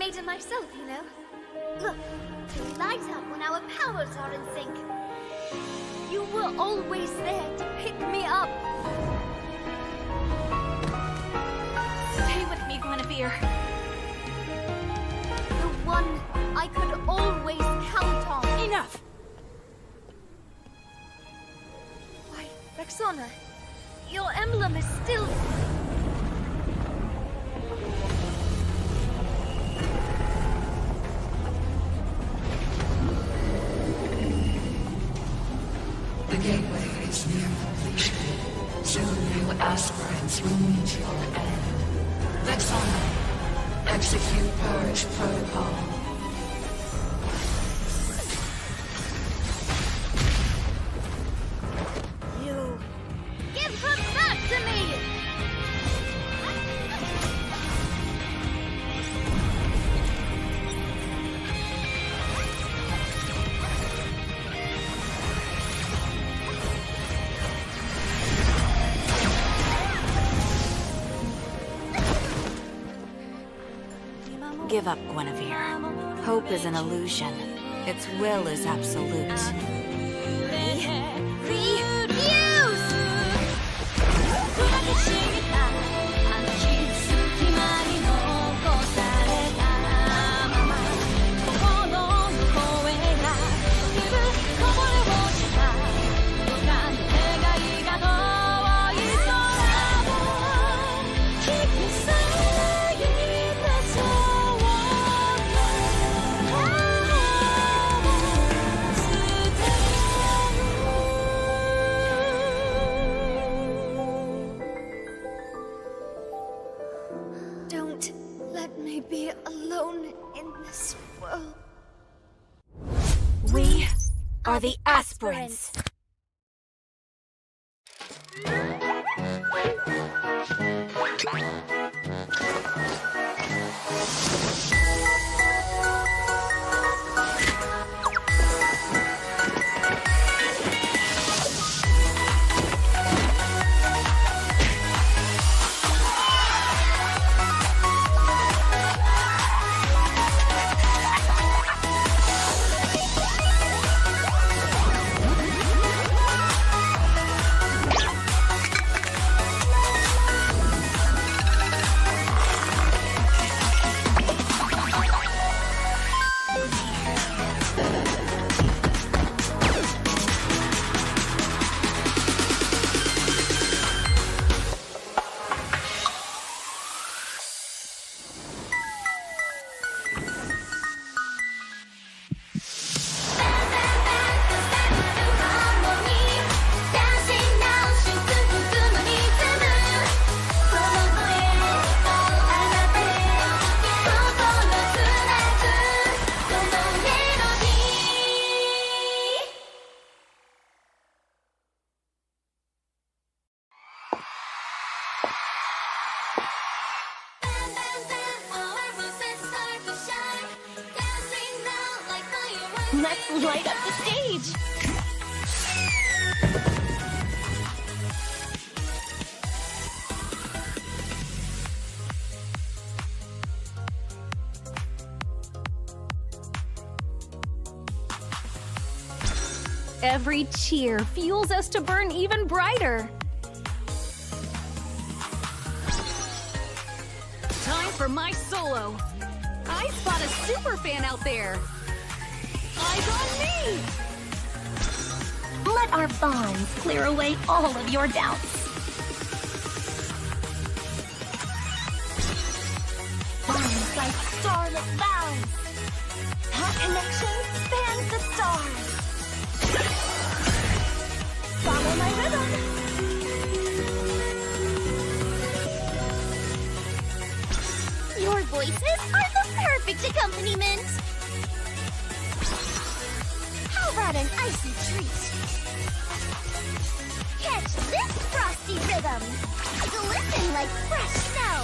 made it myself, you know. Look, to light up when our powers are in sync. You were always there to pick me up. Stay with me, Guinevere. The one I could always count on. Enough! Why, Rexona, your emblem is still... The gateway is near completion. Soon new aspirants will meet your end. Rexona, execute Purge Protocol. You... Give her back to me! Give up, Guinevere. Hope is an illusion. Its will is absolute. Don't let me be alone in this world. We are the aspirants. Let's light up the stage! Every cheer fuels us to burn even brighter. Time for my solo. I spot a super fan out there. Eyes on me! Let our bonds clear away all of your doubts. Bonds like starlit vows. Our connection spans the stars. Follow my rhythm. Your voices are the perfect accompaniment. How about an icy treat? Catch this frosty rhythm. Glisten like fresh snow.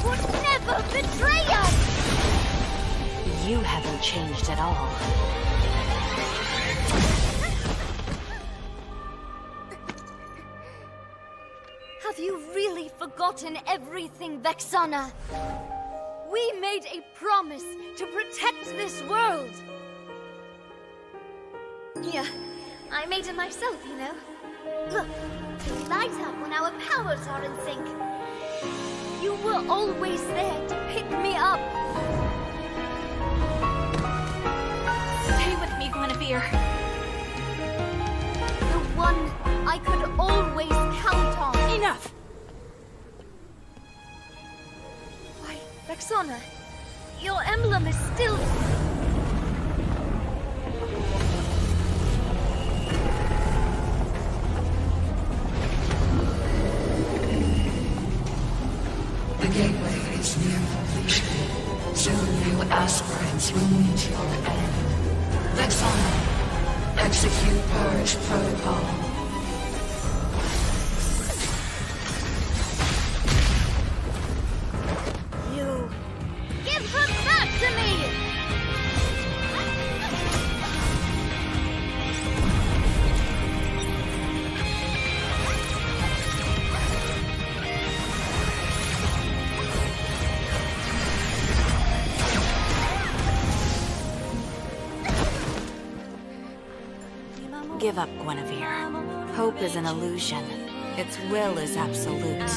would never betray us! You haven't changed at all. Have you really forgotten everything, Vexana? We made a promise to protect this world! Yeah, I made it myself, you know. Look, we light up when our powers are in sync. You were always there to pick me up. Stay with me, Guinevere. The one I could always count on. Enough! Why, Vexana, your emblem is still... The gateway is near completion. Soon new aspirants will meet your end. Vexana, execute Purge Protocol. You... Give her back to me! Give up, Guinevere. Hope is an illusion. Its will is absolute.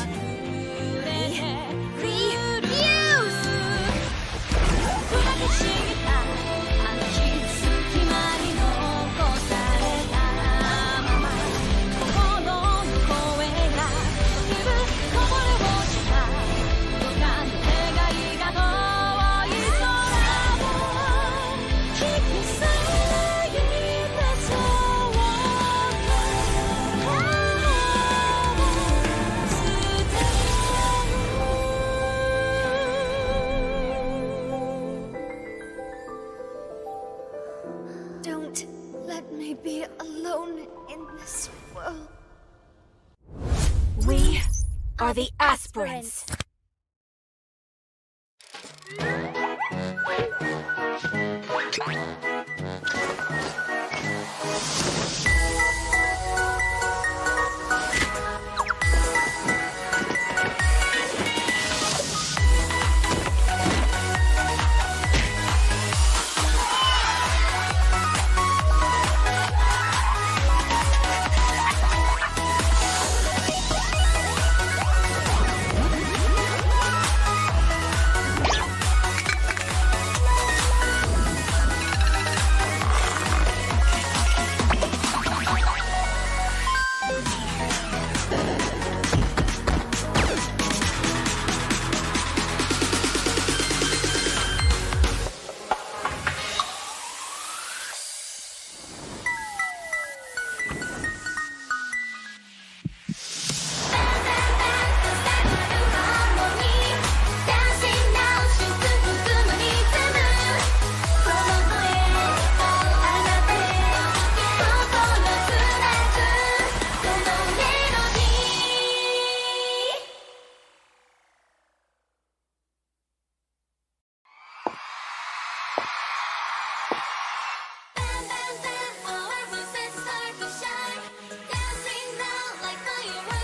Don't let me be alone in this world. We are the aspirants.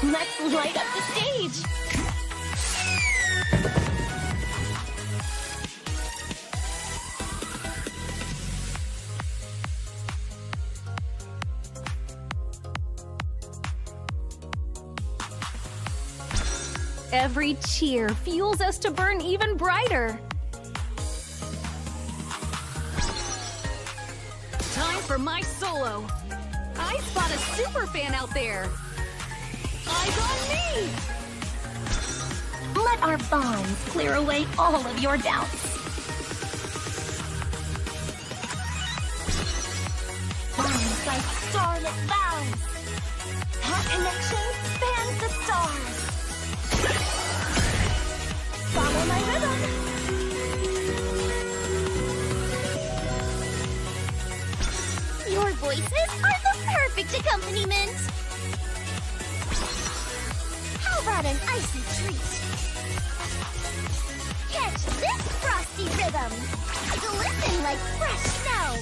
Let's light up the stage! Every cheer fuels us to burn even brighter. Time for my solo. I spot a super fan out there. Eyes on me! Let our bonds clear away all of your doubts. Bonds like starlit vows. Our connection spans the stars. Follow my rhythm. Your voices are the perfect accompaniment. How about an icy treat? rhythm. Glisten like fresh snow.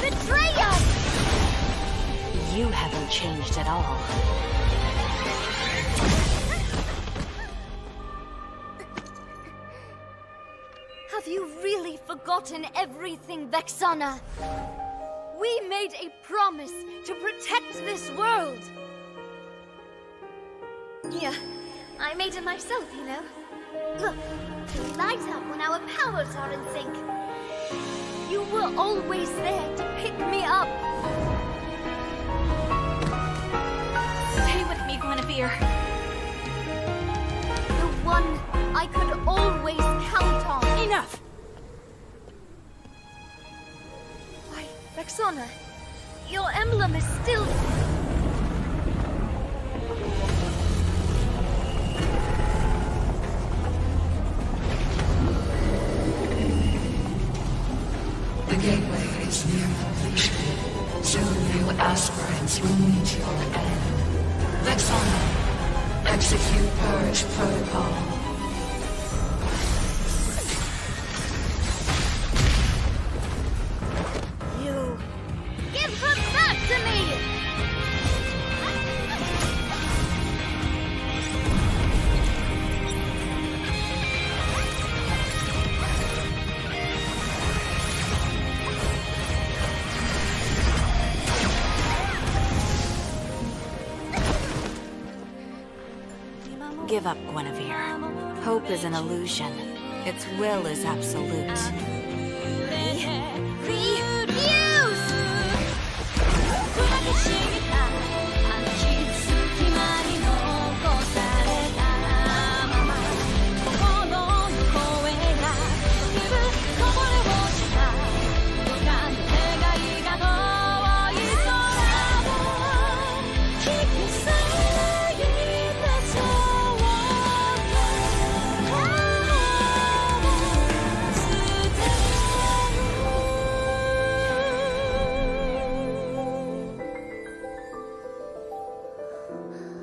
Betray us! You haven't changed at all. Have you really forgotten everything, Vexana? We made a promise to protect this world. Yeah, I made it myself, you know. Look, we light up when our powers are in sync. You were always there to pick me up. Stay with me, Guinevere. The one I could always count on. Enough! Why, Vexana, your emblem is still... The gateway is near completion. Soon new aspirants will meet your end. Vexana, execute Purge Protocol. You... Give her back to me! Give up, Guinevere. Hope is an illusion. Its will is absolute. Refuse!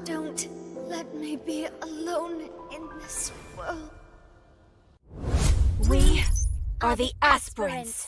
Don't let me be alone in this world. We are the aspirants.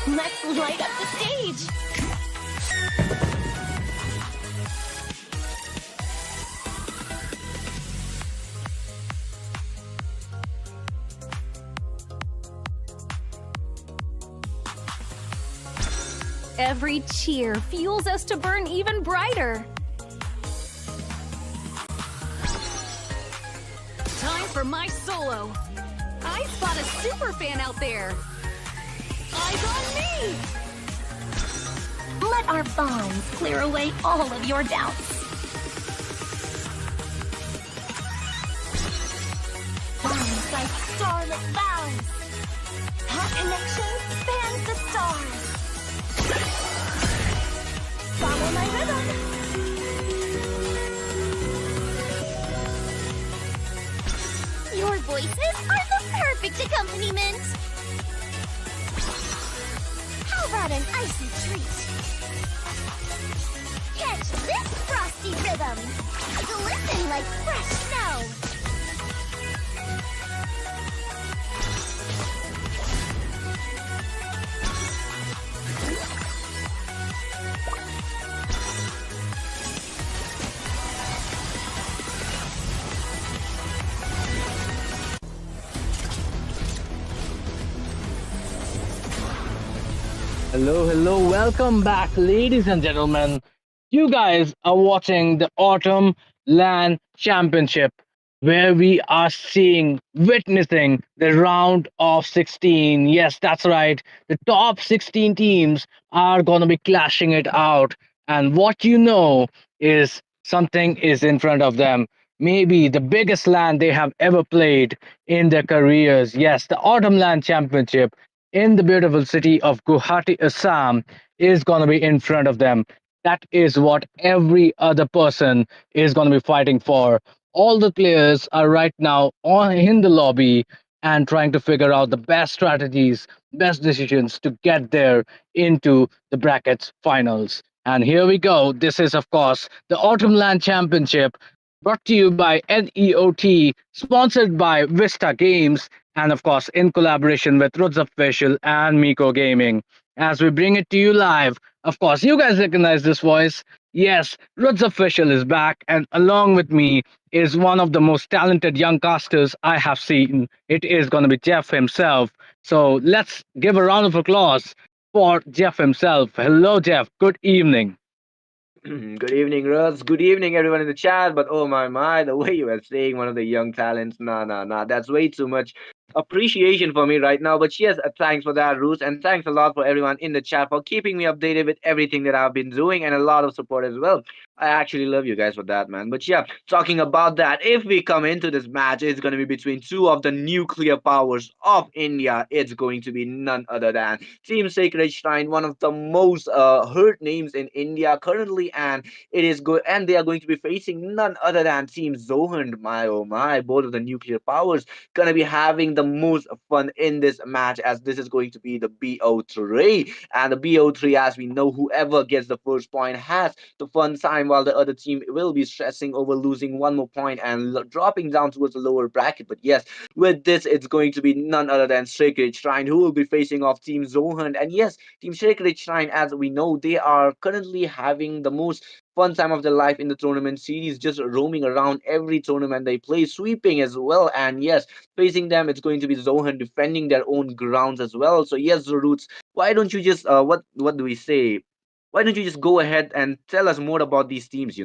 Let's light up the stage! Every cheer fuels us to burn even brighter. Time for my solo. I spot a super fan out there. Eyes on me! Let our bonds clear away all of your doubts. Bonds like starlit vows. Our connection spans the stars. Follow my rhythm. Your voices are the perfect accompaniment. How about an icy treat? Catch this frosty rhythm. Glisten like fresh snow. Hello, hello, welcome back, ladies and gentlemen. You guys are watching the Autumn LAN Championship, where we are witnessing the round of 16. Yes, that's right. The top 16 teams are going to be clashing it out. And what you know is something is in front of them. Maybe the biggest LAN they have ever played in their careers. Yes, the Autumn LAN Championship in the beautiful city of Guwahati, Assam, is going to be in front of them. That is what every other person is going to be fighting for. All the players are right now in the lobby and trying to figure out the best strategies, best decisions to get there into the brackets finals. And here we go. This is, of course, the Autumn Land Championship, brought to you by NEOT, sponsored by Vista Games, and of course, in collaboration with Roots Official and Miko Gaming. As we bring it to you live, of course, you guys recognize this voice. Yes, Roots Official is back, and along with me is one of the most talented young casters I have seen. It is going to be Jeff himself. So let's give a round of applause for Jeff himself. Hello, Jeff. Good evening. Good evening, Russ. Good evening, everyone in the chat. But oh my, the way you were saying one of the young talents, nah, that's way too much appreciation for me right now. But yes, thanks for that, Ruth, and thanks a lot for everyone in the chat for keeping me updated with everything that I've been doing and a lot of support as well. I actually love you guys for that, man. But yeah, talking about that, if we come into this match, it's going to be between two of the nuclear powers of India. It's going to be none other than Team Sacred Shrine, one of the most hurt names in India currently, and it is good. And they are going to be facing none other than Team Zohan. My oh my, both of the nuclear powers gonna be having the most fun in this match, as this is going to be the BO3, and the BO3, as we know, whoever gets the first point has the fun time, while the other team will be stressing over losing one more point and dropping down towards the lower bracket. But yes, with this, it's going to be none other than Sacred Shrine who will be facing off Team Zohan. And yes, Team Sacred Shrine, as we know, they are currently having the most fun time of their life in the tournament series, just roaming around every tournament they play, sweeping as well. And yes, facing them, it's going to be Zohan defending their own grounds as well. So yes, the Roots, why don't you just what do we say? Why don't you just go ahead and tell us more about these teams?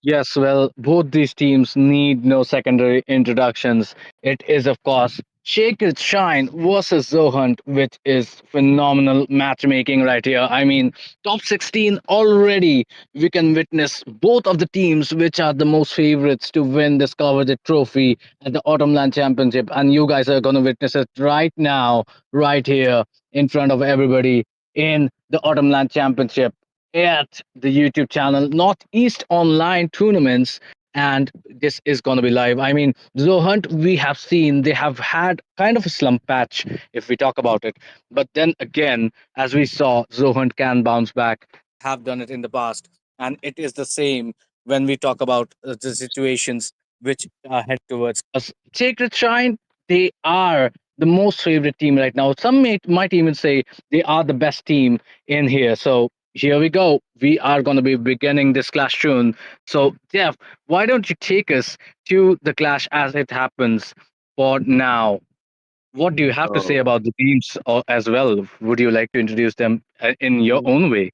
Yes, well, both these teams need no secondary introductions. It is, of course, Shake It Shine versus Zohunt, which is phenomenal matchmaking right here. I mean, top 16 already, we can witness both of the teams which are the most favorites to win this coveted trophy at the Autumn Land Championship. And you guys are going to witness it right now, right here in front of everybody in the Autumn Land Championship at the YouTube channel, Northeast Online Tournaments, and this is going to be live. I mean, Zohunt, we have seen they have had kind of a slump patch if we talk about it. But then again, as we saw, Zohunt can bounce back, have done it in the past. And it is the same when we talk about the situations which head towards us. Sacred Shrine, they are the most favorite team right now. Some might even say they are the best team in here. So here we go. We are going to be beginning this clash soon. So, Jeff, why don't you take us to the clash as it happens for now? What do you have to say Oh. about the teams as well? Would you like to introduce them in your own way?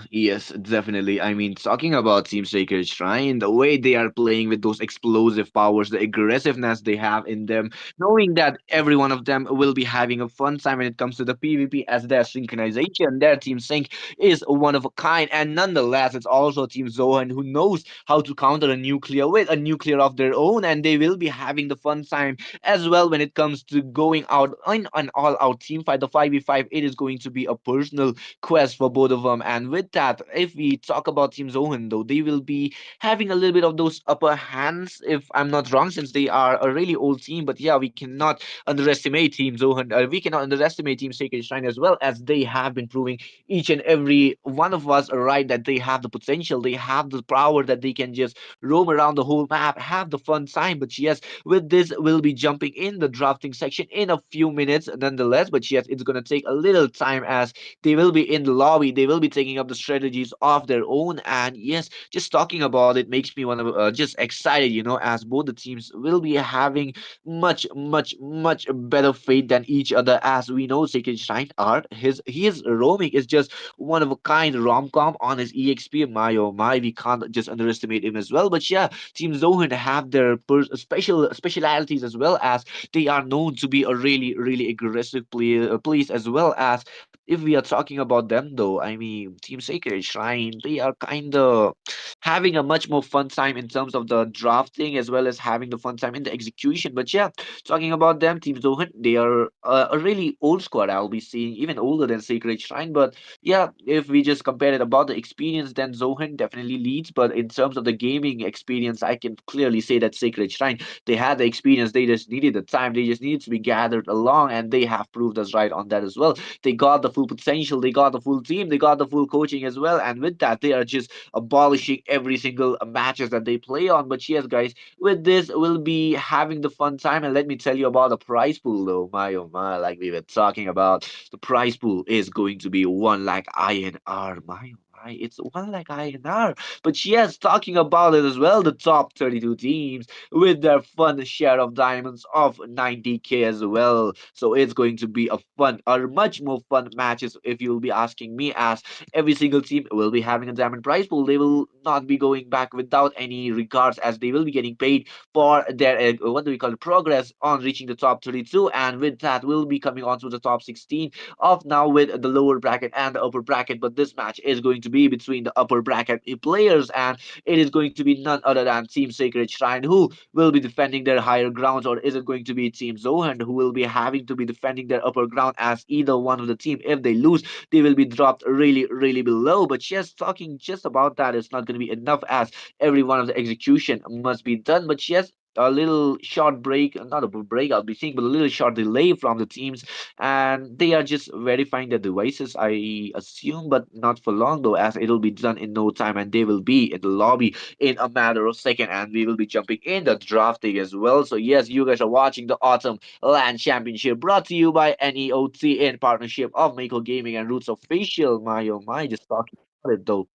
Yes, definitely. I mean, talking about Team Sacred Shrine, the way they are playing with those explosive powers, the aggressiveness they have in them, knowing that every one of them will be having a fun time when it comes to the PvP, as their synchronization, their team sync is one of a kind. And nonetheless, it's also Team Zohan who knows how to counter a nuclear with a nuclear of their own, and they will be having the fun time as well when it comes to going out in an all-out team fight. The 5v5, it is going to be a personal quest for both of them. And with that, if we talk about Team Zohan, though, they will be having a little bit of those upper hands, if I'm not wrong, since they are a really old team. But yeah, we cannot underestimate Team Zohan. We cannot underestimate Team Sacred Shrine as well, as they have been proving each and every one of us right that they have the potential, they have the power that they can just roam around the whole map, have the fun time. But yes, with this, we'll be jumping in the drafting section in a few minutes, nonetheless. But yes, it's gonna take a little time as they will be in the lobby. They will be taking up the strategies of their own. And yes, just talking about it makes me want to just excited, as both the teams will be having much, much, much better fate than each other. As we know, Sacred Shrine art, his roaming is just one of a kind rom-com on his EXP. My oh my, we can't just underestimate him as well. But yeah, Team Zohan have their specialities as well, as they are known to be a really, really aggressive place as well. As if we are talking about them, though, I mean, Team Sacred Shrine, they are kind of having a much more fun time in terms of the drafting as well as having the fun time in the execution. But yeah, talking about them, Team Zohan, they are a really old squad. I'll be seeing even older than Sacred Shrine. But yeah, if we just compare it about the experience, then Zohan definitely leads. But in terms of the gaming experience, I can clearly say that Sacred Shrine, they had the experience, they just needed the time, they just needed to be gathered along, and they have proved us right on that as well. They got the full potential, they got the full team, they got the full coaching as well, and with that, they are just abolishing every single matches that they play on. But yes, guys, with this, we'll be having the fun time, and let me tell you about the prize pool, though. My oh my, like we were talking about, the prize pool is going to be 1 lakh INR. My oh my, it's 1 lakh INR. But yes, talking about it as well, the top 32 teams with their fun share of diamonds of 90k as well. So it's going to be a fun, or much more fun matches if you'll be asking me, as every single team will be having a diamond prize pool. They will not be going back without any regards, as they will be getting paid for their what do we call it, progress on reaching the top 32. And with that, we'll be coming on to the top 16 of now with the lower bracket and the upper bracket. But this match is going to be between the upper bracket players, and it is going to be none other than Team Sacred Shrine, who will be defending their higher grounds, or is it going to be Team Zohan who will be having to be defending their upper ground, as either one of the team, if they lose, they will be dropped really, really below. But just talking just about that is not going to be enough, as every one of the execution must be done. But yes, a little short break, not a break I'll be seeing, but a little short delay from the teams, and they are just verifying their devices, I assume, but not for long though, as it'll be done in no time, and they will be in the lobby in a matter of second, and we will be jumping in the drafting as well. So yes, you guys are watching the Autumn LAN Championship, brought to you by NEOT in partnership of Mako Gaming and Roots Official. My oh my, just talking about it though.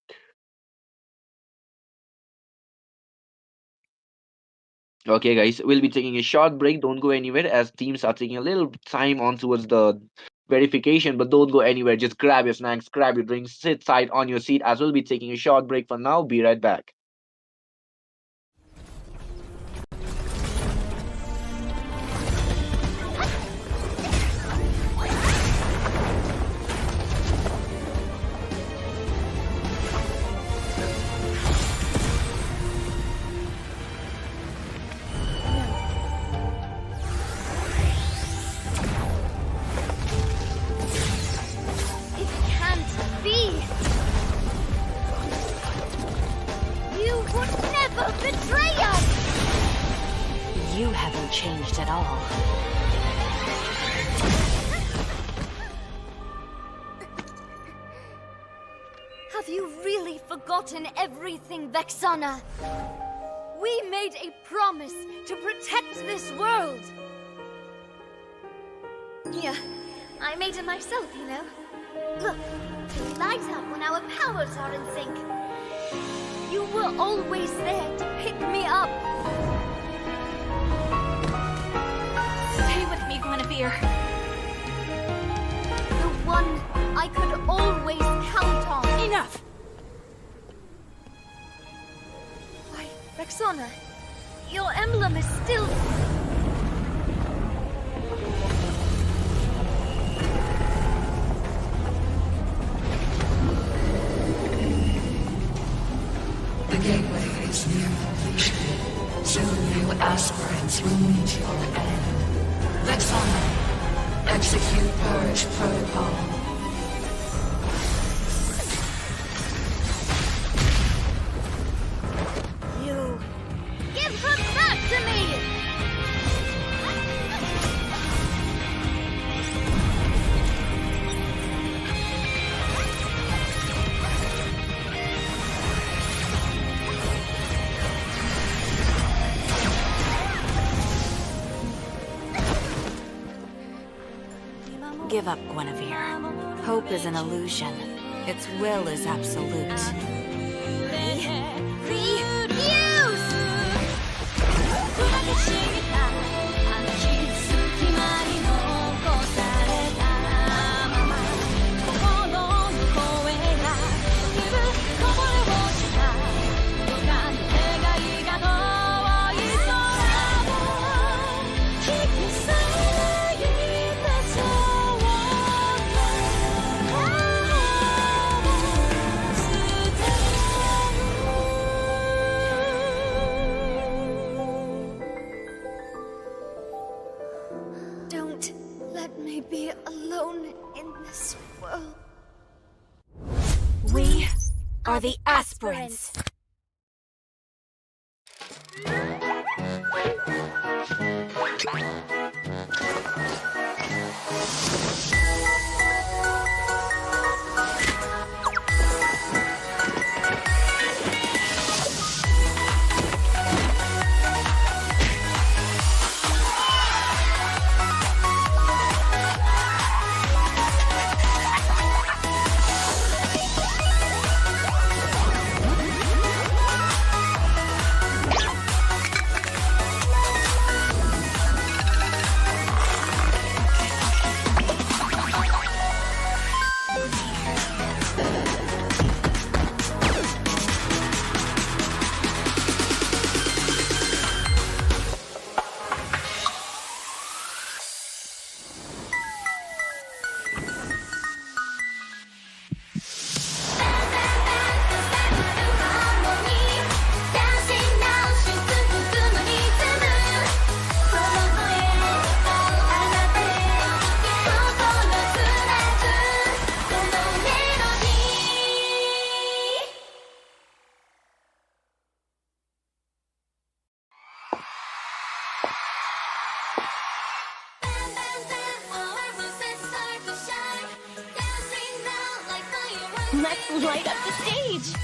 Okay, guys, we'll be taking a short break. Don't go anywhere, as teams are taking a little time on towards the verification, but don't go anywhere. Just grab your snacks, grab your drinks, sit tight on your seat, as we'll be taking a short break for now. Be right back. It can't be! You would never betray us! You haven't changed at all. Have you really forgotten everything, Vexana? We made a promise to protect this world! Yeah, I made it myself, Look, we light up when our powers are in sync. You were always there to pick me up. Stay with me, Guinevere. The one I could always count on. Enough! Why, Rexona, your emblem is still... The gateway is near completion. Soon new aspirants will meet your end. Vexana, execute Purge Protocol. You... Give her back to me! Give up, Guinevere. Hope is an illusion. Its will is absolute. Don't let me be alone in this world. We are the aspirants. Let's light up the stage!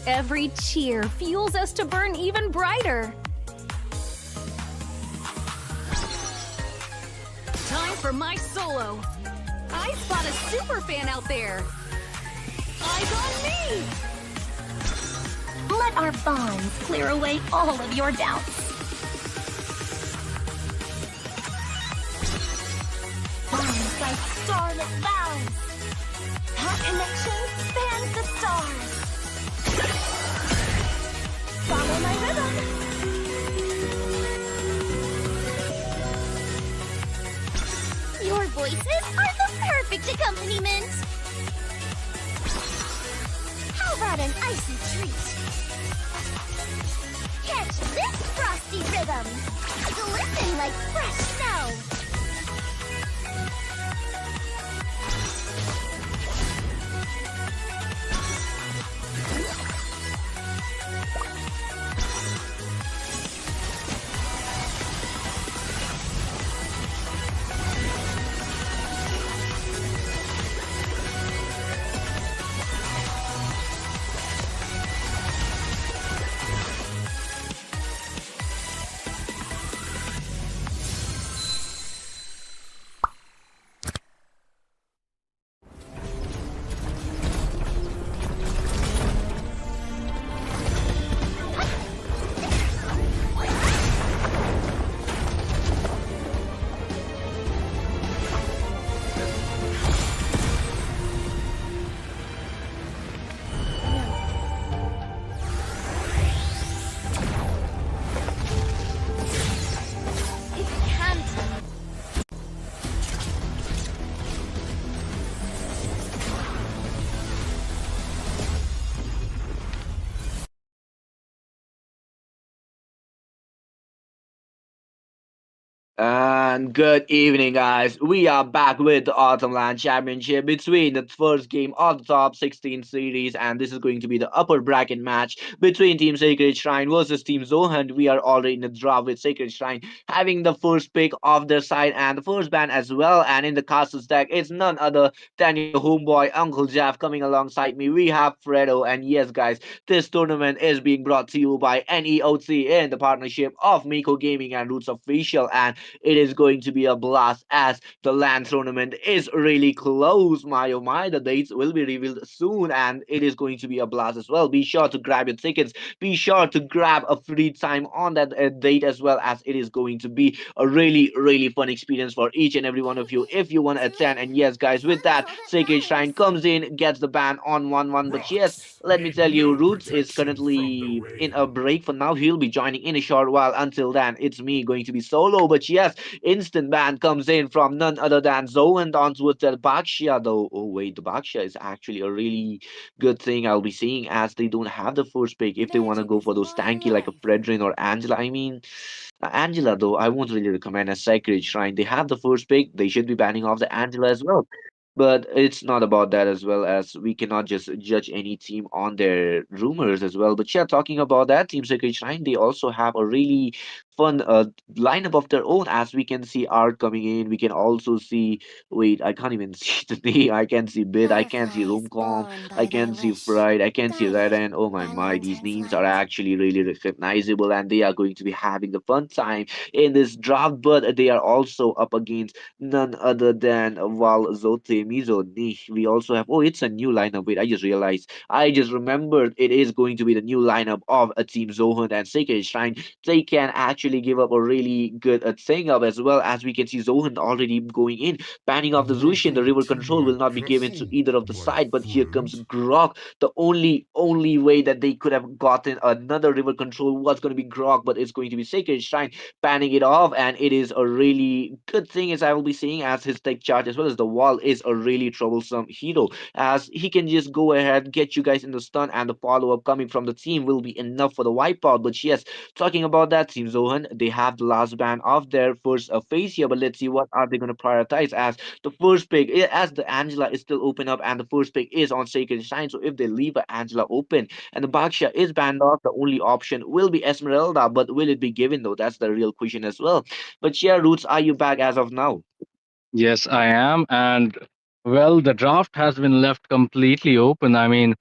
Every cheer fuels us to burn even brighter. Time for my solo. I spot a super fan out there. Eyes on me! Let our bonds clear away all of your doubts. Bonds like starlit vows. Our connection spans the stars. Follow my rhythm. Your voices are the perfect accompaniment. How about an icy treat? Catch this frosty rhythm. Glisten like fresh snow. And good evening, guys. We are back with the Autumn Land Championship between the first game of the top 16 series, and this is going to be the upper bracket match between Team Sacred Shrine versus Team Zohan. We are already in the draw with Sacred Shrine having the first pick of their side and the first ban as well. And in the castles deck, it's none other than your homeboy Uncle Jeff coming alongside me. We have Fredo, and yes, guys, this tournament is being brought to you by NEOC in the partnership of Miko Gaming and Roots Official. And it is going to be a blast as the LAN tournament is really close. My oh my, the dates will be revealed soon and it is going to be a blast as well. Be sure to grab your tickets. Be sure to grab a free time on that date as well, as it is going to be a really fun experience for each and every one of you if you want to attend. And yes, guys, with Funny that, all that Sacred Shrine matters. comes in, gets the ban on 1-1. But yes, let me tell you, Roots is currently in a break for now. He'll be joining in a short while. Until then, it's me going to be solo. But yes, instant ban comes in from none other than Zoe and on towards the Bakshia, though. Oh, wait, the Bakshia is actually a really good thing I'll be seeing, as they don't have the first pick if they want to Magic go is for those my tanky like a life. Fredrin or Angela. I mean, Angela, though, I won't really recommend a Sacred Shrine. They have the first pick, they should be banning off the Angela as well. But it's not about that, as well as we cannot just judge any team on their rumors as well. But yeah, talking about that, Team Sacred Shrine, they also have a really fun lineup of their own, as we can see Art coming in. We can also see, wait, I can't even see the name. I can see Bid, I can see Fireflies Romcom, born I by thy can see wish, Fried, I can see guided Reden. Oh by my, these lantern's names are light. actually really recognizable, and they are going to be having the fun time in this draft. But they are also up against none other than Val Zote Mizoni. We also have, oh, it's a new lineup. Wait, I just realized. I just remembered it is going to be the new lineup of a Team Zohan and Sacred Shrine. They can actually give up a really good thing up, as well as we can see Zohan already going in, banning off the Zushin. The river control will not be given to either of the side, but here comes Grok. The only way that they could have gotten another river control was going to be Grok, but it's going to be Sacred Shrine panning it off, and it is a really good thing, as I will be saying, as his tech charge as well as the wall is a really troublesome hero, as he can just go ahead, get you guys in the stun, and the follow-up coming from the team will be enough for the wipeout. But yes, talking about that, Team Zohan, they have the last ban of their first phase here, but let's see what are they going to prioritize, as the first pick, as the Angela is still open up and the first pick is on Sacred Shrine. So if they leave a Angela open and the Baksha is banned off, the only option will be Esmeralda. But will it be given though? That's the real question as well. But yeah, Roots, are you back as of now? Yes, I am. And well, the draft has been left completely open. I mean,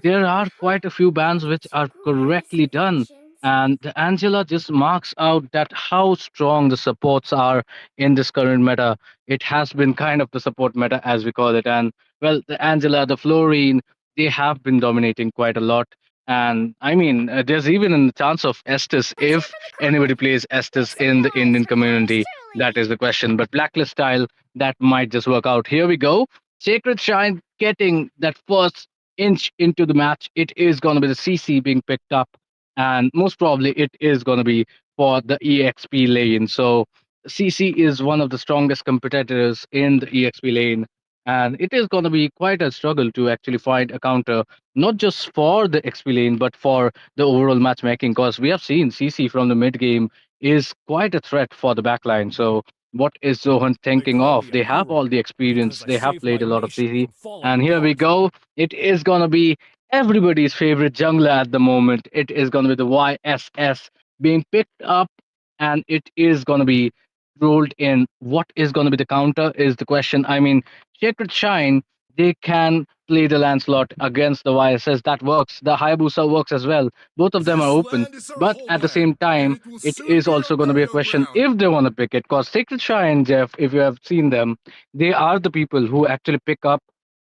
there are quite a few bands which are correctly done. And the Angela just marks out that how strong the supports are in this current meta. It has been kind of the support meta, as we call it. And well, the Angela, the Florine, they have been dominating quite a lot. And I mean, there's even a chance of Estes Let's hear if from the anybody crowd. plays Make Estes some in the noise Indian for yours community. That truly. is the question. But Blacklist style, that might just work out. Here we go. Sacred Shrine getting that first inch into the match. It is going to be the CC being picked up. And most probably it is going to be for the EXP lane. So CC is one of the strongest competitors in the EXP lane. And it is going to be quite a struggle to actually find a counter, not just for the XP lane, but for the overall matchmaking. Because we have seen CC from the mid game is quite a threat for the backline. So what is Zohan They thinking call of? me a They have all hero the experience. because I They have saved my played a lot of nation CC. from falling And here we apart. go. It is gonna be everybody's favorite jungler at the moment. It is gonna be the YSS being picked up, and it is gonna be rolled in. What is gonna be the counter is the question. I mean, Sacred Shine, they can play the Lancelot against the YSS. That works. The Hayabusa works as well. Both of them are This open. land is our But at the same homeland, and time, it will it soon is be our also going to be a burial question ground. if they want to pick it. Because Sacred Shrine, Jeff, if you have seen them, they are the people who actually pick up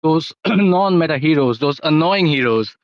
those non-meta heroes, those annoying heroes.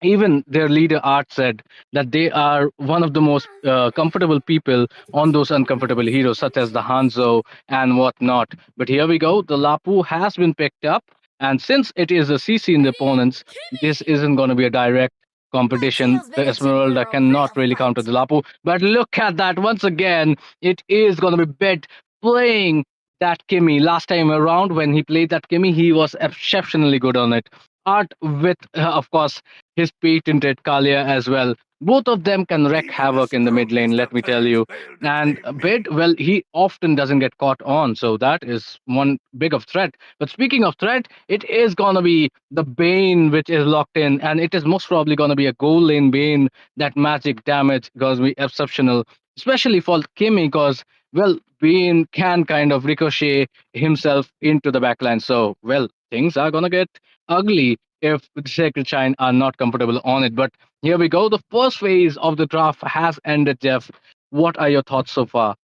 Even their leader Art said that they are one of the most comfortable people It on was those uncomfortable always heroes, such as the intentions. Hanzo and whatnot. But here we go. The Lapu has been picked up, and since it is a CC in the opponents, this isn't going to be a direct My competition. tail's The been itching for Esmeralda a cannot real really counter fight. the Lapu. But look at that once again. It is going to be Bet playing that Kimmy. Last time around, when he played that Kimmy, he was exceptionally good on it. Art with, of course, his patented Kalia as well. Both of them can wreak havoc in the mid lane, let me tell you. And Bid, well, he often doesn't get caught on, so that is one big of threat. But speaking of threat, it is gonna be the Bane which is locked in, and it is most probably gonna be a gold lane Bane. That magic damage gonna be exceptional, especially for Kimmy, because well, Bane can kind of ricochet himself into the backline. So, well, things are gonna get ugly if the Sacred Shine are not comfortable on it. But here we go. The first phase of the draft has ended, Jeff. What are your thoughts so far?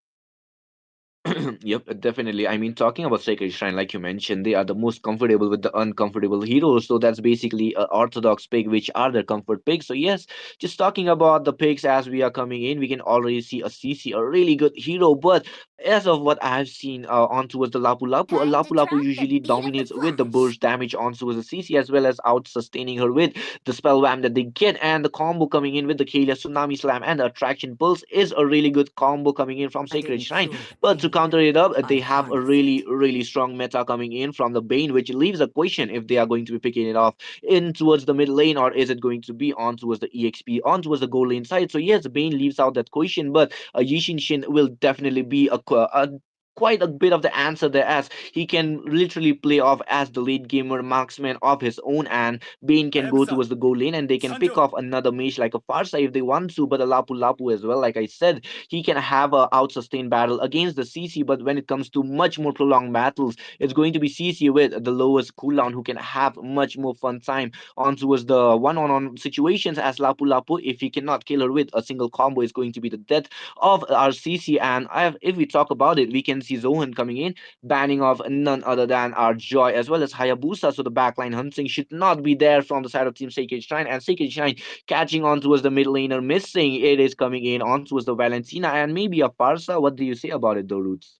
Yep, definitely. I mean, talking about Sacred Shrine, like you mentioned, they are the most comfortable with the uncomfortable heroes. So that's basically a orthodox pick, which are their comfort picks. So yes, just talking about the picks as we are coming in, we can already see a CC, a really good hero. But as of what I've seen on towards the Lapu Lapu, a Time to Lapu Lapu drop the usually beat of the dominates with the flash. burst damage on towards the CC as well as out sustaining her with the spell wham that they get, and the combo coming in with the Kalia Tsunami Slam and the Attraction Pulse is a really good combo coming in from Sacred Shrine. But to counter it up, they have a really, really strong meta coming in from the Bane, which leaves a question if they are going to be picking it off in towards the mid lane or is it going to be on towards the EXP, on towards the gold lane side. So yes, Bane leaves out that question, but Yishin Shin will definitely be a quite a bit of the answer there, as he can literally play off as the late gamer marksman of his own, and Bane can go towards the goal lane and they can pick off another mage like a Farsa if they want to, but a Lapu Lapu as well. Like I said, he can have a out sustained battle against the CC, but when it comes to much more prolonged battles, it's going to be CC with the lowest cooldown who can have much more fun time on towards the one-on-one situations, as Lapu Lapu, if he cannot kill her with a single combo, is going to be the death of our CC. And if we talk about it, we can see Zohan coming in, banning off none other than our Joy as well as Hayabusa. So the backline hunting should not be there from the side of Team Sacred Shrine, and Sacred Shrine catching on towards the mid laner missing. It is coming in on towards the Valentina and maybe a Farsa. What do you say about it, though, Roots?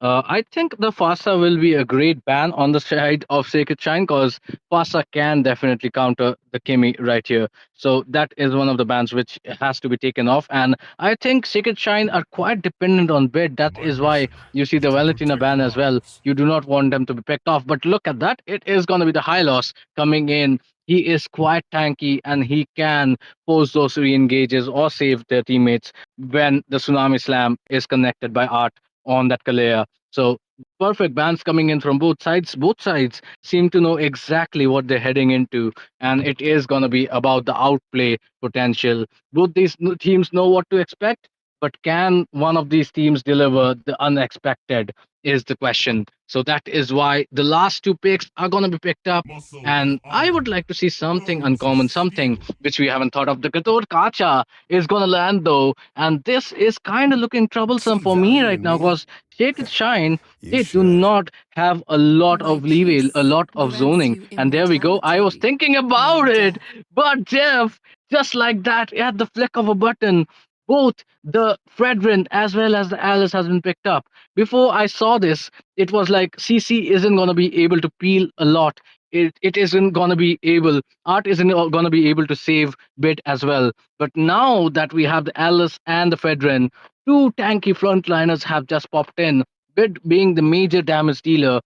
I think the Fasa will be a great ban on the side of Sacred Shine because Fasa can definitely counter the Kimi right here. So that is one of the bans which has to be taken off. And I think Sacred Shine are quite dependent on bid. That is why you see the Valentina ban as well. You do not want them to be picked off. But look at that. It is going to be the high loss coming in. He is quite tanky and he can pose those re engages or save their teammates when the Tsunami Slam is connected by Art on that Kalea. So perfect bans coming in from both sides. Both sides seem to know exactly what they're heading into, and it is going to be about the outplay potential. Both these teams know what to expect, but can one of these teams deliver the unexpected? Is the question. So that is why the last two picks are going to be picked up. And I would like to see something uncommon, something which we haven't thought of. The Gator Kacha is going to land though, and this is kind of looking troublesome for me right now because Shake It Shine, they do not have a lot My of leeway, a peace lot of grants zoning. you And there we go. I was immortality thinking or about it, death. but Jeff, just like that, at the flick of a button, both the Fredrin as well as the Alice has been picked up. Before I saw this, it was like CC isn't going to be able to peel a lot. It isn't going to be able, Art isn't going to be able to save bit as well. But now that we have the Alice and the Fedrin, two tanky frontliners have just popped in. Bit being the major damage dealer,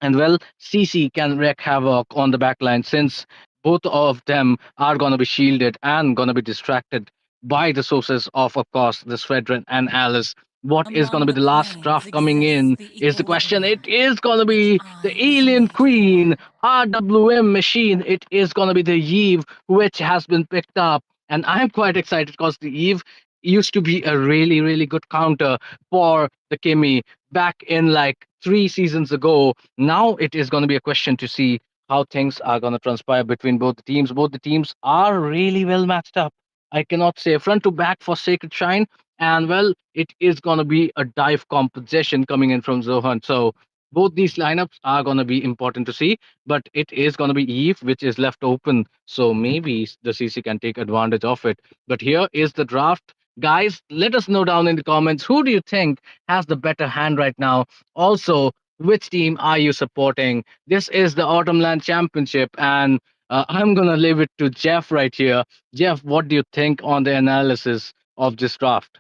and well, CC can wreak havoc on the backline since both of them are going to be shielded and going to be distracted by the sources of course, the Fredrin and Alice. What is going to Among be the the last planes draft coming exists in the is the question. It equilibrium, is going to which be the I was Alien made Queen, for. RWM Machine. It is going to be the Eve, which has been picked up. And I'm quite excited because the Eve used to be a really, really good counter for the Kimi back in like 3 seasons ago. Now it is going to be a question to see how things are going to transpire between both the teams. Both the teams are really well matched up. I cannot say front to back for Sacred Shine. And well, it is going to be a dive composition coming in from Zohan. So both these lineups are going to be important to see, but it is going to be Eve, which is left open. So maybe the CC can take advantage of it. But here is the draft. Guys, let us know down in the comments who do you think has the better hand right now. Also, which team are you supporting? This is the Autumn Land Championship, and I'm gonna leave it to Jeff right here. Jeff, what do you think on the analysis of this draft?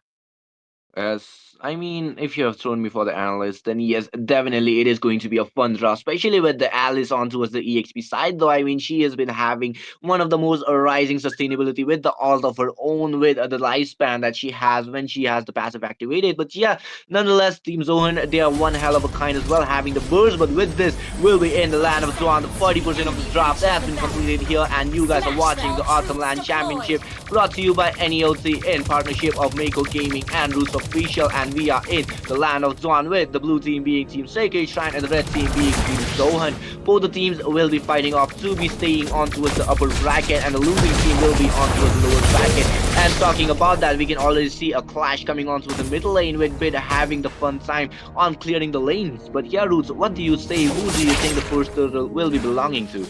As I mean, if you have thrown me for the analyst, then yes, definitely it is going to be a fun draw, especially with the Alice on towards the EXP side. Though, I mean, she has been having one of the most rising sustainability with the alt of her own, with the lifespan that she has when she has the passive activated. But yeah, nonetheless, Team Zohan, they are one hell of a kind as well, having the burst. But with this, we'll be in the land of Zohan. The 40% of the draft has been completed here, and you guys are watching the Autumn Land Championship brought to you by NEOC in partnership of Mako Gaming and Roots Official. And we are in the land of Zuan with the blue team being Team Sacred Shrine and the red team being Team Zohan. Both the teams will be fighting off to be staying on towards the upper bracket, and the losing team will be on towards the lower bracket. And talking about that, we can already see a clash coming on towards the middle lane with Bid having the fun time on clearing the lanes. But yeah, Roots, what do you say? Who do you think the first turtle will be belonging to?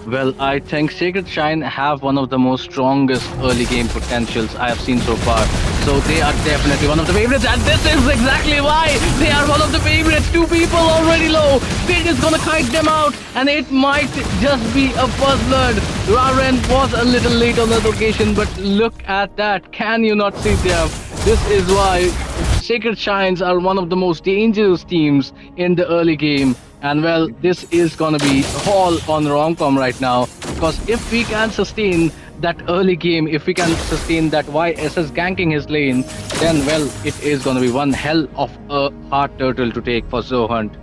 Well, I think Sacred Shine have one of the most strongest early game potentials I have seen so far. So they are definitely one of the favorites, and this is exactly why they are one of the favorites. Two people already low. Fate is gonna kite them out, and it might just be a first blood. Raren was a little late on that occasion, but look at that. Can you not see them? This is why Sacred Shines are one of the most dangerous teams in the early game. And well, this is gonna be all on rom-com right now, because if we can sustain that early game, if we can sustain that YSS ganking his lane, then well, it is gonna be one hell of a hard turtle to take for Zohunt.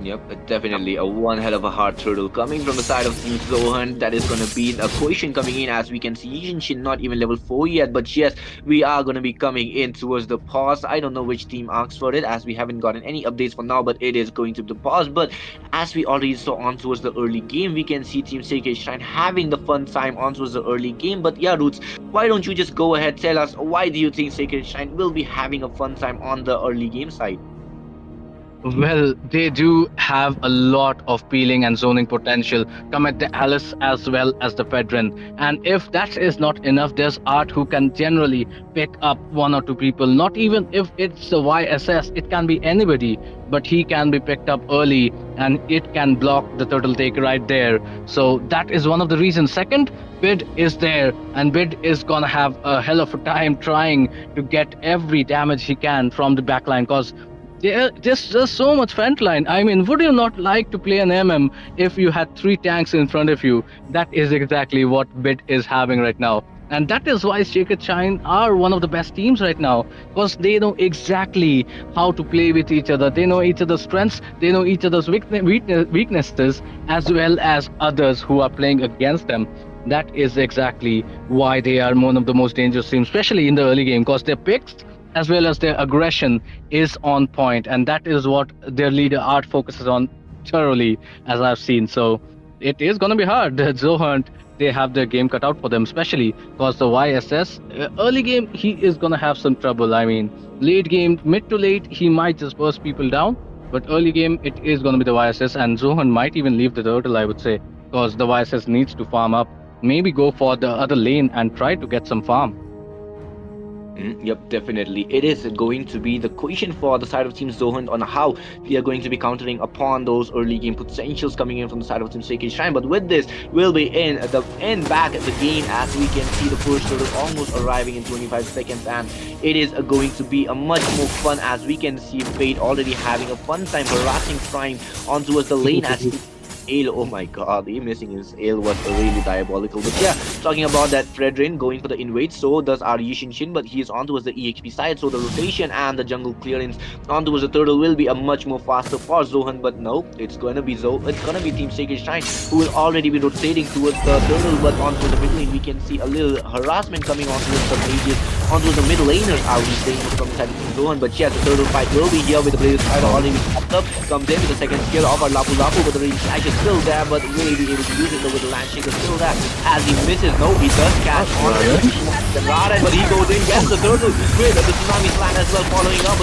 Yep, definitely a one hell of a hard turtle coming from the side of Team Zohan. That is going to be a question coming in. As we can see, Yijin Shin not even level 4 yet, but yes, we are going to be coming in towards the pause. I don't know which team asks for it, as we haven't gotten any updates for now, but it is going to be the pause. But as we already saw on towards the early game, we can see Team Sacred Shrine having the fun time on towards the early game. But yeah, Roots, why don't you just go ahead, tell us, why do you think Sacred Shrine will be having a fun time on the early game side? Well, they do have a lot of peeling and zoning potential. Come at the Alice as well as the Fedrin. And if that is not enough, there's Art who can generally pick up one or two people. Not even if it's the YSS, it can be anybody, but he can be picked up early and it can block the turtle take right there. So that is one of the reasons. Second, Bid is there, and Bid is gonna have a hell of a time trying to get every damage he can from the backline, because there's just so much front line. I mean, would you not like to play an MM if you had 3 tanks in front of you? That is exactly what Bit is having right now. And that is why Sacred Shine are one of the best teams right now, because they know exactly how to play with each other. They know each other's strengths, they know each other's weaknesses, as well as others who are playing against them. That is exactly why they are one of the most dangerous teams, especially in the early game, because their picks as well as their aggression is on point, and that is what their leader Art focuses on thoroughly, as I've seen. So it is going to be hard. Zohunt, they have their game cut out for them, especially because the YSS early game, he is going to have some trouble. I mean, late game, mid to late, he might just burst people down, but early game, it is going to be the YSS, and Zohunt might even leave the turtle, I would say, because the YSS needs to farm up, maybe go for the other lane and try to get some farm. Yep, definitely. It is going to be the question for the side of Team Zohan on how we are going to be countering upon those early game potentials coming in from the side of Team Sacred Shrine. But with this, we'll be in back at the game, as we can see the first turtle almost arriving in 25 seconds, and it is going to be a much more fun, as we can see Fate already having a fun time harassing Prime on towards the lane as he Ale, oh my god, him missing his Ale was really diabolical. But yeah, talking about that, Fredrin going for the invade, so does our Yishin Shin, but he is on towards the EXP side, so the rotation and the jungle clearance on towards the turtle will be a much more faster for Zohan. But no, it's gonna be Team Sacred Shrine who will already be rotating towards the turtle, but onto the mid lane we can see a little harassment coming on towards the mages, onto the mid laners, are we saying, from the side of Team Zohan. But yes, the turtle fight will be here with the Blazer Spider already popped up, comes in with the second skill of our Lapu Lapu, but the range slash is still there, but will he be able to use it though with the land shaker still there as he misses? No, he does catch on the Rara, but he goes in, gets the turtle with the tsunami slam as well following up,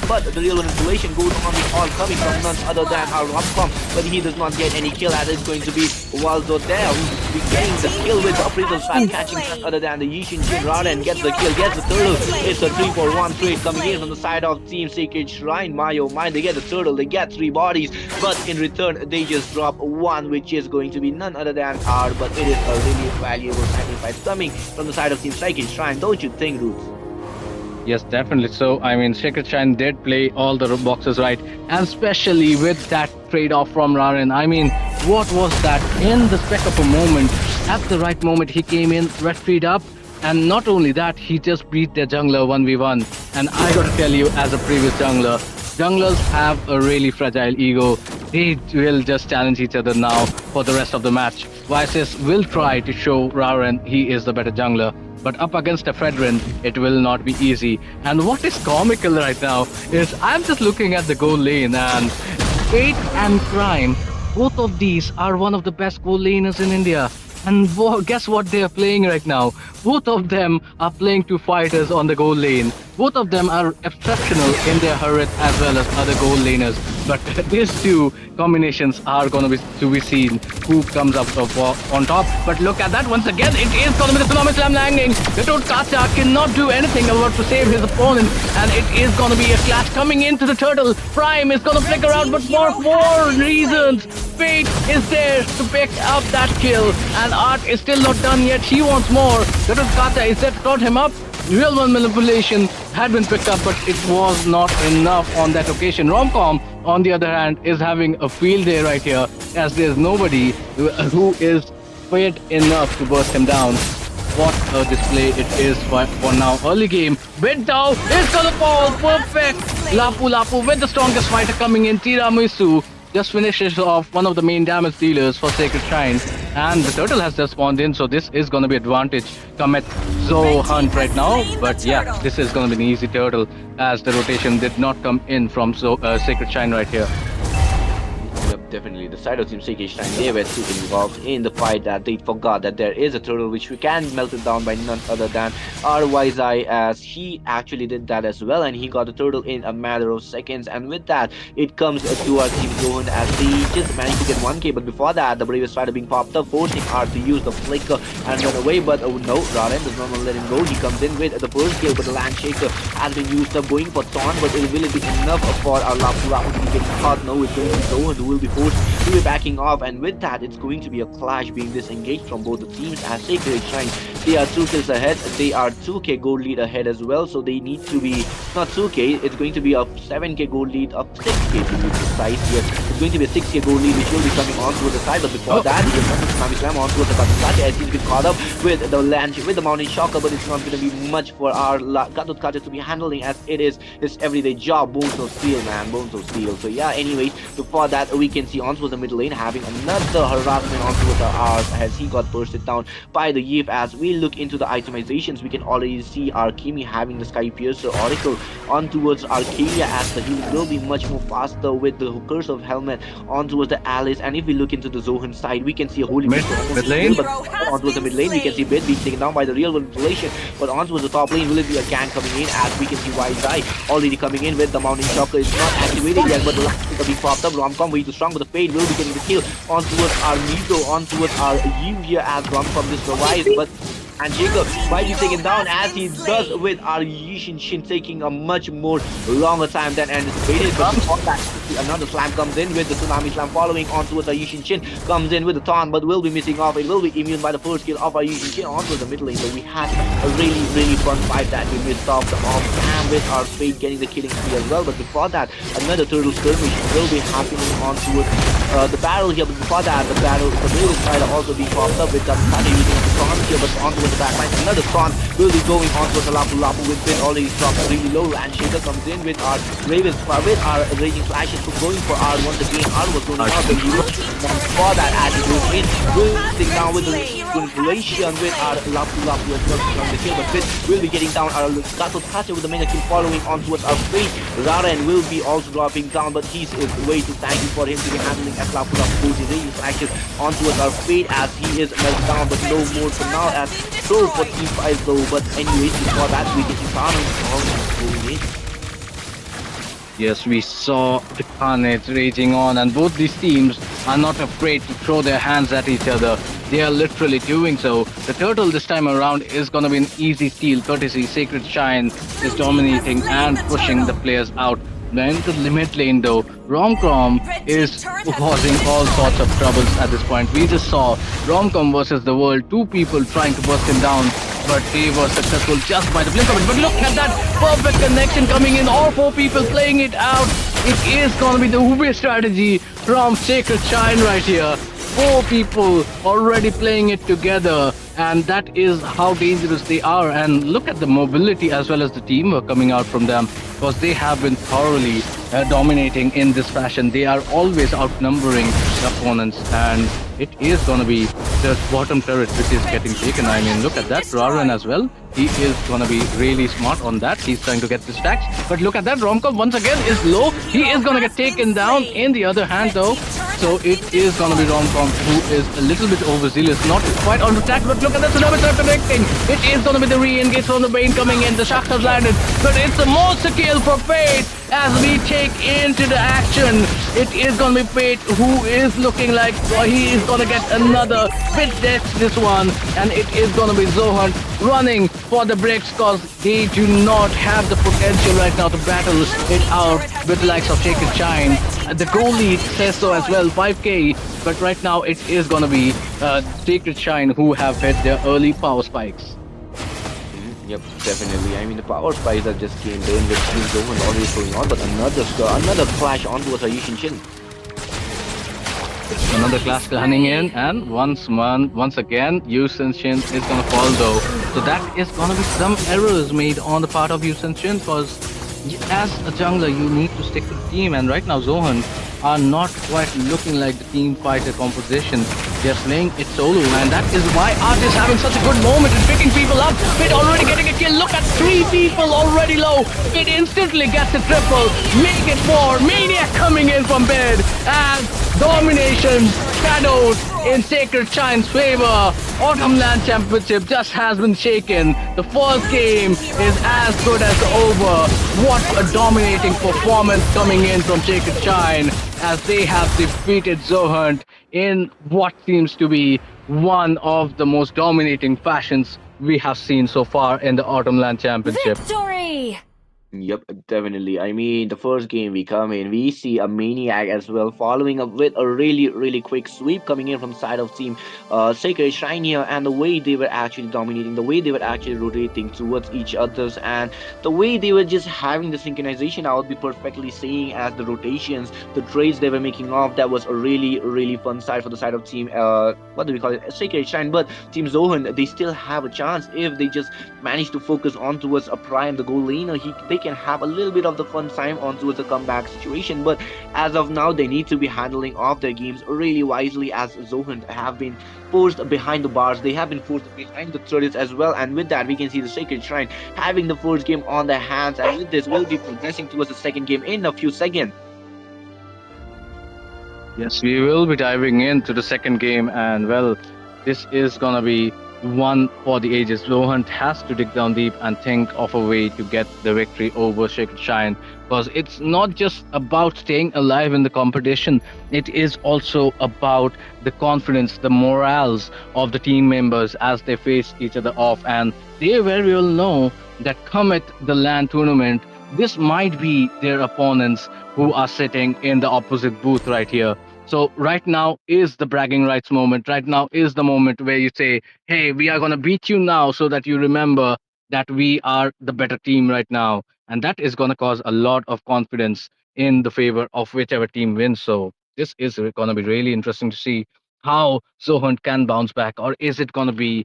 but the real installation goes on the all coming from none other than our Rumcom, but he does not get any kill, as it's going to be Waldo there who's be getting the kill with the appraisal slam, catching none other than the Yishin Jin. Rara and gets the kill, gets the turtle. It's a 3-4-1 trade coming in from the side of Team Sacred Shrine. My oh my, they get the turtle, they get 3 bodies, but in return they just drop 1, which is going to be none other than R. But it is a really valuable sacrifice coming from the side of Team Sacred Shrine, don't you think, Roots? Yes, definitely. So, I mean, Sacred Shine did play all the boxes right, and especially with that trade off from Raren. I mean, what was that? In the speck of a moment, at the right moment, he came in, red freed up, and not only that, he just beat their jungler 1v1. And I gotta tell you, as a previous jungler, junglers have a really fragile ego. They will just challenge each other now for the rest of the match. Vices will try to show Raren he is the better jungler. But up against a Fredrin, it will not be easy. And what is comical right now is I'm just looking at the goal lane, and Fate and Crime, both of these are one of the best goal laners in India. And guess what they are playing right now? Both of them are playing two fighters on the goal lane. Both of them are exceptional in their turret as well as other goal laners. But these two combinations are going to be seen who comes up on top. But look at that once again. It is going to be the Tsunami Slam landing. Little Kacha cannot do anything about to save his opponent. And it is going to be a clash coming into the turtle. Prime is going to flicker out, but for more reasons. Fate is there to pick up that kill, and Art is still not done yet. He wants more. Little Kata is there to caught him up. Real one manipulation had been picked up, but it was not enough on that occasion. Romcom, on the other hand, is having a field day right here, as there's nobody who is fit enough to burst him down. What a display it is for now. Early game. Bintao is gonna fall. Perfect. Lapu Lapu with the strongest fighter coming in. Tiramisu just finishes off one of the main damage dealers for Sacred Shrine. And the turtle has just spawned in, so this is gonna be advantage come at Zo Hunt right now. But yeah, this is gonna be an easy turtle, as the rotation did not come in from Sacred Shrine right here. Yep, definitely. The side of Team Sacred Shrine, they were too involved in the fight that they forgot that there is a turtle which we can melt it down by none other than our Wise Eye, as he actually did that as well, and he got the turtle in a matter of seconds. And with that, it comes to our Team Zohan as they just managed to get 1k. But before that, the bravest fighter being popped up, forcing Art to use the flicker and run away. But oh no, Raren does not want to let him go. He comes in with the first kill, but the land shaker has been used up, going for Thorn. But will it be enough for our Lapu Lapu to get caught? No, it's going to be Zohan who will be forced to be backing off, and with that, it's going to be a clash being disengaged from both the teams. As Sacred Shrine, they are 2 kills ahead, they are 2k gold lead ahead as well, so they need to be not 2k, it's going to be a 7k gold lead, of 6k to be precise. Yes, it's going to be a 6k gold lead which will be coming on towards the side, but before that, he has Tsunami Slam on towards the Katut as he's been caught up with the land, with the Mountain Shocker, but it's not going to be much for our Katut to be handling, as it is his everyday job. Bones of steel, man, bones of steel. So yeah, anyways, before that, we can see on towards the mid lane having another harassment on towards the Ars as he got bursted down by the Yip. As we look into the itemizations, we can already see our Kimi having the Sky Piercer Oracle on towards Arcadia, as the heal will be much more faster with the Curse of Helmet on towards the Alice. And if we look into the Zohan side, we can see a Holy mid lane, but on towards the mid lane, we can see Bit being taken down by the real manipulation. But on towards the top lane, will it be a gang coming in? As we can see Wise Eye already coming in with the Mountain Shocker. It's not activated yet, but the last pick being popped up. Romcom way too strong, but the Fade will be getting the kill on towards our Mizo, on towards our Yu here, as Romcom just revives, but and Jacob might be taken down as he does with our Yishin Shin, taking a much more longer time than anticipated. But before that, another slam comes in with the Tsunami Slam following on towards our Yishin Shin, comes in with the taunt, but will be missing off. It will be immune by the first kill of our Yishin Shin onto the mid lane. So we had a really fun fight that we missed off the off and with our Fate getting the killing spree as well. But before that, another turtle skirmish will be happening on towards the battle here. But before that, the Bravest Fighter also being popped up with Katana using the taunt here, but on with the back line. Another taunt will be going on towards the Lapu Lapu with Bin already dropped really low. And Shaker comes in with our Ravens, with our Raging Flashes going for R once again. R was going out, but he will for that as he goes in. Will stick down with the manipulation with our Lapu Lapu as well from the kill, but Bin will be getting down our Gato Tacha with the mega kill following on towards our Fate. Raren will be also dropping down, but he's way too tanky for him to be handling as Lapu Lapu goes in Raging Flashes on towards our Fate, as he is melted down, but no more for now, as so for team 5 though. But anyways, before that, we can see Thanos going in. Yes, we saw the carnage raging on, and both these teams are not afraid to throw their hands at each other. They are literally doing so. The turtle this time around is gonna be an easy steal, courtesy Sacred Shine is dominating and pushing the players out. Then the limit lane though, Romcom is causing all sorts of troubles at this point. We just saw Romcom versus the world, 2 people trying to burst him down. but they were successful just by the blink of it. But look at that perfect connection coming in. All four people playing it out. It is gonna be the Ube strategy from Sacred Shine right here. Four people already playing it together, and that is how dangerous they are. And look at the mobility as well as the teamwork coming out from them, because they have been thoroughly dominating in this fashion. They are always outnumbering the opponents, and it is going to be the bottom turret which is getting taken. I mean, look at that. Raran as well. He is going to be really smart on that. He's trying to get the stacks. But look at that. Romcom once again is low. He is going to get taken down. In the other hand, though, so it is going to be Romcom who is a little bit overzealous. Not quite on attack, but look at that. Tsunami start connecting. It is going to be the re-engage from the Bane coming in. The Shakhtar's landed. But it's a monster kill for Fate as we take into the action. It is going to be Fate who is looking like he is going to get another bit death this one, and it is going to be Zohan running for the bricks because they do not have the potential right now to battle it out with the likes of Sacred Shine. The goal lead says so as well, 5k, but right now it is going to be Sacred Shine who have hit their early power spikes. Yep, definitely. I mean, the power spikes that just came in with Team Zohan already going on, but another clash onto a Yushin Shin. Another class running in, and once again, Yusen Shin is gonna fall though. So that is gonna be some errors made on the part of Yusen Shin, because as a jungler, you need to stick to the team, and right now Zohan are not quite looking like the team fighter composition. They're playing it solo, and that is why Art is having such a good moment in picking people up. Pit already getting a kill. Look at 3 people already low. Pit instantly gets the triple. Make it 4. Maniac coming in from bed, and domination shadows in Sacred Shine's favor. Autumn LAN Championship just has been shaken. The first game is as good as over. What a dominating performance coming in from Sacred Shine as they have defeated Zohan in what seems to be one of the most dominating fashions we have seen so far in the Autumn LAN Championship. Victory! Yep, definitely. I mean, the first game we come in, we see a Maniac as well, following up with a really quick sweep coming in from the side of team Sacred Shrine here, and the way they were actually dominating, the way they were actually rotating towards each others, and the way they were just having the synchronization, I would be perfectly saying as the rotations, the trades they were making off, that was a really fun side for the side of team, what do we call it, Sacred Shrine. But Team Zohan, they still have a chance if they just manage to focus on towards a Prime, the goal laner. They can have a little bit of the fun time on towards the comeback situation, but as of now they need to be handling off their games really wisely, as Zohan have been forced behind the bars, they have been forced behind the turrets as well, and with that we can see the Sacred Shrine having the first game on their hands, and with this we'll be progressing towards the second game in a few seconds. Yes, we will be diving into the second game, and well, this is gonna be one for the ages. Zohan has to dig down deep and think of a way to get the victory over Sacred Shine, because it's not just about staying alive in the competition, it is also about the confidence, the morals of the team members as they face each other off, and they very well know that come at the LAN tournament, this might be their opponents who are sitting in the opposite booth right here. So right now is the bragging rights moment. Right now is the moment where you say, hey, we are going to beat you now so that you remember that we are the better team right now. And that is going to cause a lot of confidence in the favor of whichever team wins. So this is going to be really interesting to see how Zohan can bounce back, or is it going to be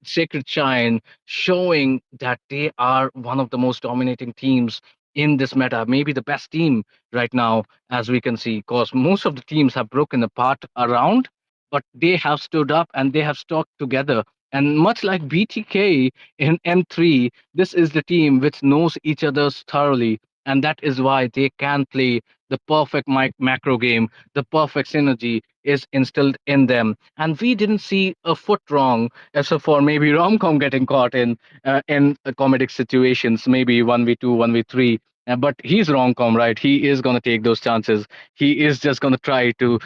Sacred Shine showing that they are one of the most dominating teams in this meta, maybe the best team right now, as we can see, because most of the teams have broken apart around, but they have stood up and they have stuck together. And much like BTK in M3, this is the team which knows each other thoroughly, and that is why they can play the perfect macro game. The perfect synergy is instilled in them, and we didn't see a foot wrong, except for maybe Romcom getting caught in comedic situations, maybe 1v2, 1v3. But he's Romcom, right? He is gonna take those chances. He is just gonna try to,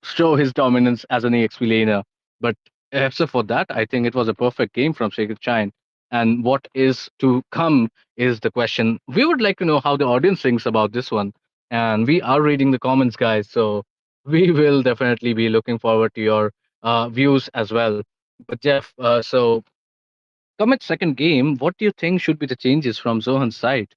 show his dominance as an EXP laner. But except for that, I think it was a perfect game from Sacred Shine. And what is to come is the question. We would like to know how the audience thinks about this one. And we are reading the comments, guys. So we will definitely be looking forward to your views as well. But Jeff, so Come at second game, what do you think should be the changes from Zohan's side?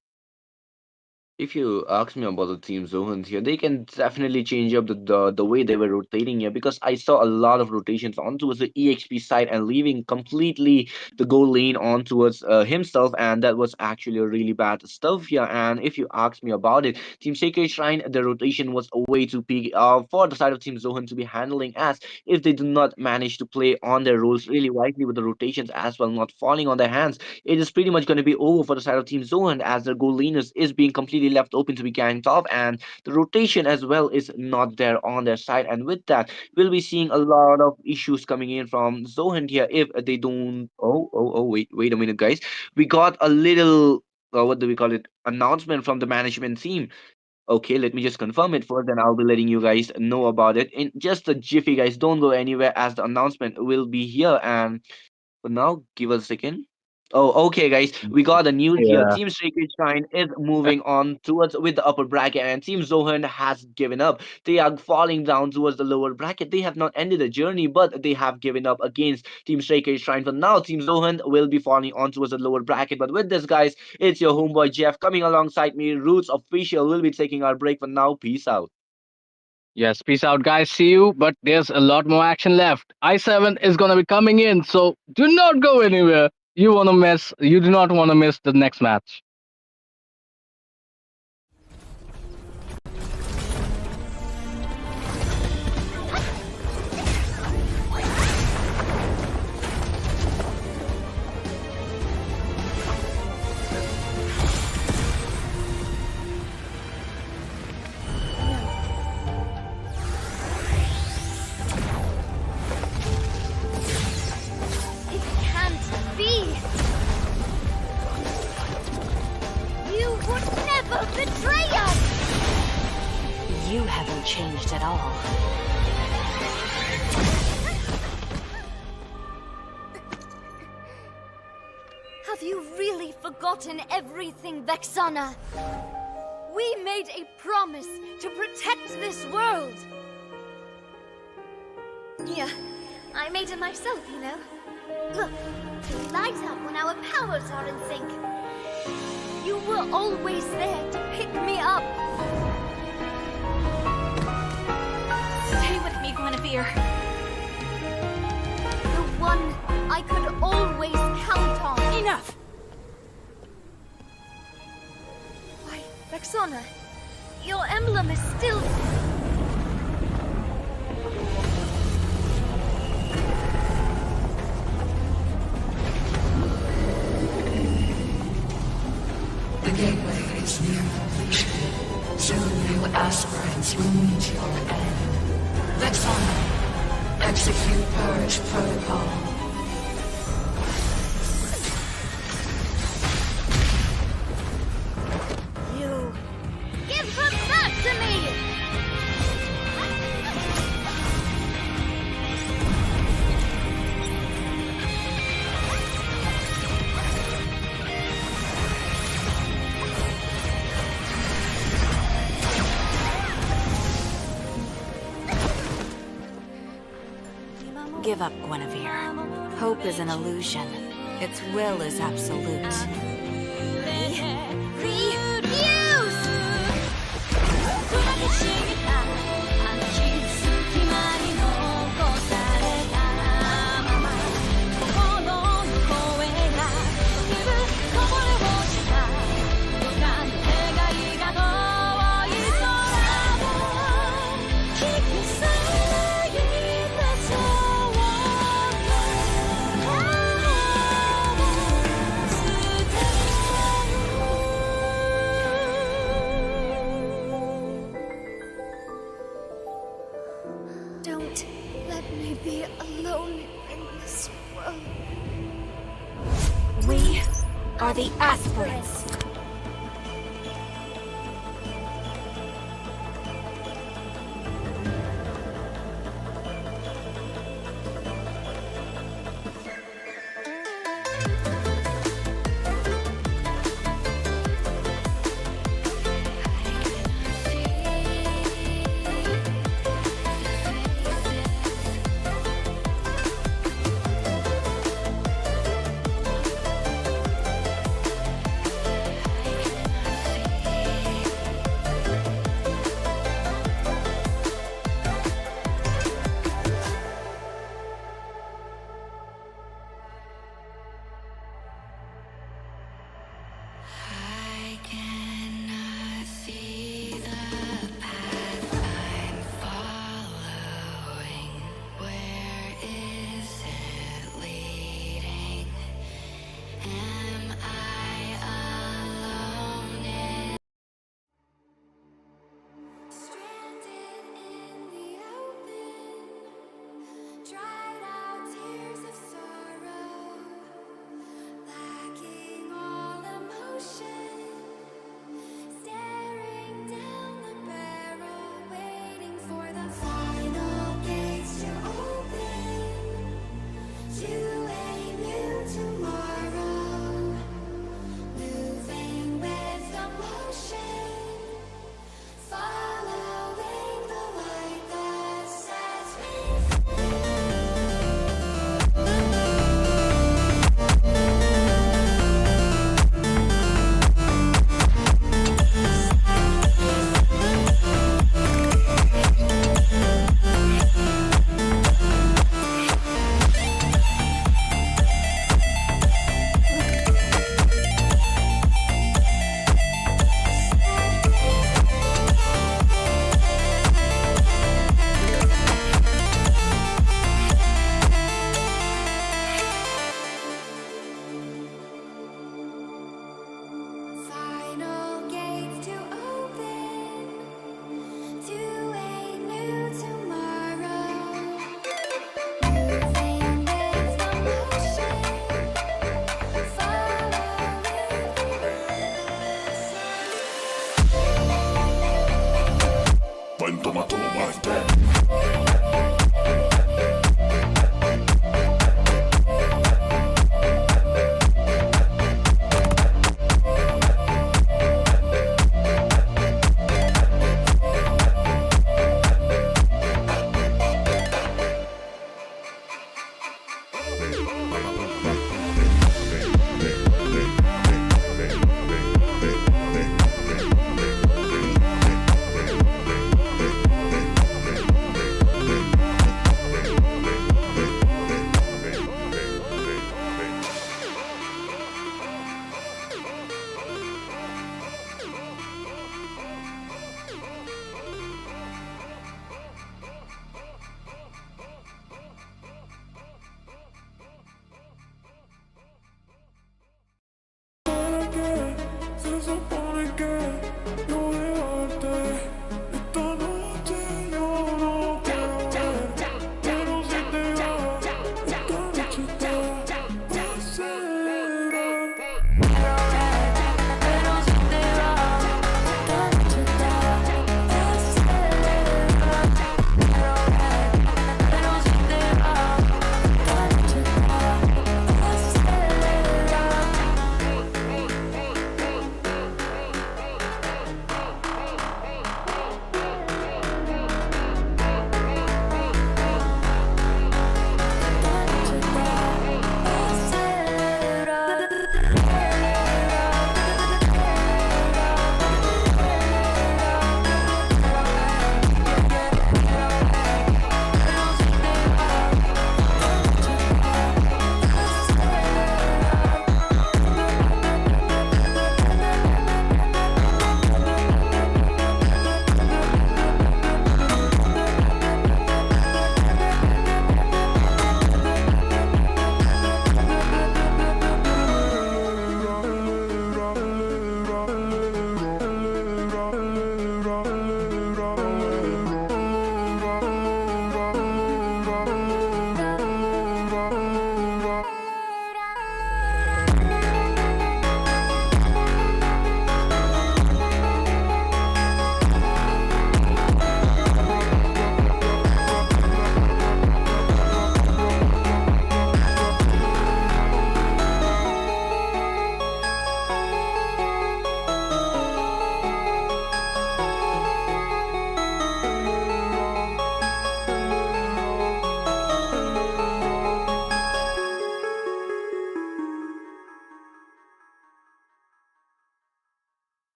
If you ask me about the team Zohans here, they can definitely change up the way they were rotating here, because I saw a lot of rotations on towards the EXP side and leaving completely the goal lane on towards himself, and that was actually a really bad stuff here. And if you ask me about it, Team Sacred Shrine, the rotation was a way too big for the side of Team Zohan to be handling, as if they do not manage to play on their roles really wisely with the rotations as well, not falling on their hands, it is pretty much going to be over for the side of Team Zohan, as their goal laners is being completely left open to be ganked off, and the rotation as well is not there on their side. And with that, we'll be seeing a lot of issues coming in from Zohan here if they don't. Wait a minute, guys. We got a little. What do we call it? Announcement from the management team. Okay, let me just confirm it first, and I'll be letting you guys know about it in just a jiffy, guys. Don't go anywhere, as the announcement will be here. And for now, give us a second. Oh, okay, guys. We got the news here. Yeah. Team Sacred Shrine is moving on towards with the upper bracket, and Team Zohan has given up. They are falling down towards the lower bracket. They have not ended the journey, but they have given up against Team Sacred Shrine. For now, Team Zohan will be falling on towards the lower bracket. But with this, guys, it's your homeboy Jeff coming alongside me. Roots Official will be taking our break for now. Peace out. Yes, peace out, guys. See you. But there's a lot more action left. I7 is gonna be coming in, so do not go anywhere. You do not want to miss the next match. It can't be! You would never betray us! You haven't changed at all. Have you really forgotten everything, Vexana? We made a promise to protect this world! Yeah, I made it myself, you know. Look, we light up when our powers are in sync. You were always there to pick me up. Stay with me, Guinevere. The one I could always count on. Enough! Why, Vexana, your emblem is still... The gateway is near completion. Soon new aspirants will meet your end. Let's execute Purge Protocol. You... Give her back to me! Give up, Guinevere. Hope is an illusion. Its will is absolute. Don't let me be alone in this world. We are the aspirants.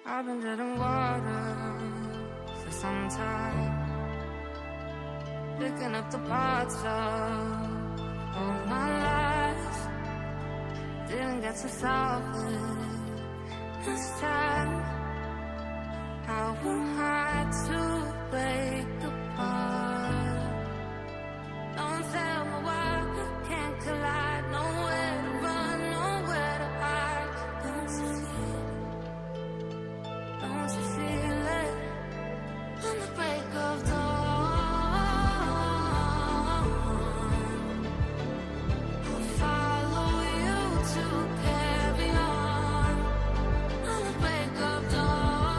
I've been treading water for some time, picking up the parts of all my life. Didn't get to solve it this time. How am I to break apart? Don't tell me why we can't collide. Nowhere to run, nowhere to hide. Don't you feel it? On the break of dawn, I'll follow you to carry on. On the break of dawn,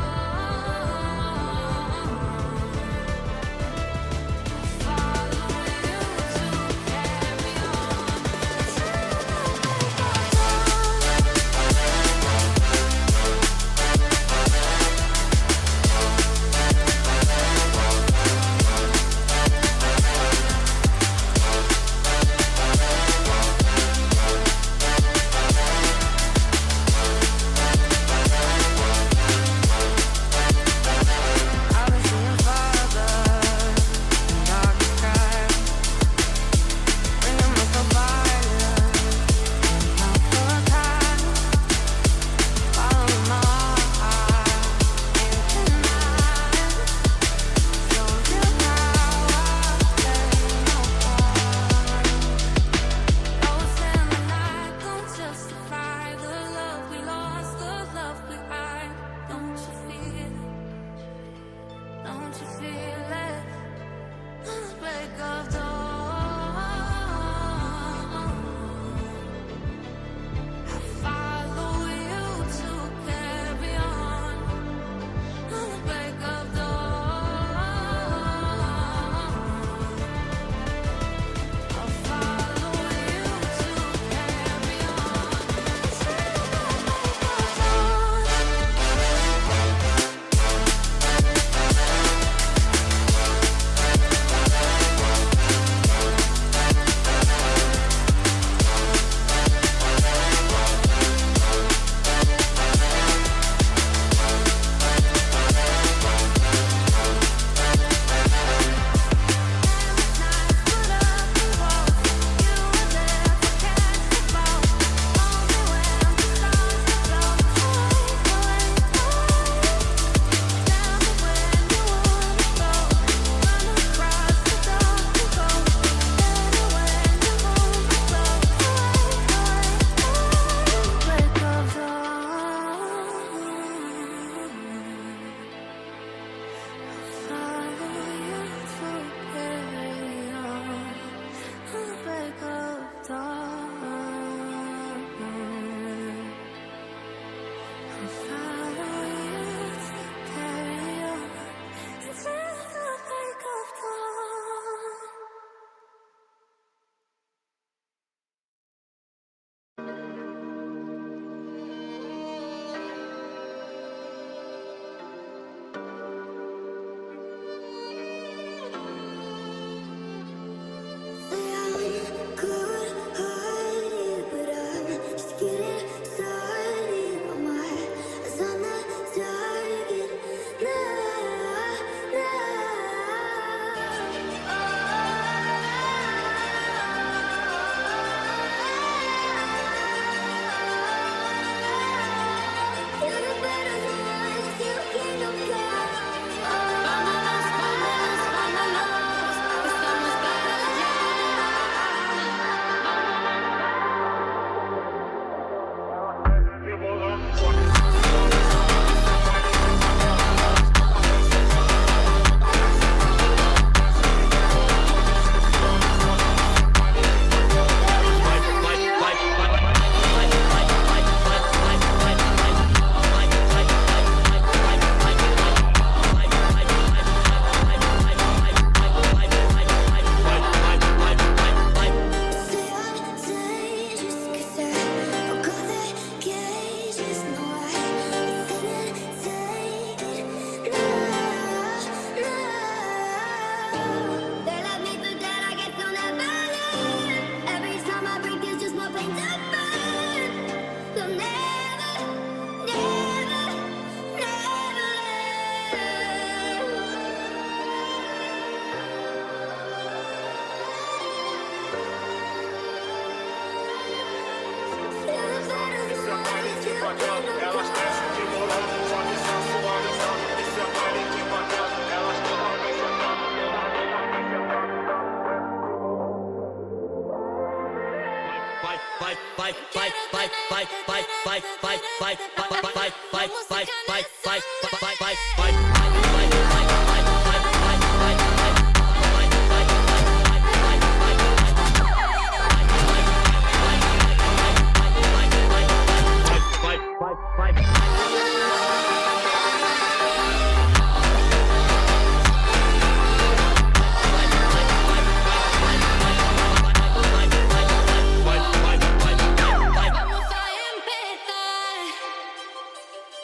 Vamos a empezar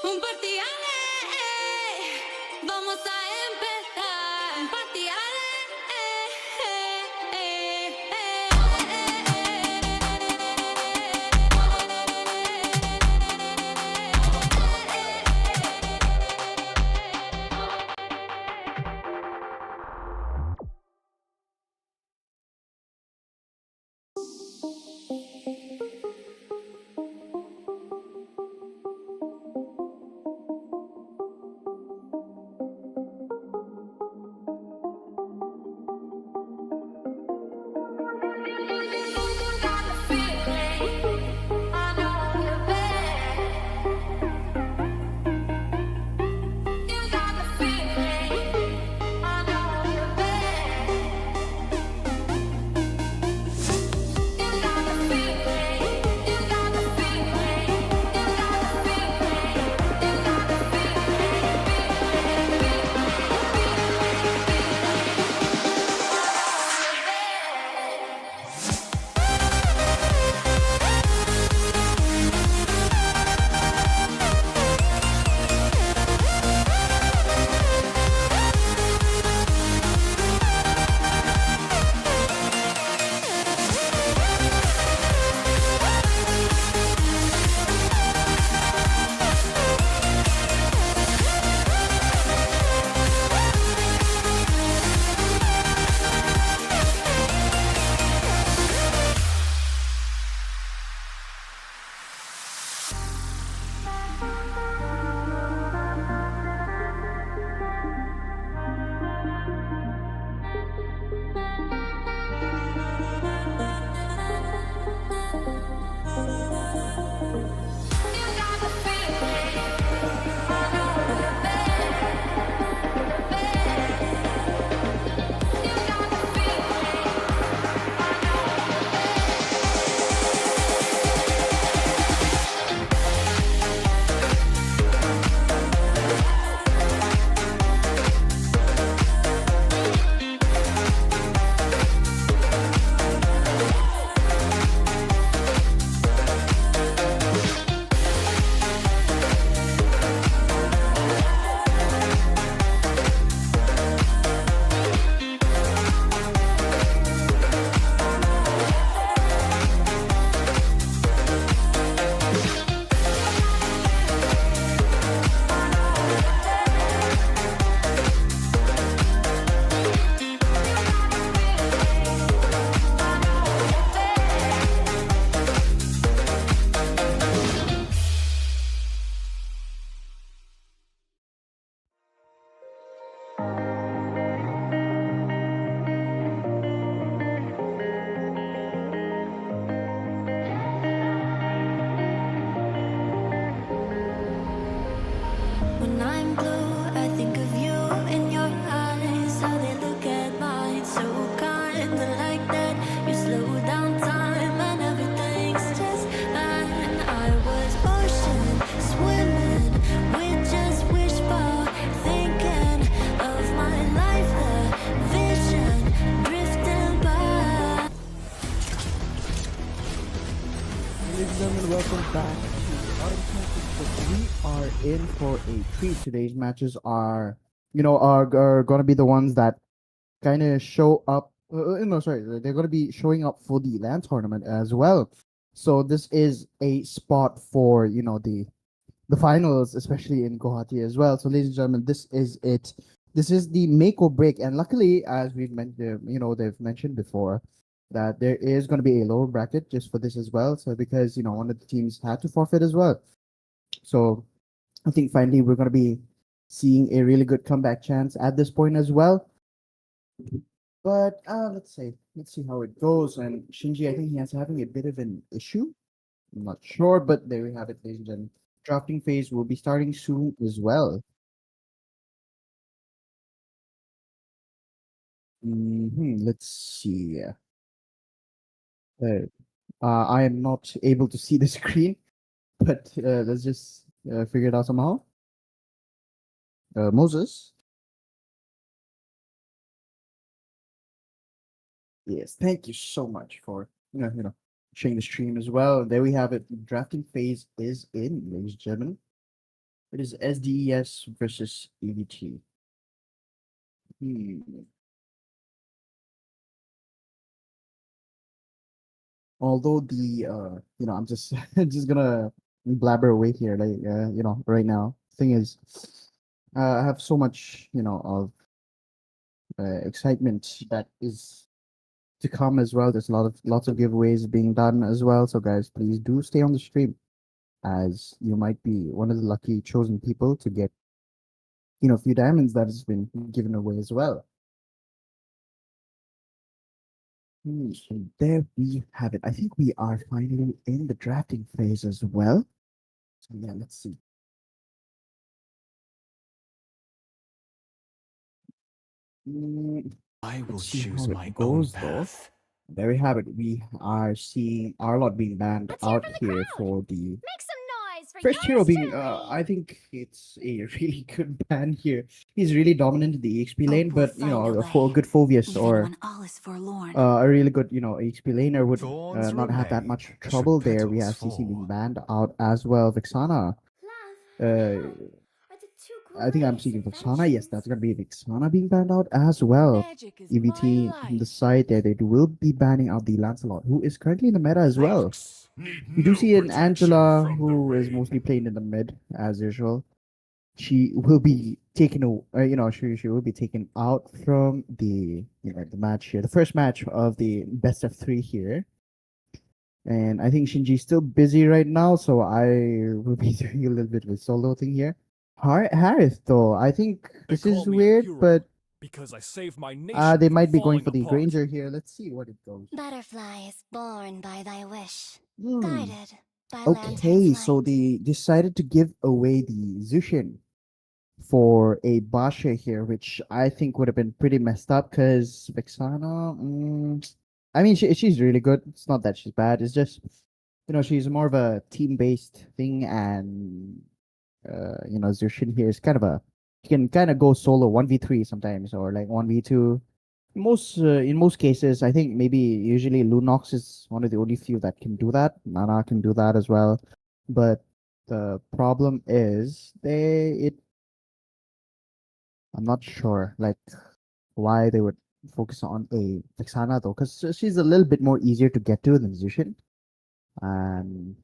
un partiale. Vamos a empezar un partiale. When I'm blue, I think of you in your eyes. How they look at mine, so kinda like that. You slow down time and everything's just fine. I was ocean swimming with just wishbone thinking of my life, the vision drifting by. Ladies and gentlemen, welcome back to Autumn Championship. We are in for a treat. Today's matches are going to be the ones that kind of show up. No, sorry, they're going to be showing up for the LAN tournament as well. So this is a spot for the finals, especially in Guwahati as well. So, ladies and gentlemen, this is it. This is the make or break, and luckily, as we've mentioned, they've mentioned before that there is going to be a lower bracket just for this as well. So because one of the teams had to forfeit as well. So I think finally we're going to be seeing a really good comeback chance at this point as well. But let's see how it goes. And Shinji, I think he has having a bit of an issue. I'm not sure, but there we have it, ladies and gentlemen. Drafting phase will be starting soon as well. Let's see. Uh, I am not able to see the screen, but let's just figure it out somehow. Moses. Yes, thank you so much for sharing the stream as well. There we have it. Drafting phase is in, ladies and gentlemen. It is SDES versus EVT. Hmm. Although I'm just just gonna blabber away here, like right now. Thing is, I have so much of excitement that is to come as well. There's lots of giveaways being done as well. So guys, please do stay on the stream, as you might be one of the lucky chosen people to get a few diamonds that has been given away as well. So there we have it. I think we are finally in the drafting phase as well. So yeah, let's see. I will Let's see choose how my it own goes though. path. There we have it. We are seeing Arlott being banned Let's hear out from the here crowd. for the Make some noise for first hero yours being. truly. I think it's a really good ban here. He's really dominant in the EXP lane, Hope will but find a a way, good Phobius even or when all is forlorn. a really good EXP laner would Thorns not have that remain much should trouble there. We petals have CC being fall. banned out as well. Vixana. Uh, Are the two I think I'm glorious seeing Vixana. Yes, inventions? that's gonna be Vixana being banned out as well. Magic is my EVT from the life. side there, they will be banning out the Lancelot, who is currently in the meta as well. Rocks need We do no see an protection Angela from the who is rain. mostly playing in the mid as usual. She will be taken, she will be taken out from the match here, the first match of the best of three here. And I think Shinji's still busy right now, so I will be doing a little bit of a solo thing here. Harith, though, I think They this call is me a weird, hero but because I saved my nation they from might be going falling for the apart. Granger here. Let's see what it goes. Butterflies born by thy wish, Hmm. guided by lantern's Okay, so light. they decided to give away the Zushin for a Basha here, which I think would have been pretty messed up because Vexana, I mean, she's really good. It's not that she's bad. It's just, she's more of a team based thing. And, Zushin here is kind of she can kind of go solo 1v3 sometimes or like 1v2. In most cases, I think maybe usually Lunox is one of the only few that can do that. Nana can do that as well. But the problem is I'm not sure like why they would focus on a Vexana though, because she's a little bit more easier to get to than Zushin. And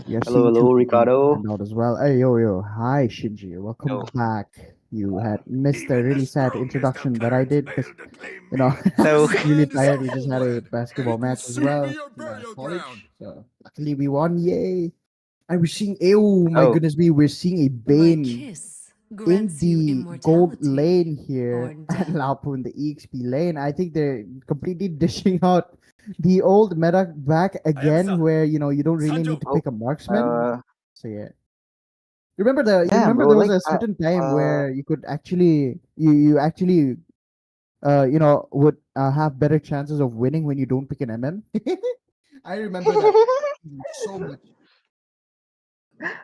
we are Hello, seeing two hello, being Ricardo. banned out as well. Hey yo, hi Shinji, welcome Yo. back. You had missed a Even the really sad strongest of introduction that I clans did because failed to claim you know me. Hello. This really land is tired. our We just had a homeland, and basketball it will match as soon be well our in burial ground. college. So luckily we won. Yay! And we're seeing. Oh my Oh, goodness me! We're seeing a My Bane kiss in grants you the gold immortality lane or here and death. Lapu in the EXP lane. I think they're completely dishing out the old meta back again, Ayabisa, where you don't really need Sanjo. to oh, pick a marksman. uh, So yeah. You yeah, remember bro. there was Like, a certain time uh, where you could actually you actually would have better chances of winning when you don't pick an MM. I remember that so much.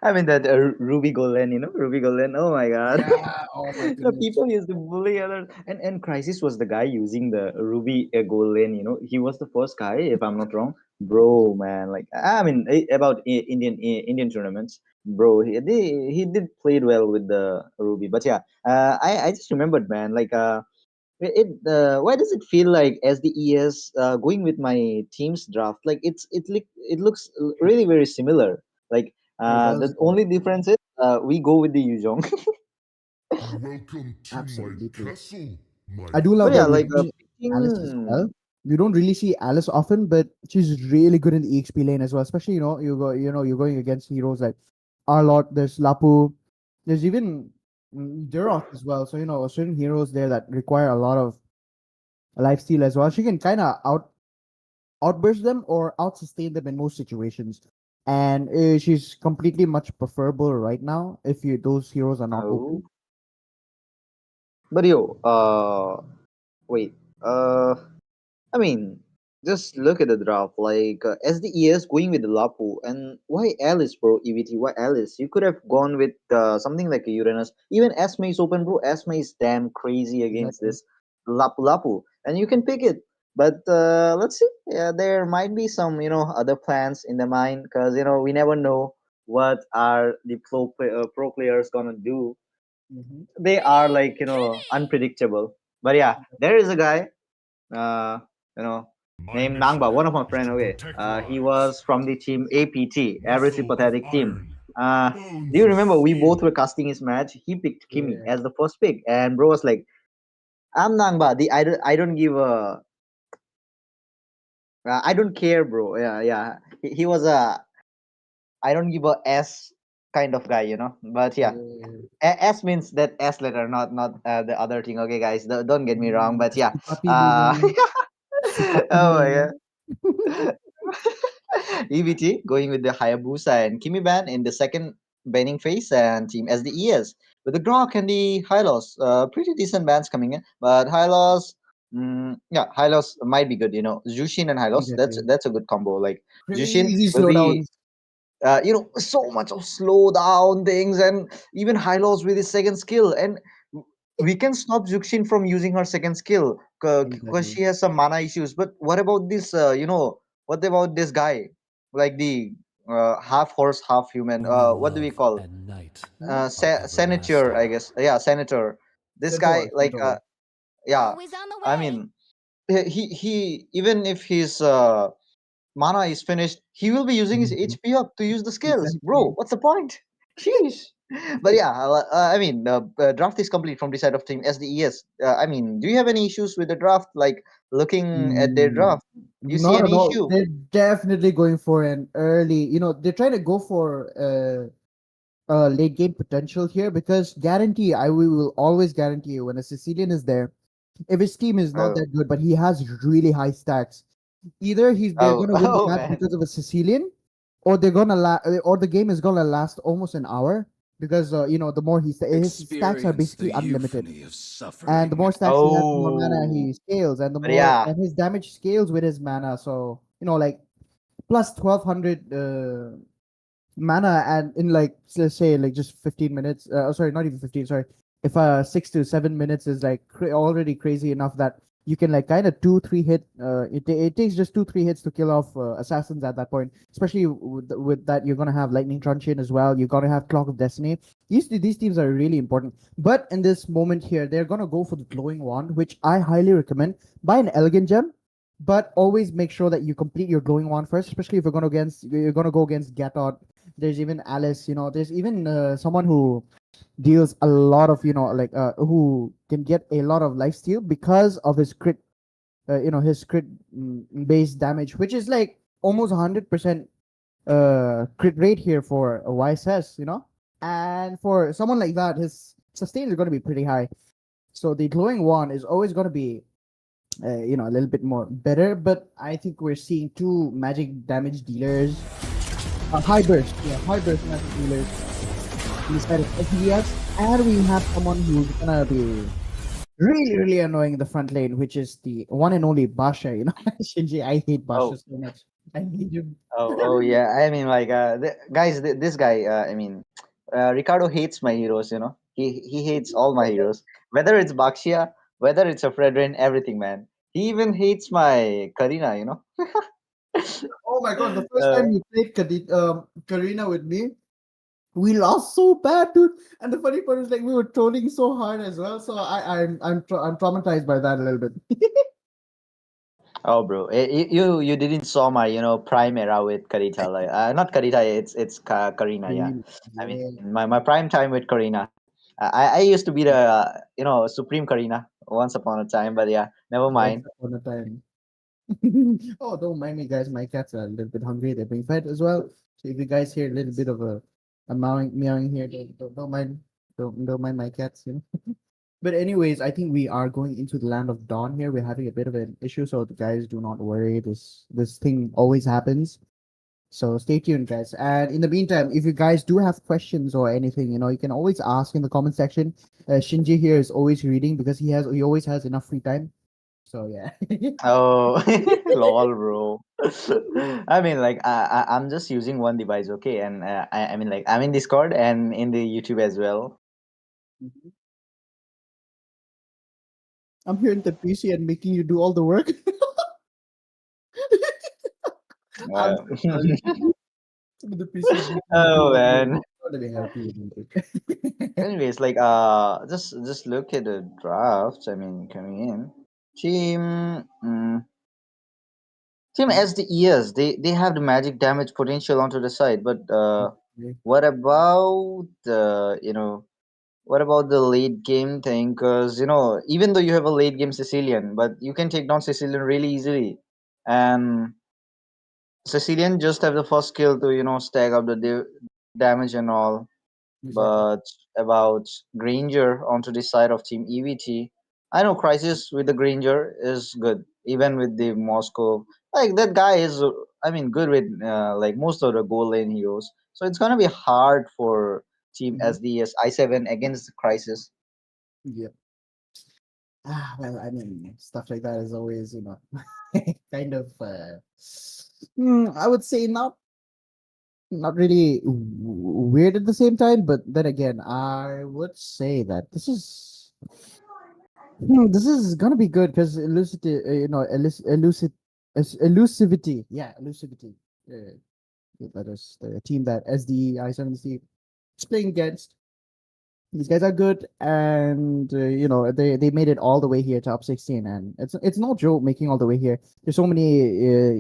I mean that Ruby Golan, Ruby Golan. Oh my God. Yeah. Oh my The goodness. people used to bully other, and Crisis was the guy using the Ruby Golan. He was the first guy, if I'm not wrong, bro. Man, like I mean, about Indian tournaments, bro. He did played well with the Ruby, but yeah, I just remembered, man. Like why does it feel like SDES going with my team's draft? Like it looks really very similar. Like It the does though. only difference is we go with the Yuzhong. Welcome to my Absolutely true. castle, my I do love But that yeah, we're friend. like seeing Alice as well. picking. You don't really see Alice often, but she's really good in the EXP lane as well. Especially you're going against heroes like Arlott. There's Lapu. There's even Duroc as well. So certain heroes there that require a lot of life steal as well. She can kind of outburst them or out sustain them in most situations. And she's completely much preferable right now if you those heroes are not Oh, open. but yo, wait. Uh, I mean, just look at the draft. Like SDES going with the Lapu, and why Alice, bro? EVT, why Alice? You could have gone with something like a Uranus. Even Esme is open, bro. Esme is damn crazy against Exactly. this Lapu Lapu, and you can pick it. But let's see. Yeah, there might be some other plans in the mind, because we never know what are the pro players gonna do. Hmm. They are like unpredictable. But yeah, there is a guy uh, you know, My named Nangba, mission one of my is friend. to Okay, protect he lives. was from the team APT, Average Muscle of Pathetic Team. iron, Do bones you of remember we both were steel. casting his match? He picked Kimi Yeah. as the first pick, and bro was like, "I'm Nangba. I don't give a I don't care, bro. Yeah, yeah. He was a I don't give a S kind of guy, you know. But yeah, Yeah. S means that S letter, not the other thing. Okay, guys, don't get me wrong. But yeah, Supapi uh, living, Supapi oh my living. god. EVT going with the Hayabusa and Kimiban in the second banning phase, and Team SDES with the Grok and the Hylos. Pretty decent bans coming in, but Hylos, yeah, Hylos might be good. Jushin and Hylos. That's Exactly. that's a good combo. Like Jushin Crazy will be slowdowns. so much of slow down things, and even Hylos with his second skill, and we can stop Zuxin from using her second skill because Exactly. she has some mana issues. But what about this? What about this guy, like the half horse, half human? Only What do we love call? and night Who? are Senator, I everlasting. guess. Yeah, senator. This guy, Centaur. like, Centaur. yeah. Always on the I way. mean, he even if his mana is finished, he will be using his Mhm. HP up to use the skills. Bro, Exactly. what's the point? Sheesh. But yeah, I mean, the draft is complete from the side of team SDES. I mean, do you have any issues with the draft? Like looking at their Mm, draft, do you see not at any all. issue? They're definitely going for an early. They're trying to go for late game potential here because guarantee I will always guarantee you when a Sicilian is there, if his team is not Oh, that good but he has really high stacks, either they're oh, gonna win the oh, match man. because of a Sicilian, or they're gonna or the game is gonna last almost an hour because the more his stacks are Experience the basically unlimited, euphony of and the suffering. more stacks he has, the more mana Oh, he scales, and the but more yeah. and his damage scales with his mana. So like plus 1200 mana, and in like let's say like just 15 minutes, sorry, not even 15, sorry, if 6 to 7 minutes is like already crazy enough that you can like kind of 2 3 hit, it takes just 2 3 hits to kill off assassins at that point, especially with that you're gonna have lightning truncheon as well, you're gonna have clock of destiny. These teams are really important, but in this moment here they're gonna go for the glowing wand, which I highly recommend. Buy an elegant gem, but always make sure that you complete your glowing wand first, especially if you're gonna go against Gatot. There's even Alice, there's even someone who deals a lot of, like who can get a lot of life steal because of his crit, his crit based damage, which is like almost 100% crit rate here for a YSS, and for someone like that, his sustain is going to be pretty high. So the glowing wand is always going to be a little bit more better, but I think we're seeing two magic damage dealers, high burst, yeah, high burst magic dealers instead of FPS, and we have someone who's gonna be really, really annoying in the front lane, which is the one and only Basha. Shinji, I hate Basha Oh, so much. I hate him. oh, yeah. I mean, like, guys, this guy. I mean, Ricardo hates my heroes. He hates all my heroes. Whether it's Bakshia, whether it's a Fredrin, everything, man. He even hates my Karina. Oh my god, the first Uh, time you played Karina with me, we lost so bad, dude. And the funny part is, like, we were trolling so hard as well. So I'm traumatized by that a little bit. oh, bro, you didn't saw my prime era with Karita, like not Karita, it's Karina, yeah. Karina, I mean, yeah, my prime time with Karina. I used to be the Supreme Karina once upon a time, but yeah, never once mind. upon a time. Oh, don't mind me, guys. My cats are a little bit hungry. They're being fed as well. So if you guys hear a little bit of a meowing here, don't mind. Don't mind my cats, you know. But anyways, I think we are going into the land of dawn here. We're having a bit of an issue, so the guys do not worry. This thing always happens. So stay tuned, guys. And in the meantime, if you guys do have questions or anything, you know, you can always ask in the comment section. Shinji here is always reading because he always has enough free time. So yeah. Oh, lol, bro. I mean, like, I'm just using one device, okay? And I mean, like, I'm in Discord and in the YouTube as well. Mhm. I'm here in the PC and making you do all the work. I'm Uh, so sorry. The PC and making you do oh all the work. man. Let me help you with it. Anyways, like, just look at the drafts. I mean, coming in, team, team SDES. They have the magic damage potential onto the side, but Okay. what about what about the late game thing? Because even though you have a late game Sicilian, but you can take down Sicilian really easily, and Sicilian just have the first skill to stack up the damage and all. Exactly. But about Granger onto the side of Team EVT, I know Crisis with the Granger is good, even with the Moscow. Like that guy is, I mean, good with like most of the goal lane heroes. So it's gonna be hard for Team Mhm. SDS I7 against Crisis. Yep. Well, I mean, stuff like that is always, you know, kind of, I would say not really weird at the same time, but then again, I would say that this is gonna be good because elusivity, yeah, elusivity. Uh, that is the team that SDE I7C is playing against. These guys are good, and they made it all the way here, top 16, and it's no joke making all the way here. There's so many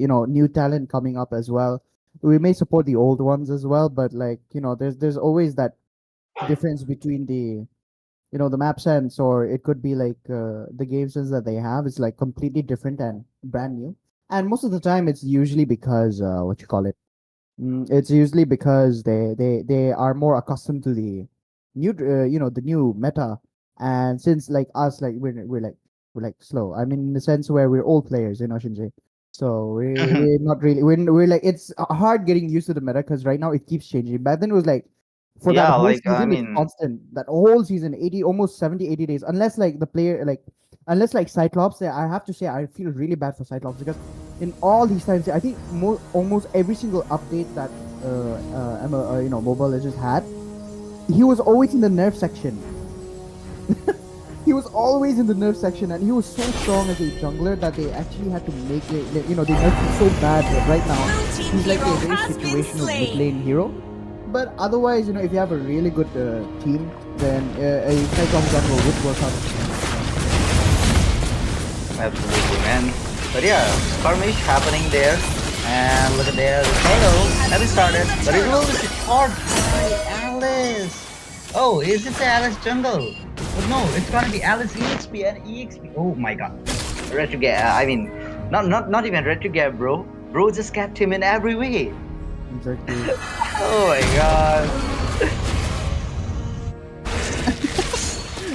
new talent coming up as well. We may support the old ones as well, but like there's always that difference between the map sense, or it could be like the game sense that they have is like completely different and brand new. And most of the time, it's usually because what you call it. It's usually because they are more accustomed to the the new meta, and since like us, like we're like slow. I mean, in the sense where we're old players, Shinji. So we're not really we're like it's hard getting used to the meta because right now it keeps changing. Back then it was like for that Yeah, whole like I season it's mean, constant. That whole season, 80 almost 70 80 days, unless like the player like unless like Cyclops. I have to say I feel really bad for Cyclops because in all these times, I think almost every single update that Mobile Legends had, he was always in the nerf section. He was always in the nerf section, and he was so strong as a jungler that they actually had to make it. They nerfed him so bad that right now he's like a very situational mid lane hero. But otherwise, if you have a really good team, then a Cyclops jungle would work out. absolutely, man. But yeah, skirmish happening there. And look at there, the tornado having started, but it will be secured by Alice. Oh, is it the Alice jungle? But no, it's gonna be Alice EXP and EXP. Oh my god. Retrogate, I mean, not even Retrogate, bro. Bro just kept him in every way. Exactly. Oh my god.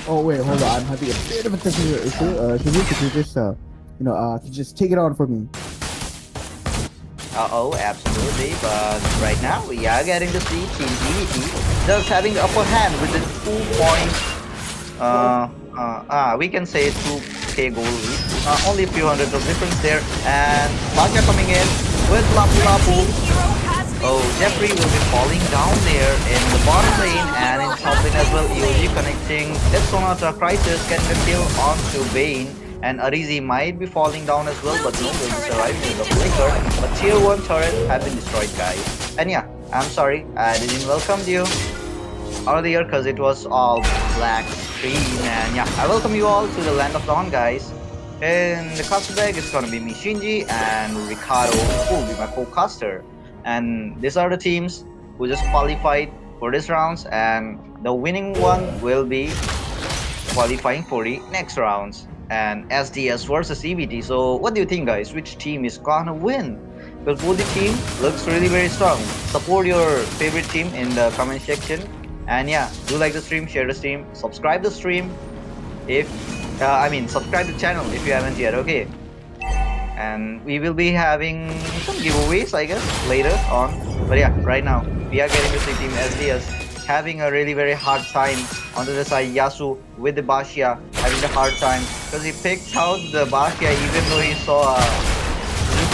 Oh wait, hold on. I'm having a bit of a technical issue. Could you just could you just take it on for me? Uh-oh, absolutely, but right now we are getting to see Team EVT just having the upper hand with the 2 point, we can say 2k goal lead. Only a few hundred of difference there, and Baja coming in with Lapu Lapu. Oh, Jeffrey will be falling down there in the bottom lane, and in top lane as well, EOG connecting. If Sonata Crisis can get kill onto Bane. And Arizi might be falling down as well, but no, will be surviving with the flicker. But tier 1 turret have been destroyed, guys. And yeah, I'm sorry, I didn't welcome you earlier because it was all black screen. And yeah, I welcome you all to the Land of Dawn, guys. In the caster bag, it's gonna be me, Shinji, and Ricardo, who will be my co-caster. And these are the teams who just qualified for this rounds, and the winning one will be qualifying for the next rounds. And SDS versus EVT. So what do you think, guys? Which team is gonna win? Because both the team looks really very strong. Support your favorite team in the comment section. And yeah, do like the stream, share the stream, subscribe the stream if subscribe the channel if you haven't yet. Okay. And we will be having some giveaways, I guess, later on. But yeah, right now we are getting to see Team SDS having a really very hard time onto the side. Yasu with the Bashia having the hard time because he picked out the Bashia even though he saw a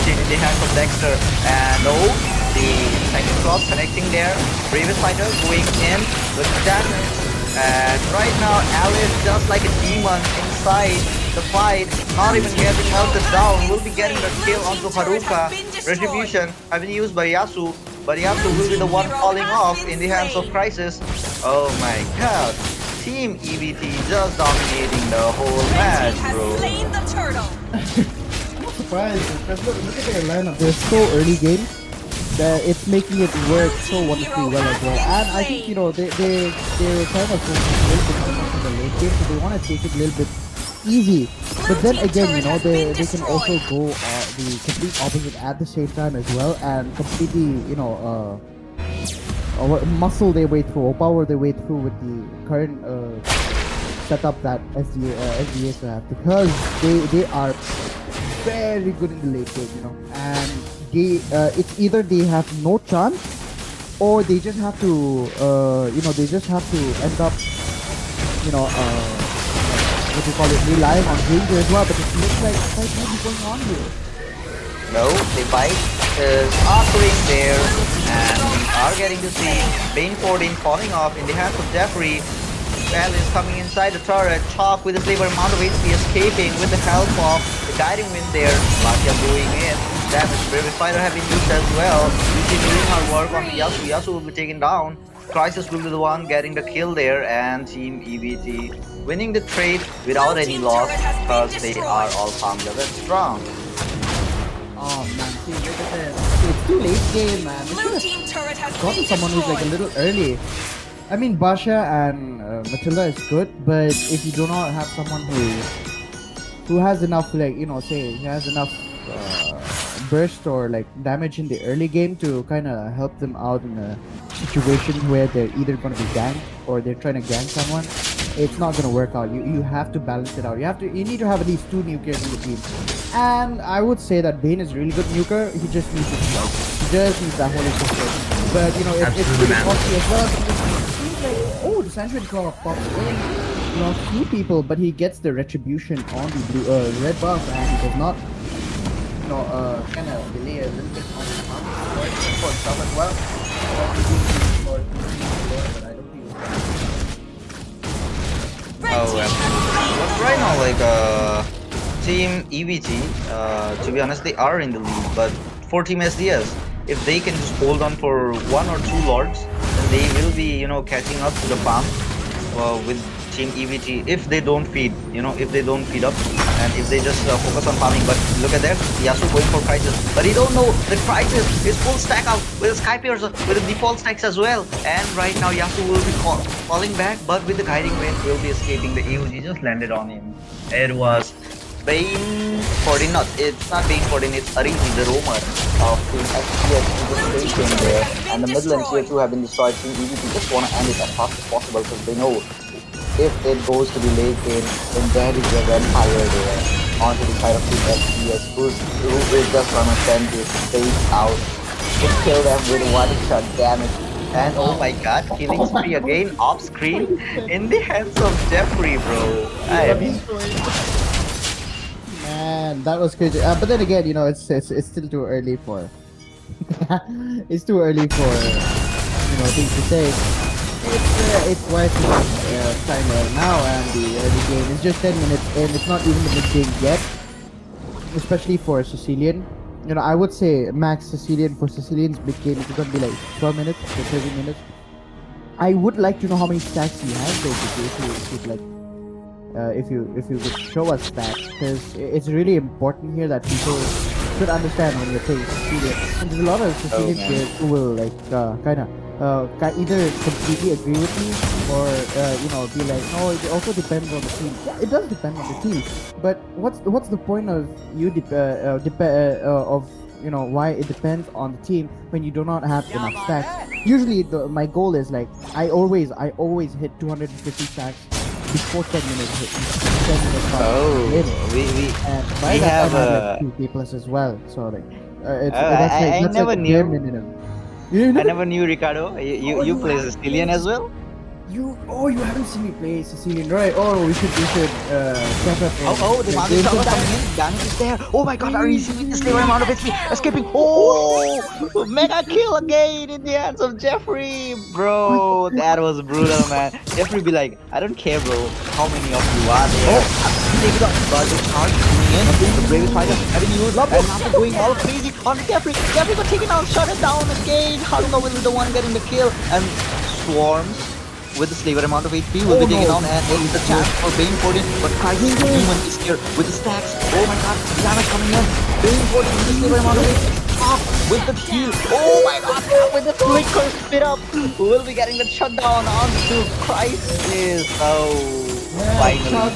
in the hands of Dexter. And oh, the second cross connecting there. Previous fighter going in with damage. And right now Alice just like a demon inside the fight, not even getting out the down, will be getting the kill onto Haruka. Retribution have been used by Yasu, but Yasu will be the one falling off in the hands of Crisis. Oh my god, Team EBT just dominating the whole match, bro. I'm not surprised because look at their lineup. They're so early game that it's making it work so wonderfully well as well. And I think they're kind of focusing a little bit too much on the late game, so they want to take it a little bit easy. But then again, they can also go the complete opposite at the same time as well, and completely muscle their way through or power their way through with the current setup that SDAs have, because they are very good in the late game, and it's either they have no chance or they just have to end up what you call it, relying on danger as well. But it looks like fight might be going on here. No, the fight is occurring there, and we are getting to see Bane 14 falling off in the hands of Jeffrey. Bell is coming inside the turret. Chalk with the same amount of HP escaping with the help of the guiding wind there. Lakia going in. Damage Previous fighter have been used as well. Lucy doing her work on Yasu. Yasu will be taken down. Crisis will be the one getting the kill there, and Team EBT winning the trade without any loss because they are all farmless and strong. Oh man, see, look at this. It's too late game, man. They should have gotten someone who's like a little early. I mean, Basha and Matilda is good, but if you do not have someone who has enough, like, say he has enough burst or like damage in the early game to kind of help them out in a situation where they're either going to be ganked or they're trying to gank someone, it's not going to work out. You have to balance it out. You need to have at least 2 nukers in the team. And I would say that Bane is really good nuker. He just needs to he just needs that holy system. But it's really costly as well. It seems like, oh, the Sanctuary Claw pops in, few people, but he gets the retribution on the red buff, and he does not kind of delay a little bit on the arm for himself as well. Right now, like Team EVT, to be honest, they are in the lead, but for Team SDS, if they can just hold on for 1 or 2 lords, then they will be, catching up to the farm with Team EVT if they don't feed, if they don't feed up and if they just focus on farming. But look at that, Yasu going for Crisis, but he don't know the Crisis is full stack out with the Sky Piercer with the default stacks as well. And right now Yasu will be falling back, but with the guiding wind will be escaping. The AOG just landed on him. It was Bane 14, it's not Bane 14, it's Arisi, the roamer of Team FPS, who just placed in there, and the middle and tier 2 have been destroyed. Team EVP just want to end it as fast as possible because they know if it goes to the late game, then there is a vampire there onto the side of Team FPS, who is just gonna send this face out to kill them with 1-shot damage. And oh my god, killing spree again off screen in the hands of Jeffrey, bro. I mean, man, that was crazy. But then again, it's still too early for it's too early for things to say. It's wise to time now, and the early game is just 10 minutes and it's not even the mid game yet, especially for Sicilian. I would say max Sicilian for Sicilian's big game is going to be like 12 minutes to 30 minutes. I would like to know how many stacks he has basically, if you could show us that, because it's really important here that people should understand when you're playing Sicilian. And there's a lot of Sicilian players who will like kind of either completely agree with me or be like, no, it also depends on the team. Yeah, it does depend on the team, but what's the point of why it depends on the team when you do not have enough stacks? Usually, my goal is like I always hit 250 stacks before 10 minutes. 10 minutes mark. Oh, we And by we that have time, I have like 2K plus as well. So like, I that's like never a bare knew. minimum. You I know? never knew, Ricardo. Oh, You you play haven't Sicilian played as well? you haven't seen me play Sicilian, right? Oh, we should step up Oh, the like Magus game Tower sometime. coming in. Damage is there. Oh my god, are you seeing the same amount of HP? Escaping. Oh, mega kill again in the hands of Jeffrey. Bro, that was brutal, man. Jeffrey be like, I don't care, bro, how many of you are there. I'm gonna take it up. But the charge coming in. The bravest fighter having used. And after going all crazy on Jeffrey. Jeffrey got taken out, shut it down again. Haruka will be the one getting the kill. And Swarms with the slaver amount of HP will be taken down, and it's a chance for Bane 14, but Crisis Demon is here with the stacks. Oh my god, damage coming in. Bane 14 with the slaver amount of HP. With the heal. Oh my god, with the flicker spit up. We'll be getting the shutdown onto Crisis. Oh, finally, bro.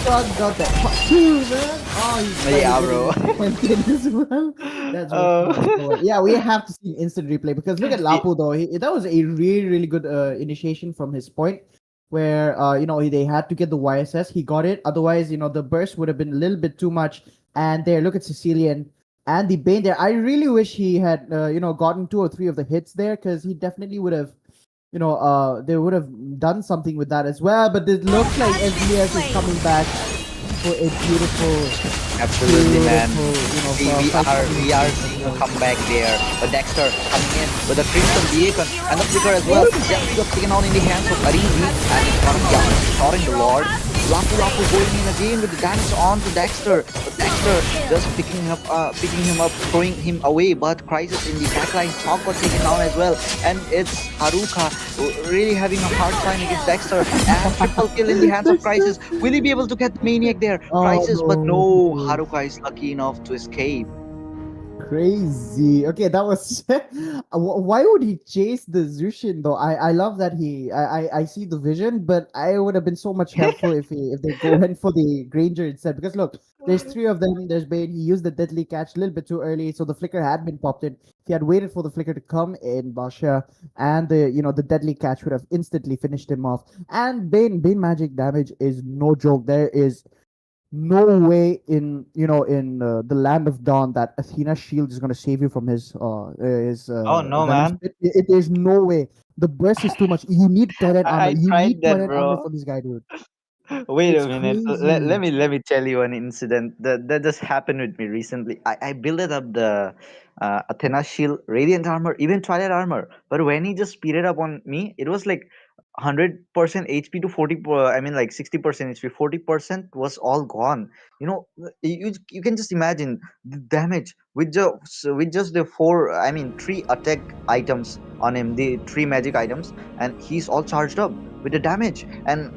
Chug got that part two, man. Oh, he's Yeah, bro. as well. That's what yeah, we have to see instant replay because look at Lapu though. That was a really good initiation from his point where they had to get the YSS. He got it. Otherwise, the burst would have been a little bit too much. And there, look at Sicilian and the Bane there. I really wish he had gotten 2 or 3 of the hits there because he definitely would have they would have done something with that as well. But it looks like SBS is coming back for a beautiful, Absolutely, man. beautiful, We are seeing a comeback there. But Dexter coming in with a Crimson Beacon and the flicker as well. Jeffrey got taken out in the hands of Arizi, and it's gonna be shorting the Lord. Lapu going in again with the damage on to Dexter. But Dexter just picking him up, throwing him away. But Crisis in the backline top got taken down as well. And it's Haruka really having a hard time against Dexter. And triple kill in the hands of Crisis. Will he be able to get the Maniac there? Crisis, but no, Haruka is lucky enough to escape. Crazy. Okay, that was. Why would he chase the Zushin though? I love that I see the vision, but I would have been so much helpful if they go in for the Granger instead. Because look, there's 3 of them. There's Bane. He used the deadly catch a little bit too early, so the flicker had been popped in. If he had waited for the flicker to come in, Basha and the deadly catch would have instantly finished him off. And Bane magic damage is no joke. There is no way in the land of dawn that Athena's shield is going to save you from his Oh no, venom man. spit. There's no way. The burst is too much. You need toilet armor. I You tried need that, toilet armor bro. for this guy, dude. Wait It's a minute. crazy. Let me tell you an incident that just happened with me recently. I built up the Athena shield, radiant armor, even twilight armor. But when he just speeded up on me, it was like 100% HP to 40. I mean, like 60% HP. 40% was all gone. You know, you can just imagine the damage with just the 3 attack items on him, the 3 magic items, and he's all charged up with the damage. And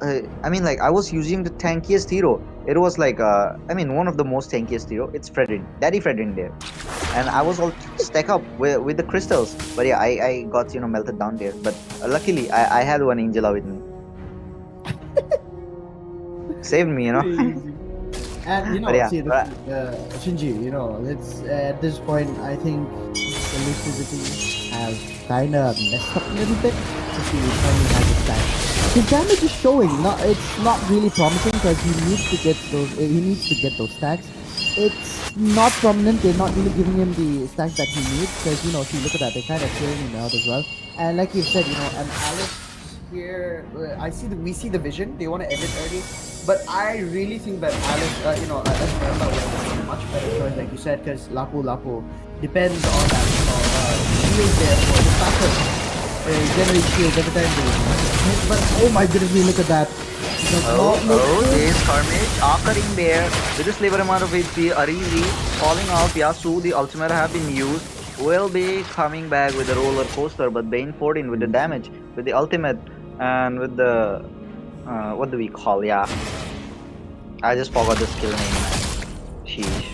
I was using the tankiest hero. It was like, one of the most tankiest hero. It's Fredrin, Daddy Fredrin there, and I was all stack up with the crystals. But yeah, I got melted down there. But luckily, I had one Angela with me, saved me. Crazy. And But yeah, see, Shinji, let's at this point, I think the lucidity has kind of messed up a little bit. To see if finally has it back. His damage is showing. It's not really promising because he needs to get those. He needs to get those stacks. It's not prominent. They're not really giving him the stacks that he needs because see, look at that. They're kind of clearing him out as well. And like you said, and Alice here, we see the vision. They want to end it early. But I really think that Alice, Esmeralda would have been a much better choice, like you said, because Lapu depends on that, shield there for the backer. Generate shields every time they but oh my goodness, look at that. There's Carnage occurring there with a sliver amount of HP. Arizi falling off. Yasu, the ultimate have been used. Will be coming back with a roller coaster, but Bane 14 with the damage, with the ultimate, and with the what do we call? Yeah, I just forgot the skill name, man. Sheesh.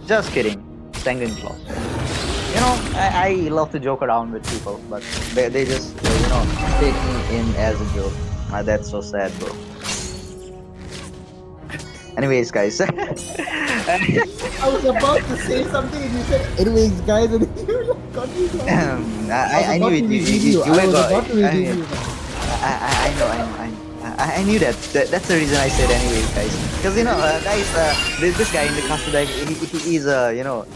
Just kidding. Sanguine Claw. I love to joke around with people, but they just take me in as a joke. That's so sad, bro. Anyways, guys. I was about to say something and you said, anyways, guys, and you Continue. I knew about it. to redeem you. You I were was going. about to redeem you. I know, I knew that. That's the reason I said anyways, guys. Because guys, this guy in the castle deck, he is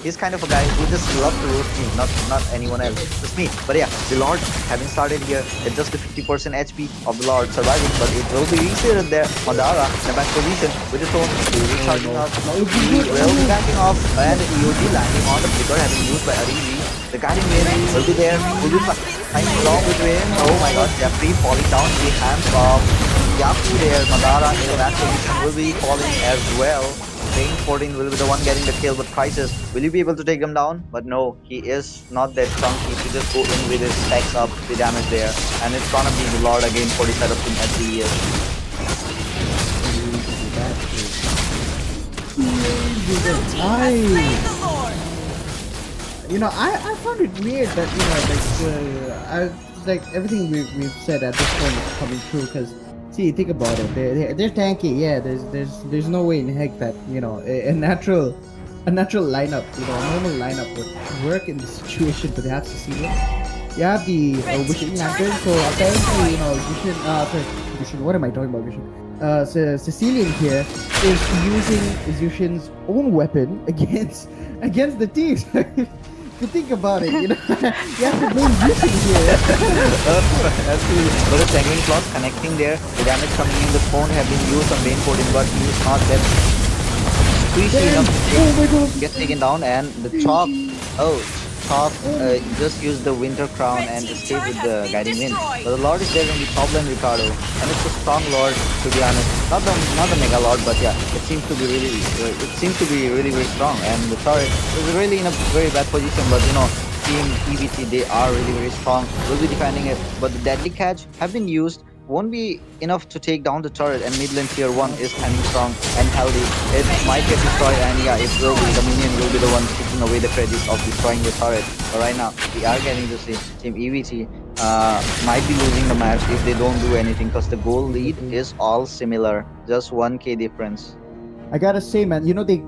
he's kind of a guy who just love to roast me, not anyone else, just me. But yeah, the Lord having started here at just the 50% HP of the Lord surviving, but it will be resetted there. Mandara in the back position with his own recharging up. He will be backing off, and the EOD landing on the flicker having used by Ariji. The guiding wind will be there. Will be flying along with wind. Oh my god, Jeffrey falling down in the hands of Yaku there. Madara in that position will be falling as well. Payne 14 will be the one getting the kill, but Crisis, will you be able to take him down? But no, he is not that chunky to just go in with his stacks up the damage there. And it's gonna be the Lord again for the setup team at the I found it weird that like everything we've said at this point is coming true because see, think about it, they're tanky. Yeah, there's no way in heck that a natural lineup, a normal lineup would work in this situation. But they have Cecilia, you have the Wishing Lantern. So apparently, Vishen. What am I talking about, Vishen? So Cecilian here is Yushin's own weapon against the team. If you think about it, you have to blame Yushin here. Absolutely. But the second slot connecting there, the damage coming in, the phone have been used on Bane 14, but he is not that squeezy enough to get taken down, and the Chalk, Chalk just used the Winter Crown and escaped with the Guiding Wind. But the Lord is there in the top lane, Ricardo, and it's a strong Lord, to be honest. Not the Mega Lord, but yeah, it seems to be really very strong. And the turret is really in a very bad position, but Team EVT, they are really very strong. Will be defending it, but the Deadly Catch have been used. Won't be enough to take down the turret, and mid lane tier 1 is standing strong and healthy. It might get destroyed, and yeah, it will be. The minion will be the one taking away the credit of destroying the turret. But right now, we are getting to see Team EVT might be losing the match if they don't do anything, because the goal lead is all similar, just 1k difference. I gotta say, man, they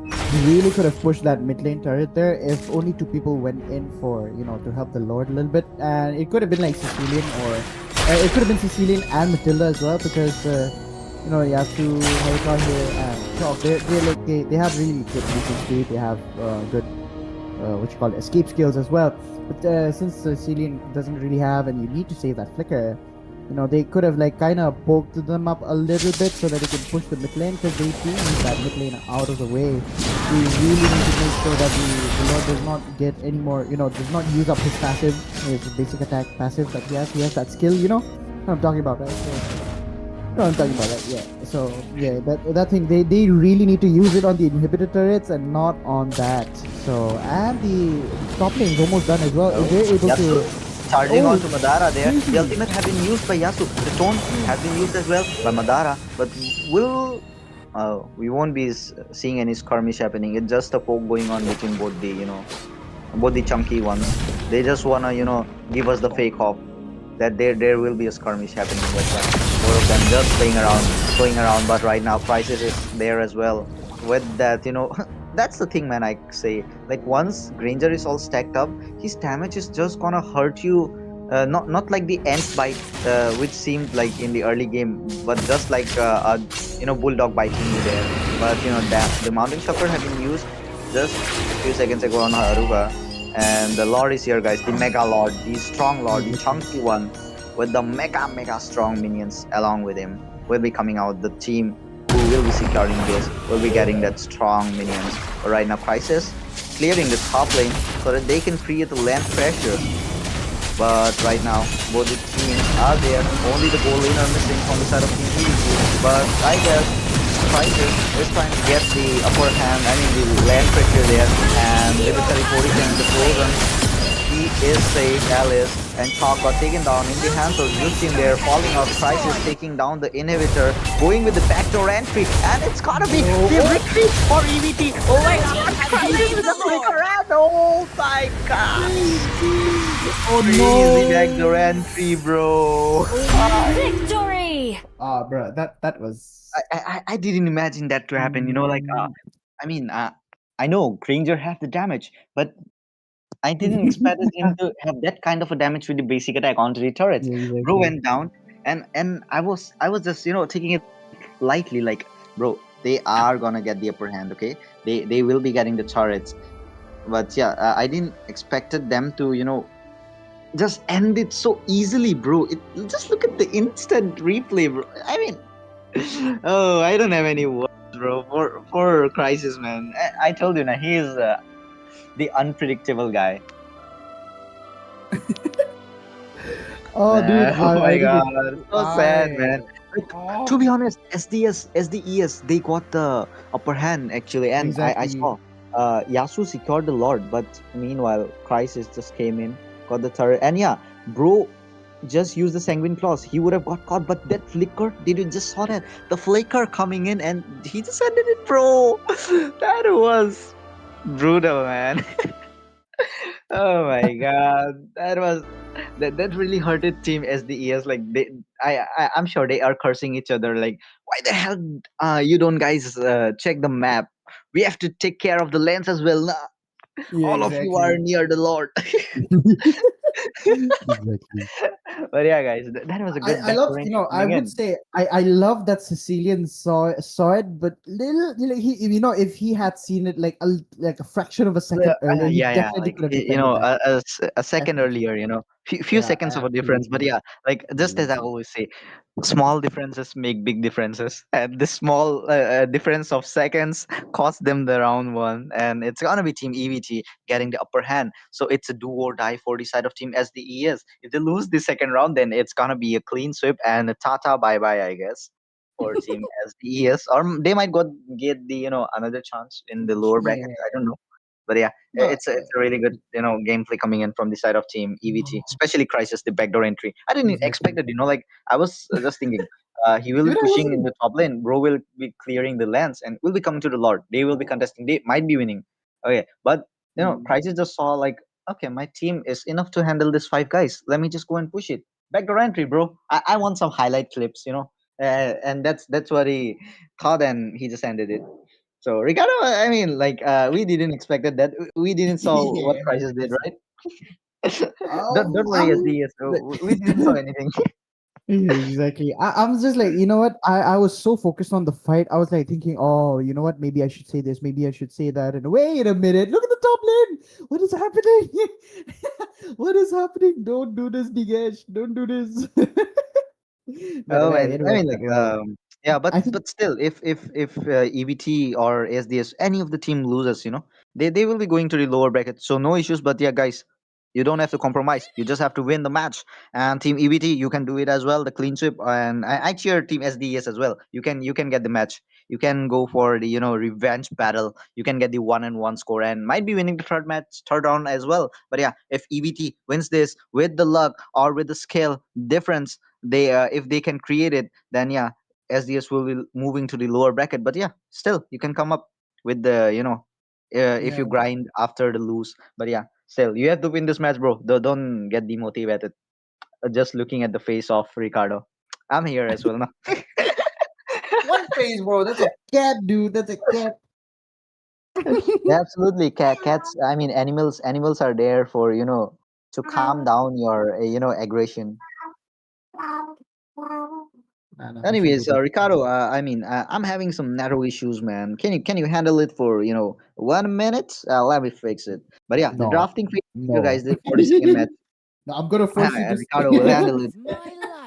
really could have pushed that mid lane turret there if only two people went in for, to help the Lord a little bit. And it could have been like Sicilian, or it could have been Sicilian and Matilda as well, because, you have to, Hurricane here and Chalk, they have really good movement speed, they have good, escape skills as well. But since Sicilian doesn't really have, and you need to save that flicker, they could have kind of poked them up a little bit so that they can push the mid lane, because they do need that mid lane out of the way. We really need to make sure that the Lord does not get any more, does not use up his passive, his basic attack passive that he has. He has that skill, what I'm talking about, right? I'm talking about that, yeah. So yeah, that thing, they really need to use it on the inhibitor turrets and not on that. So, and the top lane is almost done as well. If they're able to charging onto Madara there. The ultimate have been used by Yasu. The taunt has been used as well by Madara. But we won't be seeing any skirmish happening. It's just a poke going on between both the chunky ones. They just wanna, give us the fake hope that there will be a skirmish happening. That's why both of them just playing around, going around. But right now, Crisis is there as well. With that, that's the thing, man. I say, like, once Granger is all stacked up, his damage is just gonna hurt you. Not like the Ant bite, which seemed like in the early game, but just like a bulldog biting you there. But the Mountain Shepherd had been used just a few seconds ago on Haruka, and the Lord is here, guys. The Mega Lord, the strong Lord, the chunky one, with the mega strong minions along with him, will be coming out. The team who will be securing this will be getting that strong minions. But right now, Crisis clearing the top lane so that they can create the land pressure. But right now, both the teams are there. Only the goal lane are missing from the side of Team EVP. But I guess Crisis is trying to get the upper hand, the land pressure there. And with the teleportation and the frozen, he is safe. Alice and Chalk got taken down in the hands of Yushin there, falling off. Crisis taking down the inhibitor, going with the backdoor entry, and it's gotta be the victory for EVT. Oh my god, Crisis with the flicker, and oh my god. Oh no! Crazy backdoor entry, bro. Victory! Bro, that was. I didn't imagine that to happen. I know Granger has the damage, but I didn't expect him to have that kind of a damage with the basic attack onto the turrets. Yeah, Bro exactly. went down, and I was just taking it lightly, like, bro, they are gonna get the upper hand, okay? They will be getting the turrets, but yeah, I didn't expected them to just end it so easily, bro. Just look at the instant replay, bro. I mean, oh, I don't have any words, bro, for Crisis, man. I told you, now he is the unpredictable guy. Oh, dude, Oh I my think god, it's so sad, I. man. Like, to Oh, be honest, SDES, they got the upper hand actually, and I exactly. saw Yasu secured the Lord, but meanwhile, Crisis just came in, got the turret, and yeah, bro just used the Sanguine Claws. He would have got caught, but that flicker, did you just saw that? The flicker coming in, and he just ended it, bro. That was brutal, man. Oh my god, that really hurted Team SDES. Like I'm sure they are cursing each other. Like, why the hell you don't guys check the map? We have to take care of the lanes as well. Nah, Yeah, all of you are exactly. near the Lord. Exactly. But yeah, guys, that was a good I love, backdoor entry I coming would in. say I love that Sicilian saw it, but little, he, if he had seen it like like a fraction of a second earlier, he Yeah, yeah, definitely like could have defended that. a second Definitely. earlier, few Yeah, seconds of a difference. But absolutely. yeah, like just as I Exactly. always say, small differences make big differences, and this small difference of seconds cost them the round one, and it's gonna be Team EVT getting the upper hand. So it's a do or die for the side of Team SDES. If they lose the second round, then it's gonna be a clean sweep and a tata bye bye, I guess, for Team SDES, or they might get the another chance in the lower bracket. Yeah. I don't know, but yeah, No, it's a really good gameplay coming in from the side of Team EVT, especially Crisis, the backdoor entry. I didn't expect exactly. it. Like, I was just thinking, he will be Even I pushing in wasn't. the top lane. Bro will be clearing the lands and will be coming to the Lord. They will be contesting. They might be winning. Okay, but Crisis just saw, like, okay, my team is enough to handle this five guys. Let me just go and push it. Backdoor entry, bro. I want some highlight clips, and that's what he thought, and he just ended it. So Ricardo, I mean, like, we didn't expected that. We didn't saw what Yeah, Crisis did, 100%. right? Don't worry, SDS. We didn't saw anything. Yeah, exactly. I'm just like, you know what? I was so focused on the fight. I was like thinking, oh, you know what? Maybe I should say this. Maybe I should say that. And wait a minute. Look at the top lane. What is happening? What is happening? Don't do this, Digesh. Don't do this. But Oh man, I anyway, mean, like, yeah, I but think, still, if EVT or SDS, any of the team loses, they will be going to the lower bracket, so no issues. But yeah, guys, you don't have to compromise. You just have to win the match. And Team EVT, you can do it as well, the clean sweep. And I cheer Team SDS as well. You can get the match. You can go for the revenge battle. You can get the 1-1 score and might be winning the third match, third round as well. But yeah, if EVT wins this with the luck or with the skill difference, they if they can create it, then yeah, SDS will be moving to the lower bracket. But yeah, still you can come up with the if yeah. you grind after the lose. But yeah, still you have to win this match, bro. Don't get demotivated. Just looking at the face of Ricardo, I'm here as well now. One face, bro. That's a cat, dude. That's a cat. Absolutely, cats, I mean, animals are there for to calm down your aggression. Nah, nah, I should go Anyways, back. Ricardo, I mean, I'm having some network issues, man. Can you handle it for 1 minute? Let me fix it. But yeah, the No, drafting phase you no. guys did for the second match. No, I'm gonna force you to Ricardo will handle it.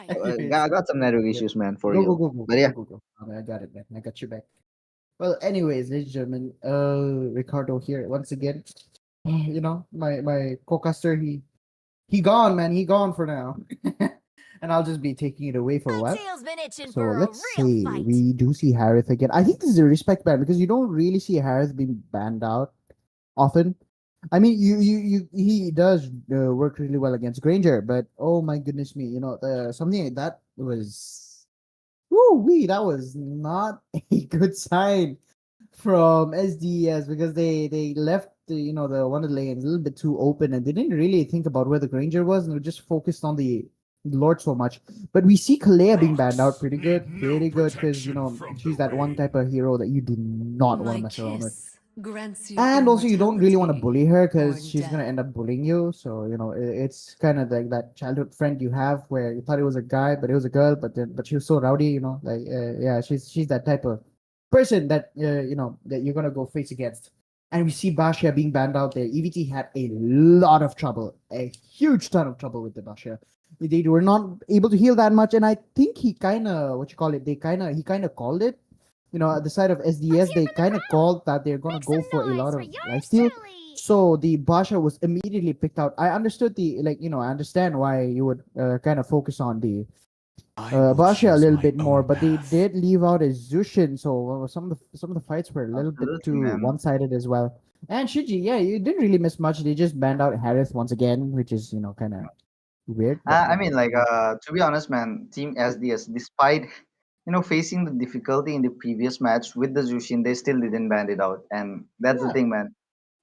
Anyways, I got some network yeah. issues, man, for Go, go, you. go, go, But yeah, go, go, go. I got it, man. I got you back. Well, anyways, ladies and gentlemen, Ricardo here once again. My co-caster, he gone, man. He gone for now. And I'll just be taking it away for a while. Tail's been itching So for a let's real say fight. we do see Harith again. I think this is a respect ban because you don't really see Harith being banned out often. I mean, he does work really well against Granger, but oh my goodness me, something like that was, woo wee, that was not a good sign from SDS because they left the one of the lanes a little bit too open and they didn't really think about where the Granger was and they just focused on the Lord so much. But we see Kalea being banned out Need no pretty good because protection from the she's that one rain. type of hero that you do not want My to mess around with. kiss grants you And also, you don't really want to immortality bully her or because she's gonna death. end up bullying you. So it's kind of like that childhood friend you have where you thought it was a guy, but it was a girl. But she was so rowdy. Like yeah, she's that type of person that that you're gonna go face against. And we see Basha being banned out there. EVT had a lot of trouble, a huge ton of trouble with the Basha. They were not able to heal that much, and I think he kind of what you call it. He kind of called it. At the side of Let's SDS, hear they from the kind of crowd. called that they're gonna Make go some for a lot noise for of yours lifesteal. truly. So the Basha was immediately picked out. I understood I understand why you would kind of focus on the Basha a little bit more, but they did leave out a Zushin, so some of the fights were a little bit Absolutely, too man. one-sided as well. And Shiji, yeah, you didn't really miss much. They just banned out Harith once again, which is kind of weird, but I yeah. mean, like, to be honest, man, Team SDS, despite facing the difficulty in the previous match with the Zushin, they still didn't band it out, and that's the Yeah. thing, man.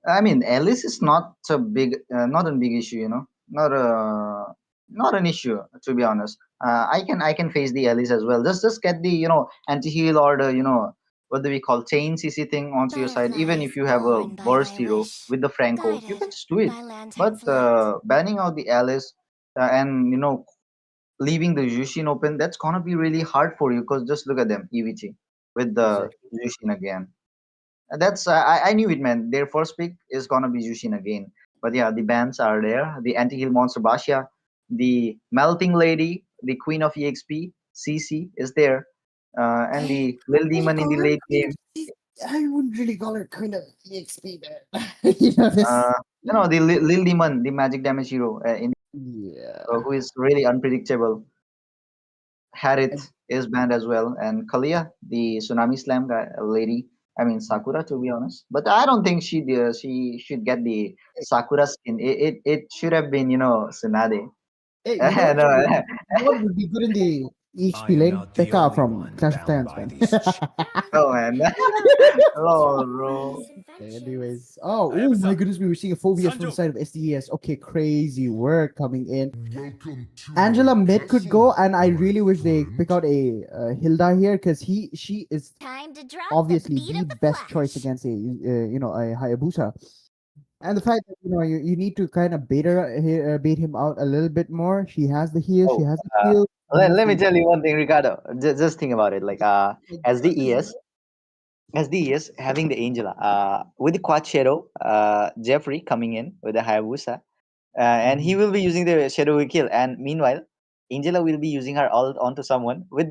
I mean, Alice is not a big issue, not an issue, to be honest. I can face the Alice as well. Just get the anti heal or the what do we call chain CC thing onto your side. Even Butterflies if you have a born by burst thy hero wish, with the Franco, you can guided just do it. by But lantern's light. banning out the Alice and leaving the Yushin open, that's gonna be really hard for you because just look at them, EVT with the Exactly. Yushin again. I knew it, man. Their first pick is gonna be Jushin again. But yeah, the bans are there. The anti-heal monster Basha, the melting lady, the queen of EXP, CC is there, and I the little really demon in call the her late Queen of game. I wouldn't really call her Queen of EXP, man. you know this. Uh, the little demon, the magic damage hero, Yeah. who is really unpredictable. I, Harith is banned as well, and Kalia, the tsunami slam guy, lady. I mean Sakura, to be honest, but I don't think she should get the Sakura skin. It should have been Tsunade. hey, No, what would be good in the I EXP am lane? not the Pekka only from one Clash of bound Clans, by man. these oh man, oh bro. Anyways, I have oh a my son. goodness, we were seeing a phobias from the Sanjo. side of SDS. Okay, crazy work coming in. Welcome to Angela my mid could castle, go, and I my really wish they pick friend. out a Hilda here because she is Time to drop the obviously beat the of the best choice flash. against a Hayabusa. And the fact that you need to kind of bait him out a little bit more. She has the heal. She Oh, has the uh, shield. She let, has let me the tell you one thing, Ricardo. Just think about it. Like like, as the ES, having the Angela, with the Quad Shadow, Jeffrey coming in with the Hayabusa, and he Mhm. will be using the Shadow Kill. And meanwhile, Angela will be using her ult onto someone with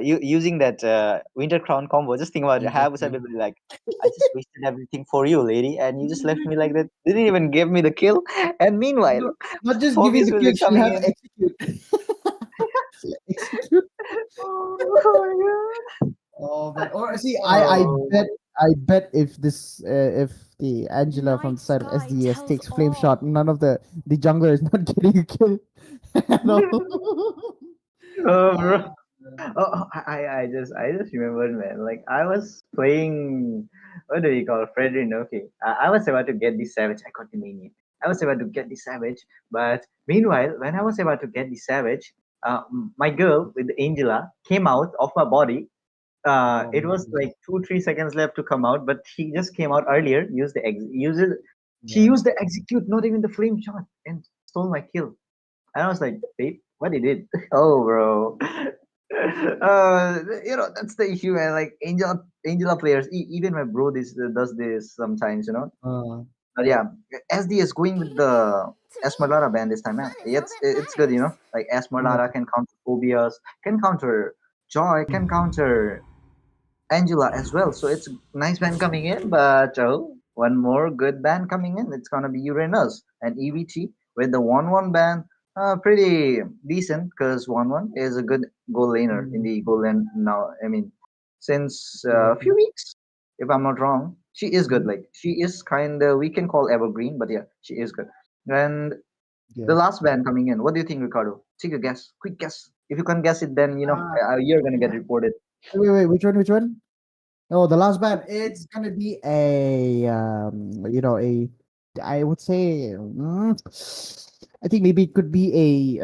using that Winter Crown combo. Just think about it. Hayabusa Exactly. will be like, I just wasted everything for you, lady, and you just left me like that. Didn't even give me the kill. And meanwhile, No, not just giving Phobius the will kill. be She'll coming have in. execute. execute. Oh Oh man. Or see, my I god. bet if the The Angela from night the side of sky SDS tells takes flame all. shot, none of the jungler is not getting a kill. no. Oh, Uh, bro. Oh, I just remembered, man. Like I was playing, what do you call Fredrin? Okay, I was about to get the Savage. I got the Maniac. I was about to get the Savage, but meanwhile, when I was about to get the Savage, my girl with the Angela came out of my body. oh It my was goodness. like 2-3 seconds left to come out, but she just came out earlier. She Yeah. used the execute, not even the flame shot, and stole my kill. And I was like, babe, what did it? Oh, bro. That's the issue, man. Like Angela players, even my bro does this sometimes, Uh, But yeah, SD is going with the To me, Esmeralda band this time, fun man. is all It's that good, matters. Like yeah. Esmeralda can counter phobias, can counter joy, can counter Angela as well. So it's nice band coming in, but one more good band coming in. It's gonna be Uranus and EVT with the 1-1 band. Pretty decent because 1-1 is a good goal laner in Mm, the goal lane now. I mean, since a exactly. few weeks, if I'm not wrong, she is good. Mhm. Like she is kind of we can call evergreen, but yeah, she is good. And the Yeah. last band coming in, what do you think, Ricardo? Take a guess, quick guess. If you can guess it, then Uh, you're gonna get reported. wait, which one? Which one? Oh, the last band. It's gonna be a I would say I think maybe it could be a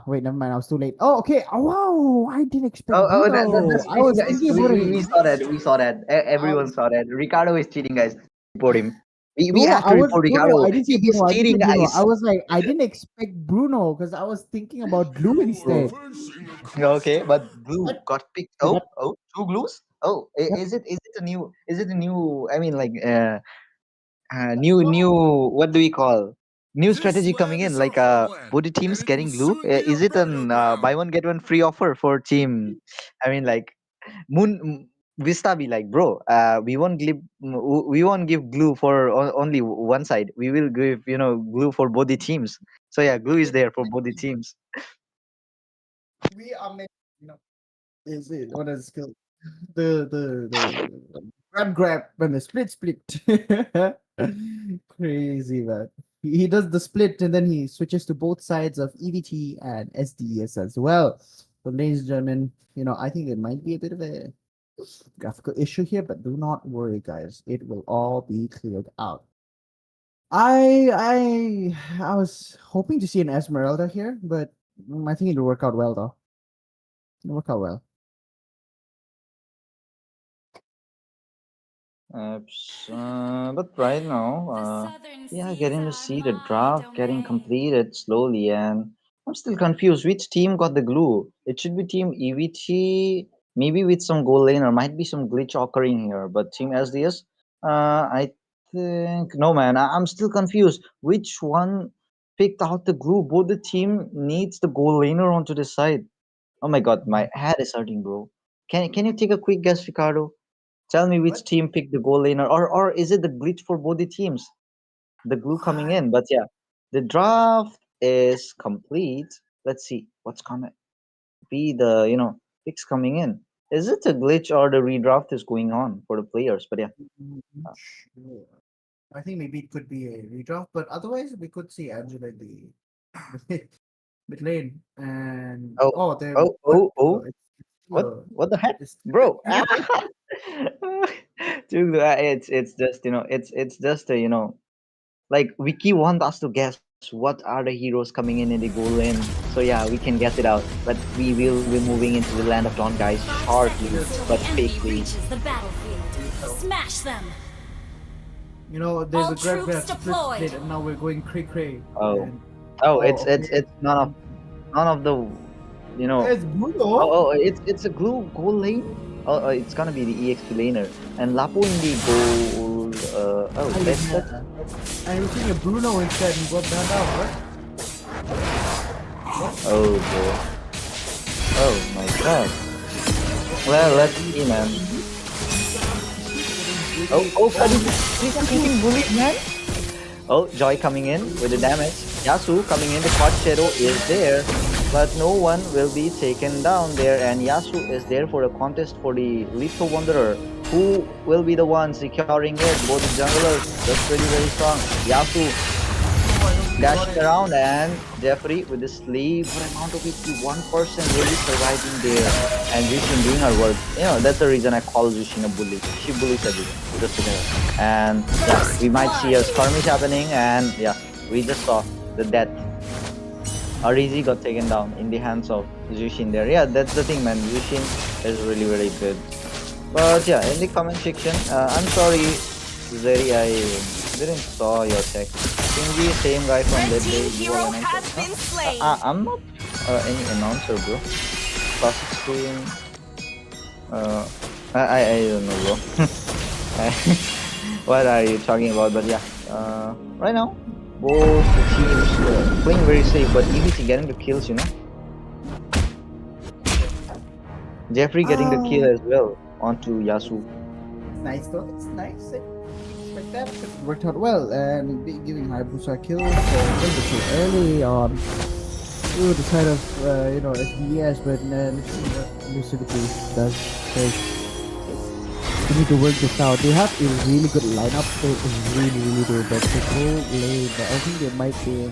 wait, never mind. I was too late. Oh, okay. Oh, wow, I didn't expect Bruno. That's I cheating, was guys. thinking about We him. saw that. We saw that. I Everyone was saw that. Ricardo is cheating, guys. Report him. We no, no. have I to was report no, no. Ricardo. I didn't say He's Bruno. I didn't say cheating, Bruno. I guys. was like, I didn't expect Bruno because I was thinking about Blue instead. Okay, but glue What? got picked. But Oh, two glues. Oh, yep. is it a new? Is it a new? I mean, like new. What do we call? New strategy coming in, like both the teams getting glue. Is it an buy one get one free offer for team? I mean, like Vista be like, bro, we won't give glue for only one side. We will give glue for both the teams. So yeah, glue is there for both the teams. We are meant, you know, is it what is it called? The grab and the split. Crazy man. He does the split and then he switches to both sides of EVT and SDS as well. So ladies and gentlemen, I think it might be a bit of a graphical issue here, but do not worry, guys. It will all be cleared out. I was hoping to see an Esmeralda here, but I think it'll work out well though. It'll work out well. But right now, yeah, getting to see the draft getting completed slowly, and I'm still confused. Which team got the glue? It should be Team EVT, maybe with some goal lane, or might be some glitch occurring here. But Team SDS, I think no, man. I'm still confused. Which one picked out the glue? Both the team needs the goal laner onto the side. Oh my god, my head is hurting, bro. Can you take a quick guess, Ricardo? Tell me which What? team picked the goal laner, or is it the glitch for both the teams? The glue coming in. But yeah, the draft is complete. Let's see what's gonna be the picks coming in. Is it a glitch or the redraft is going on for the players? But yeah. Sure. I think maybe it could be a redraft, but otherwise we could see Angela in the mid lane and Oh there oh what oh oh. What the heck, it's still a bro? 3-5. Dude, it's just it's just a like Wiki want us to guess what are the heroes coming in the goal lane. So yeah, we can guess it out. But we will be moving into the land of dawn, guys, shortly but quickly. the battlefield. Smash them. There's All a grab troops deployed. split, and now we're going cray. Oh, And it's okay. none of the There's Bruno. it's a goal lane. It's gonna be the EXP laner and Lapo in the goal. That's I was seeing a Bruno instead and got banned out, right? oh boy. Oh my god. Well, let's see, man. Freaking bullet, man. Oh, Joy coming in with the damage. Yasu coming in. The quad shadow is there, but no one will be taken down there. And Yasu is there for the contest for the Lethal Wanderer. Who will be the one securing it? Both the junglers. That's pretty very strong. Yasu dashing around, and Jeffrey with the sleeve. What amount of HP? 1% really surviving there. And Jushin doing her work. That's the reason I call Jushin a bully. She bullies everything. Just together. And yeah, we might see a skirmish happening, and yeah, we just saw the death. Arizi got taken down in the hands of Jushin there. Yeah, that's the thing, man. Jushin is really, really good. But yeah, in the comment section, I'm sorry, Zeri, I didn't saw your text. Shinji, same guy from Red that team day. hero has been slain. I'm not any announcer, bro. Classic stream. I don't know, bro. What are you talking about? But yeah, right now, both teams playing very safe, but EVC getting the kills, Jeffrey getting the kill as well onto Yasu. Nice though. It's nice. Like that it worked out well, and giving Hayabusa kills a little bit too early on the side of SDS, but let's see what Lucidity does. Because we need to work this out. They have a really good lineup, so it's really good. But to go late, I think they might be,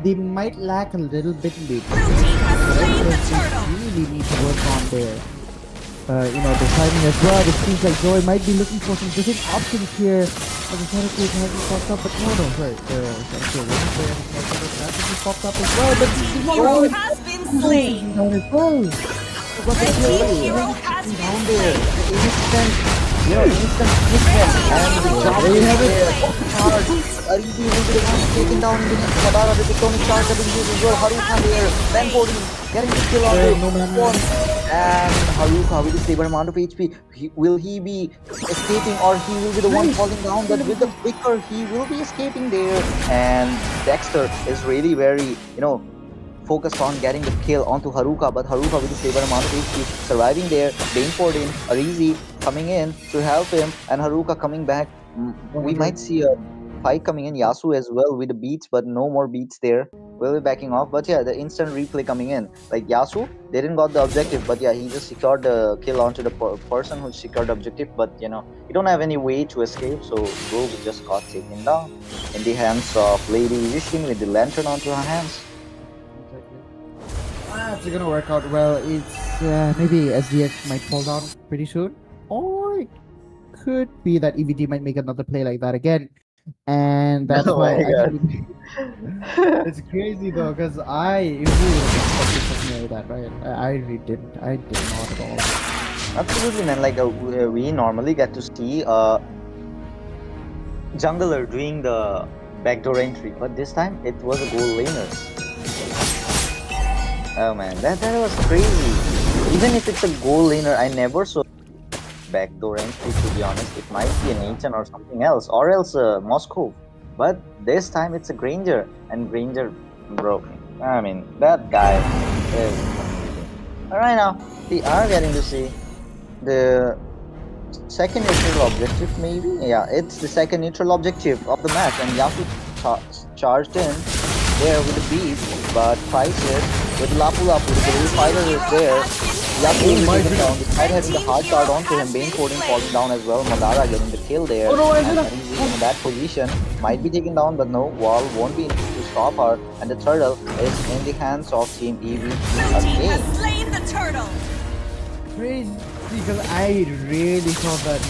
they might lack a little bit in the Blue team has slain the turtle. really need to work on their the timing as well. It seems like Joy might be looking for some different options here. As the Shadow Cage hasn't popped up, but no, sorry. Shadow Cage hasn't popped up as well, but this is Hero has been slain. down as well. Red team hero has been Down there, instant, instant movement, and the jump There you have it. there. Hard. Arizi will be the one taken down in the next Madara. The tectonic charge have been used as well. Haruka there, then 14, getting the kill on the and Haruka with the same amount of HP. Will he be escaping or he will be the one falling down? But with the flicker, he will be escaping there. And Dexter is really very, focused on getting the kill onto Haruka, but Haruka with the same amount of HP surviving there. Bane poured in, Arizi coming in to help him, and Haruka coming back. We might see a fight coming in. Yasu as well with the beats, but no more beats there. We'll be backing off, but yeah, the instant replay coming in. Like Yasu, they didn't got the objective, but yeah, he just secured the kill onto the person who secured the objective. But you don't have any way to escape, so Rogue just got taken down in the hands of Lady Yushin with the lantern onto her hands. It's gonna work out well. It's maybe SDX might fall down pretty soon, or it could be that EVT might make another play like that again, and that's Oh why. my God. It's crazy though, because I really expected something like that, right? I really didn't. I did not at all. Absolutely, man. Like we normally get to see a jungler doing the backdoor entry, but this time it was a goal laner. Oh man, that was crazy. Even if it's a goal laner, I never saw backdoor entry, to be honest. It might be an Ancient or something else, or else Moscow. But this time it's a Granger, and Granger broke me. I mean, that guy is amazing. Alright, now we are getting to see the second neutral objective, maybe? Yeah, it's the second neutral objective of the match, and Yasu charged in there with the beat, but Crisis with Lapu Lapu, the blue fighter is there. Yasu is taken down, despite having the hard card onto him. Bane Coding falling down as well. Madara getting the kill there. And he's in that position. Might be taken down, but no, Wall won't be able to stop her. And the turtle is in the hands of Team EV again. slain the turtle. Crazy, because I really thought that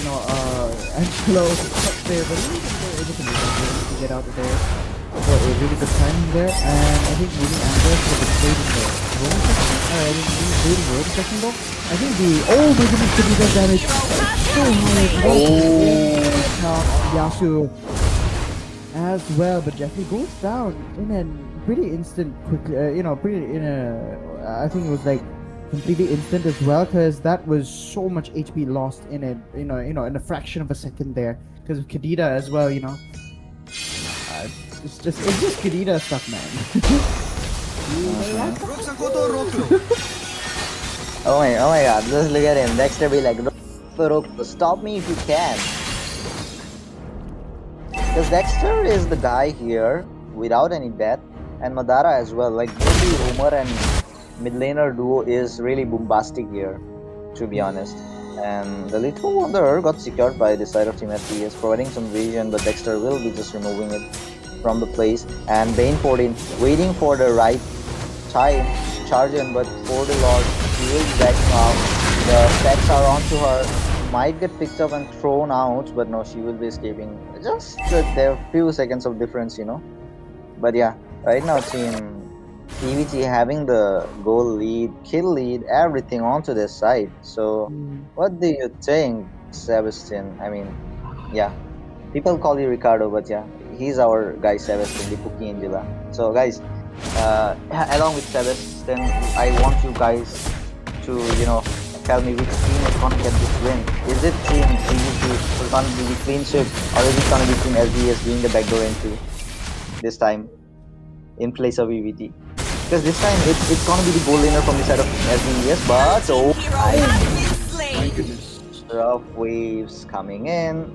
Angelo was up there, but he was able to get out of there. For a really good timing there, and I think maybe Anders would have played in the road section. I think he played in the road section though. I think my goodness, could be that damage. So high. Yasu as well, but Jeffrey goes down in a pretty instant, quickly. I think it was like completely instant as well, because that was so much HP lost in it. In a fraction of a second there, because of Kadita as well. It's just Kadita stuff, man. Oh my God, just look at him. Dexter be like, stop me if you can. Because Dexter is the guy here without any death, and Madara as well. Like, maybe Homer and mid laner duo is really bombastic here, to be honest. And the Little Wanderer got secured by the side of Team FPS, providing some vision, but Dexter will be just removing it from the place. And Bane poured in, waiting for the right time to charge in, but for the Lord, she will be back now. The stacks are onto her, might get picked up and thrown out, but no, she will be escaping. Just there are few seconds of difference, But yeah, right now Team EVT having the goal lead, kill lead, everything onto their side. So what do you think, Sebastian? I mean, yeah, people call you Ricardo, but yeah, he's our guy Sebastian, the Cookie Angela. So guys, along with Sebastian, I want you guys to tell me which team is gonna get this win. Is it Team EVT who's gonna be the clean sweep, or is it gonna be Team SDS doing the backdoor entry this time in place of EVT? Because this time it's gonna be the goal laner from the side of SDS, but My goodness, rough waves coming in.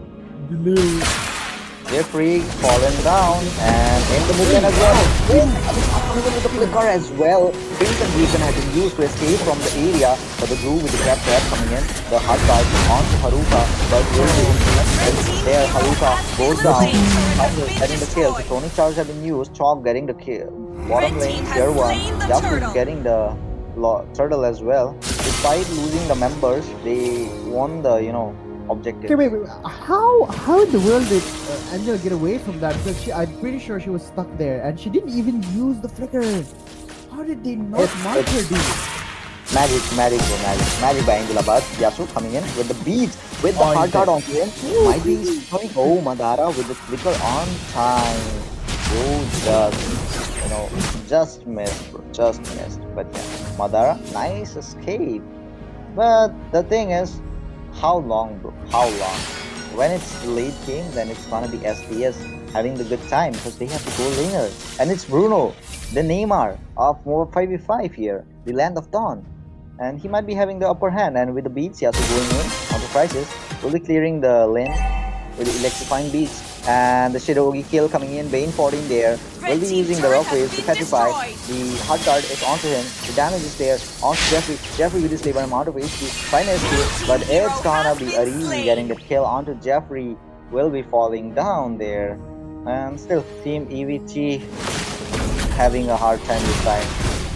Jeffrey fallen down, and in the movement as well. Coming in with the flicker as well. Prince and Beacon have been used to escape from the area, but the glue with the grab trap coming in. The hard guard onto Haruka, but there Haruka goes down. After getting the kill, the Tony charge have been used. Chalk getting the kill. Bottom lane, tier 1. Yasu getting the turtle as well. With despite losing the members, they won the objective. Okay, wait. How in the world did Angela get away from that? Because I'm pretty sure she was stuck there, and she didn't even use the flicker. How did they not mark her, dude? Magic by Angela. But Yasu coming in with the beat, with the hard card on him. Might be going. Oh, Madara with the flicker on time. Just missed, bro. Just missed. But yeah, Madara, nice escape. But the thing is, how long, bro? How long? When it's the late game, then it's gonna be SDS having the good time because they have to go laner. And it's Bruno, the Neymar of MOBA 5v5 here, the Land of Dawn. And he might be having the upper hand. And with the beats, he has to going in onto Crisis, will be clearing the lane with the electrifying beats. And the Shirogi kill coming in, Bane 14 there. Will be using the rock waves to petrify. The hard guard is onto him. The damage is there onto Jeffrey. Jeffrey with his labor amount of HP. Fine escape, but it's gonna be Arizi getting the kill onto Jeffrey. Will be falling down there. And still, Team EVT having a hard time this time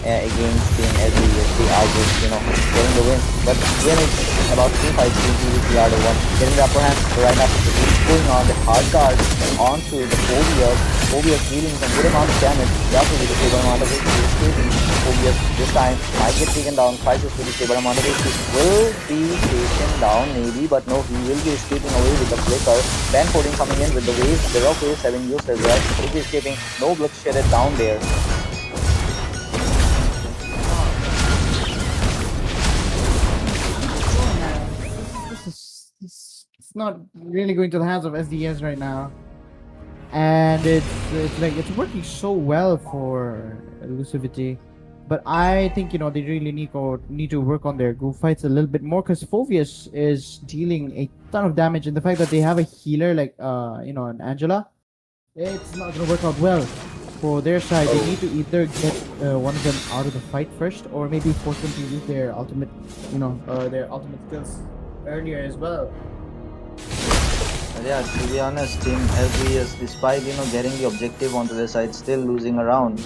against Team SDS. They are just, getting the win. But when it's about 2 fights, Team EVT are the one getting the upper hand. So right now, it's going on the hard guard onto the Phobias. Phobias dealing some good amount of damage. Yasu with the stable amount of HP escaping. Phobias this time might get taken down. Crisis with the stable amount of HP will be taken down maybe, but no, he will be escaping away with the flicker. Ben 14 coming in with the waves. The rock waves having used as well. Will be escaping. No blood shedded down there. It's not really going to the hands of SDS right now, and it's working so well for Elusivity. But I think they really need to work on their group fights a little bit more because Phobius is dealing a ton of damage, and the fact that they have a healer like an Angela, it's not gonna work out well for their side. They need to either get one of them out of the fight first, or maybe force them to use their ultimate skills earlier as well. But yeah, to be honest, Team SDS, despite getting the objective onto their side, still losing around.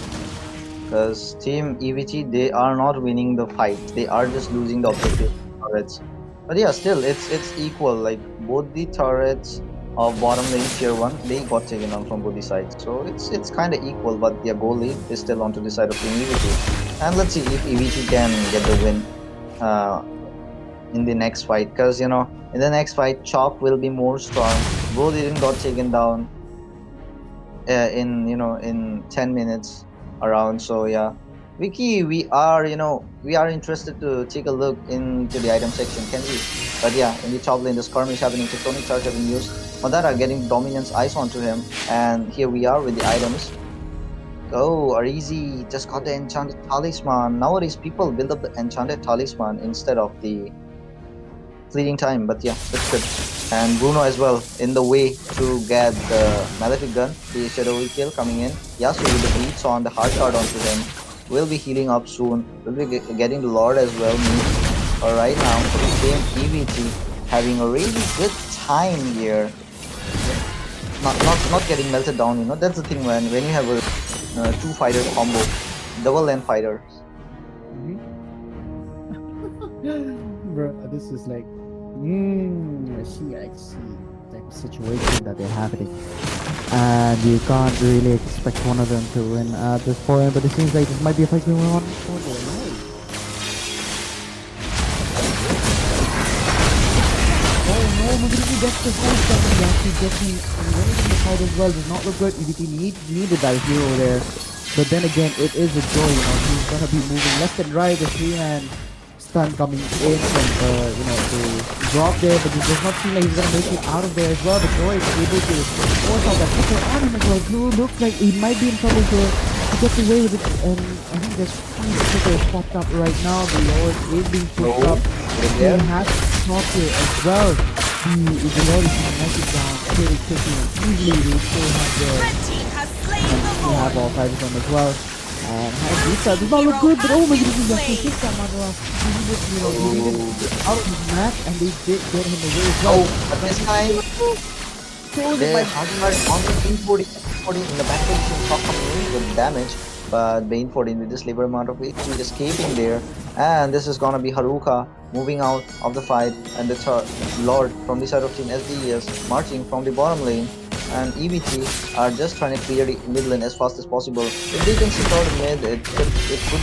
Because Team EVT, they are not winning the fight. They are just losing the objective turrets. But yeah, still it's equal. Like both the turrets of bottom lane tier 1, they got taken on from both the sides. So it's kind of equal, but their goal lead is still onto the side of Team EVT. And let's see if EVT can get the win in the next fight. Because in the next fight, Chalk will be more strong. Both even got taken down in 10 minutes around. So yeah, Vicky, we are interested to take a look into the item section, can we? But yeah, in the top lane, the skirmish happening. Tectonic charge having used. Madara getting dominance ice onto him, and here we are with the items. Oh, Arizi just got the enchanted talisman. Nowadays, people build up the enchanted talisman instead of the fleeting time. But yeah, that's good. And Bruno as well in the way to get the Malefic gun. The Shadowy kill coming in. Yasu with the beats on the hard card onto him. Will be healing up soon. Will be getting the Lord as well. Alright now, Team EVT having a really good time here. Not getting melted down. That's the thing when you have a 2-fighter combo, double lane fighter. Bro, this is like I see type of situation that they're having, and you can't really expect one of them to win at this point. But it seems like this might be a fight going on for the night. Oh no, Muguriki gets the first time. He actually gets him running in the fight as well. Does not look good. EVT needed that hero there. But then again, it is a joy. He's gonna be moving left and right. The 3-man stun coming in from to drop there, but it does not seem like he's gonna make it out of there as well. The Joy is able to force out that flicker on him as well. Blue looks like he might be in trouble here. He gets away with it, and I think there's 5 flickers popped up right now. The Lord is being pushed up. He has top here as well. The Lord is being knocked down pretty quickly and easily. They still have they have all 5 of them as well. And Hagisa does not look good, but oh my goodness, he actually hits that Madara. He needed out of his match, and they did get him away as well. But this time, the hard guard on the 40 in the back position, top coming in with damage. but Bane 14 with this labor amount of HP escaping there, and this is gonna be Haruka moving out of the fight, and the third Lord from the side of Team SDES marching from the bottom lane, and EBT are just trying to clear the mid lane as fast as possible. If they can secure the mid, it could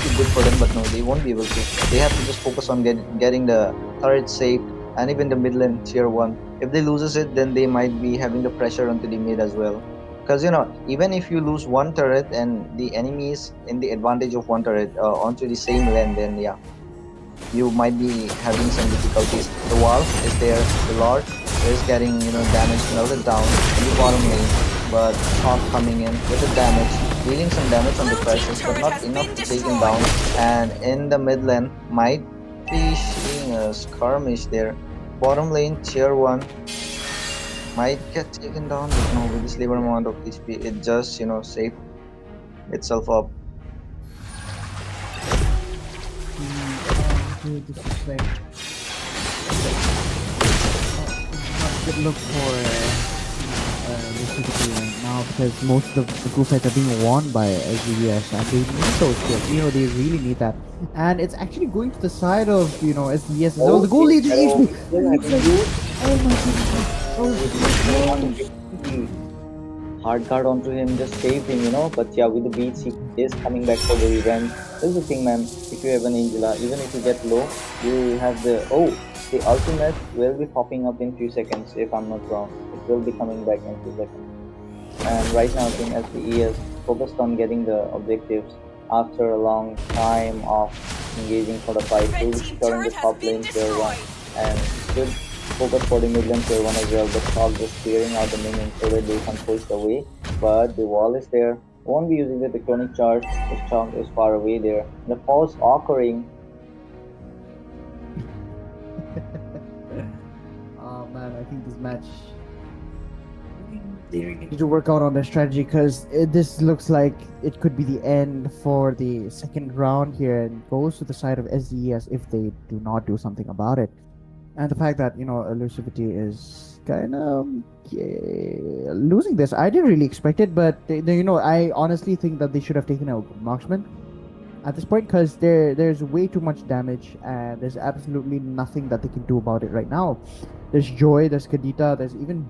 be good for them, but no, they won't be able to. They have to just focus on getting the turret safe, and even the mid lane tier 1. If they loses it, then they might be having the pressure onto the mid as well. Because even if you lose one turret and the enemy is in the advantage of one turret onto the same lane, then yeah, you might be having some difficulties. The wall is there, the Lord is getting damage melted down in the bottom lane, but Hawk coming in with the damage, dealing some damage on the Crisis, but not enough to take him down. And in the mid lane might be seeing a skirmish there. Bottom lane tier 1 might get taken down, but no, with this labor amount of HP, it just saved itself up. Dude, this is like not good look for Lucidity right now, because most of the group fights are being won by SDVS, and they need those kills. They really need that, and it's actually going to the side of SDVS as well. The goal lead is HP. Oh my goodness! Hard guard onto him, just save him, But yeah, with the beats, he is coming back for the revenge. This is the thing, man. If you have an Angela, even if you get low, you have the ultimate will be popping up in few seconds, if I'm not wrong. It will be coming back in few seconds. And right now, Team SDE is focused on getting the objectives after a long time of engaging for the fight. They will be securing the top lane tier 1 and should focus for the mid lane tier 1 as well, but Chop just clearing out the minions so that they can push away. But the wall is there. Won't be using the tectonic charge. The Chop is far away there. The pause occurring. Oh man, I think this match they really need to work out on their strategy, because this looks like it could be the end for the second round here, and goes to the side of SDES if they do not do something about it. And the fact that Elusivity is kind of losing this, I didn't really expect it, but I honestly think that they should have taken a marksman at this point, because there's way too much damage, and there's absolutely nothing that they can do about it right now. There's Joy, there's Kadita, there's even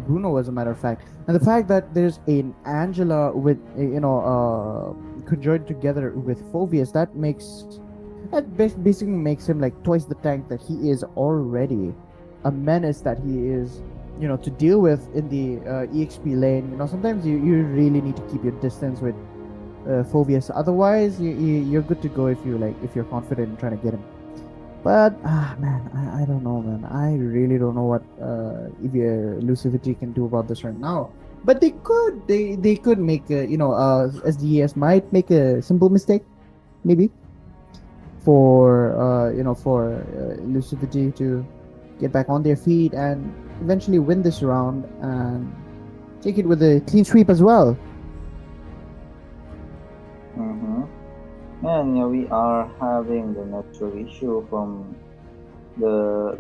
Bruno, as a matter of fact, and the fact that there's an Angela with conjoined together with Phobius, that basically makes him like twice the tank that he is already. A menace that he is, to deal with in the EXP lane. Sometimes you really need to keep your distance with Phobius. Otherwise, you're good to go if you're confident in trying to get him. But man, I don't know, man. I really don't know what Elusivity can do about this right now. But they could make SDES might make a simple mistake, maybe, for Lucidity to get back on their feet and eventually win this round and take it with a clean sweep as well. And yeah, we are having the network issue from the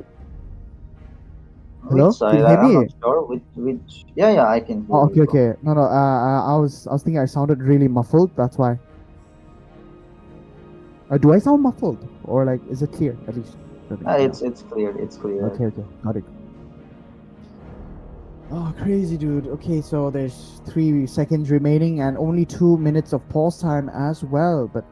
Hello? which side. Can you hear I'm me? not sure which. Yeah, I can hear Oh, you. okay. No. I was thinking I sounded really muffled. That's why. Do I sound muffled, or is it clear at least? It's clear. It's clear. Okay, got it. Oh, crazy, dude. Okay, so there's 3 seconds remaining and only 2 minutes of pause time as well. But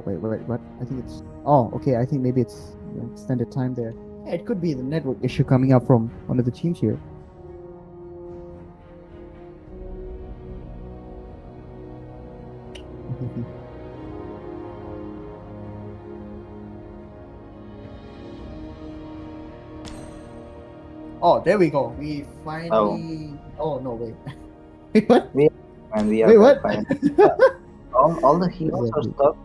wait, what? I think it's okay. I think maybe it's extended time there. Yeah, it could be the network issue coming up from one of the teams here. Oh, there we go. We finally. Oh no, wait. Wait, what? We are Wait, what? all the heroes are stuck.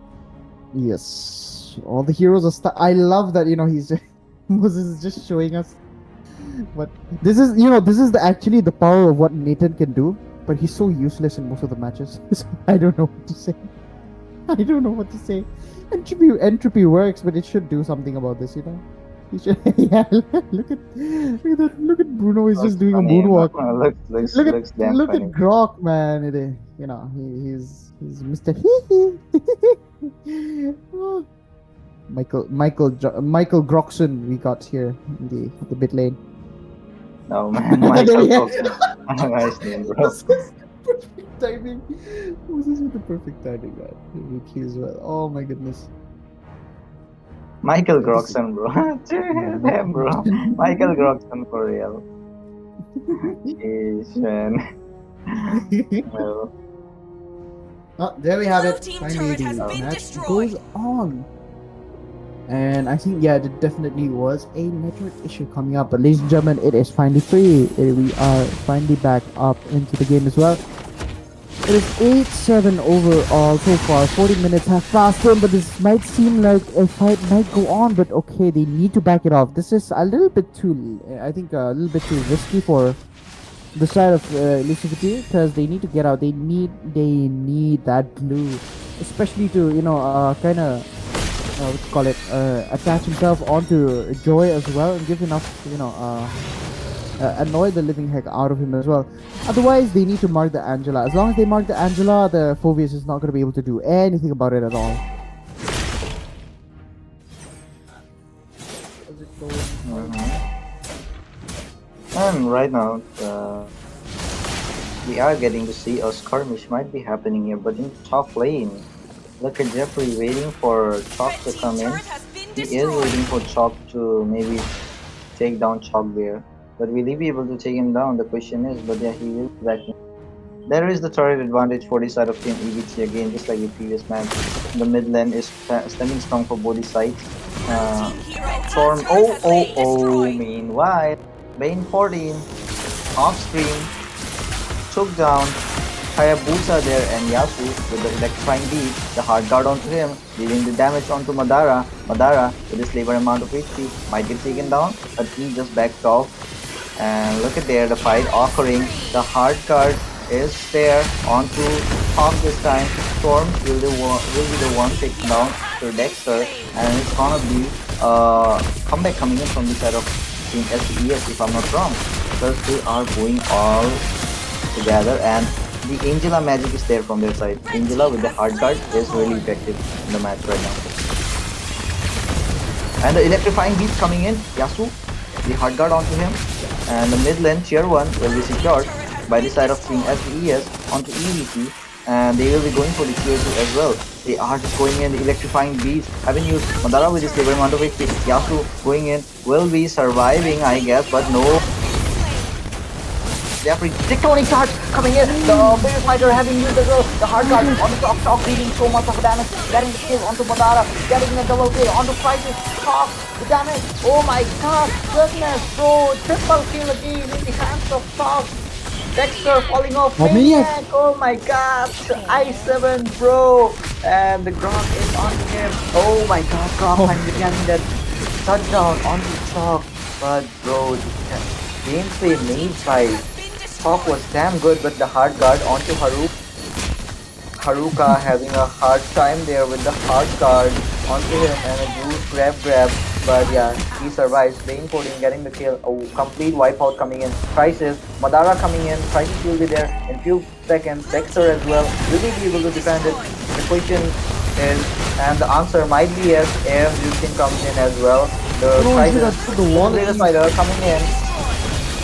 Yes, all the heroes are stuck. I love that he's Moses is just showing us what this is. This is actually the power of what Nathan can do. But he's so useless in most of the matches. So I don't know what to say. I don't know what to say. Entropy works, but it should do something about this, Yeah, look at Bruno. He's Looks just doing a funny, you know. moonwalk. Looks looks damn Look at funny. Grok, man. He's Mr. Hee Hee. Oh, Michael Groxon we got here in the bit lane. Oh man, There Michael he is. Coulson. Nice name, bro. Perfect timing. Who's this with the perfect timing, man? Ricky as well. Oh my goodness. Michael This is Groxon, bro. Damn, bro. Michael Groxon for real. Jeez, man. Well, Oh, there we have Blue it. team Finally, turret the has been match destroyed. goes on. And I think, yeah, there definitely was a network issue coming up. But ladies and gentlemen, it is finally free. We are finally back up into the game as well. It is 8-7 overall so far. 40 minutes have passed in, but this might seem like a fight might go on. But okay, they need to back it off. This is a little bit too, I think, a little bit too risky for the side of Lucidity, because they need to get out. They need that blue, especially to kind of what you call it, attach himself onto Joy as well and give enough annoy the living heck out of him as well. Otherwise, they need to mark the Angela. As long as they mark the Angela, the Phobius is not going to be able to do anything about it at all. How's it going? and right now, we are getting to see a skirmish might be happening here, but in top lane, look at Jeffrey waiting for Chalk to come in. He is waiting for Chalk to maybe take down Chalk there. But will he be able to take him down? The question is, but yeah, he will be back in. There is the turret advantage for the side of Team EVT again, just like the previous match. The mid lane is standing strong for both sides. Storm, meanwhile, Bane 14, off screen, took down Hayabusa there and Yasu with the electrifying beat, the hard guard onto him, dealing the damage onto Madara. Madara, with his labor amount of HP, might get taken down, but he just backed off. And look at there, the fight occurring. The hard guard is there onto Hawk this time. Storm will be the one taking down to Dexter, and it's gonna be comeback coming in from the side of Team SES if I'm not wrong, because they are going all together, and the Angela magic is there from their side. Angela with the hard guard is really effective in the match right now. And the electrifying beats coming in. Yasu, the hard guard onto him, and the mid lane tier 1 will be secured by the side of Team SES onto EVT, and they will be going for the tier 2 as well. They are just going in, the electrifying beats having used Madara with his labor amount of HP. Yasu going in, will be surviving I guess, but no. Jeffrey, tectonic charge coming in. The Fire Fighter having used as well. The hard guard on the top dealing so much of damage. Getting the kill onto Madara. Getting the double kill onto Crisis. Top the damage. Oh my god, goodness, bro. Triple kill again in the hands of Top. Dexter falling off. Maniac. Oh my god. I7, bro. And the Grok is on him. Oh my god, Grok finally getting that touchdown onto Top. But bro, the gameplay made by Top was damn good, but the hard guard onto Haruka having a hard time there with the hard guard onto him, and a huge grab, but yeah, he survives. Bane 14 getting the kill. Oh, complete wipeout coming in. Crisis, Madara coming in. Crisis will be there in few seconds. Dexter as well. Will he be able to defend it? The question is, and the answer might be yes if Justin comes in as well. The Crisis, the Spider coming in,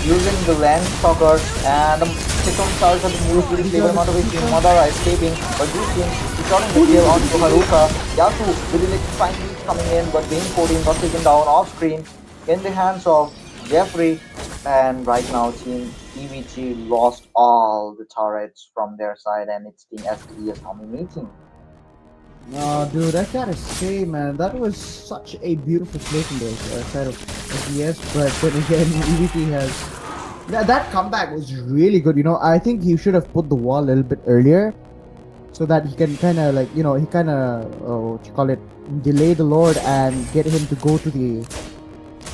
using the land stalker, and the second stars have been used with the same amount of HP. Madara escaping, but Justin securing the kill onto Haruka. Yasu with the electrifying beats coming in, but Bane 14 got taken down off screen in the hands of Jeffrey. And right now, Team EVT lost all the turrets from their side, and it's Team SES dominating. No, dude, I gotta say, man, that was such a beautiful play from the side of SES, but then again, EVT has... That comeback was really good, I think he should have put the wall a little bit earlier, so that he can kind of, delay the Lord and get him to go to the,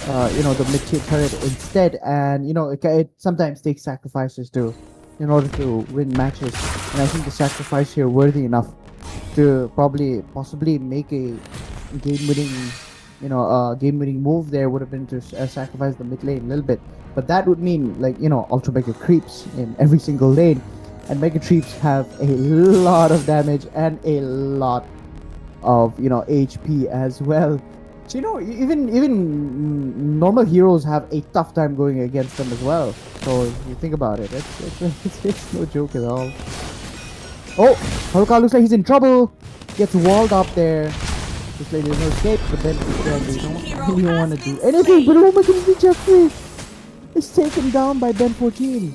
the mid-tier turret instead, and, it sometimes takes sacrifices too, in order to win matches, and I think the sacrifice here worthy enough to possibly make a game-winning game-winning move there would have been to sacrifice the mid lane a little bit. But that would mean, like, Ultra Mega creeps in every single lane, and Mega creeps have a lot of damage and a lot of HP as well. So even normal heroes have a tough time going against them as well. So if you think about it, it's no joke at all. Oh, Haruka looks like he's in trouble. Gets walled up there. Looks like there's no escape, but then they don't really want to do anything. But oh my goodness, Jeffrey is taken down by Ben 14.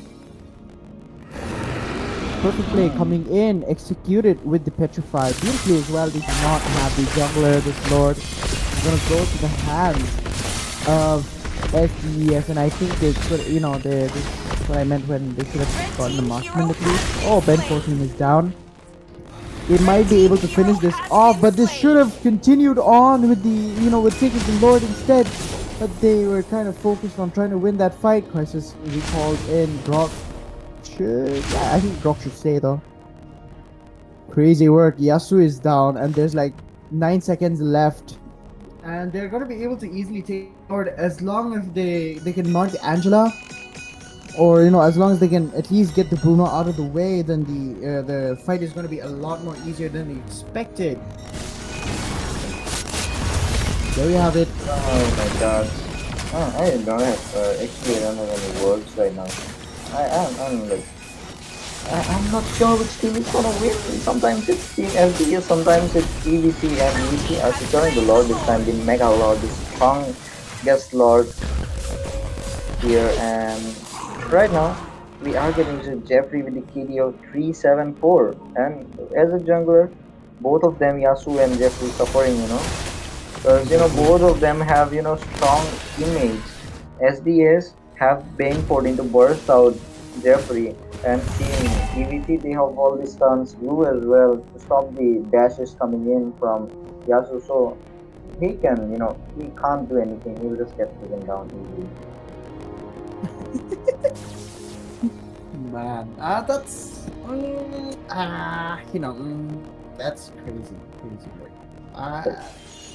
Perfect play coming in, executed with the Petrify. Beautifully as well. They do not have the jungler, this lord. Is gonna go to the hands of SDES, and I think they could, this is what I meant when they should have gotten the marksman at least. Oh, Ben 14 is down. They might be able to finish this off, but this should have continued on with with taking the lord instead. But they were kind of focused on trying to win that fight. Crisis recalls in. Grok I think Grok should stay though. Crazy work. Yasu is down, and there's like 9 seconds left. And they're going to be able to easily take forward as long as they can mount Angela, or as long as they can at least get the Bruno out of the way. Then the fight is going to be a lot more easier than they expected. There we have it. Oh my god. I don't have actually I don't have any words right now. I'm not sure which team is gonna win. Sometimes it's Team LTS, sometimes it's EVT, and EVT are securing the Lord this time, the Mega Lord, the strongest Lord here. And right now, we are getting to Jeffrey with the KD of 374. And as a jungler, both of them, Yasu and Jeffrey, suffering, because both of them have strong teammates. SDS have Bane to burst out Jeffrey, and Team EVT, they have all the stuns, Blue as well, to stop the dashes coming in from Yasu. So he can, he can't do anything. He'll just get taken down easily. Man, that's that's crazy work.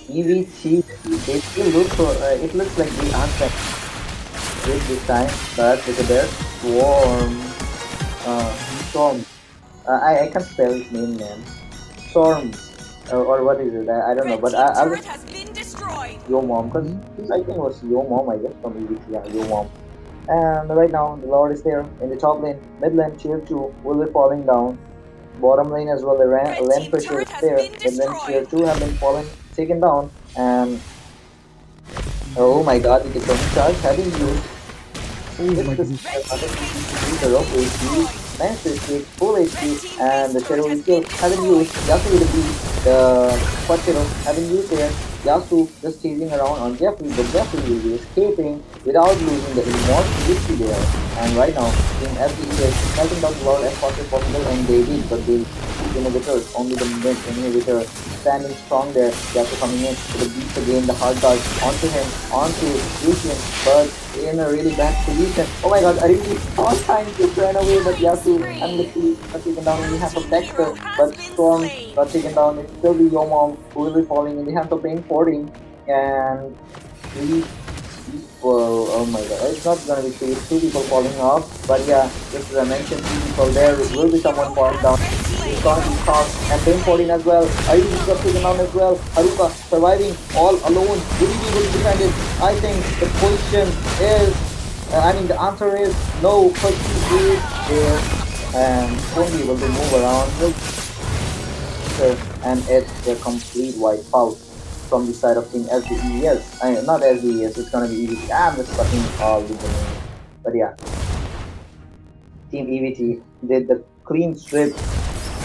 EVT, they still look for. It looks like they are good this time, but look at that Storm. I can't spell his name, man. Storm, or what is it? I don't know, but I was Yo Mom, because I think it was Yo Mom, I guess, from EVT, yeah, Yo Mom. And right now, the Lord is there in the top lane. Mid lane, tier 2 will be falling down. Bottom lane as well, the lane pressure is there. Mid lane, tier 2 have been taken down. And oh my god, the defense charge having used. The rope HP, managed to escape full HP, and the Shadow is still having used. Yasu with the beat, the Quad Shadow having used there. Yasu just chasing around on Jeffrey, but Jeffrey will be escaping without losing the immortality there. And right now, Team FD is melting down the world as fast as possible, and they did, but the inhibitors, only the mid inhibitor, standing strong there. Yasu coming in to the beats again, the hard guard onto him, onto Lucian, but in a really bad position. Oh my god, I really thought time to run away, but Yasu unluckily got taken down in the hands of Dexter, but Storm got taken down. It's still the Yomom who will be falling in the hands of Bane 14, and 3 people, oh my god, it's not gonna be 2 people falling off, but yeah, just as I mentioned, 3 people, there will be someone falling down. It's gonna be tough, and Bane 14 as well. Ayush got taken down as well. Haruka surviving all alone. Will he be able to defend it? I think the question is, the answer is no, because he is there and won't be able to move around. And it's a complete wipe out from the side of Team SDES. Not SDES, it's gonna be EVT. I'm just fucking all with the name. But yeah, Team EVT did the clean strip,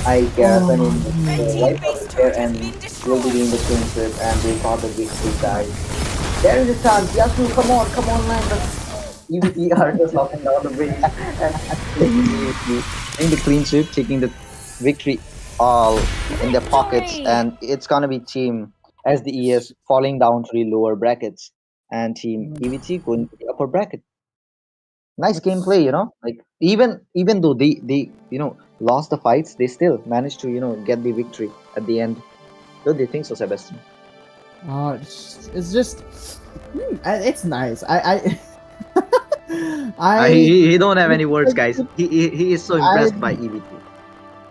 I guess. The wipe out is there, and will be doing the clean strip, and they got the victory, guys. There is a chance. Yasu, come on, man. EVT are just knocking down the bridge and doing the clean sweep, taking the victory all in their pockets, and it's gonna be Team SDES falling down to the lower brackets, and Team EVT going to the upper bracket. Nice gameplay, Like even though they lost the fights, they still managed to get the victory at the end. Don't you think so, Sebastian? It's just, it's nice. I He don't have any words, guys. He is so I impressed by EVT.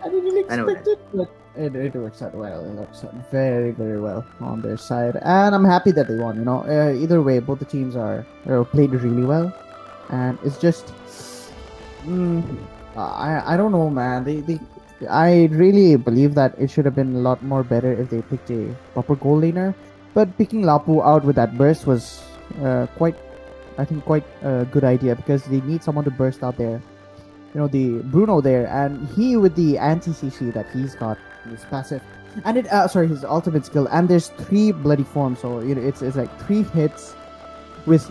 I didn't really I know expect that. it, but it works out well. It works out very, very well on their side, and I'm happy that they won. Either way, both the teams are played really well, and it's just, I don't know, man. I really believe that it should have been a lot more better if they picked a proper goal laner, but picking Lapu out with that burst was quite a good idea because they need someone to burst out there. The Bruno there, and he with the anti-CC that he's got, his passive, and his ultimate skill, and there's 3 bloody forms, so it's like 3 hits with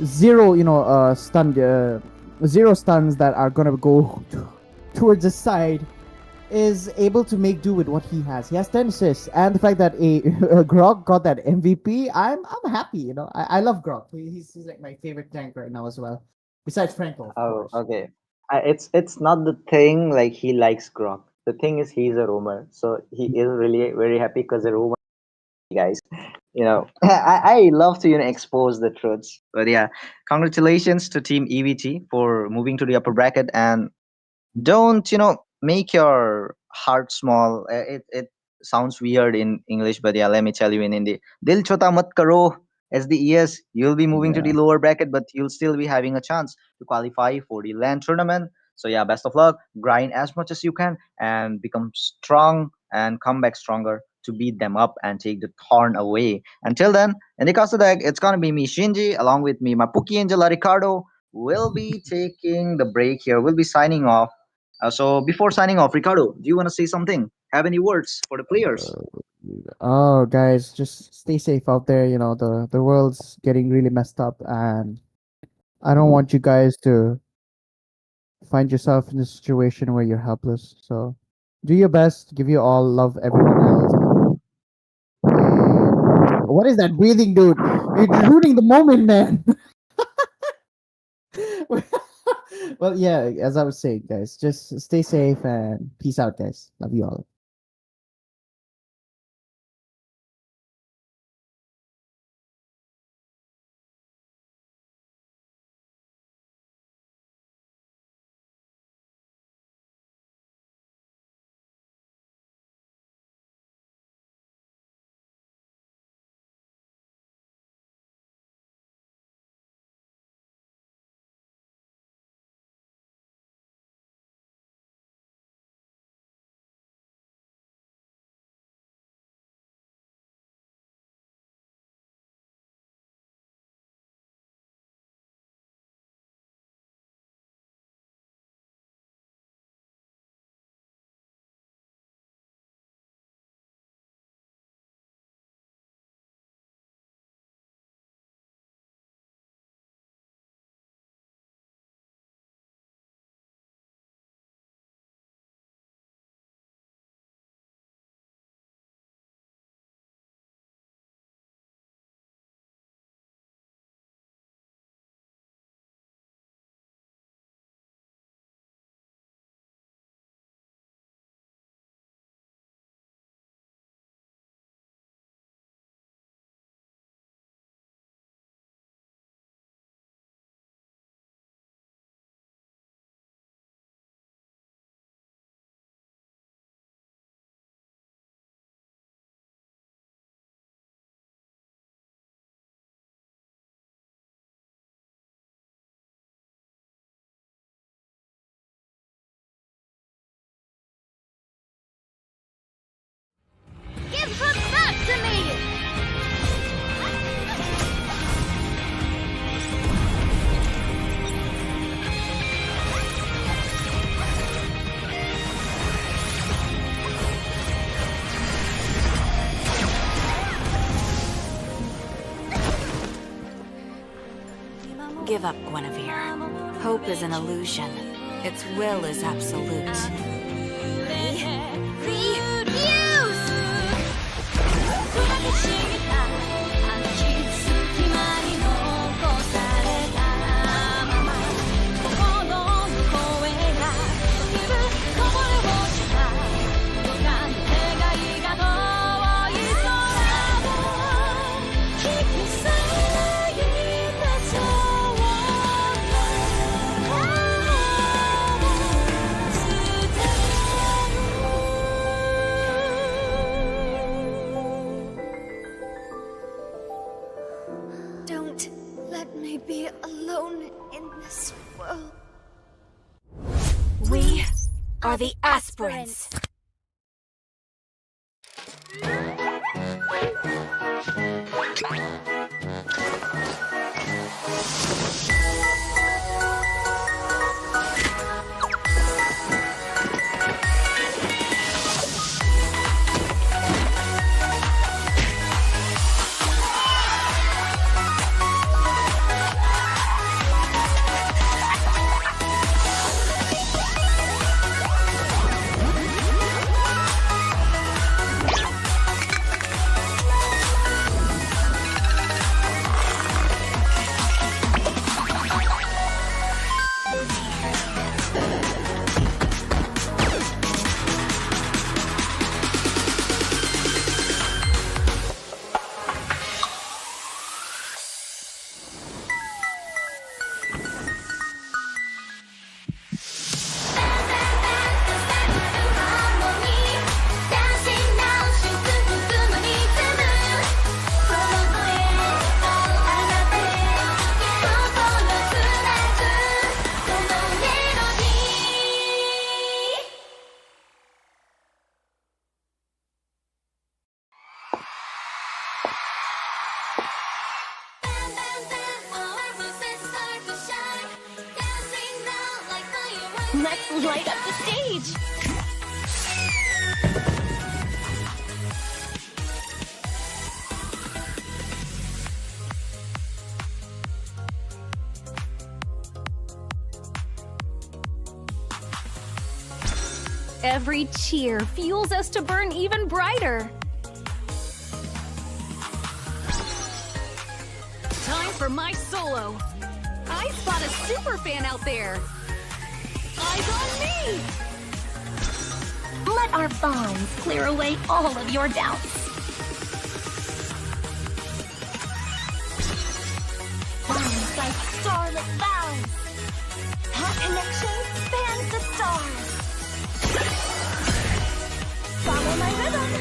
0 0 stuns that are gonna go towards the side, is able to make do with what he has. He has 10 assists, and the fact that a Grog got that MVP, I'm happy. I love Grog. He's like my favorite tank right now as well, besides Franco, of Oh, course. okay. It's not the thing like he likes Grok. The thing is he's a roamer, so he is really very happy because the roamer guys. I love to expose the truths. But yeah, congratulations to Team EVT for moving to the upper bracket, and don't make your heart small. It sounds weird in English, but yeah, let me tell you in Hindi. Dil chota mat karo. As the ES, you'll be moving to the Yeah. lower bracket, but you'll still be having a chance to qualify for the LAN tournament. So yeah, best of luck. Grind as much as you can and become strong and come back stronger to beat them up and take the thorn away. Until then, in the Casa deck, it's gonna be me Shinji along with me, Mapuki Angela Ricardo. We'll be taking the break here. We'll be signing off. So before signing off, Ricardo, do you want to say something? Have any words for the players? Oh, guys, just stay safe out there. The world's getting really messed up, and I don't want you guys to find yourself in a situation where you're helpless. So do your best. Give you all love everyone else. And what is that breathing, dude? It's ruining the moment, man. Well, yeah, as I was saying, guys, just stay safe and peace out, guys. Love you all. Give her back to me! Give up, Guinevere. Hope is an illusion. Its will is absolute. are the aspirants. Let's light up the stage! Every cheer fuels us to burn even brighter. Time for my solo. I spot a super fan out there. Eyes on me! Let our bonds clear away all of your doubts. Bonds like starlit vows. Our connection spans the stars. Follow my rhythm.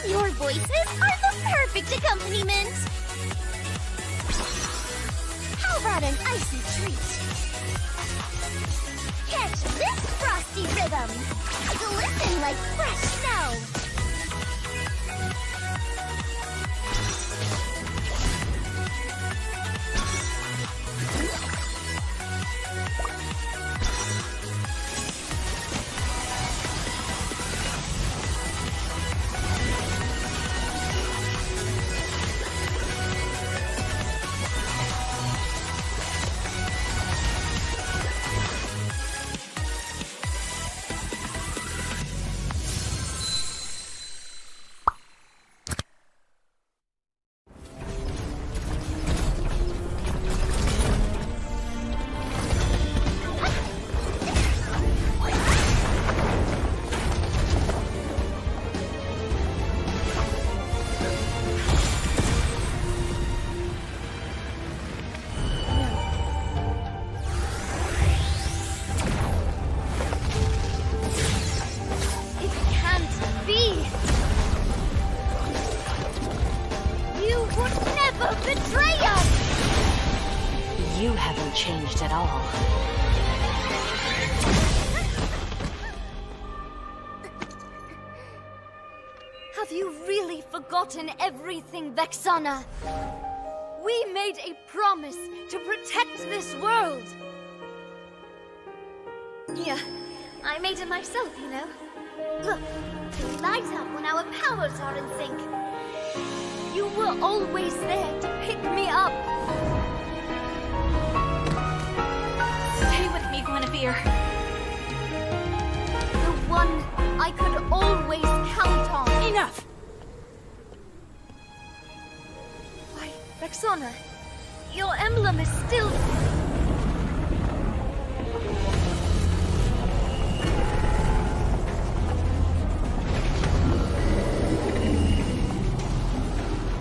Your voices are the perfect accompaniment. How about an icy treat? Catch this frosty rhythm. Glisten like fresh snow. You haven't changed at all. Have you really forgotten everything, Vexana? We made a promise to protect this world. Yeah, I made it myself, you know. Look, we light up when our powers are in sync. You were always there to pick me up. Stay with me, Guinevere. The one I could always count on. Enough! Why, Vexana, your emblem is still...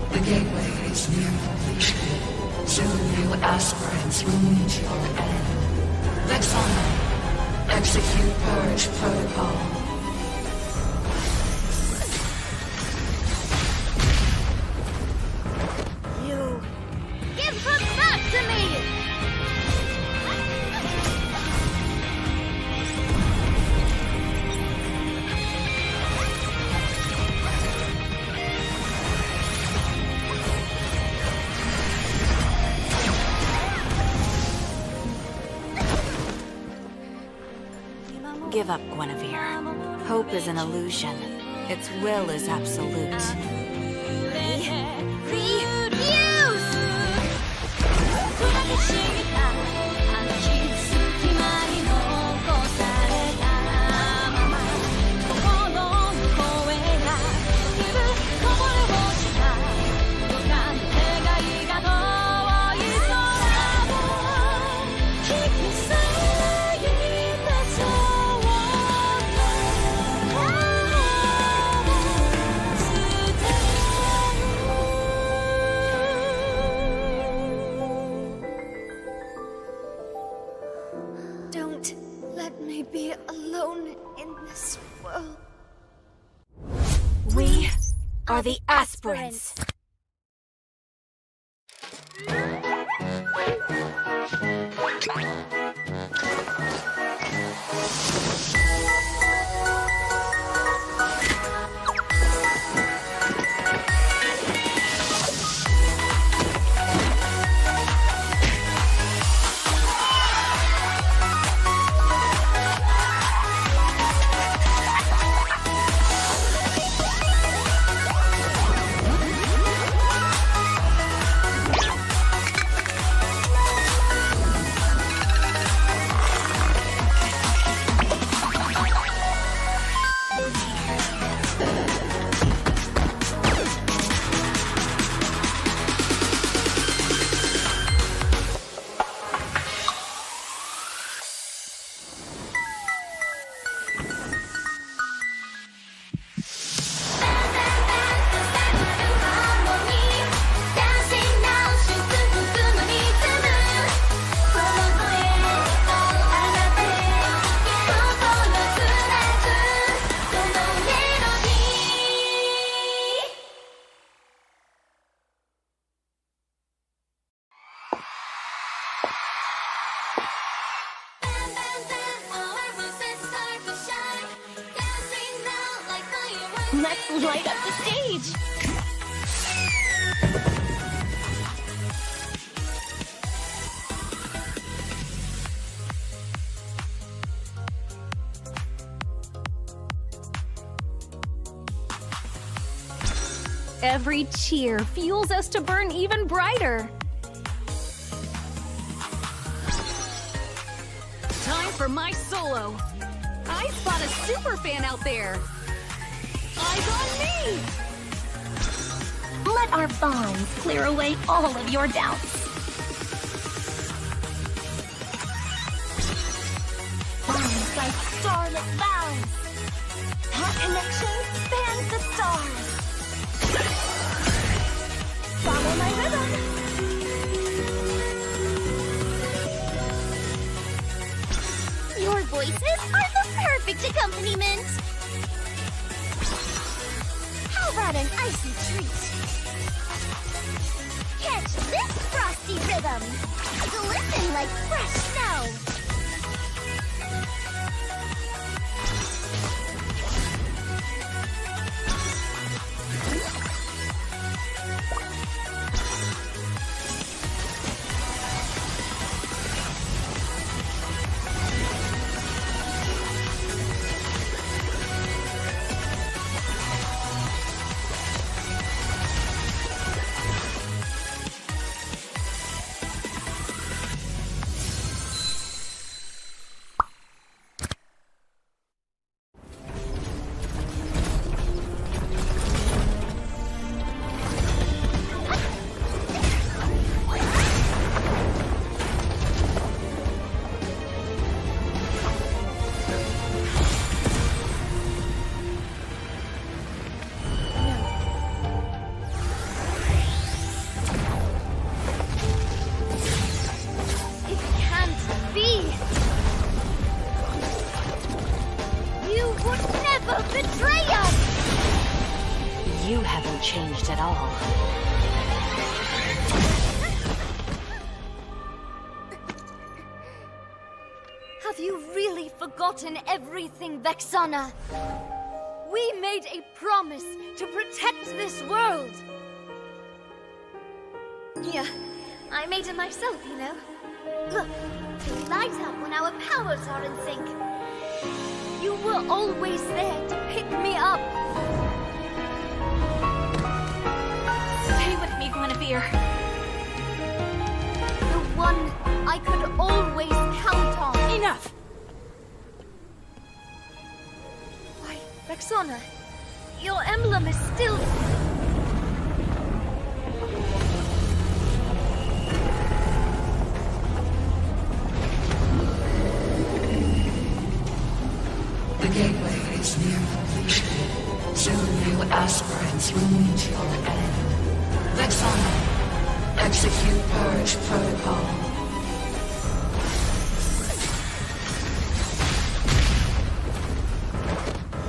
The gateway is near completion. Soon new aspirants will meet your end. Vexana, execute Purge Protocol. You... Give her back to me! Give up, Guinevere. Hope is an illusion. Its will is absolute. Don't let me be alone in this world. We are the aspirants. Let's light up the stage! Every cheer fuels us to burn even brighter. Time for my solo. I spot a super fan out there. Eyes on me! Let our bonds clear away all of your doubts. Bonds like starlit vows. Our connection spans the stars. Follow my rhythm. Your voices are the perfect accompaniment. How about an icy treat? Catch this frosty rhythm. Glisten like fresh snow. Betray us! You haven't changed at all. Have you really forgotten everything, Vexana? We made a promise to protect this world. Yeah, I made it myself, you know. Look, we light up when our powers are in sync. You were always there to pick me up. Stay with me, Guinevere. The one I could always count on. Enough! Why, Rexona, your emblem is still... The gateway is near completion. Soon new aspirants will meet your end. Vexana, execute Purge Protocol.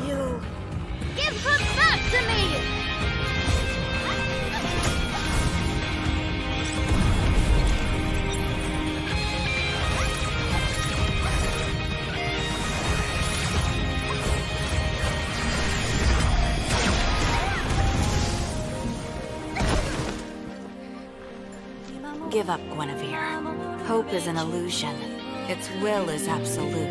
You... Give her back to me! Give up, Guinevere. Hope is an illusion. Its will is absolute.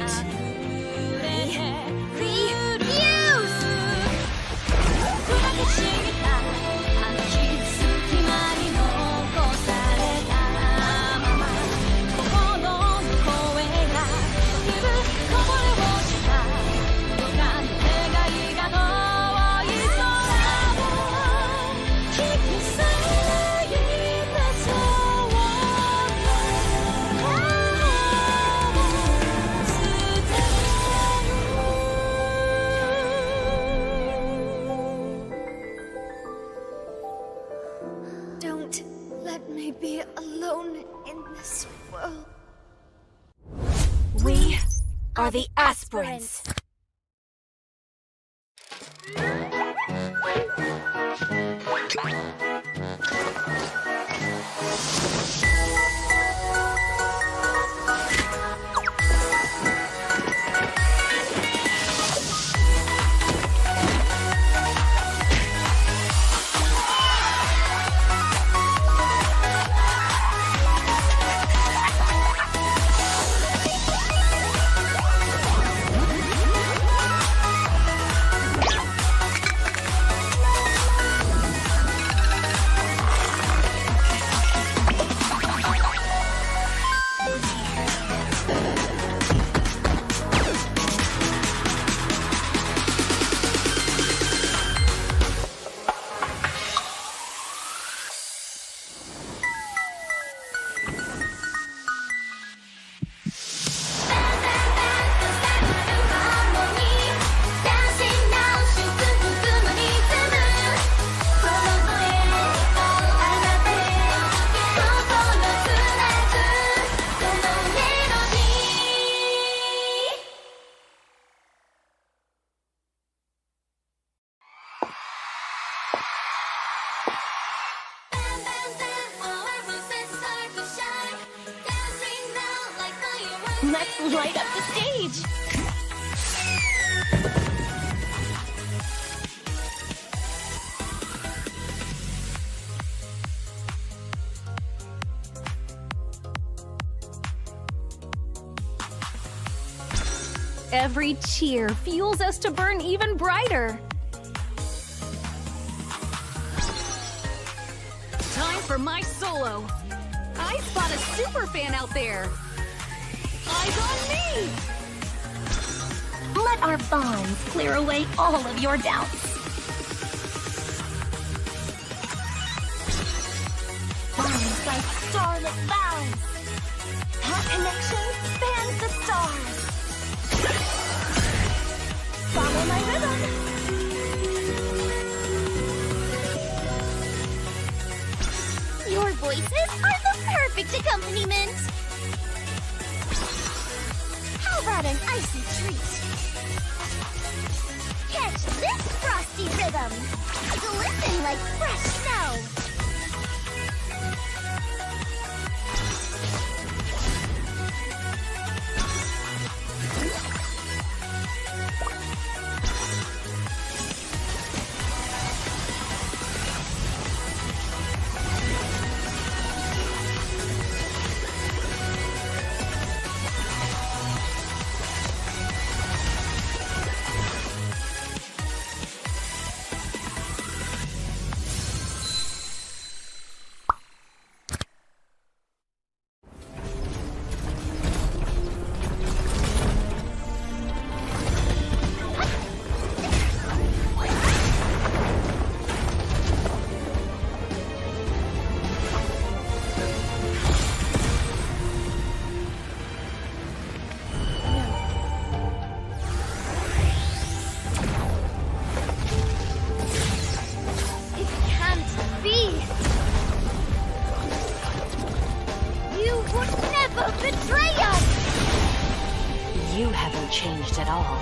Don't let me be alone in this world. We are the aspirants. Let's light up the stage! Every cheer fuels us to burn even brighter. Time for my solo. I spot a super fan out there. Eyes on me! Let our bonds clear away all of your doubts. Bonds like starlit vows. Our connection spans the stars. Follow my rhythm. Your voices are the perfect accompaniment. How about an icy treat? Catch this frosty rhythm. Glisten like fresh snow. would never betray us! You haven't changed at all.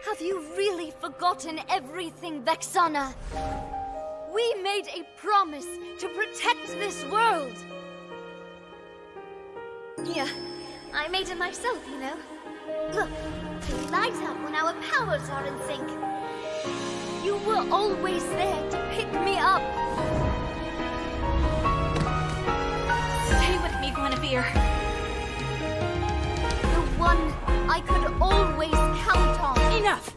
Have you really forgotten everything, Vexana? We made a promise to protect this world. Yeah, I made it myself, you know. Look, we light up when our powers are in sync. You were always there to pick me up. Stay with me, Guinevere. The one I could always count on. Enough!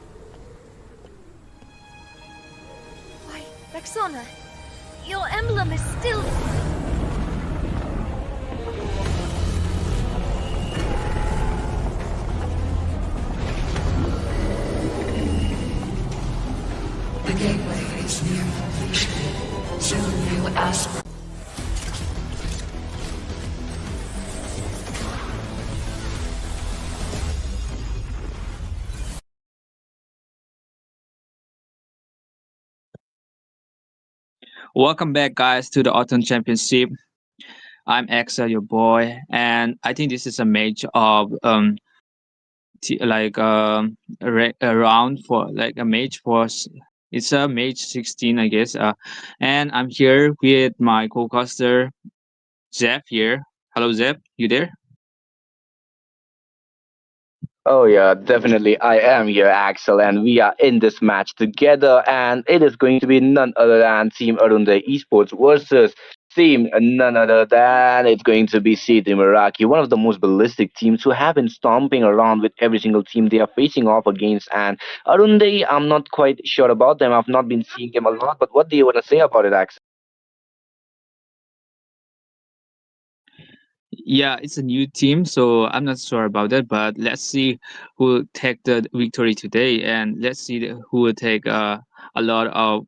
Why, Vexana, your emblem is still... The gateway is near completion. Soon new aspirants. Welcome back, guys, to the Autumn Championship. I'm Axel, your boy, and I think this is a match of a round for like a match for it's a match 16, I guess. And I'm here with my co-caster Zep here. Hello, Zep. You there? Oh yeah, definitely. I am here, Axel, and we are in this match together, and it is going to be none other than Team Arunde Esports versus Team none other than it's going to be Team Iraqi, one of the most ballistic teams who have been stomping around with every single team they are facing off against. And Arunde, I'm not quite sure about them. I've not been seeing them a lot, but what do you want to say about it, Axel? Yeah, it's a new team, so I'm not sure about that. But let's see who will take the victory today, and let's see who will take a lot of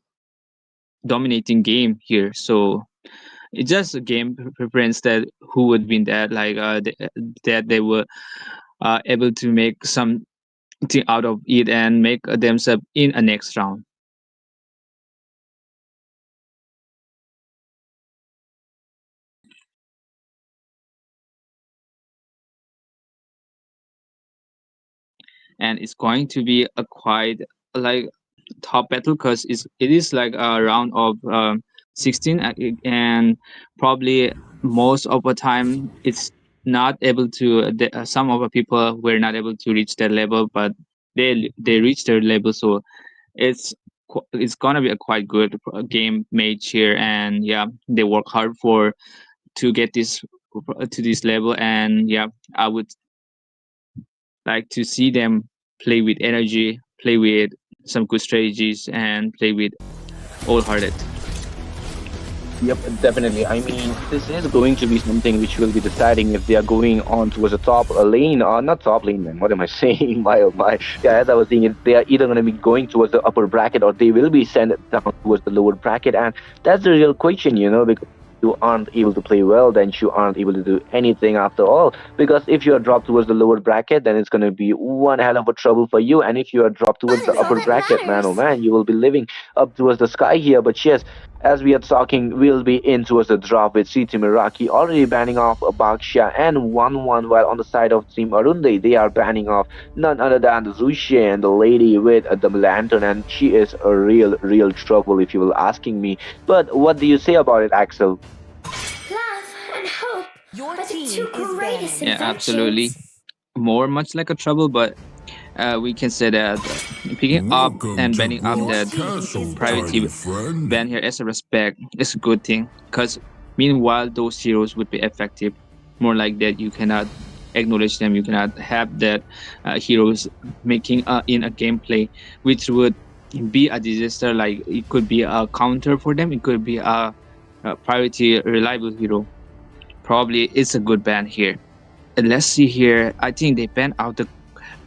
dominating game here. So it's just a game preference that who would win that, that they were able to make something out of it and make themselves in a next round. And it's going to be a quite like top battle because it is like a round of 16 and probably most of the time it's not able to some of the people were not able to reach that level, but they reached their level. So it's gonna be a quite good game made here, and yeah, they work hard for to get this to this level. And yeah, I would like to see them play with energy, play with some good strategies, and play with wholehearted. Yep, definitely. I mean, this is going to be something which will be deciding if they are going on towards the top lane or not top lane, man. What am I saying? My oh my. Yeah, as I was saying, they are either going to be going towards the upper bracket or they will be sent down towards the lower bracket. And that's the real question, you know, because you aren't able to play well, then you aren't able to do anything after all. Because if you are dropped towards the lower bracket, then it's going to be one hell of a trouble for you. And if you are dropped towards the upper bracket, man, oh man, you will be living up towards the sky here. But yes, as we are talking, we'll be in towards the drop with Team Iraqi already banning off Baksha and 1-1, while on the side of Team Arunde, they are banning off none other than Zushi and the lady with the lantern, and she is a real trouble if you will asking me. But what do you say about it, Axel? Love and hope Your are the team two is greatest banned. Yeah, absolutely. Much like a trouble, but we can say that picking up and banning up that priority ban here as a respect is a good thing, because meanwhile those heroes would be effective. More like that, you cannot acknowledge them, you cannot have that heroes making in a gameplay, which would be a disaster. Like it could be a counter for them, it could be a priority reliable hero. Probably it's a good ban here. And let's see here. I think they banned out the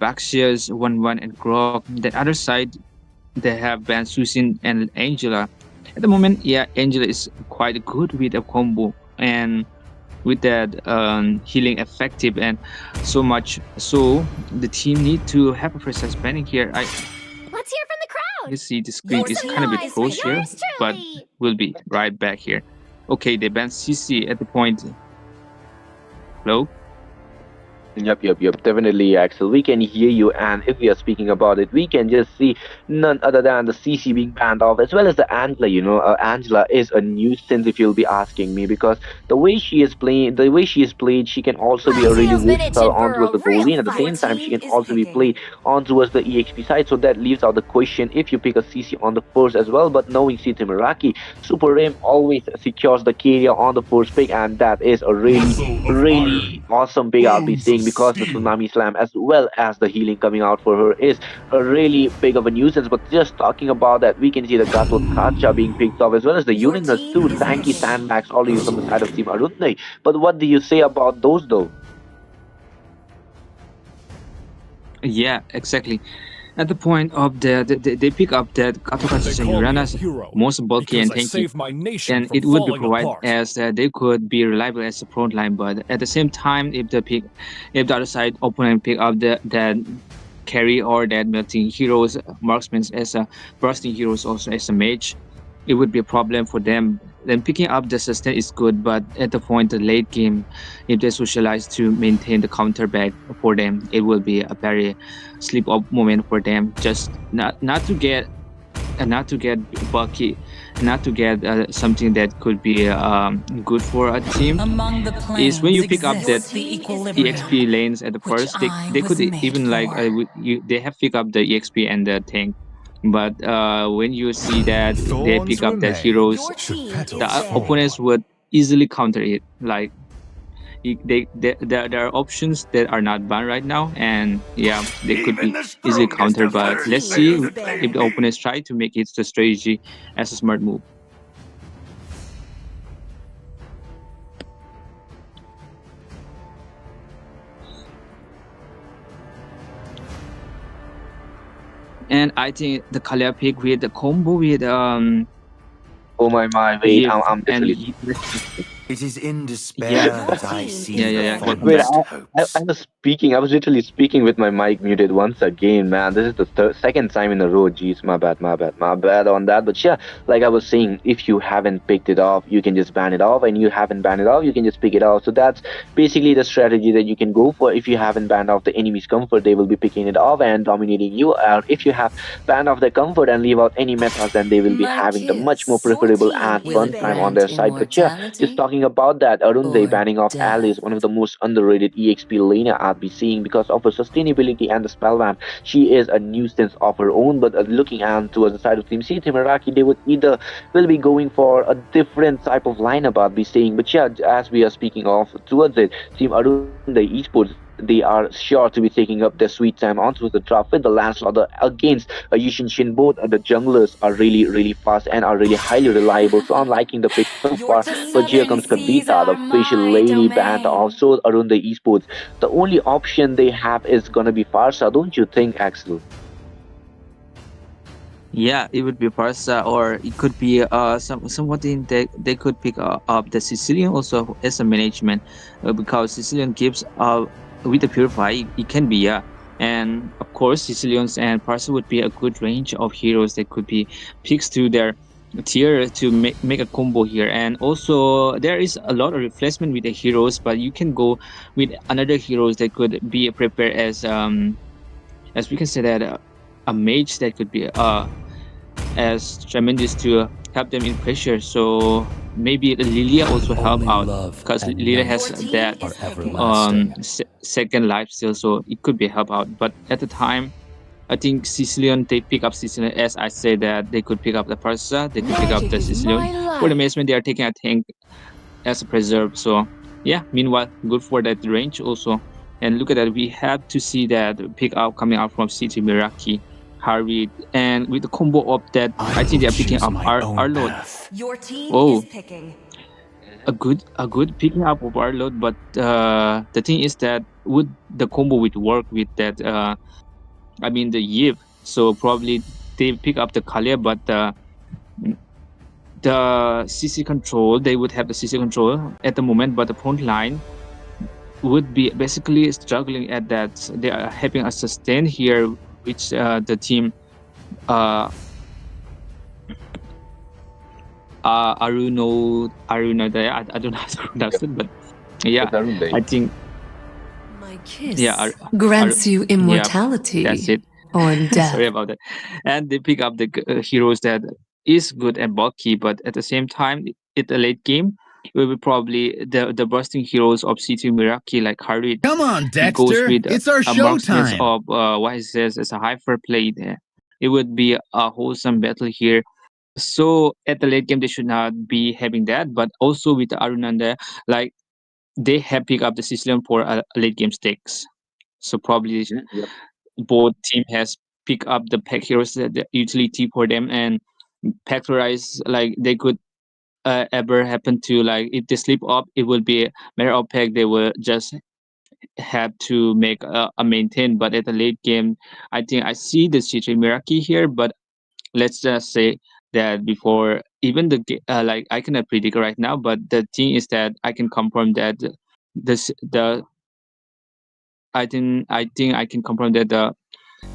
Baxias 1-1 and Grog. The other side, they have banned Susin and Angela. At the moment, yeah, Angela is quite good with a combo and with that healing effective and so much. So the team need to have a precise banning here. Let's hear from the crowd. You see the screen is kind of a bit froze here, but we'll be right back here. Okay, they banned CC at the point. Hello? Yep. Definitely, Axel. We can hear you, and if we are speaking about it, we can just see none other than the CC being banned off, as well as the Angela. Angela is a nuisance if you'll be asking me, because the way she is played, she can also be a really versatile on towards the goalie, and at the same time, she can also be played on towards the EXP side. So that leaves out the question if you pick a CC on the first as well. But knowing CT Meraki, Super Rim always secures the carrier on the first pick, and that is a really awesome pick, I'll be saying, because the Tsunami Slam as well as the healing coming out for her is a really big of a nuisance. But just talking about that, we can see the Gatot Kacha being picked off, as well as the Uranus too, tanky sandbags already from the side of Team Arunai. But what do you say about those though? Yeah, exactly. At the point of they pick up that Katokachi and Uranus most bulky and tanky, and it would be provided as they could be reliable as a front line. But at the same time, if the other side opponent pick up that carry or that melting heroes, marksmen as a bursting heroes also as a mage, it would be a problem for them. Then picking up the sustain is good, but at the point the late game, if they socialize to maintain the counter back for them, it will be a very sleep up moment for them. Just not to get bulky, not to get something that could be good for a team. Is when you pick up that EXP lanes at the first, they could even like they have pick up the EXP and the tank. But when you see that they pick up that heroes, the opponents would easily counter it. Like there are options that are not banned right now, and yeah, they could be easily countered. But let's see if the opponents try to make it the strategy as a smart move. And I think the Kalia pick with the combo with Oh my wait, I'm literally. It is in despair that I see the Wait, fondest hopes. I was speaking. I was literally speaking with my mic muted once again, man. This is the second time in a row. Jeez, my bad on that. But yeah, like I was saying, if you haven't picked it off, you can just ban it off, and you haven't banned it off, you can just pick it off. So that's basically the strategy that you can go for. If you haven't banned off the enemy's comfort, they will be picking it off and dominating you. Or if you have banned off their comfort and leave out any metas, then they will be having the much more preferable and fun time on their side. But yeah, just talking about that, Arunde banning off Alice, one of the most underrated EXP laner I'll be seeing because of her sustainability and the spell vamp. She is a nuisance of her own, but looking at towards the side of Team C, Team Iraqi, they will be going for a different type of lineup, I'll be saying. But yeah, as we are speaking of towards it, Team Arunde Esports, they are sure to be taking up their sweet time onto the draft with the Landslaughter against Yushin Shin. Both the junglers are really fast and are really highly reliable, so I'm liking the pick so far. But here comes Kavita, the facial lady band, also around the esports. The only option they have is gonna be Farsa, don't you think, Axel? Yeah, it would be Parsa, or it could be something that they could pick up the Sicilian also as a management, because Sicilian gives with the Purify, it can be, yeah. And of course, Sicilians and Parsa would be a good range of heroes that could be picks to their tier to make a combo here. And also, there is a lot of replacement with the heroes, but you can go with another heroes that could be prepared as we can say that a mage that could be as tremendous to help them in pressure. So maybe Lilia also help out, because Lilia has that second life still, so it could be help out. But at the time, I think Sicilian, they pick up Sicilian, as I say that they could pick up the Parsa, they could pick up the Sicilian. For the Maceman, they are taking a tank as a preserve. So yeah, meanwhile, good for that range also. And look at that, we have to see that pick up coming out from CT Miraki, Harvey, and with the combo of that, I think they are picking up Arlord. Your team is picking. A good picking up of Arlord, but the thing is that would the combo would work with that? I mean the Yip. So probably they pick up the Kalia, but the CC control, they would have the CC control at the moment, but the front line would be basically struggling at that. They are having a sustain here, which the team Arunodaya. I don't know how to pronounce it, but yeah, I think My kiss yeah, grants you yeah, immortality that's it. or death. Sorry about that. And they pick up the heroes that is good and bulky, but at the same time, at the late game, it will be probably the bursting heroes of C2 Miraki like Harit. Come on, It goes Dexter. with It's our a marksmith showtime. of what is this as a hyper play there. It would be a wholesome battle here. So at the late game, they should not be having that, but also with the Arunanda, like they have picked up the Sicilian for a late game stakes. So probably Yep. both team has picked up the pack heroes that the utility for them and factorize like they could ever happen to like if they slip up it will be a matter of pack they will just have to make a maintain, but at the late game I think I see the C3 Miraki here, but let's just say that before even like I cannot predict right now, but the thing is that I can confirm that the I think I can confirm that the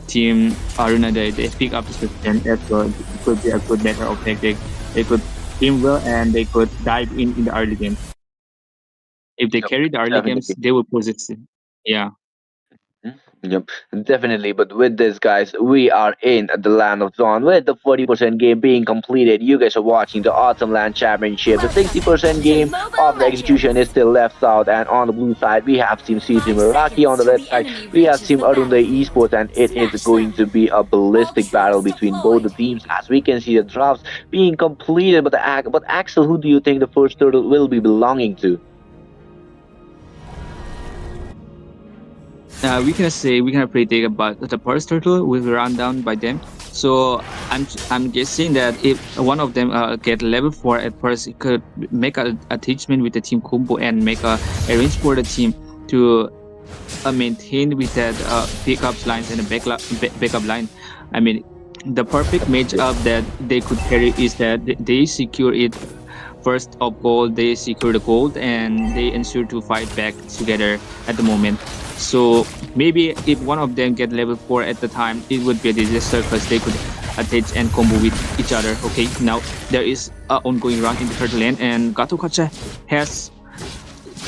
team Aruna they pick up the system as well. It could be a good matter of fact they could team well and they could dive in the early game. If they Yep. carry the early games, Definitely. they will position. Yeah. Yep, definitely. But with this, guys, we are in the land of Dawn with the 40% game being completed. You guys are watching the Autumn Land Championship. The 60% game of the execution is still left out. And on the blue side, we have Team C3 Meraki. On the red side, we have Team Arunday Esports. And it is going to be a ballistic battle between both the teams. As we can see the drafts being completed. But Axel, who do you think the first turtle will be belonging to? We can predict about the first turtle will be run down by them. So I'm guessing that if one of them get level 4 at first, it could make a attachment with the team combo and make a arrange for the team to maintain with that pickups lines and a backup line. I mean, the perfect match up that they could carry is that they secure it first of gold, they secure the gold and they ensure to fight back together at the moment. So maybe if one of them get level 4 at the time, it would be a disaster because they could attach and combo with each other. Okay, now there is an ongoing run in the third lane and Gatokacha has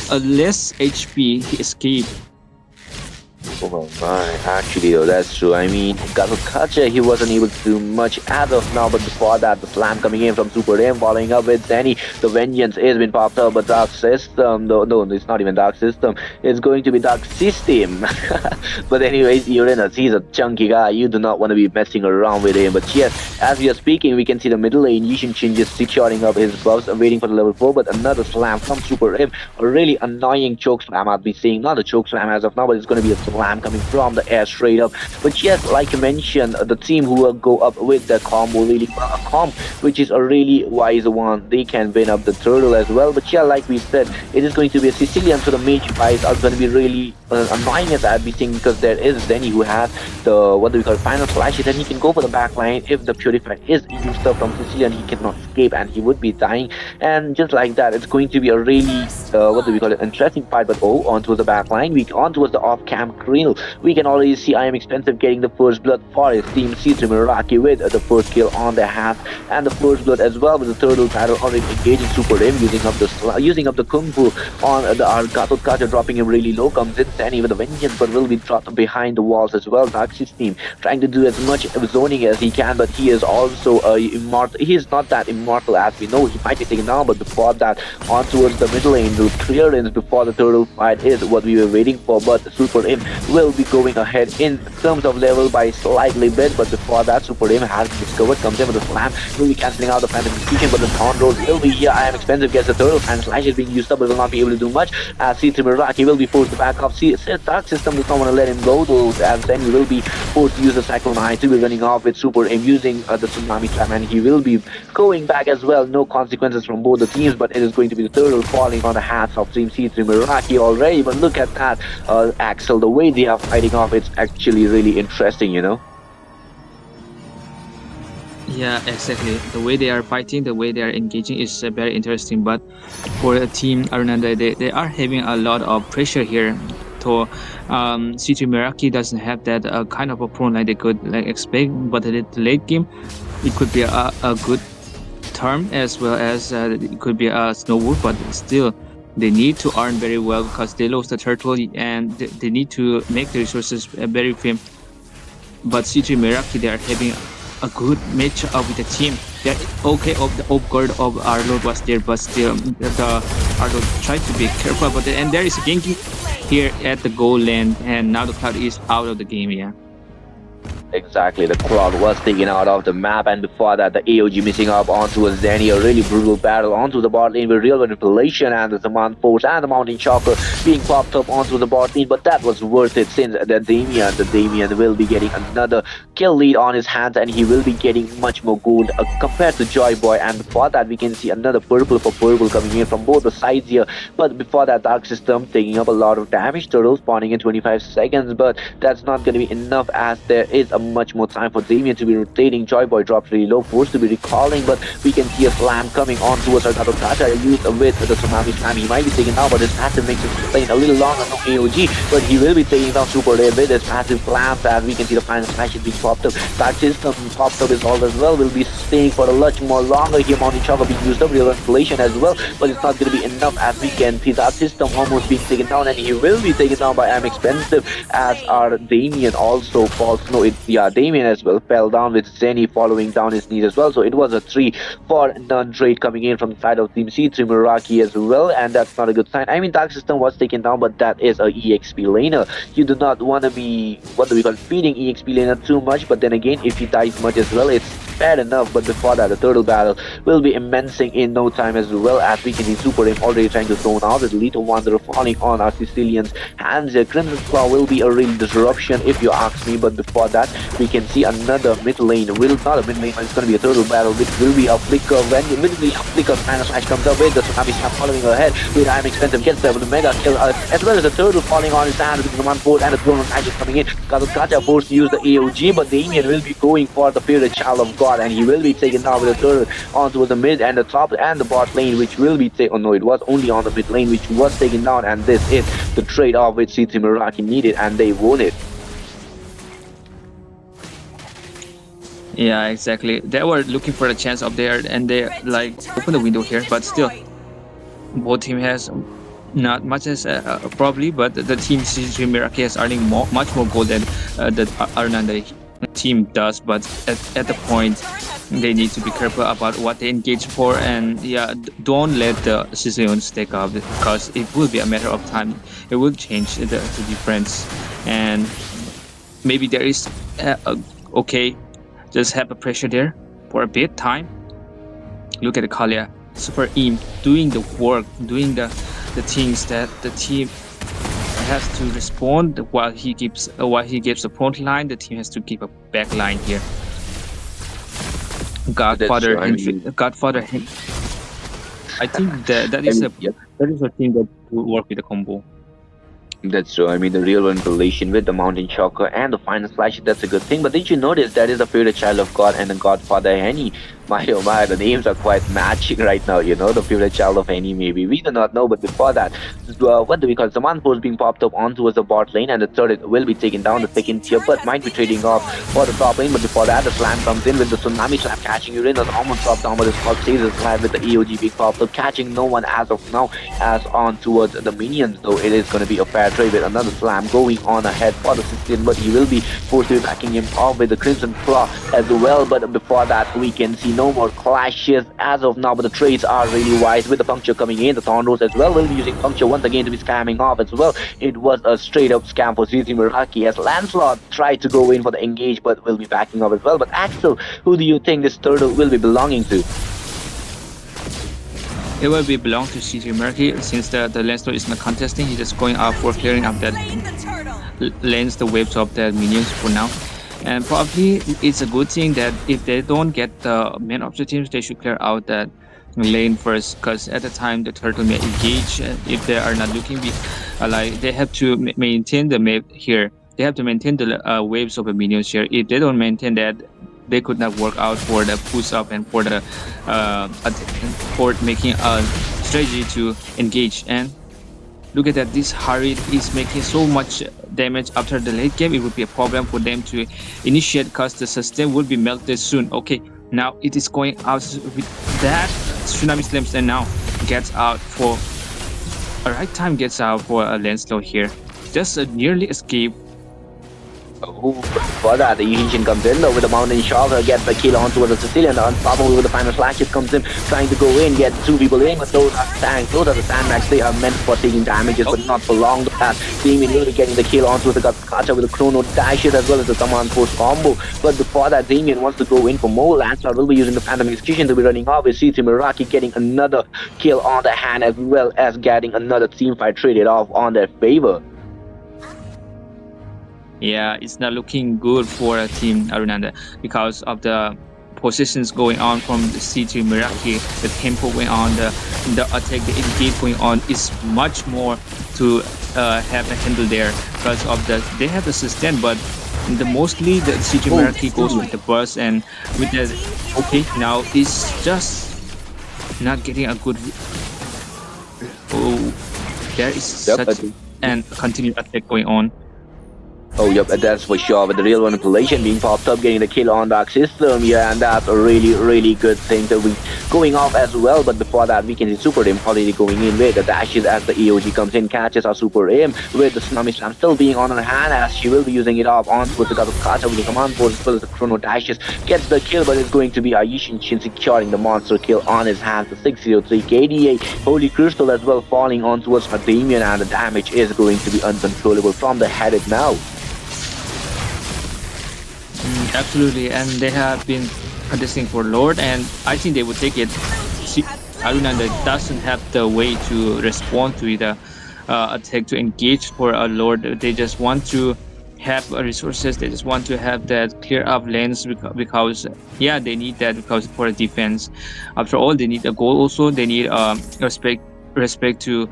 a less HP. He escaped. Oh my, actually though, that's true. I mean, Kazukacha, he wasn't able to do much as of now, but before that, the slam coming in from Super M, following up with Zenny. The Vengeance is been popped up, but Dark System, no, it's not even Dark System, it's going to be Dark System. But anyways, Uranus, he's a chunky guy, you do not want to be messing around with him. But yes, as we are speaking, we can see the middle lane, Yishin Shin just securing up his buffs and waiting for the level 4, but another slam from Super M, a really annoying choke slam, I'll be seeing, not a choke slam as of now, but it's going to be a slam coming from the air straight up. But yes, like you mentioned, the team who will go up with the combo really a comp, which is a really wise one. They can win up the turtle as well. But yeah, like we said, it is going to be a Sicilian, so the mage fights are going to be really annoying as I'd be thinking, because there is Zenny who has the what do we call final flashes, and he can go for the back line. If the purifier is used up from Sicilian, he cannot escape and he would be dying. And just like that, it's going to be a really what do we call it, interesting fight. But oh, onto the back line, on towards the off-cam Greenel. We can already see I am expensive getting the first blood for his team C3 Miraki with the first kill on their half and the first blood as well, with the turtle battle already engaging Super M, using up the Kung Fu on the Argato Kaja, dropping him really low. Comes in Sandy with the Vengeance, but will be dropped behind the walls as well. Darkseid's team trying to do as much zoning as he can, but he is also immortal. He is not that immortal as we know. He might be taken down, but before that, on towards the middle lane, the clearance before the turtle fight is what we were waiting for. But Super M will be going ahead in terms of level by slightly bit, but before that, Super M has discovered, comes in with a slam, will be cancelling out the Phantom Execution, but the Taunt Roll will be here. I am expensive, gets the turtle, and Slash is being used up, but will not be able to do much, as C3 Miraki will be forced to back off. Dark System does not want to let him go though, as then he will be forced to use the Cyclone Eye to be running off with Super M using the Tsunami Trap, and he will be going back as well. No consequences from both the teams, but it is going to be the turtle falling on the hats of Team C3 Miraki already. But look at that, Axel, the way they are fighting off, it's actually really interesting, you know? Yeah, exactly. The way they are fighting, the way they are engaging is very interesting. But for the team Arunanda, they are having a lot of pressure here. So C3 Miraki doesn't have that kind of a front line they could like expect. But at the late game, it could be a good term as well as it could be a snow wolf, but still they need to earn very well because they lost the turtle and they need to make the resources very firm. But C3 Meraki, they are having a good match up with the team. They're okay. The off guard of Arlord was there, but still the Arlord tried to be careful about it. And there is a Genki here at the goal land, and now the Cloud is out of the game. Yeah. Exactly, the Cloud was taken out of the map, and before that, the AOG missing up onto a Zenny, a really brutal battle onto the bot lane with real manipulation, and the Zaman Force and the Mountain Choker being popped up onto the bot lane, but that was worth it since the Damien will be getting another kill lead on his hands, and he will be getting much more gold compared to Joy Boy, and before that, we can see another purple for purple coming in from both the sides here, but before that, Dark System taking up a lot of damage, Turtle spawning in 25 seconds, but that's not going to be enough as there is a much more time for Damien to be rotating. Joy Boy drops really low, forced to be recalling, but we can see a slam coming on towards Argado Kata used with the Tsunami Slam. He might be taken down, but his passive makes his lane a little longer. No AOG, but he will be taking down Super Rare with his passive slams, as we can see the final smash is being popped up. Dark System popped up is all as well, will be staying for a much more longer here. Mountain Choker being used up, real installation as well, but it's not going to be enough as we can see Dark System almost being taken down, and he will be taken down by Expensive as our Damien also falls. No, Damien as well fell down with Zenny following down his knees as well. So it was a 3 for none trade coming in from the side of Team C3 Meraki as well, and that's not a good sign. I mean, Dark System was taken down, but that is a EXP laner. You do not want to be, feeding EXP laner too much, but then again, if he dies much as well, it's fair enough. But before that, the turtle battle will be immensing in no time as well, as we can see Super Aim already trying to zone out with Lethal Wanderer falling on our Sicilians' hands. Crimson Claw will be a real disruption if you ask me, but before that, we can see another mid lane. Not a mid lane, but it's going to be a turtle battle, which will be a flicker. When immediately a flicker final slash comes up with the Tsunami Slam following ahead with I'm Expensive, gets there with the mega kill, as well as the turtle falling on his hand with the Command Force and the Throne of Magic coming in. Kazukacha forced to use the AOG, but Damien will be going for the favorite child of God, and he will be taken down with the turtle onto the mid and the top and the bot lane, which will be taken. Oh no, it was only on the mid lane, which was taken down, and this is the trade-off which C3 Meraki needed, and they won it. Yeah, exactly. They were looking for a chance up there, and they like open the window here, but still, both team has not much as probably, but the team C3 Meraki is earning much more gold than the Arnanda team does. But at the point, they need to be careful about what they engage for, and yeah, don't let the Sicilians stack up, because it will be a matter of time. It will change the difference, and maybe there is okay. Just have a pressure there for a bit time. Look at the Kalia, Super Im doing the work, doing the things that the team has to respond while he gives the front line. The team has to keep a back line here. Godfather, Godfather. I think that is a team that will work with the combo. That's true. I mean, the real one relation with the Mountain Choker and the final slash, that's a good thing. But did you notice that is a favorite child of God and the Godfather Henny? My oh my, the names are quite matching right now, you know, the favorite child of Henny maybe. We do not know, but before that, what do we call it? Zaman Force being popped up onto the bot lane, and the turret will be taken down. The second tier, but might be trading off for the top lane. But before that, the slam comes in with the Tsunami Slam catching you in. The almost drop down, but the spot stays alive with the EOG being popped up, catching no one as of now, as on towards the minions, though it is going to be a fair trade with another slam going on ahead for the 16, but he will be forced to be backing him off with the Crimson Claw as well. But before that, we can see no more clashes as of now, but the trades are really wise with the puncture coming in. The Thornrose as well will be using puncture once again to be scamming off as well. It was a straight up scam for C3 Meraki as Lancelot tried to go in for the engage, but will be backing up as well. But Axel, who do you think this turtle will be belonging to? It will be belong to C3 Meraki, since the Lancelot is not contesting. He's just going out for clearing up that lanes, the waves of the minions for now. And probably it's a good thing that if they don't get the main objectives, they should clear out that lane first, because at the time the turtle may engage. If they are not looking like, they have to maintain the map here. They have to maintain the waves of the minions here. If they don't maintain that, they could not work out for the push up and for the for making a strategy to engage. And look at that, this Harid is making so much damage after the late game. It would be a problem for them to initiate, because the sustain will be melted soon. Okay, Now it is going out with that tsunami slams, and now gets out for a right time, gets out for a Lancelot here. Just a nearly escape. Oh, for that, the Egyptian comes in though with the mountain shocker, gets the kill onto the Sicilian, unstoppable with the final slashes, comes in, trying to go in, get two people in, but those are tanks, those are the sandbags, they are meant for taking damages, but not for long. That Damien really getting the kill onto the Kacha with the chrono dashes as well as the command force combo, but before that, Damien wants to go in for more. Lancelot will be using the Phantom Execution to be running off with CT Meraki getting another kill on the hand as well as getting another team fight traded off on their favor. Yeah, it's not looking good for a team Arunanda because of the positions going on from the C2 Meraki, the tempo going on, the attack, the engage going on is much more to have a handle there because of the they have the sustain, but the mostly the C2 Meraki goes with the burst and with the okay now it's just not getting a good. Oh, there is such and continued attack going on. Oh, yep, that's for sure. With the real manipulation being popped up, getting the kill on Dark System, yeah, and that's a really, really good thing to be going off as well. But before that, we can see Super Aim already going in with the dashes as the EOG comes in, catches our Super Aim with the Tsunami Slam still being on her hand as she will be using it off on with the God of Kacha with the command force as well as the Chrono dashes. Gets the kill, but it's going to be Ayishin Shin securing the monster kill on his hands. The 603 KDA, Holy Crystal as well falling on towards Damien, and the damage is going to be uncontrollable from the headed now. Absolutely, and they have been contesting for Lord, and I think they would take it. Arunanda doesn't have the way to respond to the attack to engage for a Lord. They just want to have resources. They just want to have that clear up lanes because yeah, they need that because for a defense. After all, they need a goal. Also, they need respect to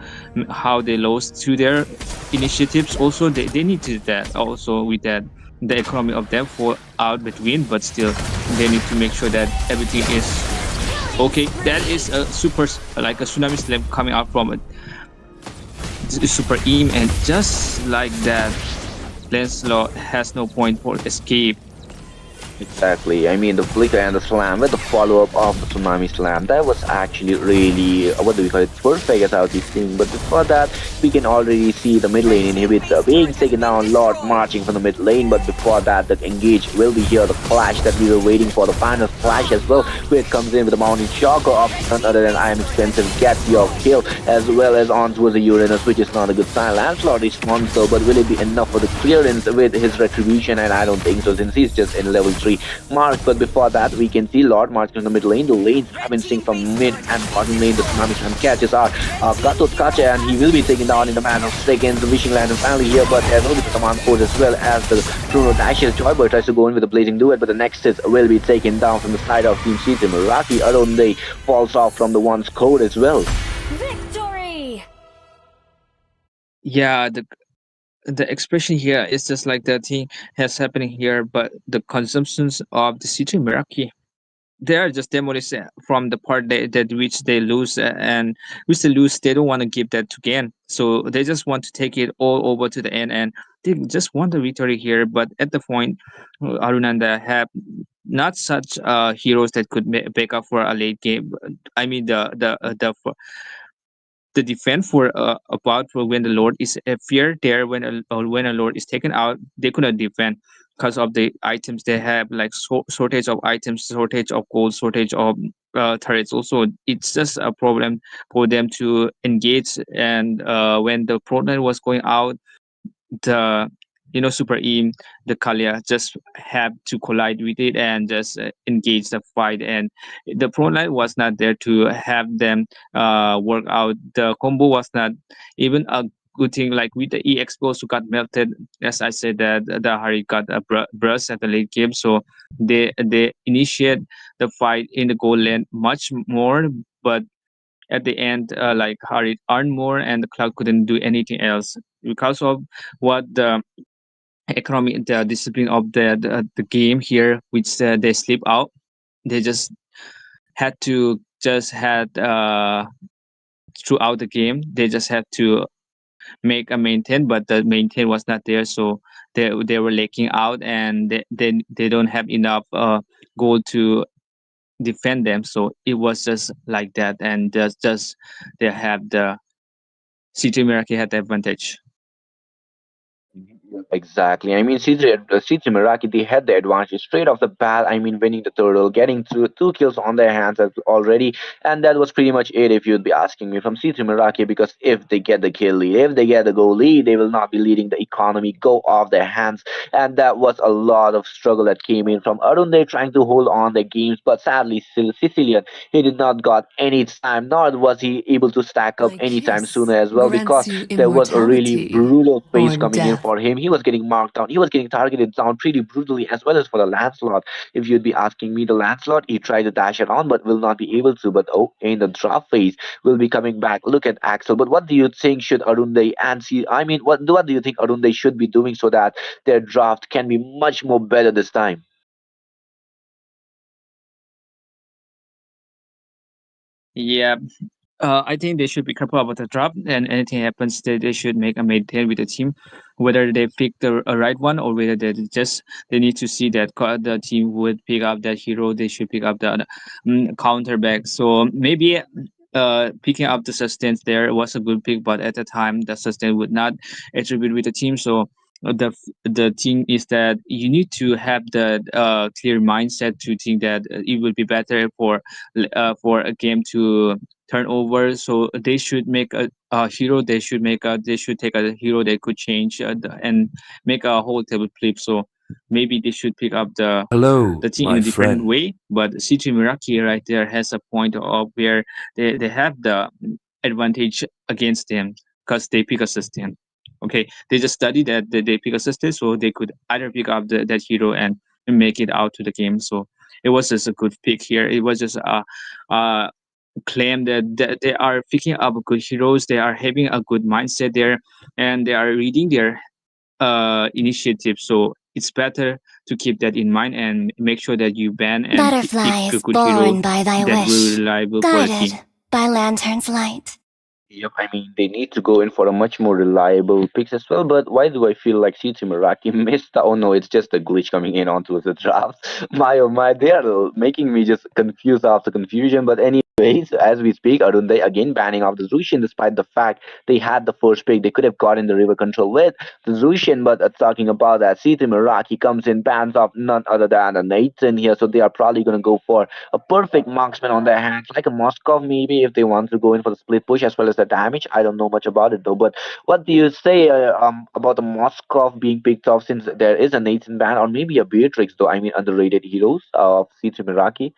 how they lost to their initiatives. Also, they need to that also with that the economy of them fall out between, but still they need to make sure that everything is okay. That is a super like a tsunami slam coming out from a super aim, and just like that, Lancelot has no point for escape. Exactly. I mean, the flicker and the slam with the follow-up of the tsunami slam, that was actually really, what do we call it, perfect as how this thing. But before that, we can already see the mid lane inhibitor being taken down, Lord marching from the mid lane. But before that, the engage will be here, the clash that we were waiting for, the final clash as well, where it comes in with the mounting shocker of none other than I am expensive, gets your kill, as well as on towards the Uranus, which is not a good sign. Lancelot is monster, but will it be enough for the clearance with his retribution? And I don't think so, since he's just in level 3 mark. But before that, we can see Lord marching in the mid lane. The lanes have been synced from mid and bottom lane. The Tsunami Slam catches our Gatot Kacha, and he will be taken down in the matter of seconds. The Wishing Land is finally here, but there will be the command force as well as the Chrono dashes. Joyboy tries to go in with the Blazing Duet, but the Nexus will be taken down from the side of Team City. Meraki Arunde falls off from the one's code as well. Victory! Yeah, the expression here is just like the thing has happening here, but the consumptions of the city Meraki, they are just demolished from the part that which they lose and which they lose. They don't want to give that to gain, so they just want to take it all over to the end, and they just want the victory here. But at the point, Arunanda have not such heroes that could back up for a late game. I mean the defense for about for when the Lord is fear there when a Lord is taken out, they could not defend because of the items they have, like shortage of items, shortage of gold, shortage of turrets. Also, it's just a problem for them to engage. And when the Proton was going out, the super E, the Kalia just have to collide with it and just engage the fight, and the pro line was not there to have them work out. The combo was not even a good thing, like with the E expos who got melted. As I said, that the Hari got a burst at the late game, so they initiate the fight in the goal lane much more, but at the end, like Hari earned more and the Cloud couldn't do anything else because of what the economy, the discipline of the game here, which they slip out. They just had to just had throughout the game. They just had to make a maintain, but the maintain was not there, so they were lacking out, and they don't have enough goal to defend them. So it was just like that, and just they have the CJ Meraki had the advantage. Exactly. I mean, CJ Meraki, they had the advantage straight off the bat. I mean, winning the turtle, getting through two kills on their hands already, and that was pretty much it. If you'd be asking me from CJ Meraki, because if they get the kill lead, if they get the goal lead, they will not be leading the economy, go off their hands, and that was a lot of struggle that came in from Arun. They trying to hold on their games, but sadly, Sicilian, he did not got any time, nor was he able to stack up My any time kiss sooner as well, grants because you there was a really immortality brutal phase or coming in death. for him. He was getting marked down. He was getting targeted down pretty brutally, as well as for the Lancelot. If you'd be asking me, the Lancelot, he tried to dash around but will not be able to. But oh, in the draft phase, will be coming back. Look at Axel. But what do you think should Arunday and see? I mean, what do you think Arunday should be doing so that their draft can be much more better this time? Yeah, I think they should be careful about the drop, and anything happens, they should make a maintain with the team, whether they pick the right one or whether they need to see that the team would pick up that hero. They should pick up the counter back. So maybe picking up the sustain there was a good pick, but at the time the sustain would not attribute with the team. So the thing is that you need to have the clear mindset to think that it would be better for a game to turn over. So they should make a hero. They should take a hero they could change and make a whole table flip. So maybe they should pick up Hello, the team in my a different friend. way. But CG Miraki right there has a point of where they have the advantage against them because they pick a sustain. Okay, they just study that they pick a sustain, so they could either pick up that hero and make it out to the game. So it was just a good pick here. It was just a claim that they are picking up good heroes. They are having a good mindset there, and they are reading their initiative. So it's better to keep that in mind and make sure that you ban and pick a Butterflies good hero born by thy that will wish, reliable guided quality. by lantern's light. Yep, I mean they need to go in for a much more reliable picks as well. But why do I feel like CT Meraki missed? Oh no, it's just a glitch coming in onto the draft. My oh my, they are making me just confused after confusion. But anyways, as we speak, Arunday again banning off the Zushin, despite the fact they had the first pick. They could have gotten the river control with the Zushin, but talking about that, CT Meraki comes in, bans off none other than a Nathan here. So they are probably gonna go for a perfect marksman on their hands, like a Moskov maybe if they want to go in for the split push as well as the damage. I don't know much about it though. But what do you say about the Moskov being picked off since there is a Nathan ban or maybe a Beatrix though? I mean underrated heroes of C3 Miraki.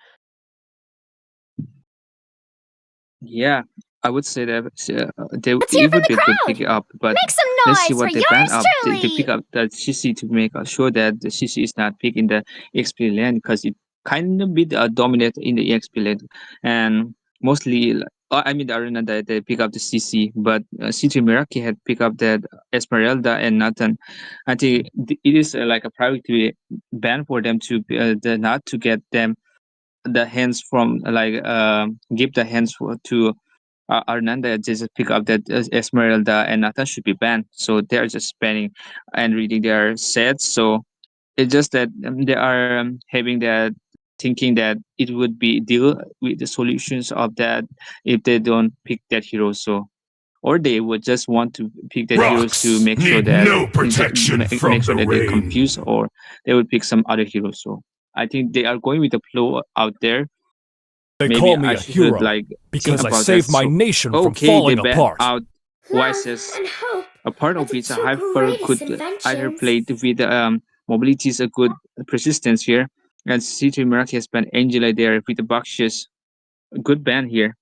Yeah, I would say that Let's hear it from would the be a good crowd! pick up, but Make some let's see noise for what they ban yours up. They pick truly! up the CC to make sure that the CC is not picked in the EXP lane because it kind of bit dominate in the EXP lane, and mostly I mean the arena that they pick up the CC, but CG Miraki had pick up that Esmeralda and Nathan. I think it is like a priority ban for them to not to get them the hands from give the hands to Arnanda just pick up that Esmeralda and Nathan should be banned. So they're just banning and reading their sets. So it's just that they are having that thinking that it would be deal with the solutions of that if they don't pick that hero. So or they would just want to pick that heroes to Rocks make sure need that no protection make from sure the that they're rain. confused or they would pick some other heroes. So I think they are going with the flow out there. They Maybe call me I a should hero like think because I about that. saved my So nation from okay, they falling ban apart. out Love Vices. and hope A part are of the which a two hyper greatest could either inventions. play with mobility is a good persistence here. And C3 Meraki has banned Angela there with the Bakshis. A good ban here.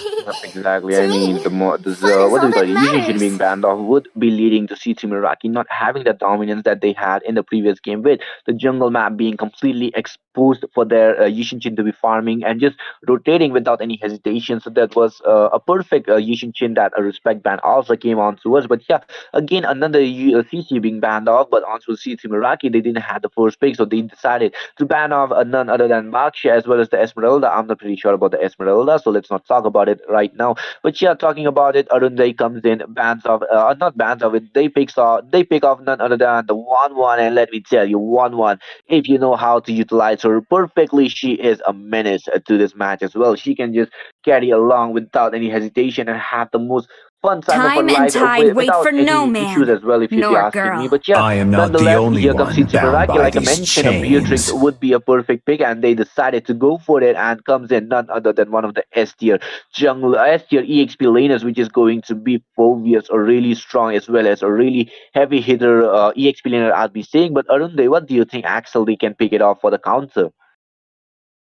Yep, exactly. To I mean, me, the more fun is what do all we call that it? Yushin matters. being banned off would be leading to CT Miraki not having the dominance that they had in the previous game, with the jungle map being completely exposed for their Yushin to be farming and just rotating without any hesitation. So that was a perfect Yushin that a respect ban also came on to us. But yeah, again another CC being banned off, but onto CT Miraki they didn't have the first pick, so they decided to ban off none other than Baksha as well as the Esmeralda. I'm not pretty sure about the Esmeralda, so let's not talk about it right now. But yeah, talking about it, Arunday comes in, bans off, not bans off it. They pick off none other than the 1-1, and let me tell you, 1-1. If you know how to utilize her perfectly. She is a menace to this match as well. She can just carry along without any hesitation and have the most fun time of her Time and life tide wait without for no any issues man, as well, if you'd be nor asking me. girl. But yeah, I am not the nonetheless, only here comes one CT bound Meraki. by Like I these mentioned, a Beatrix chains. would be a perfect pick, and they decided to go for it, and comes in none other than one of the S tier jungle, S tier EXP laners, which is going to be Phobius, a really strong as well as a really heavy hitter EXP laner, I'll be saying. But Arunde, what do you think Axel they can pick it off for the counter?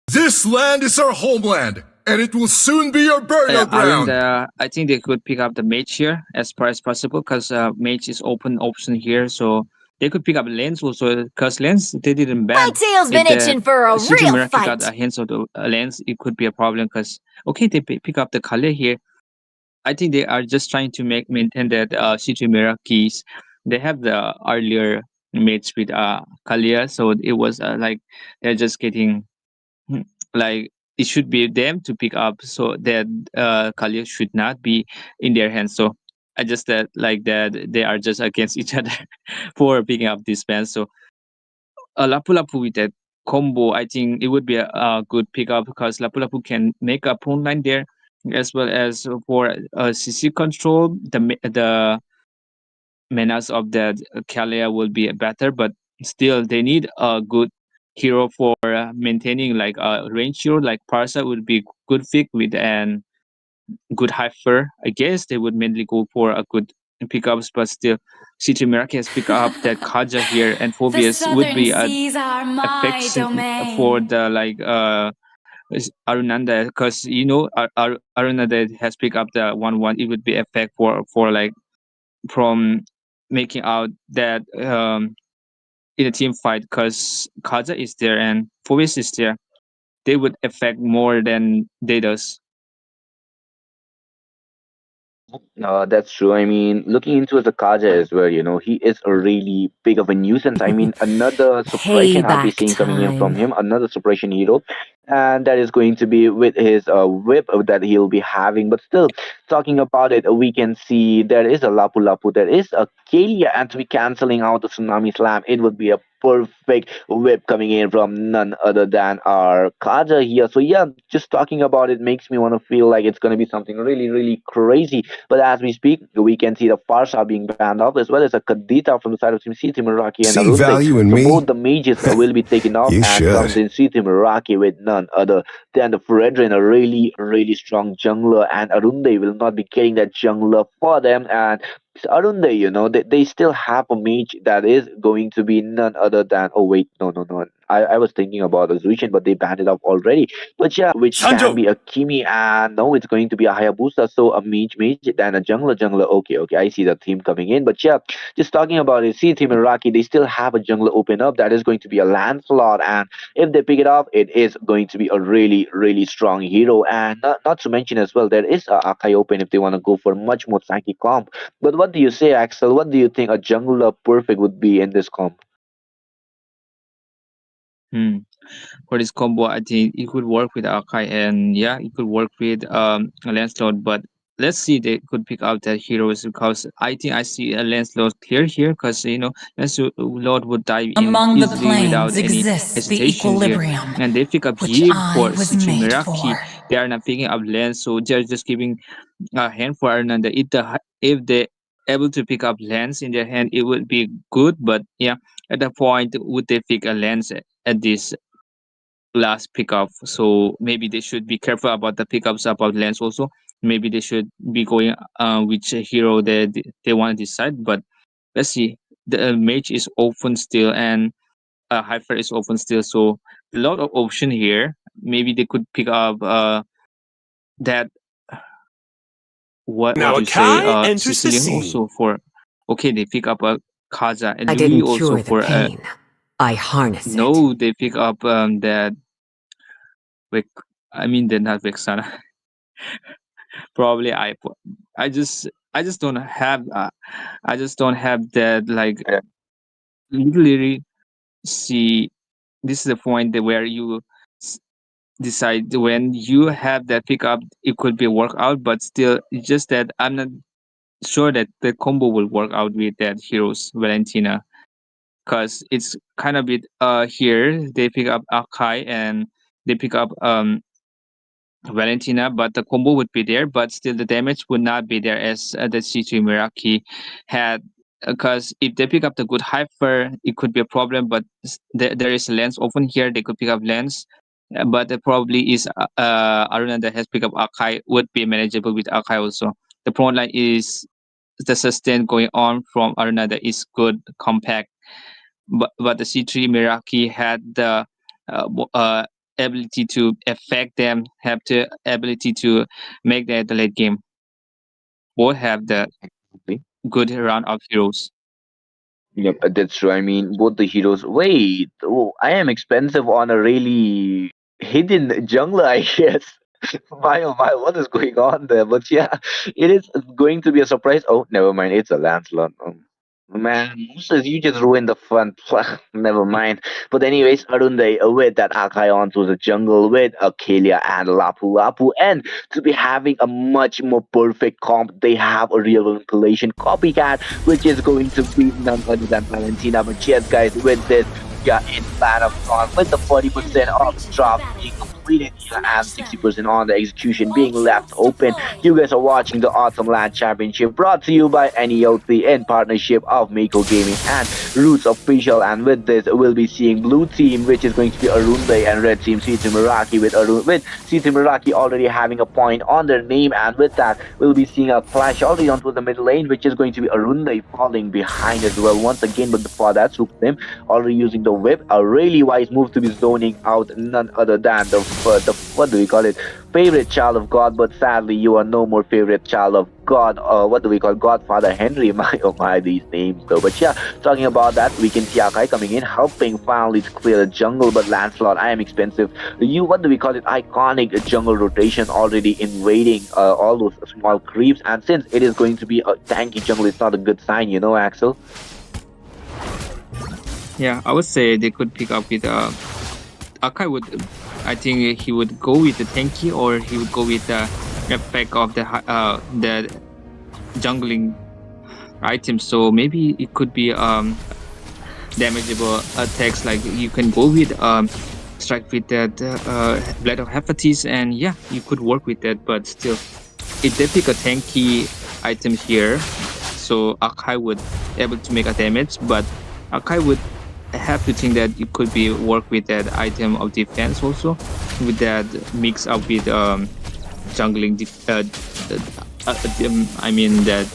This land is our homeland, and it will soon be our burial Arun, ground. I think they could pick up the mage here as far as possible because mage is open option here. So they could pick up lanes also because lanes they didn't My ban. tail's If been the itching for a City real Meraki got fight. a hands of the lanes, it could be a problem because okay, they pick up the Kale here. I think they are just trying to maintain that City Meraki's. They have the earlier mates with Kalia, so it was like they're just getting like it should be them to pick up so that Kalia should not be in their hands. So I just like that they are just against each other for picking up this band. So Lapu Lapu with that combo, I think it would be a good pickup because Lapu Lapu can make a pawn line there as well as for CC control. The menace of that Kalia will be better, but still they need a good hero for maintaining like a range hero like Parsa would be good fit with an good heifer. I guess they would mainly go for a good pickups, but still CJ Meraki has picked up that Kaja here and The Phobius would southern be a seas are my affection for domain. the like Arunanda because you know Arunanda has picked up the 1-1. It would be effect for like from making out that in a team fight because Kaza is there and Phoebus is there, they would affect more than they does. That's true. I mean, looking into the Kaja as well, he is a really big of a nuisance. I mean, another suppression I'll be Payback seeing coming in from time. him, another suppression hero, and that is going to be with his whip that he'll be having. But still, talking about it, we can see there is a Lapu Lapu, there is a Kalia, and to be canceling out the Tsunami Slam, it would be a perfect whip coming in from none other than our Kaja here. So yeah, just talking about it makes me want to feel like it's going to be something really, really crazy. But as we speak, we can see the Farsa being banned off as well as a Kadita from the side of Team C, Team Meraki and See Arunde. value in So me? both the mages will be taken off You and comes should. in C, Team Meraki with none other than the Fredrin, a really, really strong jungler, and Arunde will not be getting that jungler for them. And Arunde, they still have a mage that is going to be none other than. Oh, wait, no, no, no. I was thinking about a Zuishin, but they banned it off already. But yeah, which can be a Kimi, and no, it's going to be a Hayabusa, so a mage, then a jungler. Okay, I see the theme coming in. But yeah, just talking about it, see Team Iraqi, they still have a jungler open up. That is going to be a Lancelot, and if they pick it up, it is going to be a really, really strong hero. And not to mention as well, there is a Akai open if they want to go for much more tanky comp. But what do you say, Axel? What do you think a jungler perfect would be in this comp? Hmm. For this combo, I think it could work with Akai and yeah, it could work with Lancelot. But let's see, they could pick out that heroes because I think I see a Lancelot clear here because Lancelot would dive in Among the easily without planes any exists the hesitation here. equilibrium, And they pick up which Yib I for was Suchi made Meraki. for. They are not picking up Lance, so they're just giving a hand for Arnanda. If they able to pick up Lance in their hand, it would be good. But yeah, at the point, would they pick a Lance at this last pickup? So maybe they should be careful about the pickups about Lance also. Maybe they should be going which hero they want to decide. But let's see. The mage is open still and Hyper is open still. So a lot of option here. Maybe they could pick up that what Now you say Akai enters the Sicilian scene. also for okay they pick up a Kaza and I Louis didn't also cure the for pain. I harness it. no they pick up that Vic, I mean they're not Vexana. Probably I just don't have I just don't have that like literally see this is the point that where you s- decide when you have that pickup it could be workout but still it's just that I'm not sure that the combo will work out with that heroes Valentina because it's kind of bit here they pick up Akai and they pick up Valentina, but the combo would be there, but still the damage would not be there as the C3 Miraki had. Because if they pick up the good hyper, it could be a problem. But there is a lens open here; they could pick up lens. But probably is Aruna that has picked up Akai would be manageable with Akai also. The front line is the sustain going on from Aruna that is good, compact. But the C3 Miraki had the ability to affect them, have the ability to make the late game. Both have the good round of heroes. Yep, that's true. I mean, both the heroes. Wait, oh, I am expensive on a really hidden jungler, I guess. My oh my, what is going on there? But yeah, it is going to be a surprise. Oh, never mind. It's a Lancelot. Man, Moses, you just ruined the fun. Never mind. But anyways, Arunde with that Akai onto the jungle with Akelia and Lapu Lapu, and to be having a much more perfect comp, they have a real manipulation copycat, which is going to be none other than Valentina. But yes, guys, with this, yeah, in plan of gone with the 40% of drop being completed here and 60% on the execution being left open. You guys are watching the Autumn Land Championship brought to you by NEO3 in partnership of Mako Gaming and Roots Official. And with this, we'll be seeing blue team, which is going to be Arunde, and red team Sita Miraki with Sita Miraki already having a point on their name. And with that, we'll be seeing a clash already onto the mid lane, which is going to be Arunde falling behind as well once again. But before that, Supreme already using the whip, a really wise move to be zoning out none other than the what do we call it, favorite child of God. But sadly, you are no more favorite child of God. What do we call Godfather Henry? My oh my, these names though. But yeah, talking about that, we can see Akai coming in, helping finally to clear the jungle. But Lancelot, I am expensive. What do we call it, iconic jungle rotation already invading all those small creeps. And since it is going to be a tanky jungle, it's not a good sign, you know, Axel. Yeah, I would say they could pick up with Akai would. I think he would go with the tanky, or he would go with the effect of the jungling item. So maybe it could be damageable attacks. Like you can go with strike with that Blade of Hephaestus, and yeah, you could work with that. But still, if they pick a tanky item here, so Akai would able to make a damage, but Akai would have to think that it could be work with that item of defense also, with that mix up with jungling I mean that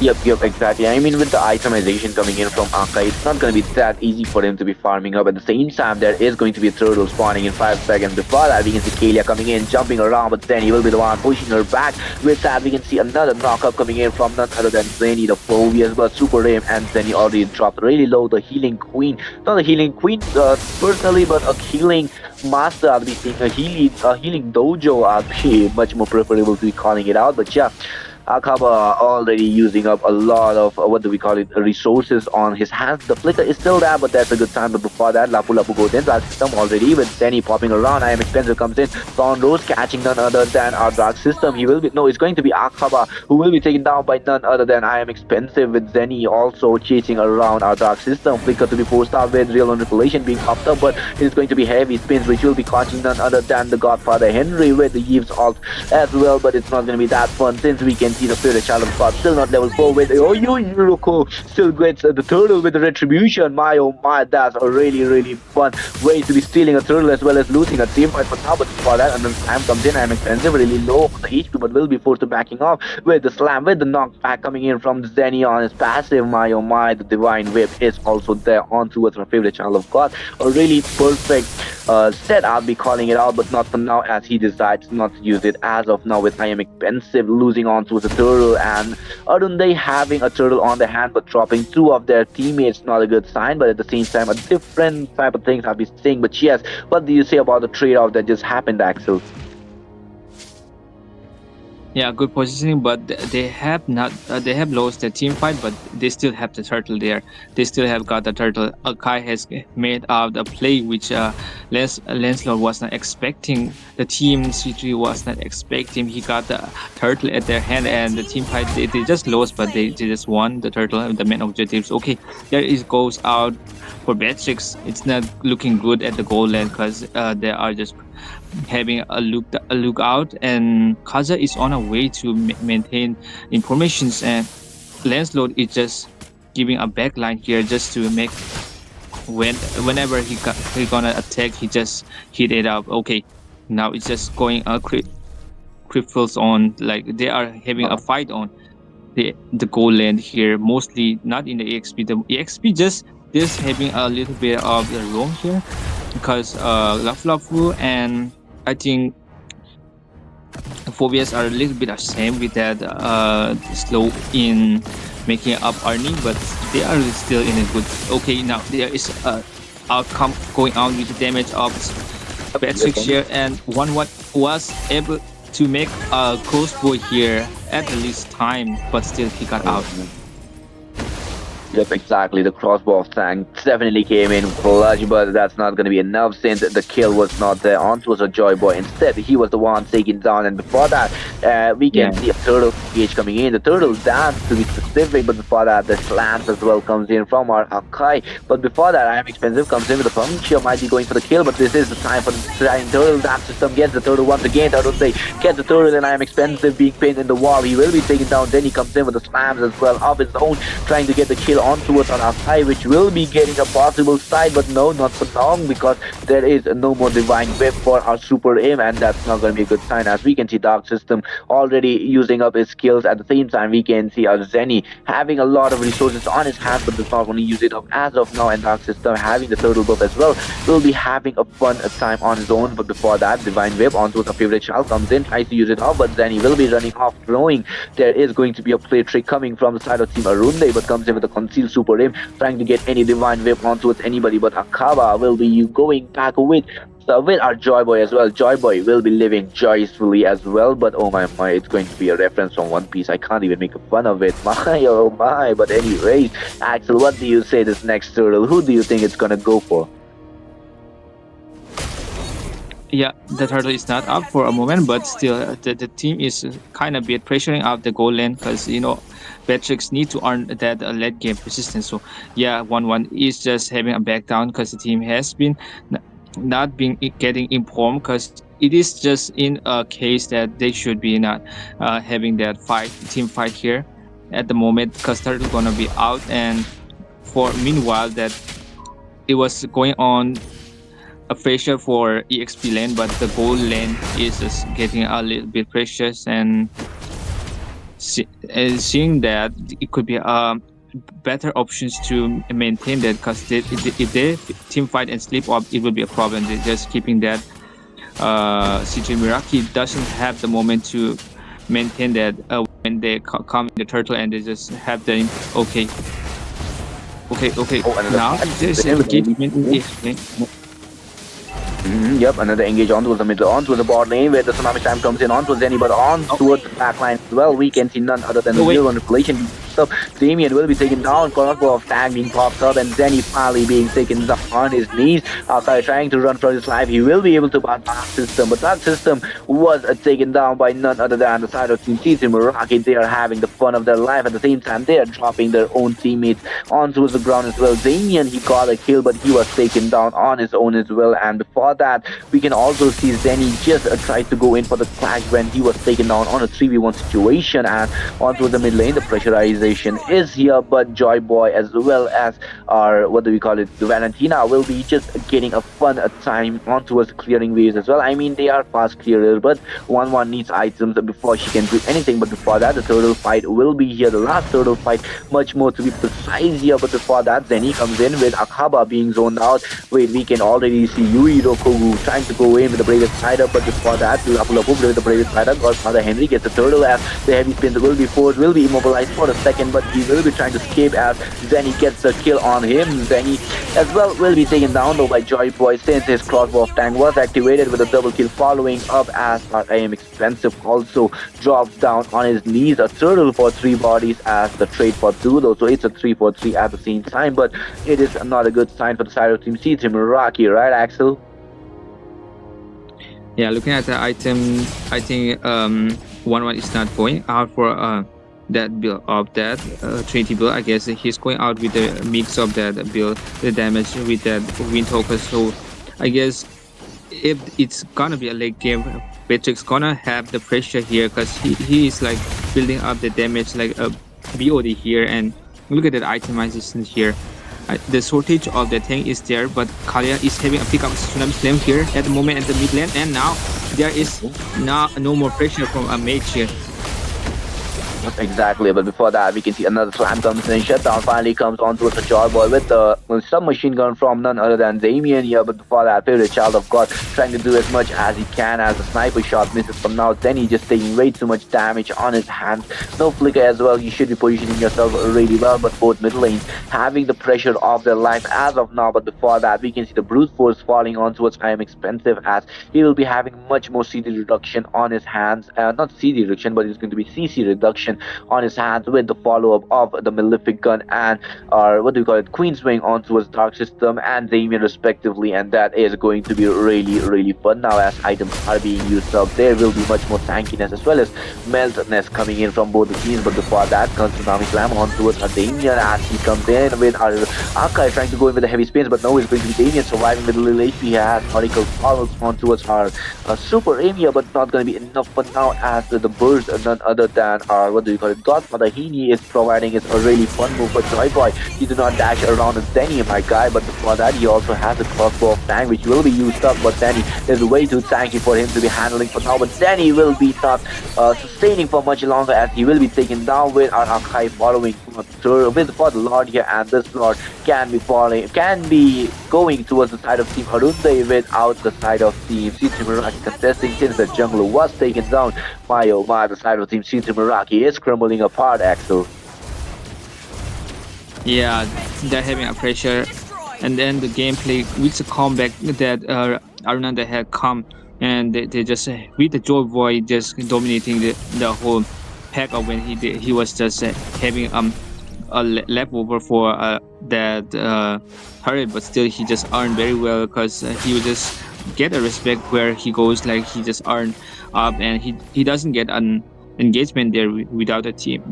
Yep, exactly. I mean, with the itemization coming in from Akai, it's not going to be that easy for him to be farming up. At the same time, there is going to be a turtle spawning in 5 seconds. Before that, we can see Kalia coming in, jumping around, but then he will be the one pushing her back. With that, we can see another knockup coming in from none other than Zeni, the Phobias, but Super Aim and Zeni already dropped really low. The Healing Queen, not a Healing Queen personally, but a Healing Master. I'll be seeing a Healing Dojo. I'll be much more preferable to be calling it out, but yeah. Akaba already using up a lot of what do we call it, resources on his hands. The flicker is still there, but that's a good time. But before that, Lapu Lapu goes in. Dark System already with Danny popping around. I am expensive comes in. Thorn Rose catching none other than our Dark System. He will be it's going to be Akaba who will be taken down by none other than I am expensive, with Zenny also chasing around our Dark System. Flicker to be forced out with real manipulation being popped up, but it is going to be heavy spins, which will be catching none other than the Godfather Henry with the Yves ult as well. But it's not going to be that fun since we can see the favorite child of God still not level 4 with Yuriko still gets the turtle with the retribution. My oh my, that's a really fun way to be stealing a turtle as well as losing a team fight. But now, but for that, and then time comes in. I'm expensive, really low on the HP, but will be forced to backing off with the slam, with the knockback coming in from Zenny on his passive. My oh my, the divine whip is also there on towards my favorite child of God. A really perfect set, I'll be calling it out, but not for now, as he decides not to use it as of now. With I am expensive losing on to the turtle, and Arunde having a turtle on the hand but dropping 2 of their teammates, not a good sign. But at the same time, a different type of things I'll be saying. But yes, what do you say about the trade-off that just happened, Axel? Yeah, good positioning, but they have not. They have lost the team fight, but they still have the turtle there. They still have got the turtle. Kai has made out a play which Lancelot was not expecting. The team C3 was not expecting. He got the turtle at their hand, and the team fight they just lost, but they just won the turtle. The main objectives. Okay, there it goes out for Beatrix. It's not looking good at the goal line because they are just having a look out, and Kaza is on a way to maintain informations, and Lancelot is just giving a backline here just to make whenever he gonna attack, he just hit it up. Okay, now it's just going cripples on, like they are having a fight on the goal land here, mostly not in the EXP. The EXP just having a little bit of the roam here because Lafu and I think Phobias are a little bit ashamed with that slow in making up earning, but they are still in a good. Okay, now there is a outcome going on with the damage of Patrick here, and one what was able to make a crossbow here at the least time, but still he got out. Yep, exactly. The crossbow of Tank definitely came in clutch, but that's not going to be enough since the kill was not there. Onto was a Joy Boy. Instead, he was the one taken down, and before that, we can see a turtle engage coming in. The turtle dance to be specific, but before that, the slams as well comes in from our Akai. But before that, I am expensive comes in with the puncture, might be going for the kill, but this is the time for the turtle dance system. Gets the turtle once again. Turtle say gets the turtle, and I am expensive being pinned in the wall. He will be taken down. Then he comes in with the slams as well of his own, trying to get the kill on towards on our side, which will be getting a possible side, but no, not for long, because there is no more divine whip for our super aim, and that's not going to be a good sign. As we can see, Dark System already using up his skills. At the same time, we can see our Zenny having a lot of resources on his hands, but does not want to use it up as of now, and Dark System having the turtle buff as well will be having a fun time on his own. But before that, divine whip onto a favorite child comes in, tries to use it up, but Zenny will be running off, throwing. There is going to be a play trick coming from the side of Team Arunde, but comes in with a concealed super aim, trying to get any divine whip on towards anybody, but Akaba will be going back with our Joy Boy as well. Joy Boy will be living joyfully as well, but oh my, it's going to be a reference from One Piece. I can't even make fun of it. My, oh my. But anyways, Axel, what do you say this next turtle? Who do you think it's gonna go for? Yeah, the turtle is not up for a moment, but still the team is kind of bit pressuring out the goal lane because, you know, Beatrix need to earn that late game persistence. So yeah, 1-1 is just having a back down because the team has been not being getting informed, because it is just in a case that they should be not having that team fight here at the moment, because turtle gonna be out, and for meanwhile that it was going on a pressure for EXP lane, but the gold lane is just getting a little bit precious, and seeing that it could be better options to maintain that, because if they team fight and sleep up, it will be a problem. They're just keeping that. CJ Miraki doesn't have the moment to maintain that when they come in the turtle, and they just have the okay. Oh, now there's engagement in EXP. Yep, another engage onto the middle, onto the bot lane, where the tsunami time comes in onto Zenny, but on towards the back line as well. We can see none other than the real manipulation. So Damien will be taken down, crossbow of tag being popped up, and Zenny finally being taken down on his knees. After trying to run for his life, he will be able to pass Dark System, but Dark System was taken down by none other than the side of Team Meraki. They are having the fun of their life. At the same time, they are dropping their own teammates onto the ground as well. Damien, he got a kill, but he was taken down on his own as well, and before that, we can also see Zenny just tried to go in for the clash when he was taken down on a 3v1 situation, and onto the mid lane, the pressurization is here, but Joy Boy as well as our, what do we call it, the Valentina will be just getting a fun time on towards clearing waves as well. I mean, they are fast clearers, but 1-1 needs items before she can do anything. But before that, the turtle fight will be here, the last turtle fight, much more to be precise here. But before that, Zenny comes in with Akaba being zoned out. Wait, we can already see Yui Rokogu trying to go in with the Braided Spider, but before that, Lapu with the Braided Spider, Godfather Henry gets the turtle as the heavy spins will be forced, will be immobilized for a second. second, but he will be trying to escape as Zenny gets the kill on him. Zenny as well will be taken down though by Joy Boy since his crossbow of tank was activated with a double kill following up as our I am expensive also drops down on his knees. A turtle for 3 bodies as the trade for 2 though, so it's a 3 for 3 at the same time, but it is not a good sign for the side of Team C, Team Rocky, right Axel? Yeah, looking at the item, I think 1-1 is not going out for that build of that Trinity build. I guess he's going out with the mix of that build, the damage with that wind token. So I guess if it's gonna be a late game, Patrick's gonna have the pressure here because he is like building up the damage like a BOD here, and look at that itemization here. The shortage of the tank is there, but Kalia is having a pickup Tsunami Slam here at the moment at the mid lane, and now there is no more pressure from a mage here. Exactly, but before that we can see another slam comes in. Shutdown finally comes on towards the Joy Boy with the submachine gun from none other than Damien here, but before that favorite child of God trying to do as much as he can as the sniper shot misses from now. Then he just taking way too much damage on his hands. No flicker as well, you should be positioning yourself really well, but both mid lanes having the pressure of their life as of now. But before that we can see the brute force falling on towards I am expensive as he will be having much more CD reduction on his hands, not CD reduction but it's going to be CC reduction on his hands with the follow-up of the Malefic gun and what do you call it, Queen's Wing on towards Dark System and Damien respectively, and that is going to be really fun now as items are being used up. There will be much more tankiness as well as meltness coming in from both the teams, but before that comes Tsunami Slam on towards Damien as he comes in with our Akai trying to go in with the heavy spins, but no, it's going to be Damien surviving with a little HP. He has Oracle follows on towards our super aim here, but not going to be enough for now as the burst none other than our what do you call it, Godfather Heaney is providing is a really fun move for Joy Boy. He did not dash around with Zenny, my guy, but before that he also has a crossbow of tank which will be used up, but Zenny is way too tanky for him to be handling for now, but Zenny will be not sustaining for much longer as he will be taken down with our Akai following for the Lord here, and this Lord can be going towards the side of Team Harunde without the side of Team C Meraki contesting since the jungler was taken down by the side of Team C Meraki is crumbling apart, Axel. Yeah, they're having a pressure, and then the gameplay with the comeback that Arunanda had come, and they just with the Joy Boy just dominating the whole pack of when he was just having a leftover for that hurry, but still he just earned very well because he would just get a respect where he goes, like he just earned up, and he doesn't get an engagement there without a team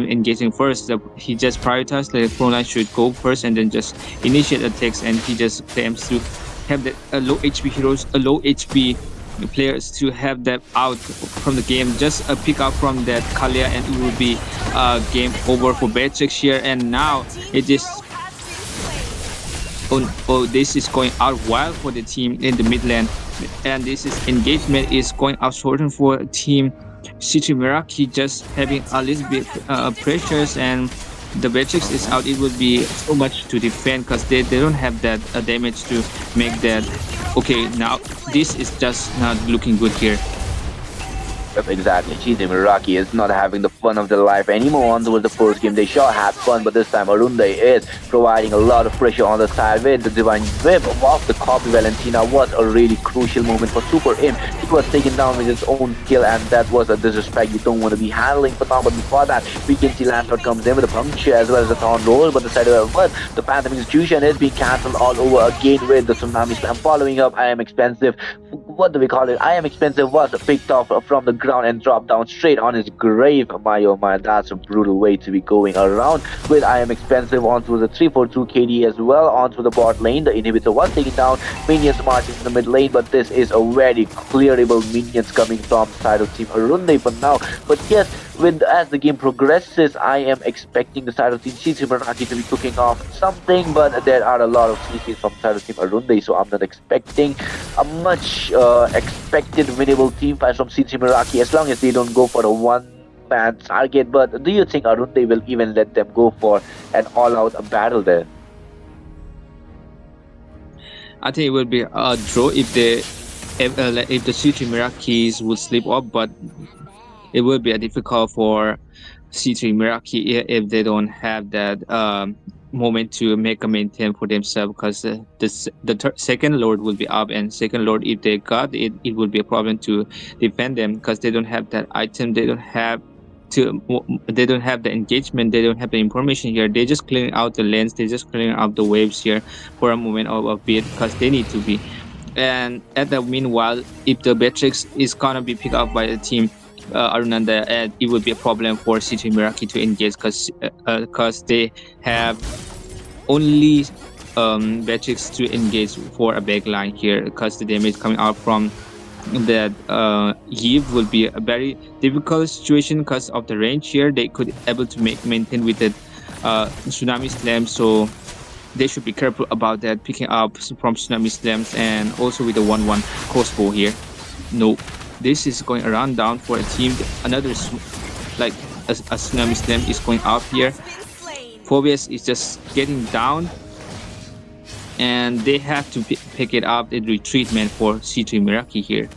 engaging first. He just prioritized the frontline should go first and then just initiate attacks, and he just claims to have the low HP heroes, low HP players to have that out from the game. Just a pick up from that Kalia and it will be game over for Beatrix here, and now it is this is going out wild for the team in the mid lane, and this is engagement is going out shortened for team City Meraki, just having a little bit pressures, and the Beatrix is out. It would be so much to defend because they don't have that damage to make that. Okay, now this is just not looking good here. Yep, exactly. Cheesy Meraki is not having the fun of their life anymore. On towards the first game, they sure had fun, but this time Arunde is providing a lot of pressure on the side with the Divine Whip of the copy. Valentina was a really crucial moment for Super Imp. He was taken down with his own skill, and that was a disrespect you don't want to be handling for now. But before that, we can see Lancelot comes in with a puncture as well as a Thorn Roll, but the side of the Phantom Institution is being cancelled all over again with the Tsunami Slam following up. I am expensive. What do we call it? I am expensive was picked off from the ground and dropped down straight on his grave. My oh my, that's a brutal way to be going around with I am expensive onto the 342 KD as well onto the bot lane. The inhibitor was taken down, minions marching in the mid lane, but this is a very clearable minions coming from the side of Team Arunde for now. But yes, as the game progresses, I am expecting the side of Team CC Meraki to be cooking off something, but there are a lot of CCs from the side of Team Arunde, so I'm not expecting a much expected winnable team fight from CC Meraki as long as they don't go for a one-man target. But do you think Arunde will even let them go for an all-out battle there? I think it will be a draw if the CC Merakis would slip up, but it will be difficult for C3 Meraki if they don't have that moment to make a maintain for themselves, because second lord will be up, and second lord, if they got it, it will be a problem to defend them, because they don't have that item, they don't have the engagement, they don't have the information here. They're just clearing out the lanes, they're just clearing out the waves here for a moment of a bit, because they need to be. And at the meanwhile, if the Beatrix is gonna be picked up by the team Arunanda, it would be a problem for C3 Meraki to engage, because they have only Beatrix to engage for a backline here, because the damage coming out from that Eve will be a very difficult situation because of the range here. They could able to maintain with the Tsunami Slam, so they should be careful about that, picking up from Tsunami Slams, and also with the 1-1 crossbow here. No, this is going around down for a team. Another like a Tsunami Slam is going up here. Phobias is just getting down, and they have to pick it up in retreatment for C3 Meraki here.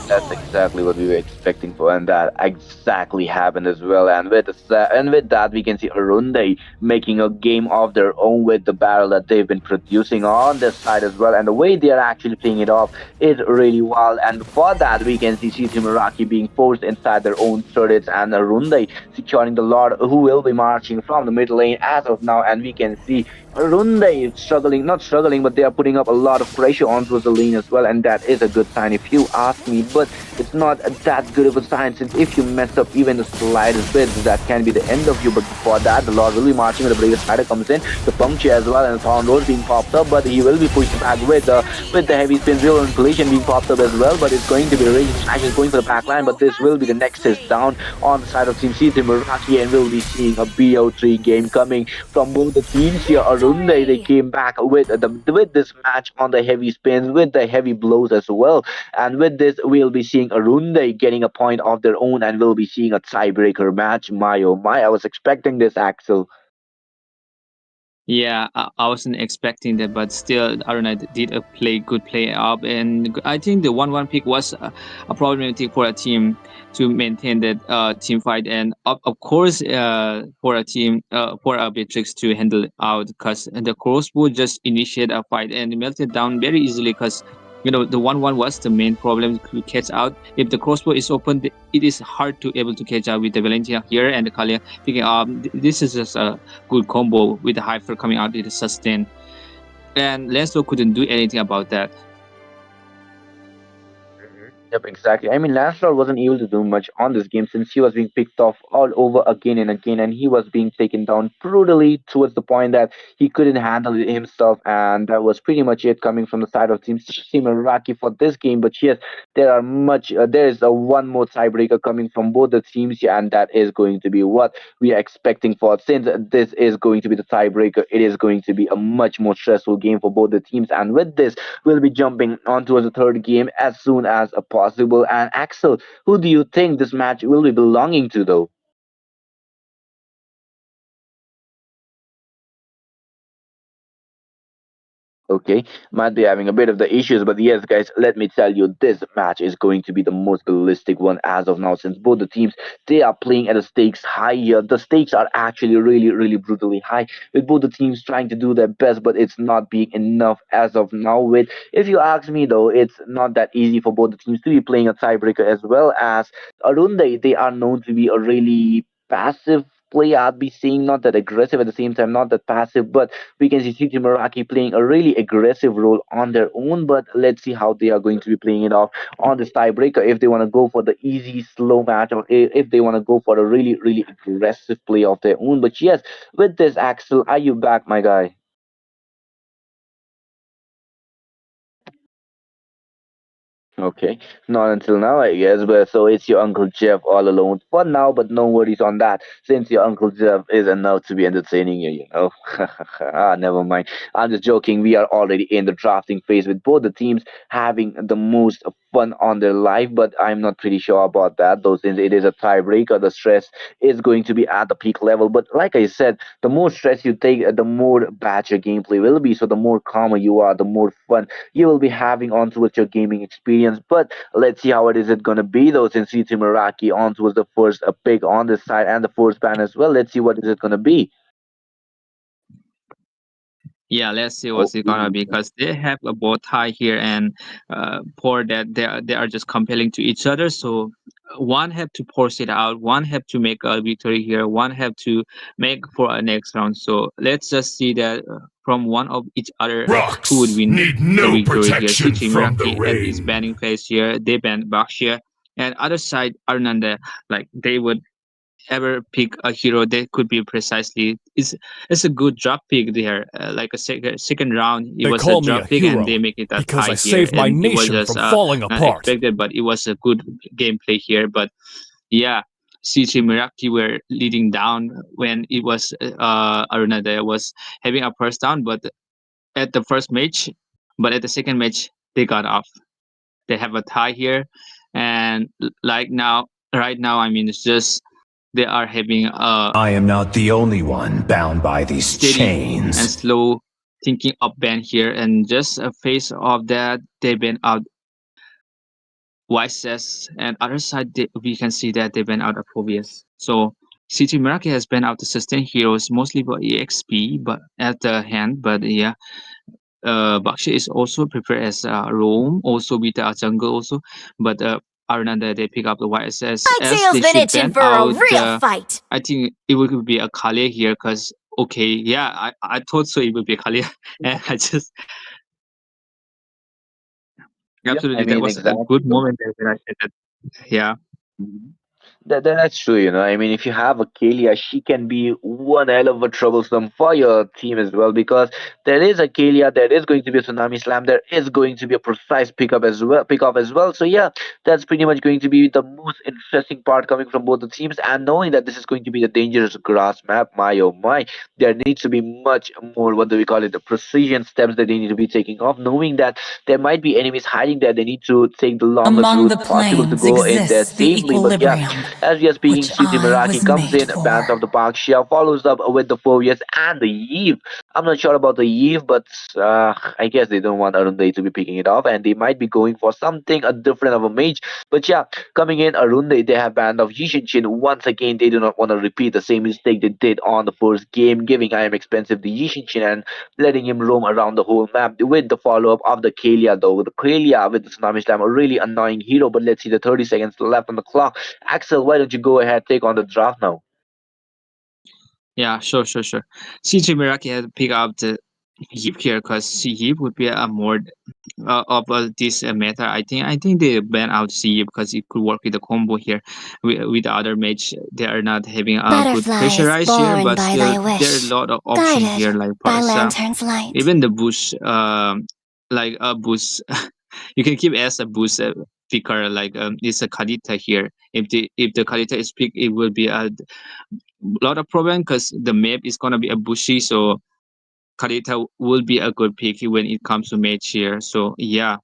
That's exactly what we were expecting for, and that exactly happened as well. And with that, we can see Arunde making a game of their own with the barrel that they've been producing on this side as well, and the way they are actually playing it off is really wild. And for that, we can see CT Meraki being forced inside their own turrets, and Arunde securing the Lord, who will be marching from the mid lane as of now. And we can see Arunde struggling, not struggling, but they are putting up a lot of pressure onto the lane as well, and that is a good sign if you ask me. But it's not that good of a sign, since if you mess up even the slightest bit, that can be the end of you. But before that, the Lord will be marching with the Bravest Spider comes in, the puncture as well, and the Thorn Road being popped up, but he will be pushed back with the heavy spin real collision being popped up as well. But it's going to be a range smash is going for the back line, but this will be the nexus down on the side of Team C, Team Meraki, and we'll be seeing a BO3 game coming from both the teams here. Arunde, they came back with this match on the heavy spins, with the heavy blows as well, and with this we'll be seeing Arunde getting a point of their own, and we'll be seeing a tiebreaker match. My oh my, I was expecting this, Axel. Yeah, I wasn't expecting that, but still, Aruna did a good play up, and I think the 1-1 pick was a problematic for a team to maintain that team fight, and of course, for a team, for a Beatrix to handle it out, because the crossbow just initiate a fight and melted down very easily, because the 1-1 was the main problem to catch out. If the crossbow is open, it is hard to able to catch out with the Valentina here and the Kalia picking up. This is just a good combo with the Hyper coming out with the sustain, and Lancelot couldn't do anything about that. Yep, exactly. I mean, Lancelot wasn't able to do much on this game, since he was being picked off all over again and again, and he was being taken down brutally towards the point that he couldn't handle it himself, and that was pretty much it coming from the side of Team Iraqi for this game. But yes, there is a one more tiebreaker coming from both the teams, yeah, and that is going to be what we are expecting for. Since this is going to be the tiebreaker, it is going to be a much more stressful game for both the teams, and with this, we'll be jumping on towards the third game as soon as possible. And Axel, who do you think this match will be belonging to, though? Okay, might be having a bit of the issues, but yes, guys, let me tell you, this match is going to be the most ballistic one as of now, since both the teams, they are playing at the stakes high here. The stakes are actually really, really brutally high, with both the teams trying to do their best, but it's not being enough as of now. With, if you ask me, though, it's not that easy for both the teams to be playing a tiebreaker, as well as Arunde. They are known to be a really passive player. I'd be saying not that aggressive, at the same time not that passive, but we can see City Meraki playing a really aggressive role on their own. But let's see how they are going to be playing it off on this tiebreaker, if they want to go for the easy slow match, or if they want to go for a really, really aggressive play of their own. But yes, with this, Axel, are you back, my guy? Okay, not until now, I guess. But so it's your Uncle Jeff all alone for now. But no worries on that, since your Uncle Jeff is enough to be entertaining you. Never mind. I'm just joking. We are already in the drafting phase, with both the teams having the most fun on their life. But I'm not pretty sure about that, though, since it is a tiebreaker. The stress is going to be at the peak level. But like I said, the more stress you take, the more bad your gameplay will be. So the more calmer you are, the more fun you will be having on towards your gaming experience. experience. But let's see how it is it gonna be though. Since CT Meraki on was the first pick on this side and the first ban as well. Let's see what is it gonna be. Yeah, let's see Oh, what's it gonna be because they have a bow tie here and pour that they are just compelling to each other. So one have to force it out, one have to make a victory here, one have to make for a next round. So let's just see that from one of each other who would Rocks win need the no victory here. protection CT from the Miraki at his rain. banning phase here, they ban Bakshia, and other side Arnanda, like they would ever pick a hero that could be precisely it's a good drop pick there, like a second round it They was a call me a drop pick and they hero make it a because tie I here, saved my and it was nation just from falling not apart. expected, but it was a good gameplay here. But yeah, CJ Miraki were leading down when it was Aruna that was having a first down, but at the first match, but at the second match they got off. They have a tie here, and like now, right now, I mean, it's just they are having a I am not the only one bound by these steady and chains. slow thinking up band here, and just a face of that they been out Wises, and other side we can see that they been out of Phobias. So CT Meraki has been out to sustain heroes mostly for EXP, but at the hand, but yeah, Bakshi is also prepared as roam, also with the jungle also, but Arnanda they pick up the YSS My as tail's they been should itching ban for a out. real fight. I think it would be a Kalia here, cause okay, yeah, I thought so it would be Kalia, and I just yeah, I absolutely that mean was a exactly. good moment there when I said that. Yeah, Mhm. That's true, you know. I mean, if you have a Kalia, she can be one hell of a troublesome for your team as well because there is a Kalia, there is going to be a Tsunami Slam, there is going to be a precise pickup as well. So yeah, that's pretty much going to be the most interesting part coming from both the teams. And knowing that this is going to be the dangerous grass map, my oh my, there needs to be much more, what do we call it, the precision steps that they need to be taking off, knowing that there might be enemies hiding there. They need to take the longest Among route the possible to planes go in there exists the safely. But yeah, equilibrium, as we are speaking, which CT I Meraki was comes made in, bans for. off the Park Shia, follows up with the Phobias and the Eve. I'm not sure about the Eve, but I guess they don't want Arunde to be picking it off, and they might be going for something a different of a mage. But yeah, coming in, Arunde, they have banned off Yishin Chin. Once again, they do not want to repeat the same mistake they did on the first game, giving I am expensive the Yishin Chin and letting him roam around the whole map with the follow up of the Kalia, though. The Kalia with the Tsunami Slam, a really annoying hero, but let's see the 30 seconds left on the clock. Axel, why don't you go ahead, take on the draft now? yeah, sure. CJ Meraki had to pick up the Heap here because Heap would be a more of this meta. I think they ban out CE because it could work with the combo here. With the other mage, they are not having a good Butterflies pressurize here, born but by still thy there are a wish, lot of option here guided like by Parsa, lantern's light. even the bush. Like a boost, you can keep as a boost picker. Like it's a Kadita here. If the Kadita is picked, it will be a lot of problem because the map is gonna be a bushy. So Kadita will be a good pick when it comes to mage here. So yeah,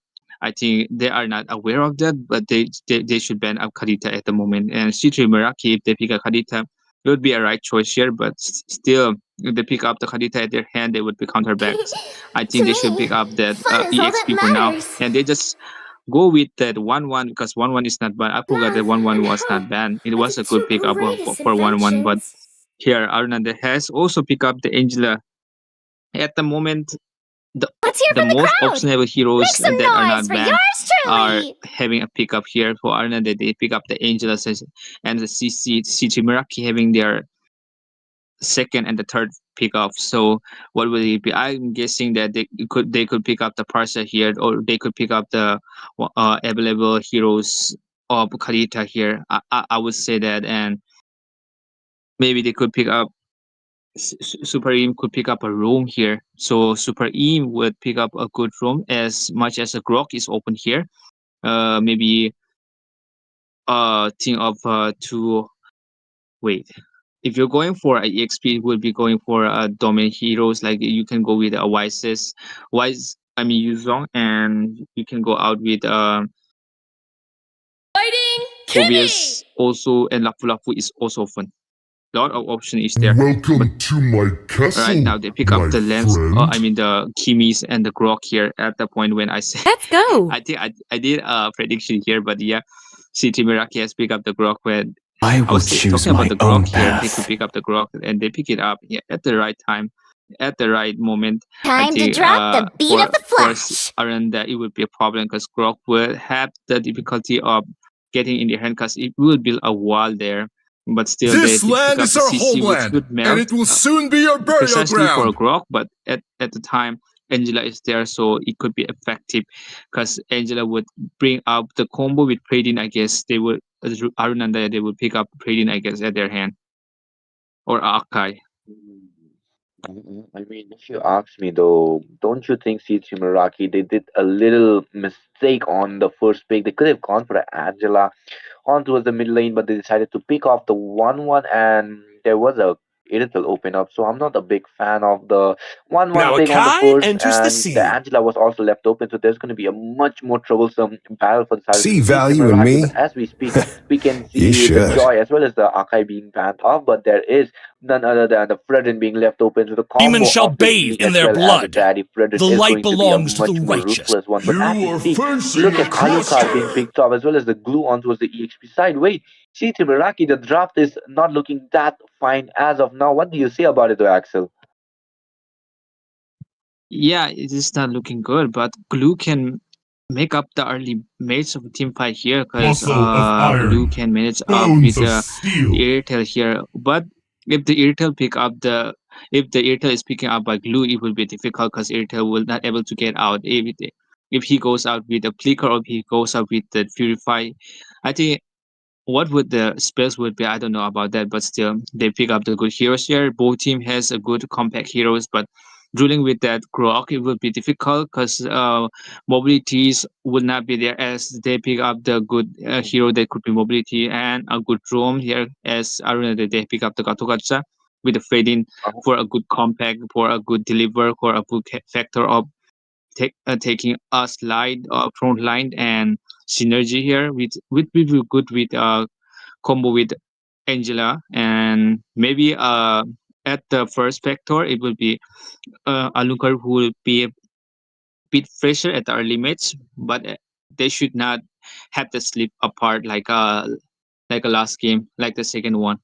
I think they are not aware of that, but they should ban up Kadita at the moment. And C3 Meraki, if they pick a Kadita, it would be a right choice here. But still, if they pick up the Kadita at their hand, they would be counterbacks. I To think they should pick me, up that fun is all EXP for that now, matters. and they just go with that 1-1 because 1-1 is not banned. I forgot that Love 1-1 and was not hope banned. It are was the a good two pickup greatest for 1-1, but inventions. here Arnanda has also picked up the Angela. At the moment, the Let's hear the from the most crowd. optionable heroes Make some that are noise not for banned yours are truly. having a pickup here for Arna that they pick up the Angelus and the CG Meraki having their second and the third pickup. So what will it be? I'm guessing that they could pick up the Parsa here, or they could pick up the available heroes of Kalita here. I would say that, and maybe they could pick up Super Eam could pick up a room here. So Super Eam would pick up a good room as much as a Grok is open here. Maybe think of to wait. If you're going for a EXP, would be going for domain heroes. Like you can go with a I mean Yuzong, and you can go out with Fighting Kimmy! Phobius also, and Lapu Lapu is also fun. lot of option is there. Welcome to my castle. Right now they pick up the lens. I mean the Kimis and the Grok here at the point when I said. Let's go. I think I did a prediction here, but yeah, CT Miraki has picked up the Grok when I will was choose talking about my the own Grok here. They path. could pick up the Grok and they pick it up at the right time, at the right moment. Time to drop the beat of the flash. Around that it would be a problem because Grok will have the difficulty of getting in the hand because it will build a wall there. But still, This they pick land up is the our CC, which homeland, would melt, and it will soon be your burial precisely for ground. Grok. But at the time, Angela is there, so it could be effective because Angela would bring up the combo with Pradin. I guess they would Arunanda, they would pick up Pradin, I guess, at their hand or Akai. I mean, if you ask me though, don't you think CT Meraki they did a little mistake on the first pick? They could have gone for Angela on towards the mid lane, but they decided to pick off the 1-1, and there was a Irithel open up. So I'm not a big fan of the 1-1 Now pick on the Akai first, enters the and the scene. Angela was also left open. So there's going to be a much more troublesome battle for the side of See the CT value in Meraki. me? But as we speak, we can You see the should. Joy as well as the Akai being banned off, but there is none other than the Fredrin being left open. So the combo Demons shall of the bathe Unique in as their well as the blood. Daddy Fredrin The is light going to be a belongs to the much more righteous. ruthless one. But as we You are speak, facing look a at Alucard being cluster. picked off as well as the glue on towards the EXP side. Wait, CT Meraki, the draft is not looking that fine as of now. What do you say about it, though, Axel? Yeah, it is not looking good, but Glue can make up the early mates of the team fight here because Muscle of Glue iron, can manage up bones with of the steel. Airtel here. But if the Airtel pick up the if the Airtel is picking up by Glue, it will be difficult because Airtel will not able to get out if he goes out with a flicker or if he goes out with the Purify. I think what would the spells would be, I don't know about that, but still they pick up the good heroes here. Both team has a good compact heroes, but dealing with that Grok it will be difficult because mobilities will not be there as they pick up the good hero that could be mobility and a good roam here as Aruna they pick up the Gatogacha with the fading for a good compact, for a good deliver, for a good factor of taking a slide front line and synergy here with will be good with combo with Angela and maybe at the first vector it will be Alucard who will be a bit fresher at the early match, but they should not have to slip apart like a last game, like the second one.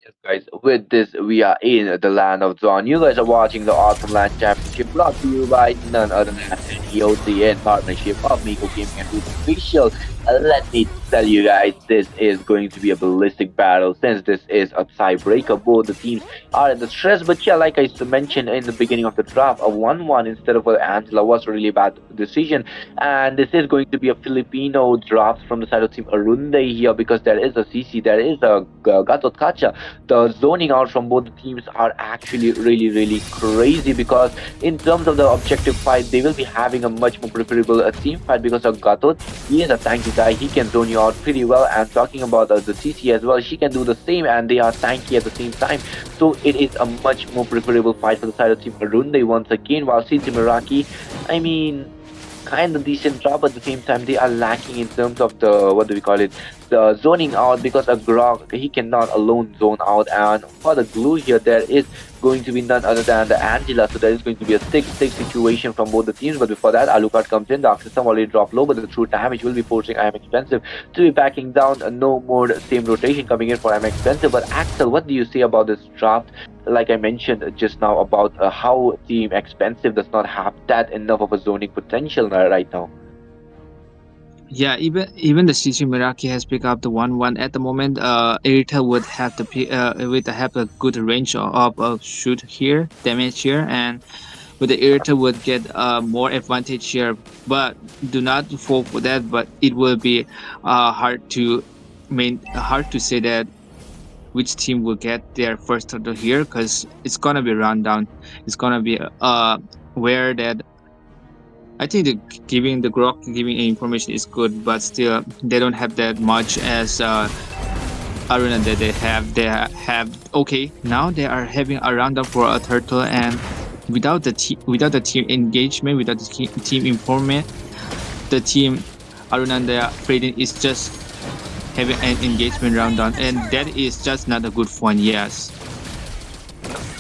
Yes, guys, with this, we are in the land of Zon. You guys are watching the Awesome Land Championship brought to you by none other than NEOC in partnership of Miko Gaming and Root Official. Let me tell you guys, this is going to be a ballistic battle since this is a tiebreaker. Both the teams are in the stress, but yeah, like I mentioned in the beginning of the draft, a 1-1 instead of Angela was a really bad decision. And this is going to be a Filipino draft from the side of Team Arunde here because there is a CC, there is a Gatot Kacha. The zoning out from both the teams are actually really crazy because in terms of the objective fight, they will be having a much more preferable team fight because of Gatot. He is a tanky guy, he can zone you out pretty well, and talking about the CC as well, she can do the same and they are tanky at the same time. So it is a much more preferable fight for the side of Team Arunde once again, while CT Meraki, I mean, kind of decent job, but at the same time they are lacking in terms of the, what do we call it, the zoning out, because a Grog, he cannot alone zone out. And for the glue here, there is going to be none other than the Angela, so there is going to be a 6-6 situation from both the teams. But before that, Alucard comes in, the Arc system already dropped low, but the true damage will be forcing I Am Expensive to be backing down. No more same rotation coming in for I Am Expensive. But Axel, what do you say about this draft? Like I mentioned just now about how Team Expensive does not have that enough of a zoning potential right now. Yeah, even the CC Meraki has picked up the 1-1 at the moment. Airtel would have have a good range of shoot here, damage here, and with the Airtel would get more advantage here. But do not fall for that. But it will be hard to say that which team will get their first turtle here because it's gonna be run down. It's gonna be where that I think the Grok giving information is good, but still they don't have that much as Aruna that they have. They have okay now they are having a roundup for a turtle, and without the team engagement, without the team informant, the team Aruna and Freydin is just having an engagement round down, and that is just not a good one. Yes.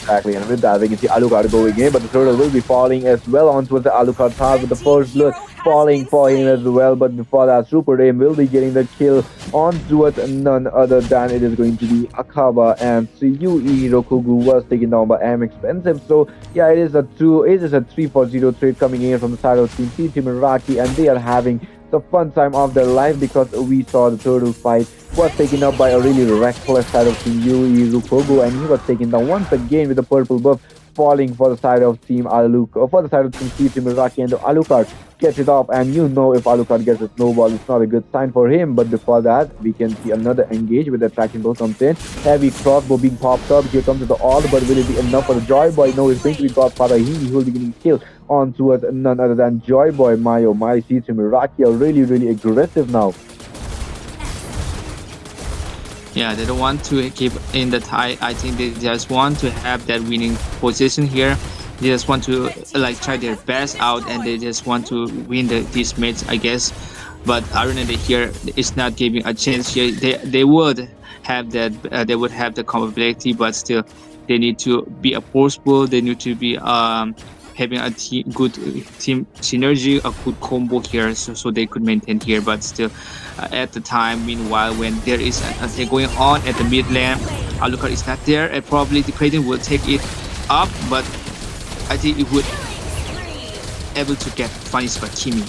Exactly, and with that, we can see Alucard going in, but the turtle will be falling as well onto the Alucard tower with the first blood falling for him as well. But before that, Super Aim will be getting the kill onto it, none other than it is going to be Akaba, and Tsuyui Hirokugu was taken down by M Expensive. So yeah, it is a 3-for-0 trade coming in from the side of Team Miraki, and they are having the fun time of their life because we saw the turtle fight was taken up by a really reckless side of Team Yui Rukogo, and he was taken down once again with the purple buff falling for the side of Team for the side of Team Miraki, and the Alucard gets it off, and you know if Alucard gets a snowball, it's not a good sign for him. But before that, we can see another engage with the tracking ball comes in. Heavy crossbow being popped up. Here comes the all, but will it be enough for the Joy Boy? No, it's going to be Godfather. He will be getting killed on towards none other than Joy Boy. Mayo, my sees Miraki are really, really aggressive now. Yeah, they don't want to keep in the tie. I think they just want to have that winning position here. They just want to try their best out, and they just want to win this match, I guess. But Arena here is not giving a chance here. They would have that. They would have the compatibility, but still, they need to be forceful. They need to be having a good team synergy, a good combo here, so they could maintain here. But still, at the time, meanwhile, when there is an attack going on at the mid lane, Alucard is not there, and probably the Kraken will take it up, but I think it would able to get punished by Kimi.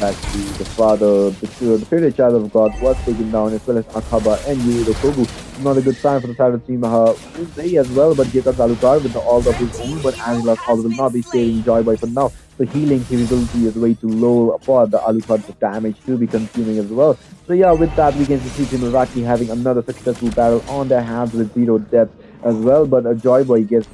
Actually, the father, the favorite child of God was taken down, as well as Akaba and Yuri Kogu. Not a good sign for the side of Team Uzay as well, but here comes Alucard with the all of his own, but Angela's all will not be saving Joy Boy for now. The healing capability is way too low for the Alucard's damage to be consuming as well. So yeah, with that, we can see Team Miraki having another successful battle on their hands with 0 deaths as well, but Joy Boy gets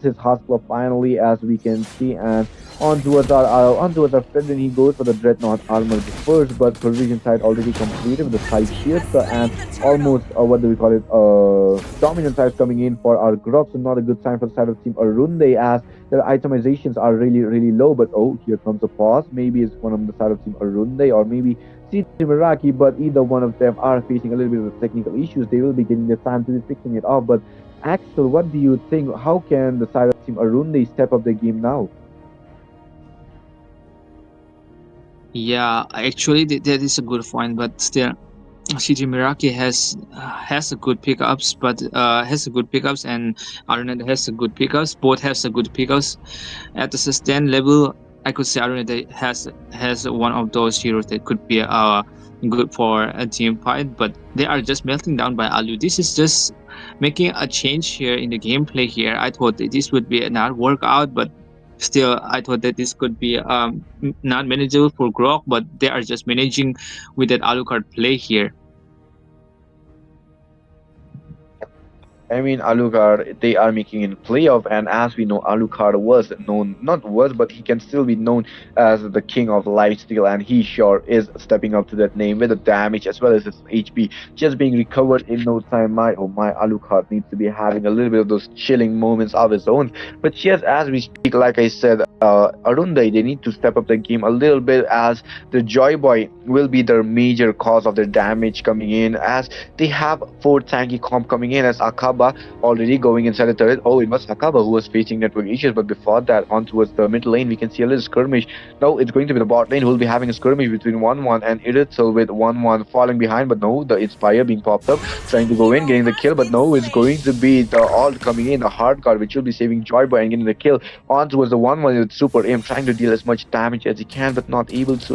his hustler finally, as we can see, and on towards our friend, and he goes for the Dreadnought armor first, but provision side already completed with the side shift and almost what do we call it, dominant sides coming in for our group. So not a good sign for the side of Team Arunde, as their itemizations are really low. But oh, here comes a pause. Maybe it's one on the side of Team Arunde, or maybe Team Iraqi, but either one of them are facing a little bit of technical issues. They will be getting the time to be fixing it off. But Axel, what do you think? How can the side of Team Arunde step up their game now? Yeah, actually, that is a good point, but still, CG Miraki has a good pickups, and Arena has a good pickups. Both has a good pickups. At the sustain level, I could say Arena has one of those heroes that could be good for a team fight, but they are just melting down by Alu. This is just making a change here in the gameplay here. I thought that this would be not workout, but still, I thought that this could be not manageable for Grok, but they are just managing with that Alucard play here. I mean, Alucard, they are making in playoff, and as we know, Alucard was known, not was, but he can still be known as the king of lifesteal, and he sure is stepping up to that name with the damage as well as his HP just being recovered in no time. My Alucard needs to be having a little bit of those chilling moments of his own. But yes, as we speak, like I said, Arunde, they need to step up the game a little bit, as the Joy Boy will be their major cause of their damage coming in, as they have 4 tanky comp coming in, as Akaba already going inside the turret. Oh, it was Akaba who was facing network issues, but before that, on towards the mid lane, we can see a little skirmish. Now it's going to be the bot lane who will be having a skirmish between 1-1 and Iritzel, with 1-1 falling behind, but no, the Inspire being popped up, trying to go in, getting the kill, but no, it's going to be the alt coming in, the hard guard, which will be saving Joy Boy and getting the kill. On towards the 1-1 with Super Aim, trying to deal as much damage as he can, but not able to,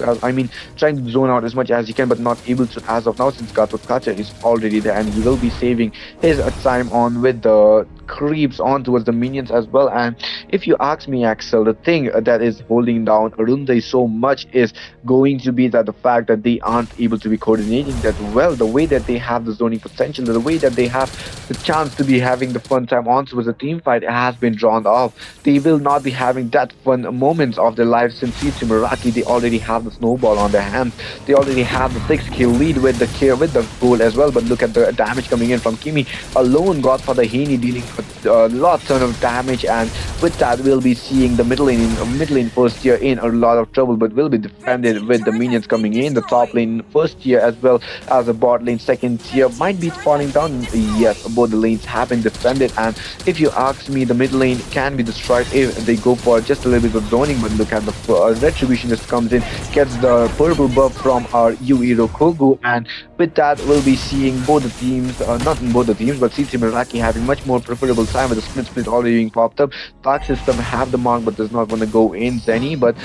trying to zone out as much as he can, but not able to as of now, since Gato Kacha is already there, and he will be saving his time on with the creeps on towards the minions as well. And if you ask me, Axel, the thing that is holding down Arunde so much is going to be that the fact that they aren't able to be coordinating that well, the way that they have the zoning potential, the way that they have the chance to be having the fun time on towards the team fight has been drawn off. They will not be having that fun moments of their lives, since to Meraki, they already have the snowball on their hands. They already have the 6 kill lead with the goal as well. But look at the damage coming in from Kimi alone. Godfather Haney dealing a lot ton of damage, and with that we'll be seeing the mid lane first tier in a lot of trouble, but will be defended with the minions coming in. The top lane first tier as well as the bot lane second tier might be falling down. Yes, both the lanes have been defended, and if you ask me, the mid lane can be destroyed if they go for just a little bit of zoning. But look at the retribution just comes in, gets the purple buff from our Yuiro Kogu, and with that we'll be seeing both the teams, not both the teams, but CT Meraki having much more preferable time with the split already being popped up. Dark System have the mark but does not want to go in Zenny, but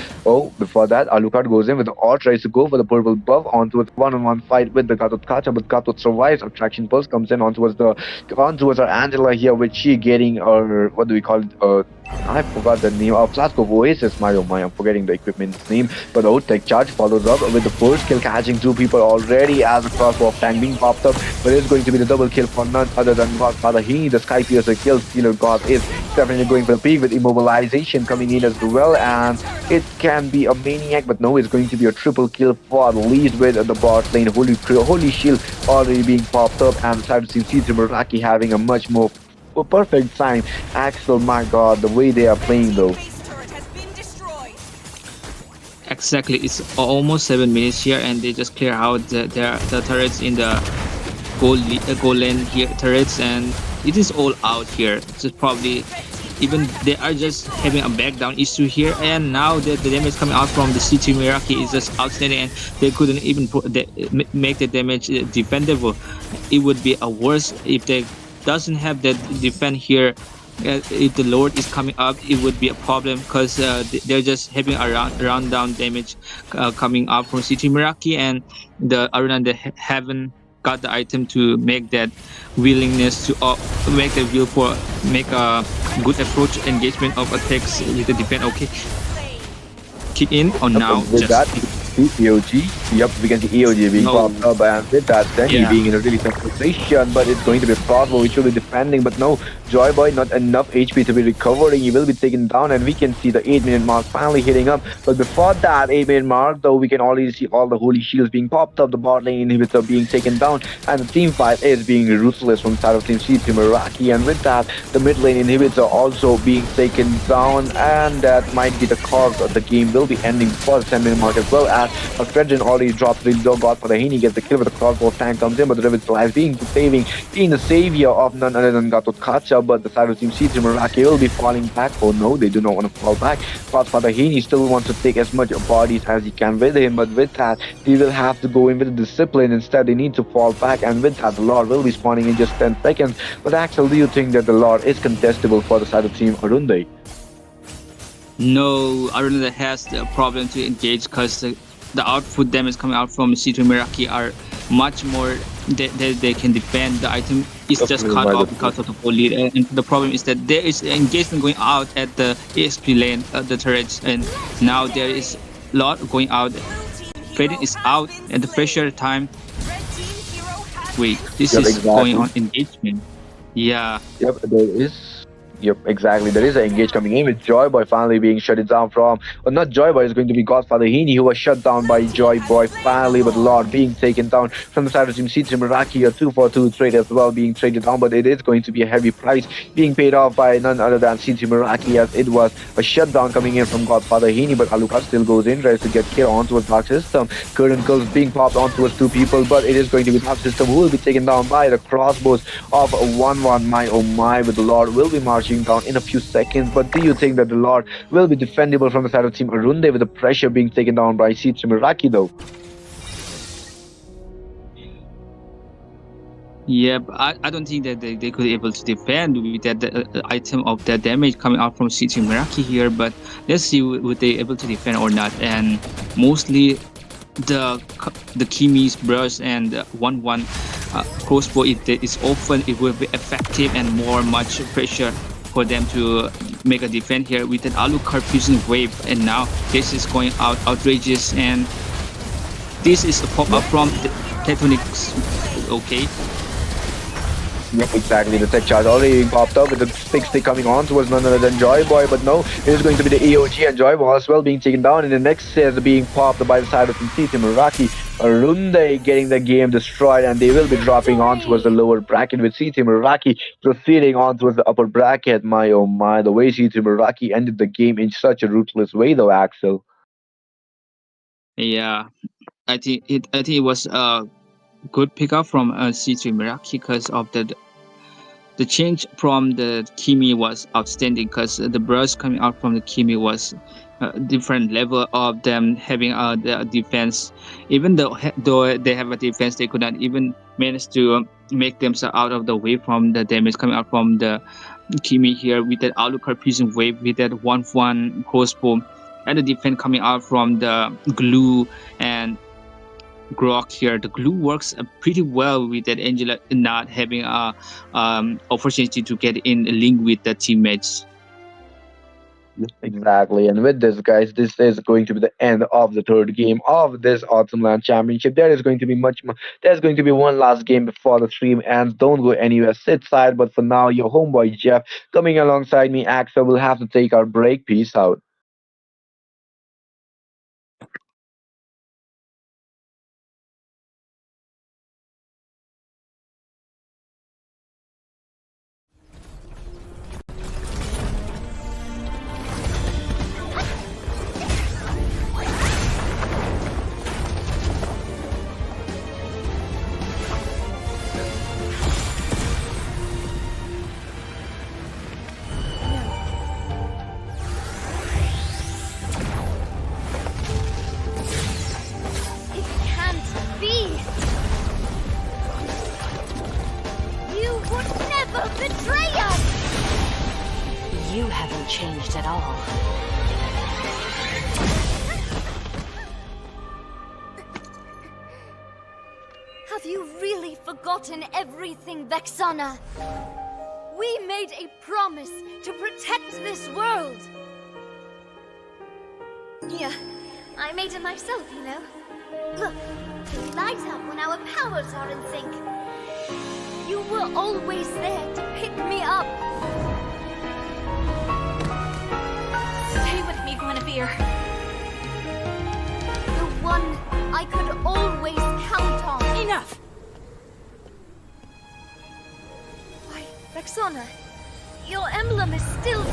before that Alucard goes in with the art, tries to go for the purple buff onto a one-on-one fight with the Gatot Kacha, but Gatot survives. Attraction Pulse comes in onto our Angela here, with she getting what do we call it, I forgot the name of Flask of Oasis. I'm forgetting the equipment's name. But Tech Charge follows up with the first kill, catching 2 people already as a crossbow of tank being popped up. But it's going to be the double kill for none other than Godfather. The Sky Piercer kill stealer God is definitely going for the peak, with immobilization coming in as well. And it can be a maniac, but no, it's going to be a triple kill for the lead with the bot lane. Holy Shield already being popped up, and the side of Team Meraki having a much more perfect sign. Axel, my god, the way they are playing though. Exactly, it's almost 7 minutes here, and they just clear out the turrets in the goal lane here, turrets, and it is all out here. Just probably even they are just having a back down issue here, and now the damage coming out from the CT Meraki is just outstanding, and they couldn't even make the damage defendable. It would be a worse if they doesn't have that defend here. If the Lord is coming up, it would be a problem, because they're just having a round down damage coming up from CT Meraki, and the Aruna they haven't got the item to make that willingness to make the will for make a good approach engagement of attacks with the defense. Okay, kick in or now with that EOG. Yep, we can see EOG being popped up, and with that Zenny being in a really tough position, but it's going to be a crossbow which will be defending, but no, Joy Boy not enough HP to be recovering. He will be taken down, and we can see the 8-minute mark finally hitting up. But before that 8-minute mark though, we can already see all the holy shields being popped up, the bot lane inhibitor being taken down, and the team fight is being ruthless from the side of Team CT Meraki, and with that the mid lane inhibitor also being taken down, and that might be the cause of the game will be ending before the 10-minute mark, as well as a Fredrin already drops the God for the Hini, gets the kill with the crossbow. Tank comes in, but the Rivet's life being the savior of none other than Gatot Kacha. But the side of Team CT Meraki will be falling back. Oh no, they do not want to fall back. Godfather Hini still wants to take as much bodies as he can with him, but with that he will have to go in with the discipline. Instead they need to fall back, and with that the Lord will be spawning in just 10 seconds. But Axel, do you think that the Lord is contestable for the side of Team Arunde? No, Aruna has the problem to engage, because the output damage coming out from CT Meraki are much more. They can defend. The item is just cut off because of the full lead, and the problem is that there is engagement going out at the ESP lane, the turrets, and now there is a lot going out. Fading is out at the pressure time. Wait, this is going on engagement. Yeah. Yep, there is. Yep, exactly. There is an engage coming in with Joy Boy finally being shut it down from, well, not Joy Boy, it's going to be Godfather Hini who was shut down by Joy Boy finally, but Lord being taken down from the side of Team CT Meraki. A 2-for-2 trade as well being traded down, but it is going to be a heavy price being paid off by none other than CT Meraki, as it was a shutdown coming in from Godfather Hini. But Alucard still goes in, tries to get kill onto a Dark System. Current kills being popped onto 2 people, but it is going to be Dark System who will be taken down by the crossbows of 1-1. My oh my, but the Lord will be marching down in a few seconds. But do you think that the Lord will be defendable from the side of Team Arunde with the pressure being taken down by CT Meraki though? Yeah, but I don't think that they could be able to defend with that item of that damage coming out from CT Meraki here, but let's see would they able to defend or not. And mostly the Kimi's brush and 1-1 crossbow is often it will be effective and much pressure for them to make a defense here with an Alucard fusion wave. And now this is going out outrageous, and this is a pop-up from the Tectonics. Okay. Yep, exactly. The tech charge already popped up with the stick coming on towards none other than Joy Boy, but no, it is going to be the EOG, and Joy Boy as well being taken down, and the next is being popped by the side of CT Meraki. Runde getting the game destroyed, and they will be dropping on towards the lower bracket with CT Meraki proceeding on towards the upper bracket. My oh my, the way CT Meraki ended the game in such a ruthless way, though, Axel. Yeah, I think it was a good pickup from C3 Meraki because of the change from the Kimi was outstanding because the burst coming out from the Kimi was a different level of them having the defense. Even though they have a defense, they could not even manage to make themselves out of the way from the damage coming out from the Kimi here with that outlook fusion wave with that 1-1 crossbow and the defense coming out from the glue and Grok here. The glue works pretty well with that Angela not having a opportunity to get in a link with the teammates. Exactly, and with this, guys, this is going to be the end of the third game of this Autumn Land Championship. There is going to be much more. There's going to be one last game before the stream ends. Don't go anywhere. Sit side. But for now, your homeboy Jeff coming alongside me, Axel, will have to take our break. Peace out. It can't be! You would never betray us! You haven't changed at all. Have you really forgotten everything, Vexana? We made a promise to protect this world! Yeah, I made it myself, you know. Look, we light up when our powers are in sync. You were always there to pick me up. Stay with me, Guinevere. The one I could always count on. Enough! Why, Vexana, your emblem is still...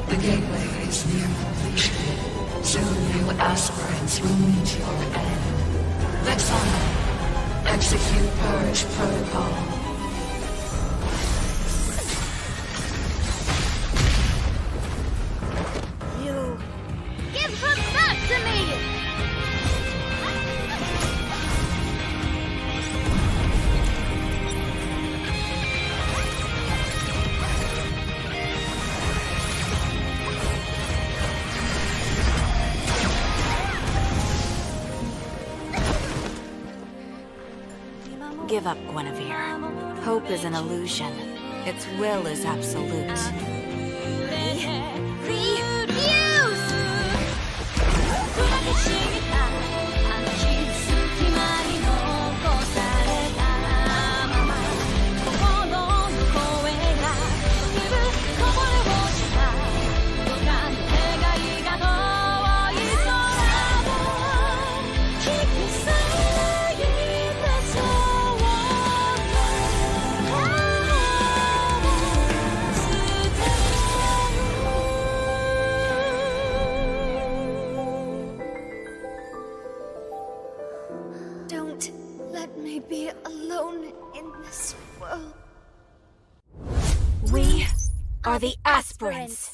The gateway is near completion. Soon new aspirants will meet your end. Vexana, execute Purge Protocol. You... Give her back to me! Give up, Guinevere. Hope is an illusion. Its will is absolute. Don't let me be alone in this world. We are the aspirants.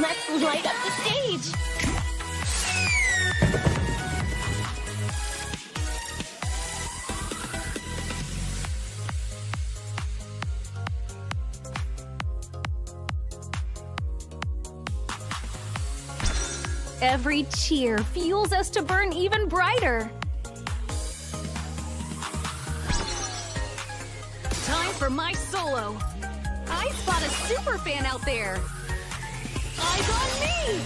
Let's light up the stage! Every cheer fuels us to burn even brighter. Time for my solo. I spot a super fan out there. Eyes on me!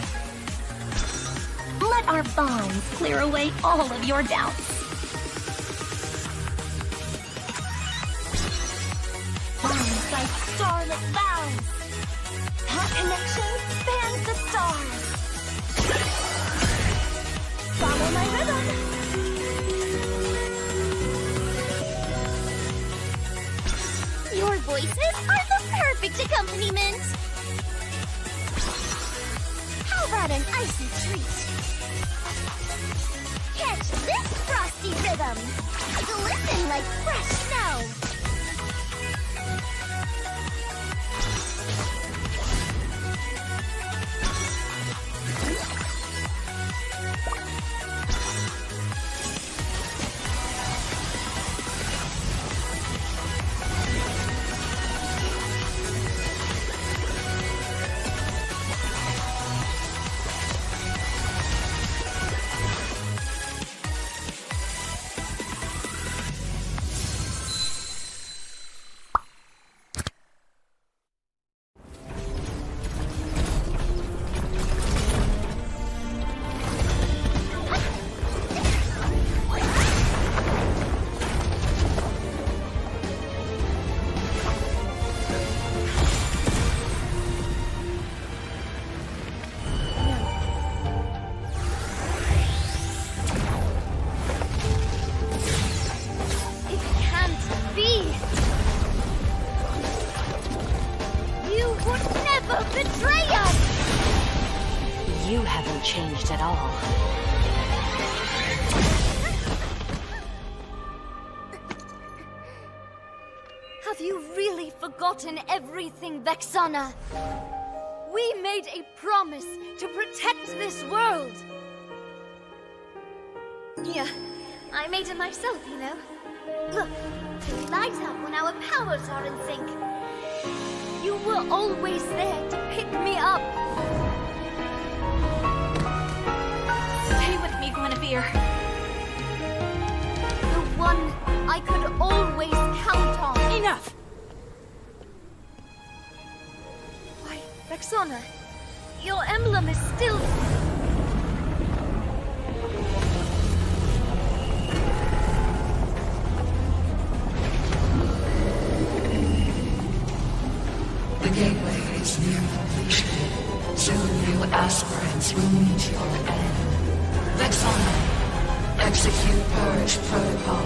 Let our bonds clear away all of your doubts. Bonds like starlit vows. Our connection spans the stars. Follow my rhythm. Your voices are the perfect accompaniment. How about an icy treat? Catch this frosty rhythm. Glisten like fresh snow. You haven't changed at all. Have you really forgotten everything, Vexana? We made a promise to protect this world. Yeah, I made it myself, you know. Look, we light up when our powers are in sync. You were always there to pick me up. Stay with me, Guinevere. The one I could always count on. Enough! Why, Vexana, your emblem is still... The gateway is near completion. Soon new aspirants will meet your end. Vexana, execute Purge Protocol.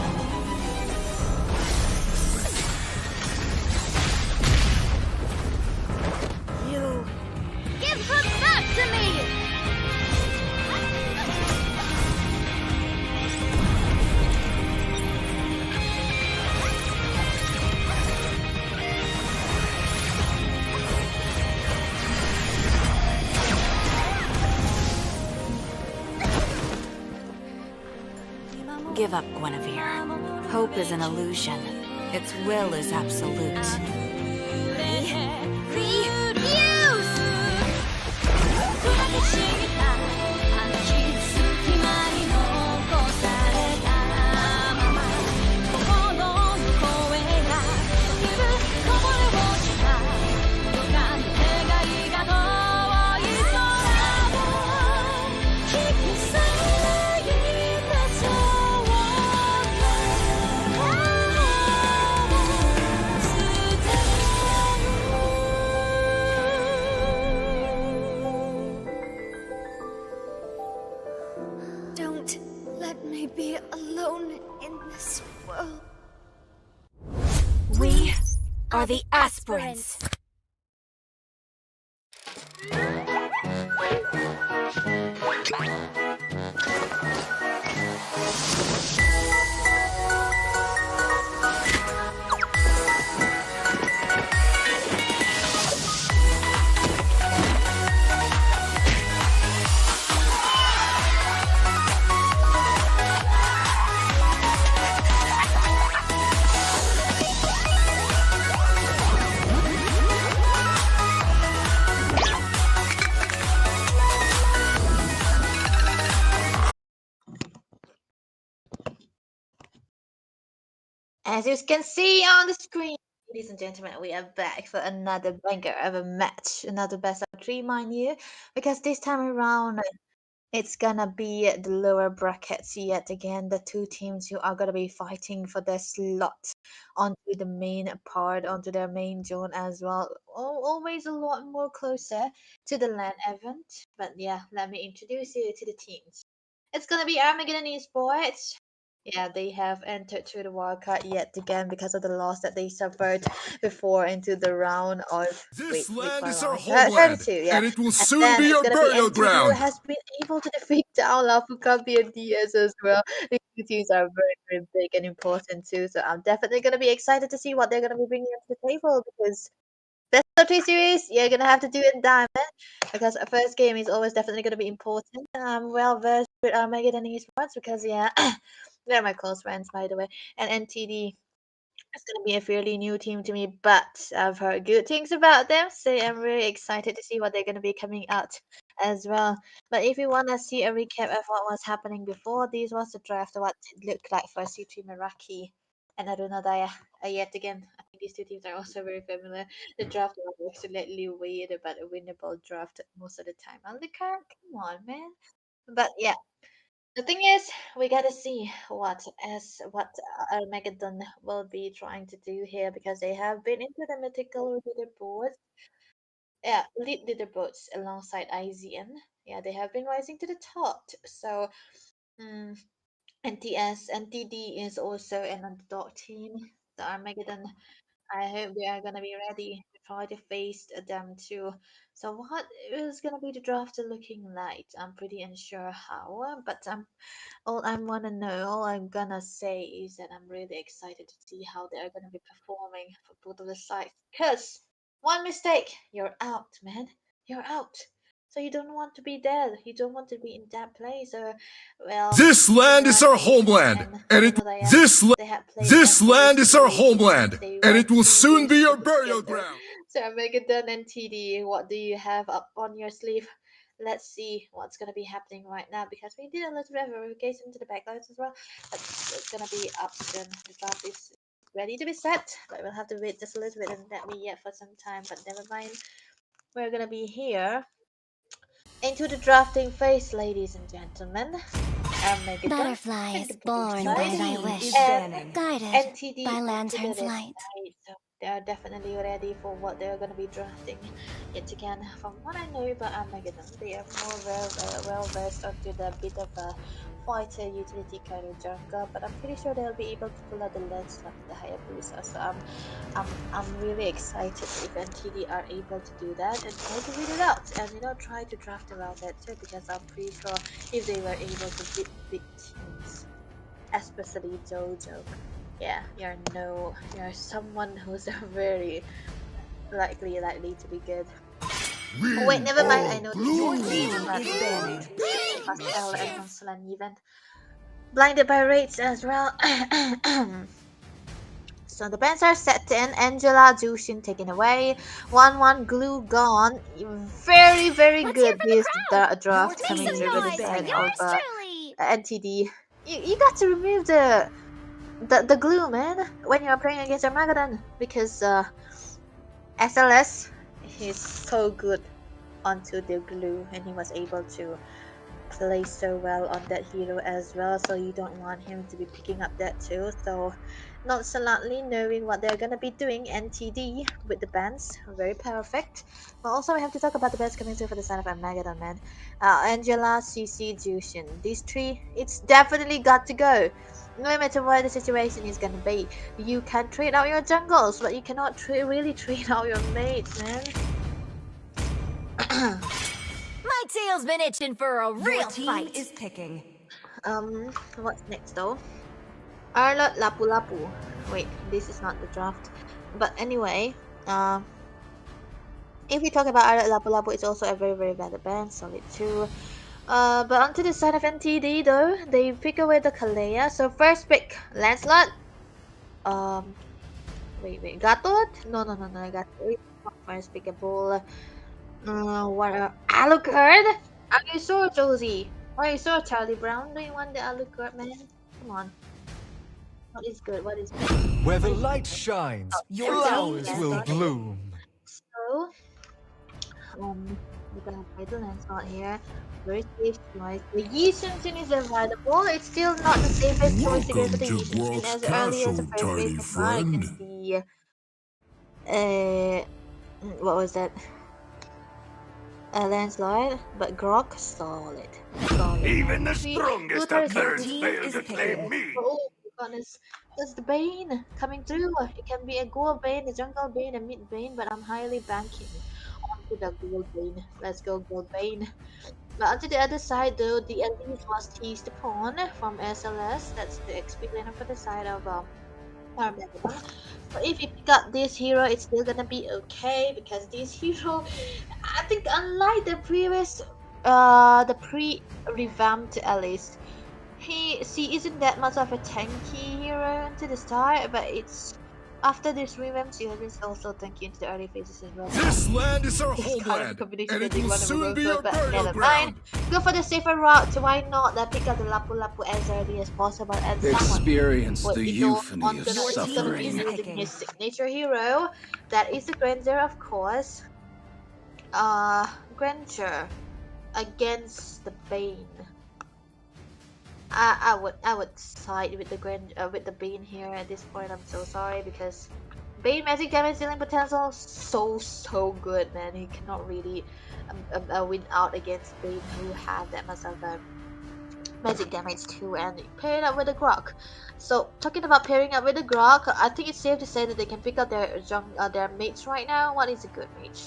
You... Give her back to me! Give up, Guinevere. Hope is an illusion. Its will is absolute. Don't let me be alone in this world. We are the aspirants. As you can see on the screen, ladies and gentlemen, we are back for another banger of a match, another best of three, mind you, because this time around it's gonna be the lower brackets yet again. The two teams who are gonna be fighting for their slot onto the main part, onto their main zone as well. Always a lot more closer to the LAN event. But yeah, let me introduce you to the teams. It's gonna be Armageddon Esports. Yeah, they have entered to the wildcard yet again because of the loss that they suffered before into the round of This land what is our round? homeland, 32, yeah. and it will And soon then be it's your gonna be burial NTD who ground. has been able to defeat down Lafukabi and DS as well. These two teams are very, very big and important too. So I'm definitely gonna be excited to see what they're gonna be bringing to the table because best of three series, you're gonna have to do it in diamond because a first game is always definitely gonna be important. I'm well versed with Armageddon esports because yeah, they're my close friends by the way, and NTD is gonna be a fairly new team to me, but I've heard good things about them, so I'm really excited to see what they're gonna be coming out as well. But if you wanna see a recap of what was happening before, this was the draft, what it looked like for C3 Meraki and Arunadaya. Yet again, I think these two teams are also very familiar. The draft was absolutely weird, but a winnable draft most of the time. And the car, come on, man. But yeah, the thing is, we gotta see what Armageddon will be trying to do here because they have been into the mythical leaderboards. Yeah, lead leaderboards alongside IZN. Yeah, they have been rising to the top. So, mm, NTS, NTD is also an underdog team. The Armageddon, I hope they are gonna be ready to try to face them too. So what is gonna be the draft looking like? I'm pretty unsure how, but all I wanna know, all I'm gonna say is that I'm really excited to see how they are gonna be performing for both of the sides. Cause one mistake, you're out, man. You're out. So you don't want to be there. You don't want to be in that place. Or well, This land is our homeland, and and they had played this FOC land is our homeland, they and went it will 2 soon be games your burial together. ground. So Megadon and TD, what do you have up on your sleeve? Let's see what's gonna be happening right now because we did a little bit of verification to the backlights as well. But it's gonna be up soon. The draft is ready to be set, but we'll have to wait just a little bit and let me yet for some time. But never mind, we're gonna be here into the drafting phase, ladies and gentlemen. Megadon, Butterflies the born side, by thy wish, and guided NTD by onto the lantern's red light. side. So they are definitely ready for what they're gonna be drafting. Yet again, from what I know about Armageddon, they are more well versed onto the bit of a fighter utility kind of jungle, but I'm pretty sure they'll be able to pull out the landslide and the Hayabusa. So I'm really excited if NTD are able to do that and try to read it out and try to draft around that too because I'm pretty sure if they were able to beat big teams, especially Jojo, yeah, you're someone who's very likely to be good. Oh wait, never mind. I know this Your is team but is banning. Pastel and Monsolan event. Blinded by rates as well. So the bans are set in. Angela Jushin taken away. 1-1 glue gone. Very good. This draft coming Make some through with the noise for side of yours truly! NTD. You got to remove the glue, man, when you're playing against Armageddon because SLS he's so good onto the glue and he was able to play so well on that hero as well, so you don't want him to be picking up that too. So nonchalantly knowing what they're gonna be doing, NTD with the bans, very perfect. But also we have to talk about the bans coming through for the side of Armageddon, man. Angela, CC, Jushin, these three, it's definitely got to go. No matter what the situation is gonna be, you can trade out your jungles, but you cannot really trade out your mates, man. My tail's been itching for a real Your team fight! is picking. What's next though? Arlot Lapu Lapu. Wait, this is not the draft. But anyway, if we talk about Arlot Lapu Lapu, it's also a very valid band, solid too. But onto the side of NTD though, they pick away the Kalea. So first pick, Lancelot. Wait, Gatot? No, Gatot. First pick a bull. What? Alucard? Are you sure, Josie? Are you sure, Charlie Brown? Do you want the Alucard, man? Come on. What is good? What is good? Where the light shines, Your flowers team will is bloom. So, we're gonna play the Lancelot here. Very safe choice. The Yi Shun is available. It's still not the safest choice to go for the Yi Shun as early as the first phase of far against the what was that? Lancelot, but Grok solid. Even the Maybe strongest Luther of is nerds good. fail to claim me. Oh my goodness. That's the Bane coming through. It can be a Ghoul Bane, a Jungle Bane, a Mid Bane, but I'm highly banking onto the Ghoul Bane. Let's go Ghoul Bane. But onto the other side though, the Elise was teased upon from SLS. That's the experience for the side of Armageddon. So if you pick up this hero, it's still gonna be okay because this hero, I think, unlike the previous, the pre-revamped Alice, she isn't that much of a tanky hero into the start, but it's after this revamp, she is also tanky into the early phases as well. This land is our It's kind of a homeland, combination and that it they will want to soon go be for, our but burial never ground. mind. Go for the safer route. Why not? Pick up the Lapu Lapu as early as possible and summon. Experience Wait, the Ito euphony of is gonna be suffering. using his signature hero. That is the Granger, of course. Granger against the Bane. I would side with the with the Bane here at this point. I'm so sorry because Bane magic damage dealing potential so good, man. He cannot really win out against Bane who have that much of magic damage too, and pair it up with the Grok. So talking about pairing up with the Grok, I think it's safe to say that they can pick up their mates right now. What is a good mate?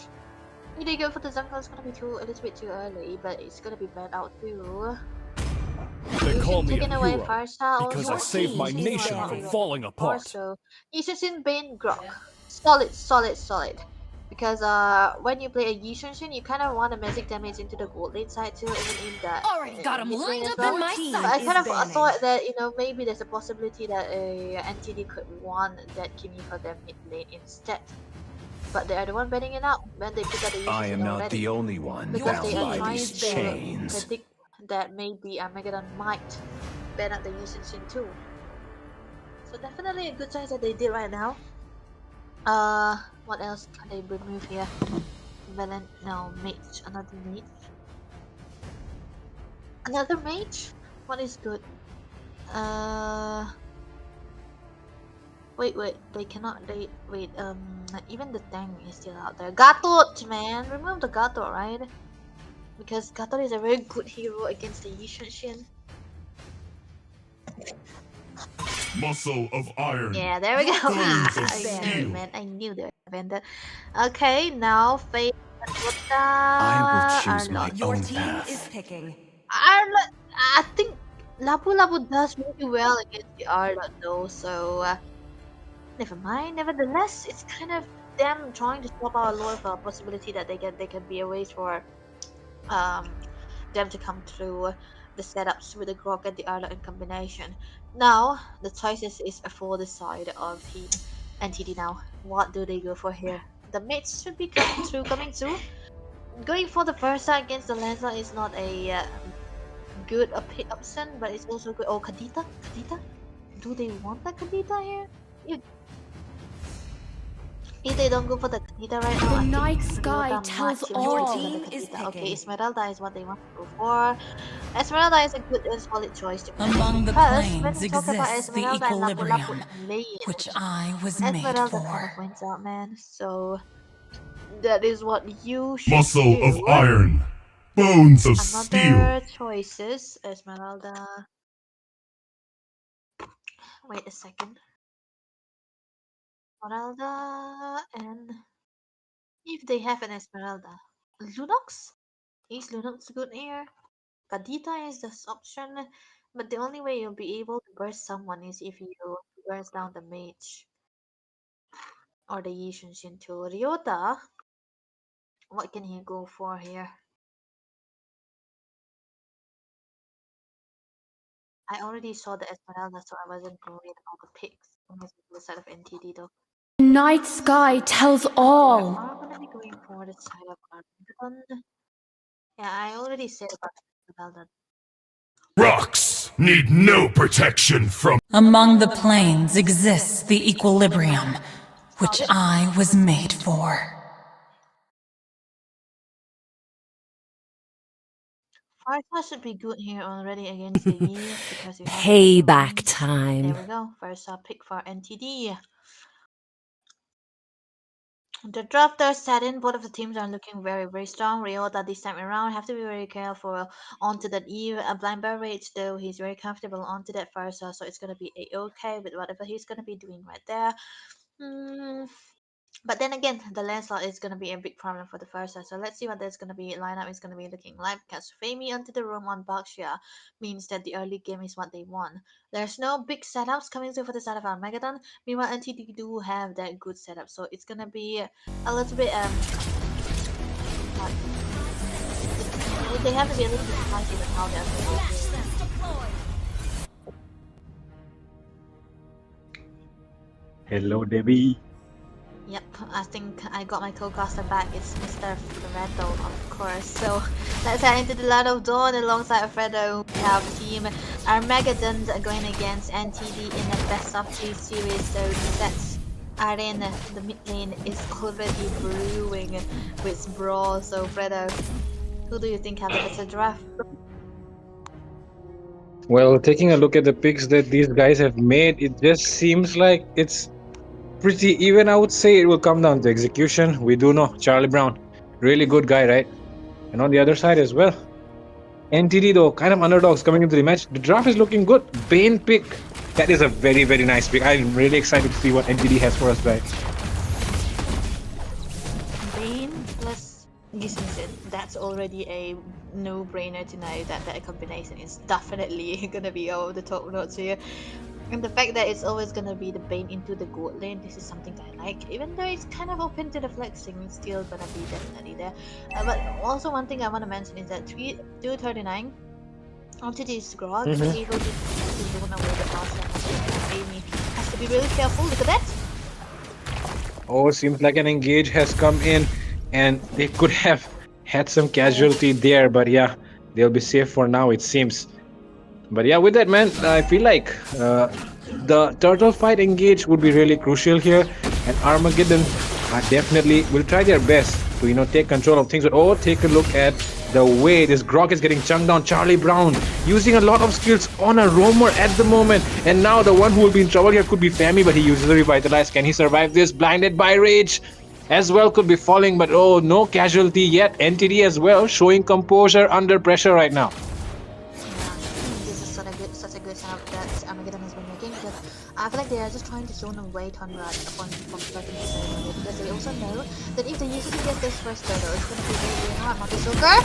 If they go for the jungle, it's gonna be a little bit too early, but it's gonna be banned out too. They call me a Taken away hero Firestyle because I also. saved my nation from falling apart. Also, Yishun Bane Grok. Solid. Because when you play a Yishun, you kind of want the magic damage into the gold lane side too, even in the Already got him mid lane lined as up well. in my But I kind of sights. thought that maybe there's a possibility that a NTD could want that Kimi for their mid lane instead. But they are the one betting it out when they pick up the Yishun I am not already. the only one Because bound they are by trying these to chains. predict that maybe Armageddon might ban out the Yushin too. So definitely a good choice that they did right now. What else can they remove here? Mage. Another mage. Another mage? What is good? Wait, they cannot, even the tank is still out there. Gatot, man! Remove the Gatot, right? Because Gatot is a very good hero against the Yishin. Muscle of iron. Yeah, there we go. Bones of I knew steel. it, man. I knew they were banned. Okay, now face I will choose my own path. Arlott, I think Lapu Lapu does really well against the Arlott though, so never mind. Nevertheless, it's kind of them trying to stop our Lord for a possibility that they can be a ways for um them to come through the setups with the Grok and the Arlott in combination. Now the choices is for the side of Team NTD now. What do they go for here? The mates should be coming through. Going for the Versa against the Lancer is not a good option, but it's also good. Oh, Kadita? Do they want the Kadita here? If they don't go for the Kadita right now, The I think night sky Ryota tells might choose all. to go for the Kadita. Okay, Esmeralda is what they want to go for. Esmeralda is a good and solid choice to pick Among the because when planes we talk about exists the Esmeralda and Lapu Lapu equilibrium, lane, which I was made Esmeralda kind for. of wins out, man. So that is what you should Muscle do. of iron. Bones of steel. Another choices, Esmeralda. Wait a second. Esmeralda and if they have an Esmeralda. Lunox? Is Lunox good here? Kadita is the option, but the only way you'll be able to burst someone is if you burst down the mage or the Yishun Shinto. Ryota, what can he go for here? I already saw the Esmeralda, so I wasn't worried about the picks. On the side of NTD though. The night sky tells all. I'm gonna be going for the side of Armageddon. Yeah, I already said about Esmeralda. Rocks. need no protection from. Among the planes exists the equilibrium, which I was made for. Firefly should be good here already against the Yi because you have Payback there time. we go. First pick for NTD. The drafter set in. Both of the teams are looking very strong. Ryota this time around have to be very careful onto that Eve. A blind barrage though, he's very comfortable onto that first, so it's gonna be okay with whatever he's gonna be doing right there. But then again, the landslide is going to be a big problem for the first side. So let's see what there's going to be lineup is going to be looking like. Because Fami onto the room on Baxia means that the early game is what they want. There's no big setups coming through for the side of Armageddon. Meanwhile, NTD do have that good setup. So it's going to be a little bit they have to be a little bit spicy with how they're going to Hello, Debbie. Yep, I think I got my co-caster back. It's Mr. Fredo, of course. So let's head into the Land of Dawn alongside Fredo. We have Team Armageddon going against NTD in the best of 3 series. So the sets are in. The mid lane is already brewing with Brawl. So Fredo, who do you think have the better draft? Well, taking a look at the picks that these guys have made, it just seems like it's pretty even. I would say it will come down to execution. We do know Charlie Brown, really good guy, right? And on the other side as well, NTD though, kind of underdogs coming into the match. The draft is looking good. Bane pick, that is a very nice pick. I'm really excited to see what NTD has for us, guys. Bane plus Gismison, that's already a no-brainer to know that that combination is definitely gonna be over the top notes here. And the fact that it's always gonna be the Bane into the gold lane, this is something that I like. Even though it's kind of open to the flexing, it's still gonna be definitely there. But also one thing I want to mention is that 239 onto this Grog is able to zone away the pass. Amy has to be really careful. Look at that. Oh, seems like an engage has come in, and they could have had some casualty there, but yeah, they'll be safe for now, it seems. But yeah, with that, man, I feel like the turtle fight engage would be really crucial here, and Armageddon definitely will try their best to take control of things. But oh, take a look at the way this Grok is getting chunked down. Charlie Brown using a lot of skills on a roamer at the moment, and now the one who will be in trouble here could be Fami, but he uses the revitalize. Can he survive this? Blinded by rage as well, could be falling, but oh, no casualty yet. NTD as well showing composure under pressure right now. Such a good setup that Armageddon has been making, because I feel like they are just trying to zone away Tonrad upon from starting to zone, because they also know that if they use it against this first turtle, it's going to be very hard. Mountain Shocker!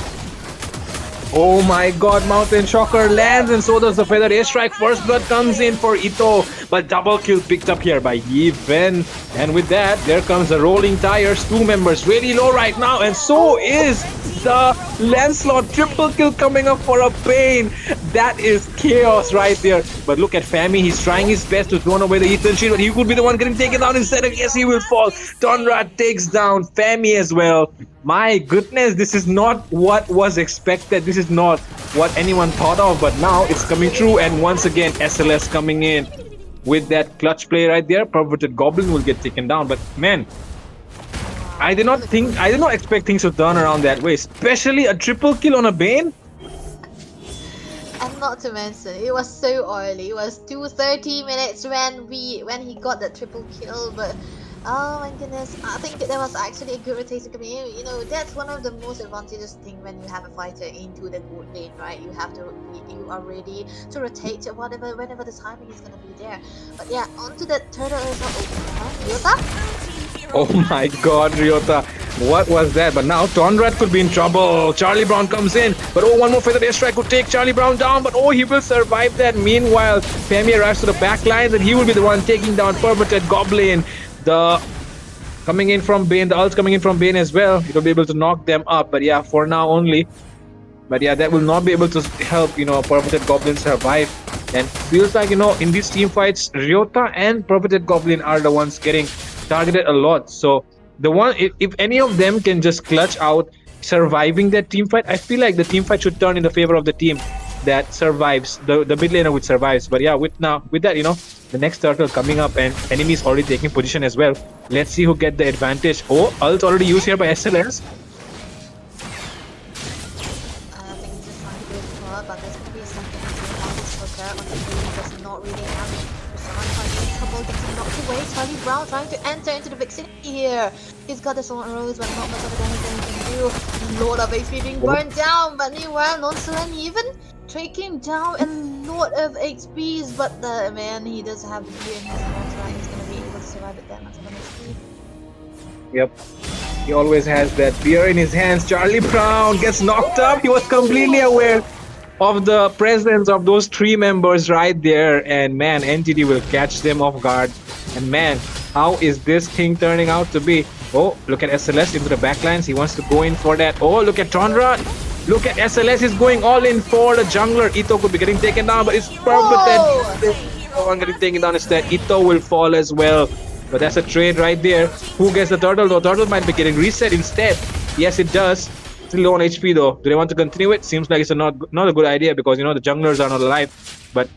Oh my god, Mountain Shocker lands, and so does the Feather Airstrike. First blood comes in for Ito, but double kill picked up here by Yi Fen. And with that, there comes the Rolling Tires. 2 members really low right now, and so is the Lancelot. Triple kill coming up for a Bane. That is chaos right there. But look at Fami, he's trying his best to throw away the Ethan Shield, but he could be the one getting taken down instead of, yes, he will fall. Tonrad takes down Fami as well. My goodness, this is not what was expected. This is not what anyone thought of, but now it's coming true. And once again, SLS coming in with that clutch play right there. Perverted Goblin will get taken down, but man, I did not expect things to turn around that way, especially a triple kill on a Bane. And not to mention, it was so early. It was 2:30 minutes when he got that triple kill, but oh my goodness, I think there was actually a good rotation coming in. That's one of the most advantageous thing when you have a fighter into the gold lane, right? You are ready to rotate whenever the timing is gonna be there. But yeah, onto that turtle as well. Ryota? Oh my god, Ryota. What was that? But now Tonrad could be in trouble. Charlie Brown comes in, but oh, one more Feather Airstrike could take Charlie Brown down, but oh, he will survive that. Meanwhile, Fami arrives to the back lines, and he will be the one taking down Perverted Goblin. The coming in from Bane, the ults coming in from Bane as well. It'll be able to knock them up, but yeah, for now only. But yeah, that will not be able to help, Perverted Goblin survive. And feels like, in these team fights, Ryota and Perverted Goblin are the ones getting targeted a lot. So the one, if any of them can just clutch out surviving that team fight, I feel like the team fight should turn in the favor of the team. that survives, the mid laner which survives. But yeah, with that, the next turtle coming up and enemies already taking position as well. Let's see who get the advantage. Oh, ult already used here by SLS. I think he's just trying to go for her, but there's going to be a second advantage for Garrett on the move. Does not really have it. Rasan trying to get trouble, getting knocked away. Charlie Brown trying to enter into the vicinity here. He's got the Swan Rose, but not much of a damage that he can do. Lot of HP being burned down, but meanwhile, Nonchalant even taking down a lot of XPs, but the man, he does have the gear in his hands, right? He's going to be able to survive with that much of an XP. Yep. He always has that beer in his hands. Charlie Brown gets knocked up. He was completely aware of the presence of those 3 members right there. And man, NTD will catch them off guard. And man, how is this thing turning out to be? Oh, look at SLS into the backlines. He wants to go in for that. Oh, look at Tondra. Look at SLS is going all in for the jungler. Ito could be getting taken down, but it's perfect that one getting taken down instead. Ito will fall as well. But that's a trade right there. Who gets the turtle though? Turtle might be getting reset instead. Yes, it does. Still low on HP though. Do they want to continue it? Seems like it's not a good idea because the junglers are not alive. But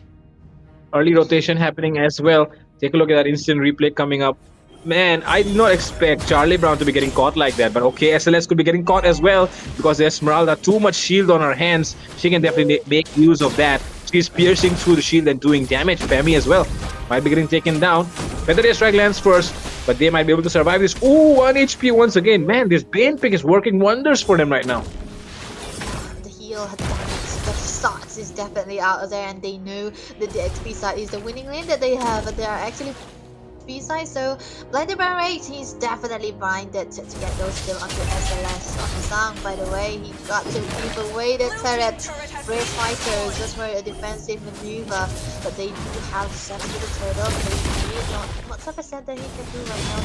early rotation happening as well. Take a look at that instant replay coming up. Man, I did not expect Charlie Brown to be getting caught like that. But okay, SLS could be getting caught as well because there's Esmeralda too much shield on her hands. She can definitely make use of that. She's piercing through the shield and doing damage. Femi as well might be getting taken down. Feather Day Strike lands first, but they might be able to survive this. Ooh, 1 HP once again. Man, this Bane pick is working wonders for them right now. The heal had done it. The shots is definitely out of there, and they know that the XP side is the winning lane that they have, but they are actually B-side, so blinded by rage, he's definitely blinded to get those still onto SLS. On the sound, by the way, he got to give away the turret. Brave fighters, just for a defensive maneuver, but they do have 7 to the turtle. Maybe not much of a set that he can do right now.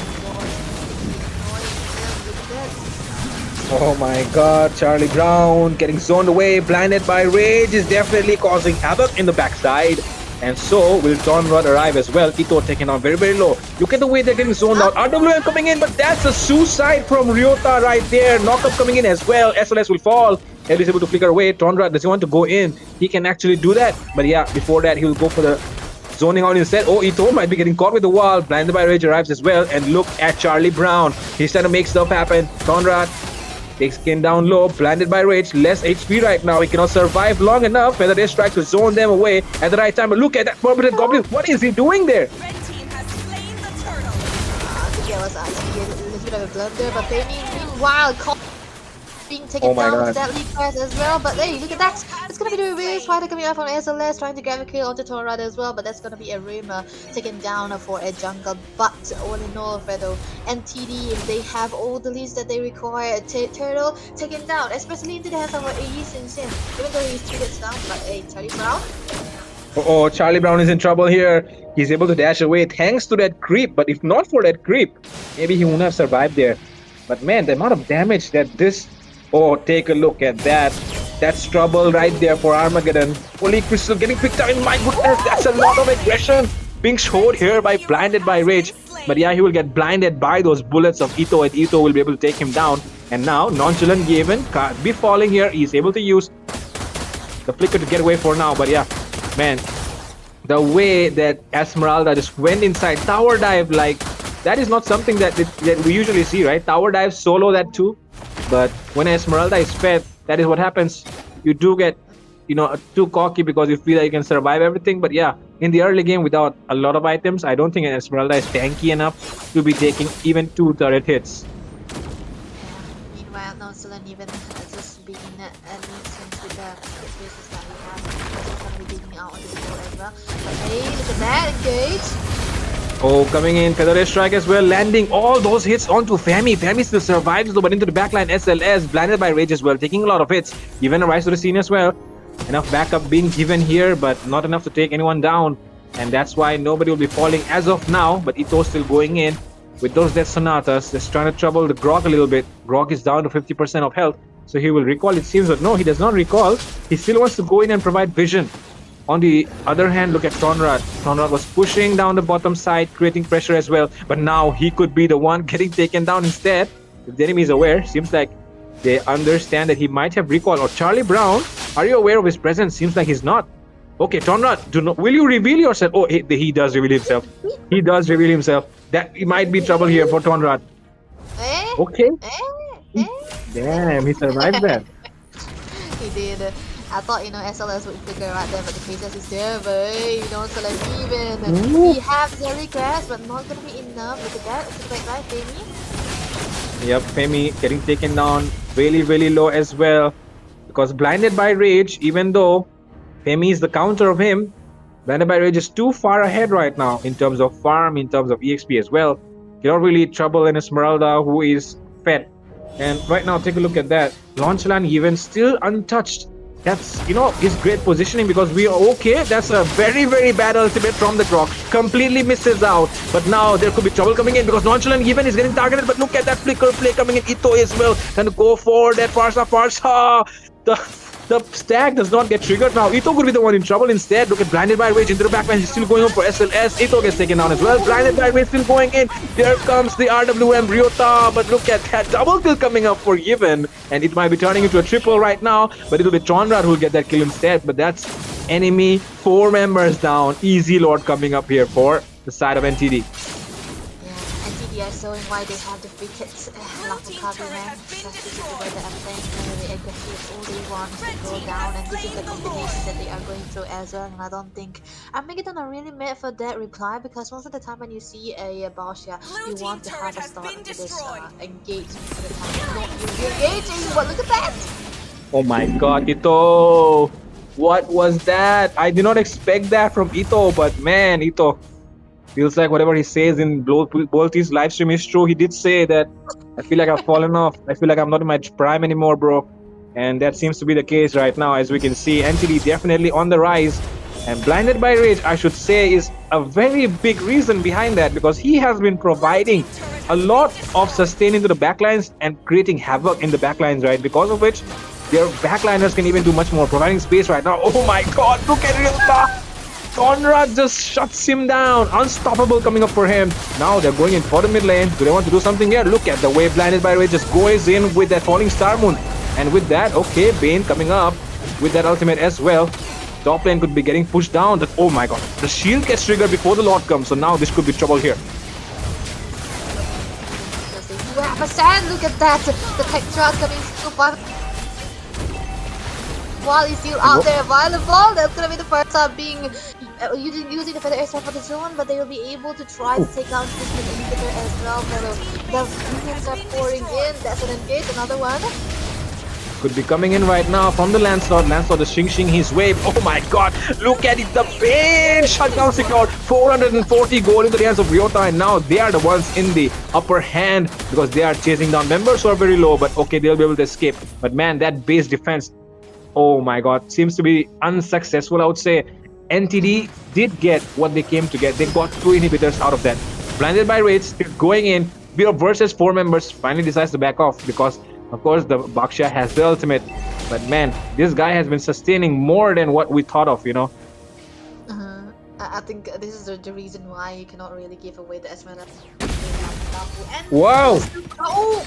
Oh my god, Charlie Brown getting zoned away, blinded by rage is definitely causing havoc in the backside. And so will Tonrod arrive as well. Ito taken on very, very low. Look at the way they're getting zoned out. RWM coming in, but that's a suicide from Ryota right there. Knockup coming in as well. SLS will fall. Ed is able to flicker away. Tonrod, does he want to go in? He can actually do that. But yeah, before that, he will go for the zoning out instead. Oh, Ito might be getting caught with the wall. Blinded by Rage arrives as well. And look at Charlie Brown. He's trying to make stuff happen. Tonrod takes skin down low, blinded by rage, less HP right now. He cannot survive long enough. Feather Day Strike to zone them away at the right time. But look at that forbidden goblin. What is he doing there? I think it was actually a little bit of a blunder, but meanwhile, being taken down with that lead press as well. But hey, look at that. It's going to be the reverse fighter coming out from SLS, trying to grab a kill onto Torrad as well. But that's going to be a rumor taken down for a jungle. But all in all, Fredo, NTD, if they have all the leads that they require, Turtle taken down, especially into the hands of AE Sin, even though he's 2 hits down. But hey, Charlie Brown? Oh, Charlie Brown is in trouble here. He's able to dash away thanks to that creep. But if not for that creep, maybe he wouldn't have survived there. But man, the amount of damage that this... Oh, take a look at that. That's trouble right there for Armageddon. Holy Crystal getting picked up. My goodness, that's a lot of aggression being showed here by blinded by rage. But yeah, he will get blinded by those bullets of Ito, and Ito will be able to take him down. And now, Nonchalant Gaven can't be falling here. He's able to use the flicker to get away for now. But yeah, man, the way that Esmeralda just went inside, tower dive, like, that is not something that we usually see, right? Tower dive solo that too. But when Esmeralda is fed, that is what happens. You do get, too cocky because you feel that you can survive everything. But yeah, in the early game without a lot of items, I don't think Esmeralda is tanky enough to be taking even 2 turret hits. Meanwhile, Nonchalant even just being at least with the spaces that he has, he's going to be digging out on the field as well. But hey, look at that, engage! Oh, coming in, Feather Day Strike as well, landing all those hits onto Femi. Femi still survives though, but into the backline, SLS, blinded by rage as well, taking a lot of hits. Even a rise to the scene as well. Enough backup being given here, but not enough to take anyone down. And that's why nobody will be falling as of now, but Ito's still going in with those Death Sonatas, just trying to trouble the Grog a little bit. Grog is down to 50% of health, so he will recall, it seems, but no, he does not recall. He still wants to go in and provide vision. On the other hand, look at Tonrad. Tonrad was pushing down the bottom side, creating pressure as well. But now he could be the one getting taken down instead. If the enemy is aware, seems like they understand that he might have recall. Or Charlie Brown Are you aware of his presence? Seems like he's not. Okay, Tonrad, will you reveal yourself? Oh, he does reveal himself. He does reveal himself. That might be trouble here for Tonrad. Okay. Damn, he survived that. He did. I thought, SLS would figure out there, but the princess is there, but hey, select even. We have Zeri Grass, but not gonna be enough. Look at that. It's a great right, Femi. Yep, Femi getting taken down really, really low as well. Because blinded by rage, even though Femi is the counter of him, blinded by rage is too far ahead right now in terms of farm, in terms of EXP as well. Cannot really trouble in Esmeralda, who is fed. And right now, take a look at that. Launchland even still untouched. That's, his great positioning because we are okay. That's a very, very bad ultimate from the Grok. Completely misses out. But now there could be trouble coming in because Nonchalant even is getting targeted. But look at that flicker play coming in. Ito as well. Trying to go for that Farsa. The stack does not get triggered now. Ito could be the one in trouble instead. Look at blinded by rage into the backline. He's still going on for SLS. Ito gets taken down as well. Blinded by rage still going in. There comes the RWM Ryota. But look at that double kill coming up for Given. And it might be turning into a triple right now. But it'll be Tonrad who will get that kill instead. But that's enemy 4 members down. Easy Lord coming up here for the side of NTD. NTD are showing why they have the free kits. Lapukabi, man. That's just the way that I'm playing. Really aggressive. All they want is to go down, and this is the combination that they are going through as well. And I don't think Armageddon are really made for that reply, because most of the time when you see a Balshia, you want to have a start into this engagement for the time. You're not really engaging, but look at that! Oh my god, Ito! What was that? I did not expect that from Ito, but man, Ito. Feels like whatever he says in Bolty's live stream is true. He did say that I feel like I've fallen off. I feel like I'm not in my prime anymore, bro. And that seems to be the case right now, as we can see. NTD definitely on the rise. And blinded by rage, I should say, is a very big reason behind that, because he has been providing a lot of sustain into the backlines and creating havoc in the backlines, right? Because of which their backliners can even do much more, providing space right now. Oh my god, look at Ryota! Tonrad just shuts him down. Unstoppable coming up for him. Now they're going in for the mid lane. Do they want to do something here? Look at the way blinded by rage just goes in with that falling star moon. And with that, okay, Bane coming up with that ultimate as well. Top lane could be getting pushed down. Oh my god. The shield gets triggered before the Lord comes. So now this could be trouble here. Look at that. The Tektra coming so far. While he's still out there available, that's gonna be the first time being using the feather airstrike for the zone, but they will be able to try to take out this inhibitor as well. The minions are pouring in. That's an engage, another one. Could be coming in right now from the Lancelot. Lancelot is shing his wave. Oh my god, look at it. The Bane shutdown secured. 440 gold into the hands of Ryota, and now they are the ones in the upper hand because they are chasing down members who are very low, but okay, they'll be able to escape. But man, that base defense, oh my god, seems to be unsuccessful, I would say. NTD did get what they came to get. They got 2 inhibitors out of that. Blinded by rage, still going in. Beer versus 4 members finally decides to back off because, of course, the Baksha has the ultimate. But man, this guy has been sustaining more than what we thought of, I think this is the reason why you cannot really give away the Esmeralda. Wow! Oh!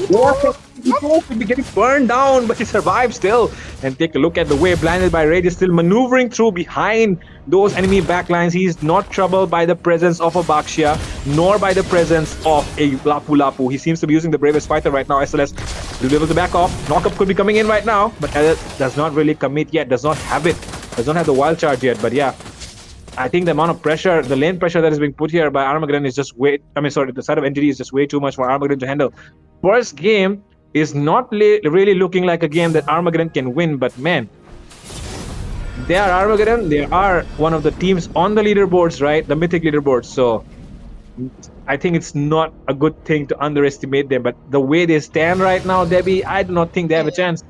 What? Ito could be getting burned down, but he survives still. And take a look at the way blinded by rage is still maneuvering through behind those enemy backlines. He's not troubled by the presence of a Bakshia, nor by the presence of a Lapu Lapu. He seems to be using the bravest fighter right now. SLS will be able to back off. Knockup could be coming in right now, but does not really commit yet. Does not have it. Does not have the wild charge yet. But yeah, I think the amount of pressure, the lane pressure that is being put here by Armageddon is just way. The side of NTD is just way too much for Armageddon to handle. First game is not really looking like a game that Armageddon can win, but man, they are Armageddon. They are one of the teams on the leaderboards, right? The mythic leaderboards. So I think it's not a good thing to underestimate them. But the way they stand right now, Debbie, I do not think they have a chance.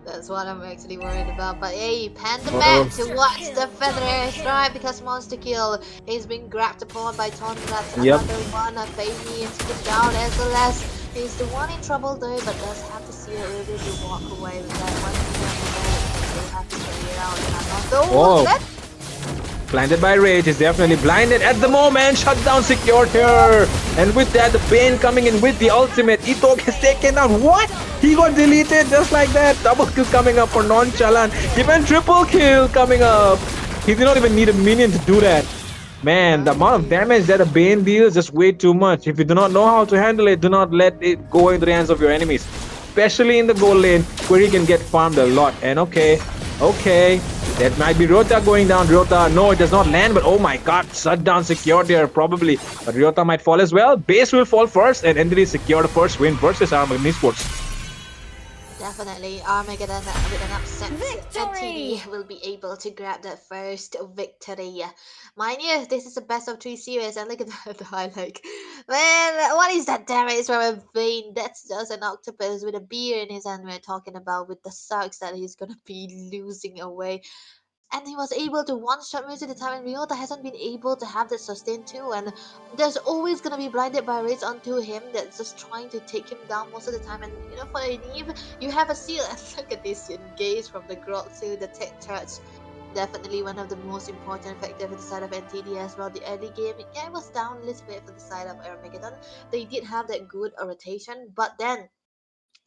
That's what I'm actually worried about. But hey, Panda Man to watch the feather airstrike because Monster Kill is being grabbed upon by Tony. That's another one. Fabi is put down. SLS is the one in trouble though, but does have to see a little bit walk away with that one. They have to carry it out. And I'm not Blinded by rage. Is definitely blinded at the moment. Shutdown secured here. And with that, the Bane coming in with the ultimate. Ito gets taken down. What? He got deleted just like that. Double kill coming up for Nonchalant. Even triple kill coming up. He did not even need a minion to do that. Man, the amount of damage that a Bane deals is just way too much. If you do not know how to handle it, do not let it go into the hands of your enemies. Especially in the gold lane, where he can get farmed a lot. And okay, that might be Ryota going down. Ryota, no, it does not land, but oh my god, shutdown secured there, probably. But Ryota might fall as well. Base will fall first, and Entity secure the first win versus Armageddon Esports. Definitely, Armageddon with an upset victory will be able to grab that first victory. Mind you, this is a best of 3 series, and look at the highlight. Man, what is that damage from a vein? That's just an octopus with a beer in his hand. We're talking about with the sucks that he's gonna be losing away. And he was able to one shot most of the time, and Ryota hasn't been able to have that sustain too. And there's always gonna be blinded by rage onto him that's just trying to take him down most of the time. And you know, for Eve, you have a seal. And look at this engage from the grot to the tech charge. Definitely one of the most important factors for the side of NTD as well. The early game, yeah, it was down a little bit for the side of Armageddon. They did have that good rotation, but then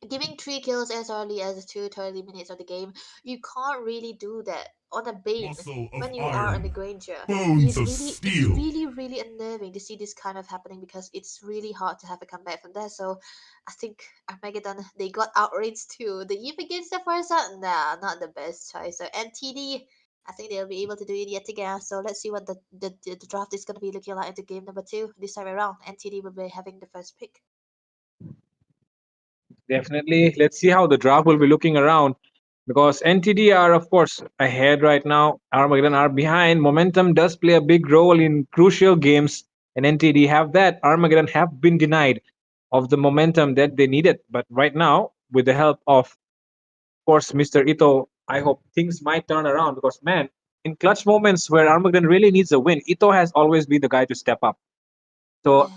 giving 3 kills as early as 30 minutes of the game, you can't really do that on a Bane when you are on the Granger. It's really unnerving to see this kind of happening because it's really hard to have a comeback from there. So I think Armageddon, they got outraged too. The Eve against the Forza, nah, not the best choice. So NTD, I think they'll be able to do it yet again. So let's see what the draft is going to be looking like into game number 2 this time around. NTD will be having the first pick. Definitely. Let's see how the draft will be looking around. Because NTD are, of course, ahead right now. Armageddon are behind. Momentum does play a big role in crucial games, and NTD have that. Armageddon have been denied of the momentum that they needed. But right now, with the help of course, Mr. Ito, I hope things might turn around because, man, in clutch moments where Armageddon really needs a win, Ito has always been the guy to step up. So,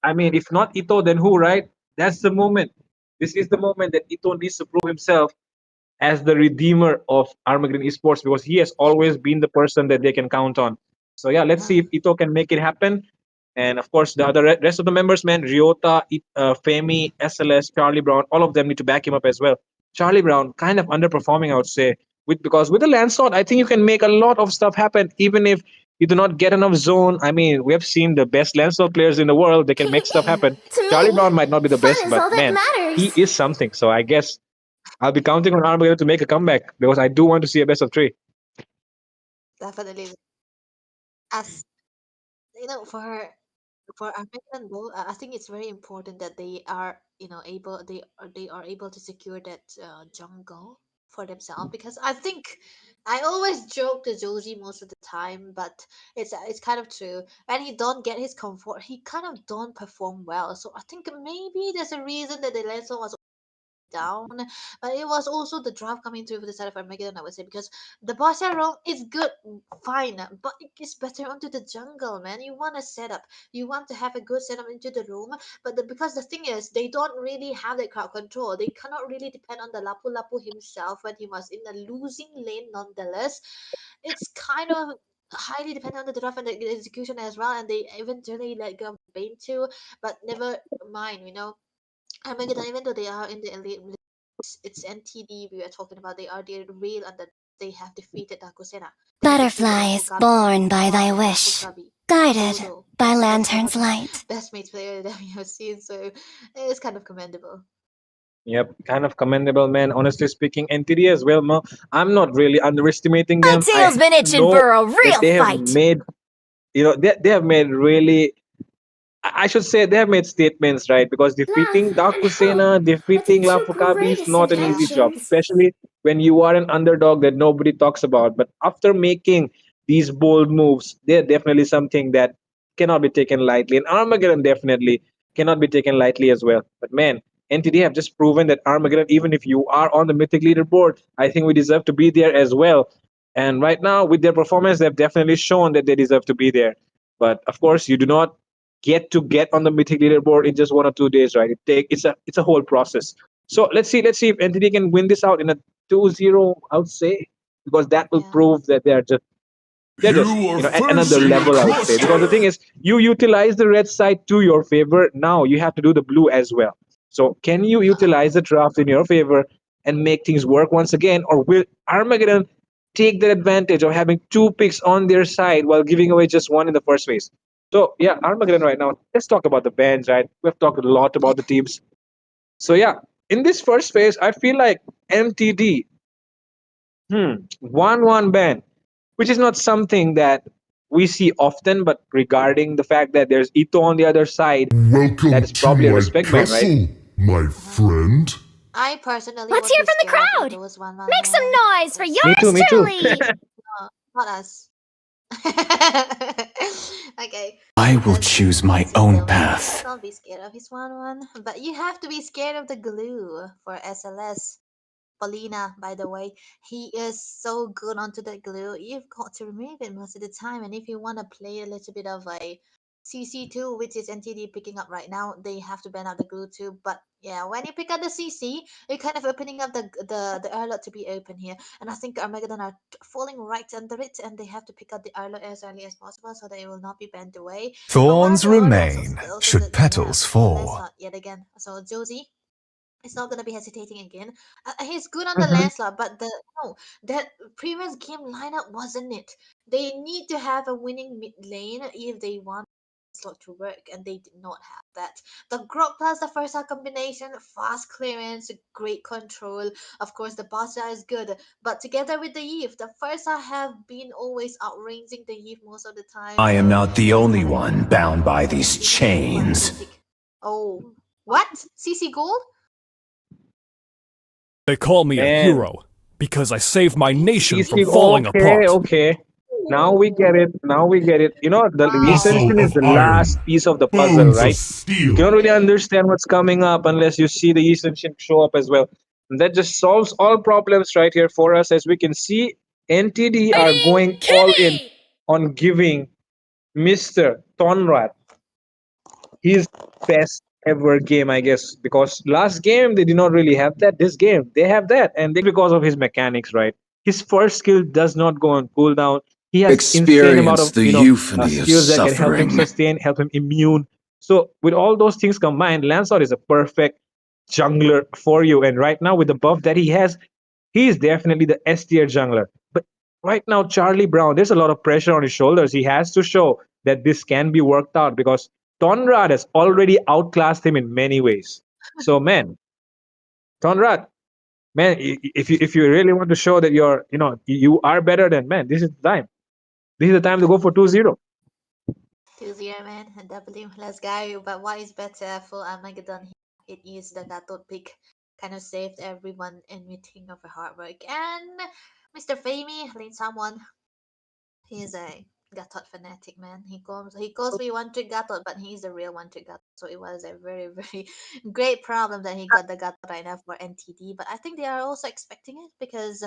I mean, if not Ito, then who, right? That's the moment. This is the moment that Ito needs to prove himself as the redeemer of Armageddon Esports because he has always been the person that they can count on. So yeah, let's see if Ito can make it happen. And of course, the other rest of the members, man, Ryota, Femi, SLS, Charlie Brown, all of them need to back him up as well. Charlie Brown kind of underperforming, I would say, because with the Lancelot, I think you can make a lot of stuff happen, even if you do not get enough zone. I mean, we have seen the best Lancelot players in the world; they can make stuff happen. Charlie Brown might not be the best, but man, he is something. So I guess I'll be counting on Armageddon to make a comeback because I do want to see a best of 3. Definitely. As you know, for Armageddon though, I think it's very important that they are, able they are able to secure that jungle for themselves because I think I always joke to Joji most of the time, but it's kind of true. When he don't get his comfort, he kind of don't perform well. So I think maybe there's a reason that the Lancer was down, but it was also the draft coming through for the side of Armageddon, I would say, because the boss roam is good, fine, but it is better onto the jungle, man. You want a setup, you want to have a good setup into the room, but because the thing is, they don't really have the crowd control. They cannot really depend on the Lapu Lapu himself when he was in a losing lane. Nonetheless, it's kind of highly dependent on the draft and the execution as well, and they eventually let go of Bane too, but never mind, Armageddon, even though they are in the elite, it's NTD we are talking about. They are the real and they have defeated Dakusena. Butterflies born by thy wish, guided by lantern's light. Best mates player that we have seen, so it's kind of commendable. Yep, kind of commendable, man. Honestly speaking, NTD as well, Mo. I'm not really underestimating them. tail's been itching know for a that real they have fight. made, they have made really. I should say they have made statements, right? Because defeating Dakusena, defeating Lafukabi is not an easy job, especially when you are an underdog that nobody talks about. But after making these bold moves, they're definitely something that cannot be taken lightly. And Armageddon definitely cannot be taken lightly as well. But man, NTD have just proven that Armageddon, even if you are on the mythic leaderboard, I think we deserve to be there as well. And right now, with their performance, they've definitely shown that they deserve to be there. But of course, you do not get on the mythic leaderboard in just 1 or 2 days, right? It's a whole process. So let's see if NTD can win this out in a 2-0, I would say, because that will prove that they are just they're just at another level, I would say. Because the thing is, you utilize the red side to your favor. Now you have to do the blue as well. So can you utilize the draft in your favor and make things work once again, or will Armageddon take the advantage of having two picks on their side while giving away just one in the first phase? So yeah, Armageddon right now. Let's talk about the bands, right? We've talked a lot about the teams. So yeah, in this first phase, I feel like MTD, 1-1 ban, which is not something that we see often, but regarding the fact that there's Ito on the other side, Welcome that is to probably a my respect ban, right? castle, my friend. I personally Let's would hear be from the scared of crowd. those one Make some noise for Me yours too, me too. truly. No, not us. Okay. I will choose my own path. Don't be scared of his 1-1, but you have to be scared of the glue for SLS. Paulina, by the way, he is so good onto that glue. You've got to remove it most of the time, and if you want to play a little bit of a CC2, which is NTD picking up right now, they have to ban out the glue too. But yeah, when you pick up the CC, you're kind of opening up the airlock to be open here. And I think Armageddon are falling right under it, and they have to pick up the airlock as early as possible so they will not be banned away. Thorns remain, should petals fall. Not yet again. So Josie is not gonna be hesitating again. He's good on the landslide, but that previous game lineup wasn't it. They need to have a winning mid lane if they want slot to work, and they did not have that. The Grok plus the first combination, fast clearance, great control. Of course, the Basha is good, but together with the Eve, the first have been always outranging the Eve most of the time. I am not the only one bound by these chains. Oh, what? CC Gold? They call me a Man. hero because I saved my nation from CC, falling okay, apart. okay. Now we get it. Now we get it. The Ascension is the last piece of the puzzle, right? You cannot really understand what's coming up unless you see the Ascension show up as well. And that just solves all problems right here for us. As we can see, NTD are going all in on giving Mr. Tonrat his best ever game, I guess, because last game they did not really have that. This game they have that, and because of his mechanics, right? His first skill does not go on cooldown. He has insane amount of skills that can help him sustain, help him immune. So with all those things combined, Lancelot is a perfect jungler for you. And right now with the buff that he has, he is definitely the S tier jungler. But right now, Charlie Brown, there's a lot of pressure on his shoulders. He has to show that this can be worked out because Tonrad has already outclassed him in many ways. So, man, Tonrad, man, if you really want to show that you are better than, man, this is the time. This is the time to go for 2-0. 2-0, man. W, let's go. But what is better for Armageddon? It is the Gatot pick. Kind of saved everyone in meeting of the hard work. And Mr. Famey, lane someone. He's a Gatot fanatic, man. He calls me one trick Gatot, but he's the real one trick Gatot. So it was a very, very great problem that he got the Gatot right now for NTD. But I think they are also expecting it because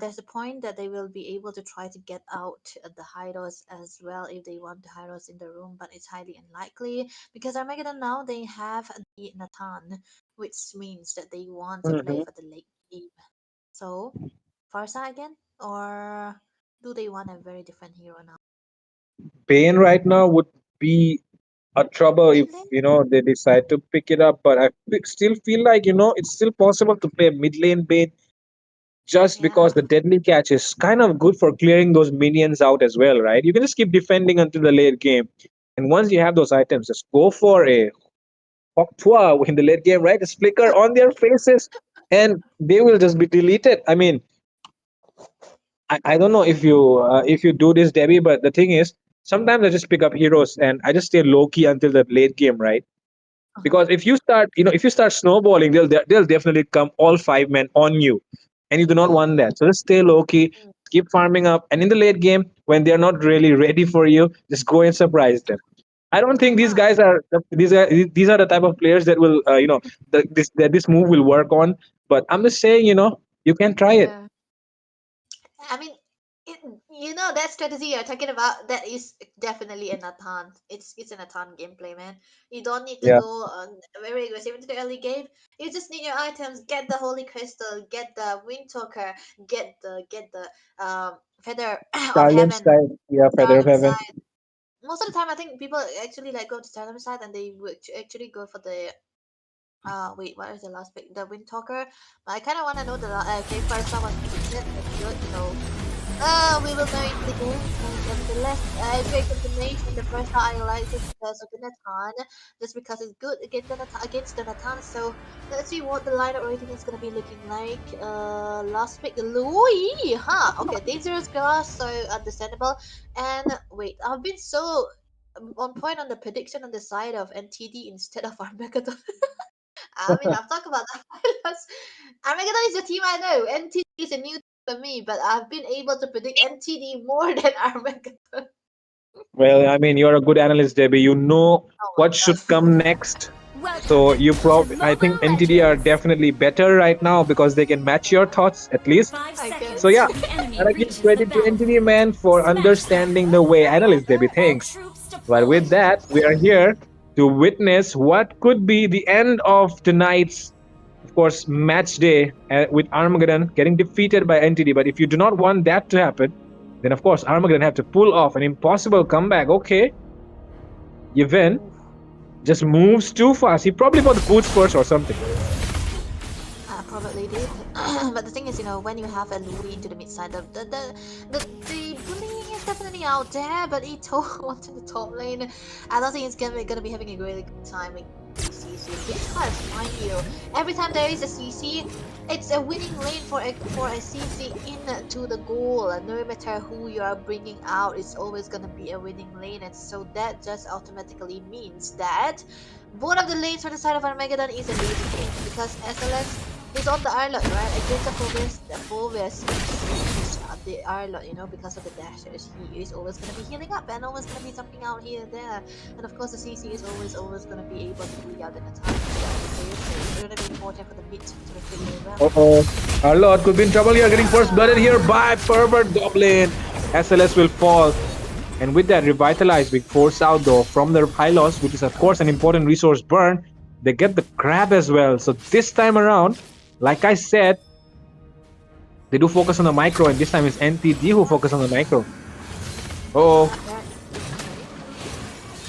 there's a point that they will be able to try to get out the Hyros as well if they want the Hyros in the room, but it's highly unlikely because Armageddon now they have the Nathan, which means that they want to play for the late game. So Farsa again, or do they want a very different hero now? Pain right now would be a trouble if they decide to pick it up, but I still feel like it's still possible to play mid lane Bane just because the deadly catch is kind of good for clearing those minions out as well, right? You can just keep defending until the late game, and once you have those items, just go for a Hawk Tua in the late game, right? Just flicker on their faces, and they will just be deleted. I mean, I don't know if you do this, Debbie, but the thing is, sometimes I just pick up heroes and I just stay low key until the late game, right? Because if you start snowballing, they'll definitely come all 5 men on you, and you do not want that. So just stay low key, keep farming up, and in the late game when they're not really ready for you, just go and surprise them. I don't think these guys are these are the type of players that will this move will work on. But I'm just saying, you can try it. I mean, You know that strategy you're talking about, that is definitely a Nathan. It's a Nathan gameplay, man. You don't need to Yeah. go very aggressive into the early game. You just need your items, get the holy crystal, get the wind talker, get the feather of Starland heaven, side. Yeah, Feather of Starlim Heaven. side. Most of the time I think people actually like go to Starlim side and they would actually go for the wait, what is the last pick? The wind talker. But I kinda wanna know the Qualifiers side was good, so we will go into the game, and nevertheless, great combination. The first time I liked it because of the Natan, just because it's good against the Natan. So let's see what the lineup rating is gonna be looking like. Last pick, Louis, huh? Okay, dangerous glass, so understandable. And wait, I've been so on point on the prediction on the side of NTD instead of Armageddon. I mean, I've talked about that. Armageddon is the team I know. NTD is a new team for me, but I've been able to predict NTD more than Armageddon. Well, I mean, you're a good analyst, Debbie. You know Oh my what should gosh. come next. So I think NTD are definitely better right now because they can match your thoughts at least. I So guess. yeah, gotta give credit to NTD man for understanding the way analyst Debbie thinks. But with that, we are here to witness what could be the end of tonight's, of course, match day with Armageddon getting defeated by NTD. But if you do not want that to happen, then of course Armageddon have to pull off an impossible comeback. Okay, Yevin just moves too fast. He probably bought the boots first or something. I probably did. But the thing is, when you have a Louis into the mid side, the bullying is definitely out there, but Ito went to the top lane. I don't think he's gonna be having a really good time with CC. Because, mind you, every time there is a CC, it's a winning lane for a CC into the goal. And no matter who you are bringing out, it's always gonna be a winning lane. And so that just automatically means that both of the lanes for the side of Armageddon is a losing lane, because SLS is on the Arlot, right? Against the Fulvius, the Arlot, because of the dashers, he is always going to be healing up and always going to be jumping out here and there. And of course, the CC is always going to be able to bully out an attack. So it's going to be important for the mid to figure it out. Our Lord could be in trouble here, getting first blooded here by Pervert Goblin. SLS will fall. And with that, Revitalize being forced out though from their Hylos, which is of course an important resource burn. They get the grab as well. So this time around, like I said, they do focus on the micro, and this time it's NTD who focus on the micro.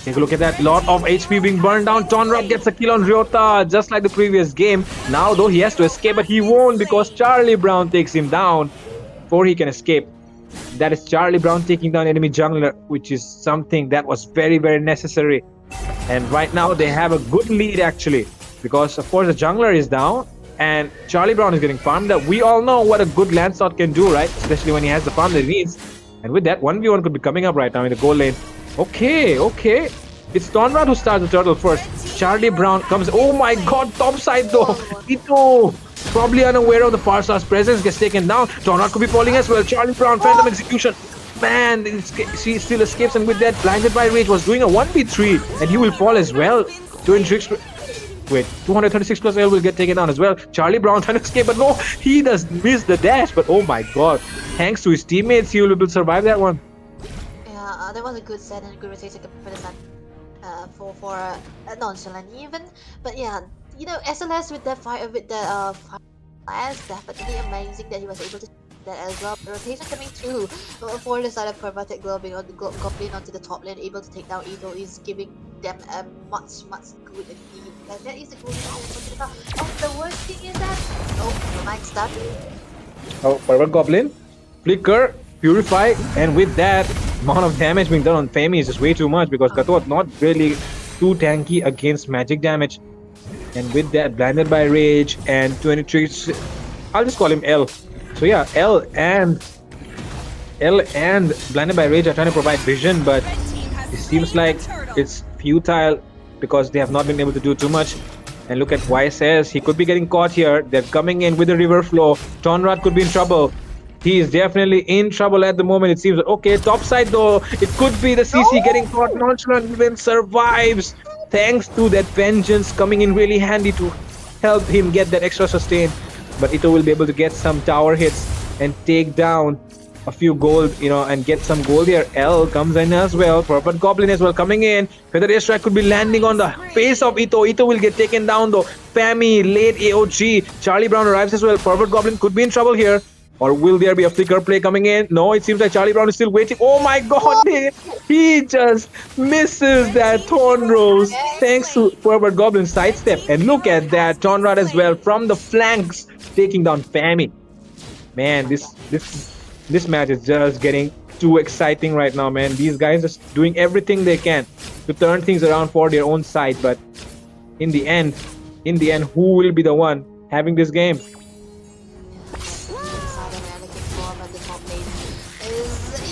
Take a look at that. Lot of HP being burned down. Tonrad gets a kill on Ryota, just like the previous game. Now though, he has to escape, but he won't because Charlie Brown takes him down before he can escape. That is Charlie Brown taking down enemy jungler, which is something that was very, very necessary. And right now they have a good lead actually, because of course the jungler is down and Charlie Brown is getting farmed up. We all know what a good Lancelot can do, right? Especially when he has the farm that he needs. And with that, 1v1 could be coming up right now in the goal lane. Okay. It's Tonrad who starts the turtle first. Charlie Brown comes. Oh my god, top side though. Ito, probably unaware of the Farsar's presence, gets taken down. Tonrad could be falling as well. Charlie Brown, Phantom Execution. Man, she still escapes, and with that, blinded by rage, was doing a 1v3, and he will fall as well. 236 plus L will get taken down as well. Charlie Brown trying to escape, but no, he does miss the dash. But oh my god, thanks to his teammates, he will be able to survive that one. Yeah, that was a good set and a good rotation for the sun. For nonchalant even, but yeah, SLS with the fire is definitely amazing that he was able to that as well. The rotation coming through for the side of Chromatic Globing on the Goblin onto the top lane, able to take down Ito, is giving them a much good lead. Like, that is the goal about. And the worst thing is that the mic stuck. Pervert Goblin, Flicker, Purify, and with that, amount of damage being done on Femi is just way too much because Kato not really too tanky against magic damage. And with that, blinded by rage and 23, I'll just call him L. So yeah, L and blinded by rage are trying to provide vision, but it seems like it's futile because they have not been able to do too much. And look at YSS, he could be getting caught here. They're coming in with the river flow. Tonrad could be in trouble. He is definitely in trouble at the moment, it seems. Okay, top side though, it could be the CC getting caught. Nonchalant even survives thanks to that vengeance coming in really handy to help him get that extra sustain. But Ito will be able to get some tower hits and take down a few gold, and get some gold here. L comes in as well. Purple Goblin as well coming in. Feather Airstrike could be landing on the face of Ito. Ito will get taken down though. Fami, late AOG. Charlie Brown arrives as well. Purple Goblin could be in trouble here. Or will there be a flicker play coming in? No, it seems like Charlie Brown is still waiting. Oh my god, he just misses that Thorn Rose thanks to Purple Goblin sidestep. And look at that, Thorn Rod as well from the flanks taking down Fami. Man, this match is just getting too exciting right now, man. These guys are doing everything they can to turn things around for their own side, but in the end, who will be the one having this game?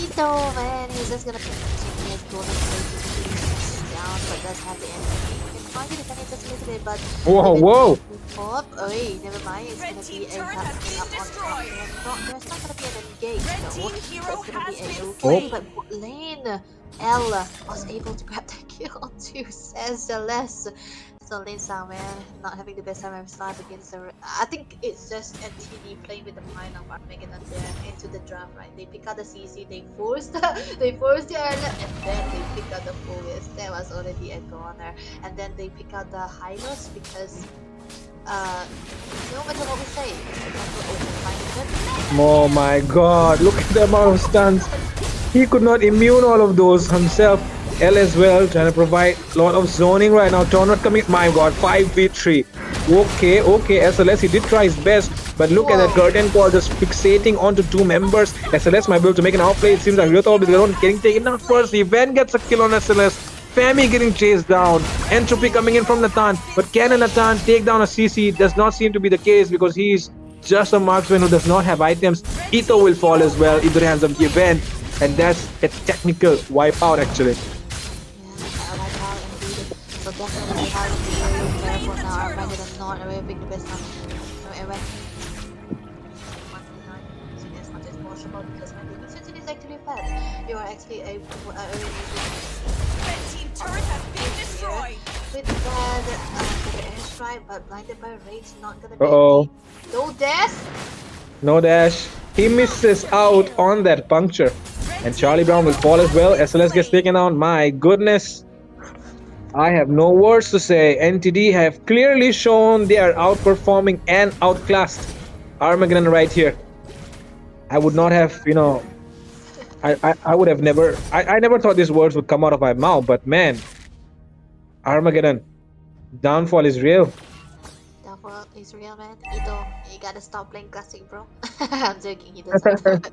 Ito, man, he's just gonna continue golden down, but does have the enemy. You can find it if any just a little bit, but whoa. Oh, wait, never mind. It's gonna be a up on top. There's not gonna be an engage though. So it's gonna be a okay, but Lane L was able to grab that kill too, says Celeste. So Lane Sang, man, not having the best time of his life against the. I think it's just NTD playing with the mind of Armageddon there into the draft, right? They pick out the CC, they forced the early, and then they pick out the Focus. That was already a goner, and then they pick out the Hylos because. No matter what we say, oh my god, look at the amount of stuns. He could not immune all of those himself. L as well, trying to provide a lot of zoning right now. Tornado coming, my god, 5v3. Okay, SLS, he did try his best, but look at that curtain call just fixating onto two members. SLS might be able to make an outplay. It seems like Ryotol is getting taken down first. The event gets a kill on SLS. Fami getting chased down. Entropy coming in from Natan. But can Natan take down a CC? Does not seem to be the case because he's just a marksman who does not have items. Ito will fall as well in the hands of the event. And that's a technical wipeout actually. So definitely have to be very careful now. Armageddon not arriving the best time. Event. As much as possible because when the defense is actually bad, you are actually a turret has been destroyed. With that, the airstrike, but blinded by rage, not gonna be. No dash. No dash. He misses out on that puncture, and Charlie Brown will fall as well. SLS gets taken out. My goodness, I have no words to say. NTD have clearly shown they are outperforming and outclassed Armageddon right here. I would not have, I would have never, I never thought these words would come out of my mouth, but man, Armageddon, downfall is real. Downfall is real, man. Ito, you gotta stop playing classic, bro. I'm joking, he doesn't.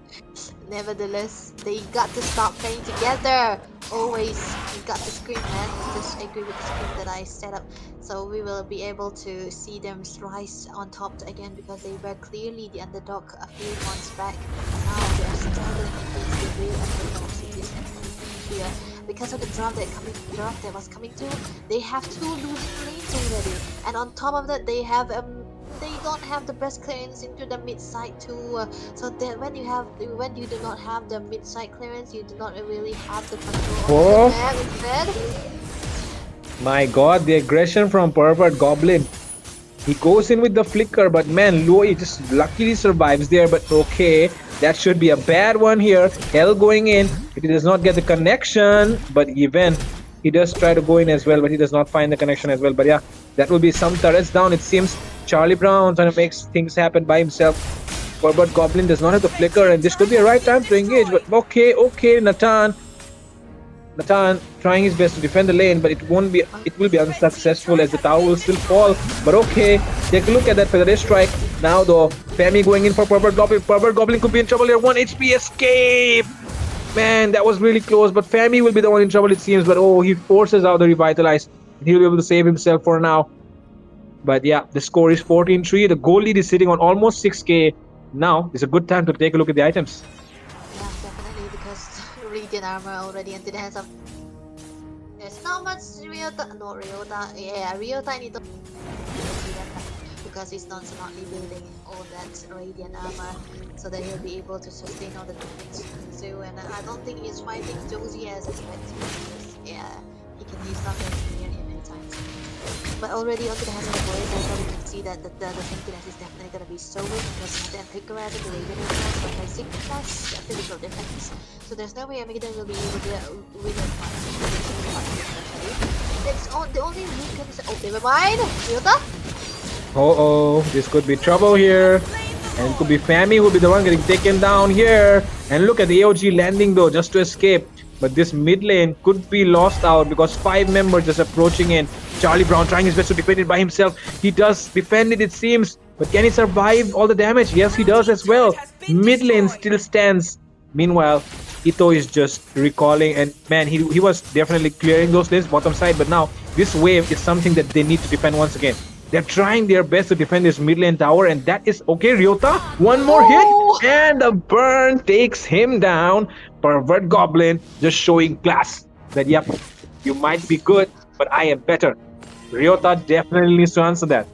Nevertheless, they got to stop playing together. Always, you got the screen, man. Just agree with the screen that I set up. So we will be able to see them rise on top again because they were clearly the underdog a few months back. Now they are struggling against the real underdogs in this here. Because of the draft that was coming through, they have two losing lanes already. And on top of that, they have they don't have the best clearance into the mid side too. So that when you do not have the mid side clearance, you do not really have the control of the map instead. My god, the aggression from Pervert Goblin. He goes in with the flicker, but man, Lui just luckily survives there. But okay, that should be a bad one here. L going in. He does not get the connection, but even he does try to go in as well, but he does not find the connection as well. But yeah, that will be some turrets down. It seems Charlie Brown trying to make things happen by himself. Pervert Goblin does not have the flicker, and this could be a right time to engage. But okay, Natan trying his best to defend the lane, but it will be unsuccessful as the tower will still fall. But okay, take a look at that Feather Airstrike. Now though, Fami going in for Pervert Goblin. Pervert Goblin could be in trouble here. 1 HP escape. Man, that was really close, but Fami will be the one in trouble it seems. But oh, he forces out the Revitalize. He'll be able to save himself for now. But yeah, the score is 14-3. The goal lead is sitting on almost 6k. Now is a good time to take a look at the items. Yeah, definitely, because Radiant armor already into the hands of. There's not much Ryota need to because he's constantly building all that Radiant armor so that he'll be able to sustain all the damage too. And I don't think he's fighting Josie as expected because yeah, he can use something near him anytime. But already onto the hands of the boys, we can see that the Sentinels is definitely going to be so weak because then Picker as the Raven has but by 6 plus physical defense. So there's no way Armageddon will be able to win a fight. That's the only weakness. Oh, never mind. Ryota? Oh, this could be trouble here. And it could be Fami who will be the one getting taken down here. And look at the AOG landing though, just to escape. But this mid lane could be lost out because 5 members just approaching in. Charlie Brown trying his best to defend it by himself. He does defend it seems. But can he survive all the damage? Yes, he does as well. Mid lane still stands. Meanwhile, Ito is just recalling, and man, he was definitely clearing those lanes bottom side. But now this wave is something that they need to defend once again. They're trying their best to defend this mid lane tower, and that is okay. Ryota, one more hit, and the burn takes him down. Pervert Goblin just showing class that yep, you might be good, but I am better. Ryota definitely needs to answer that.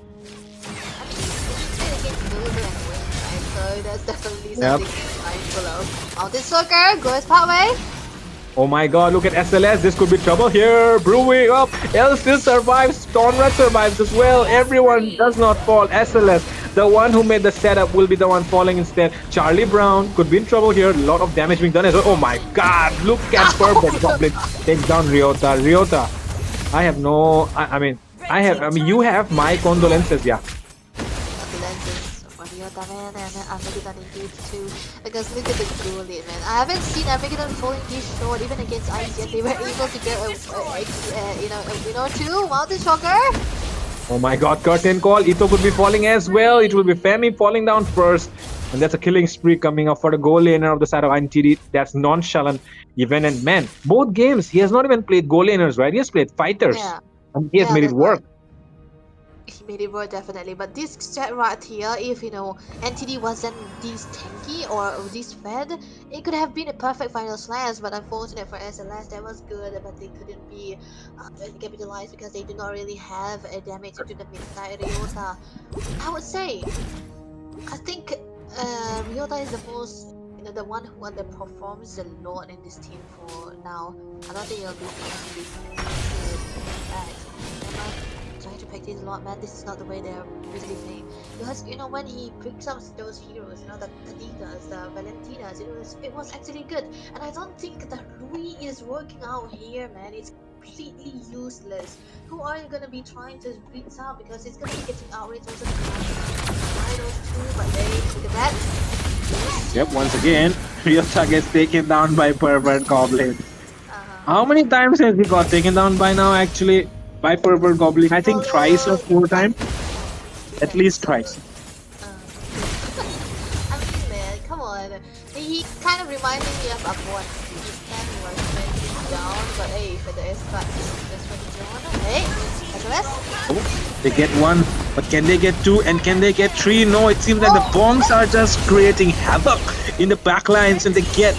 So that's definitely something to be mindful of. Mountain Soccer goes pathway. Oh my god, look at SLS. This could be trouble here. Brewing up. L still survives. Tonrad survives as well. Everyone does not fall. SLS, the one who made the setup, will be the one falling instead. Charlie Brown could be in trouble here. A lot of damage being done as well. Oh my god, look at Perfect Goblin. Takes down Ryota. Ryota, I have no... I mean, you have my condolences, yeah. Man, and Armageddon indeed too. Because look at the Ghoulin, man. I haven't seen Armageddon falling this short even against Ice yet. They were able to get a win or two. Mountain Shocker. Oh my god, curtain call. Ito could be falling as well. It will be Femi falling down first. And that's a killing spree coming up for the goal laner of the side of NTD. That's nonchalant even. And man, both games, he has not even played goal laners, right? He has played fighters. Yeah. And he has made it work. He made it work definitely, but this set right here, if NTD wasn't this tanky or this fed, it could have been a perfect final slash. But unfortunate for SLS, that was good, but they couldn't be capitalized because they do not really have a damage to the mid side. Ryota, I would say, I think Ryota is the most, the one who underperforms the lot in this team for now. I don't think it'll be try to practice a lot, man. This is not the way they're usually playing. Because when he picks up those heroes, the Kadikas, the Valentinas, it was actually good. And I don't think that Rui is working out here, man. It's completely useless. Who are you gonna be trying to reach out? Because it's gonna be getting outraged also by those two, but they look at that. Yep, once again, Ryota gets taken down by Pervert Goblin. How many times has he got taken down by now actually? By Pervert Goblin, I think thrice or 4 times. At least twice. I mean, man, come on. He kind of reminded me of Upward. He's kind of like down, but hey, for the S-Cut, that's what he's doing. Hey, SOS? Oh, they get 1, but can they get 2 and can they get 3? No, it seems like the bombs are just creating havoc in the backlines and they get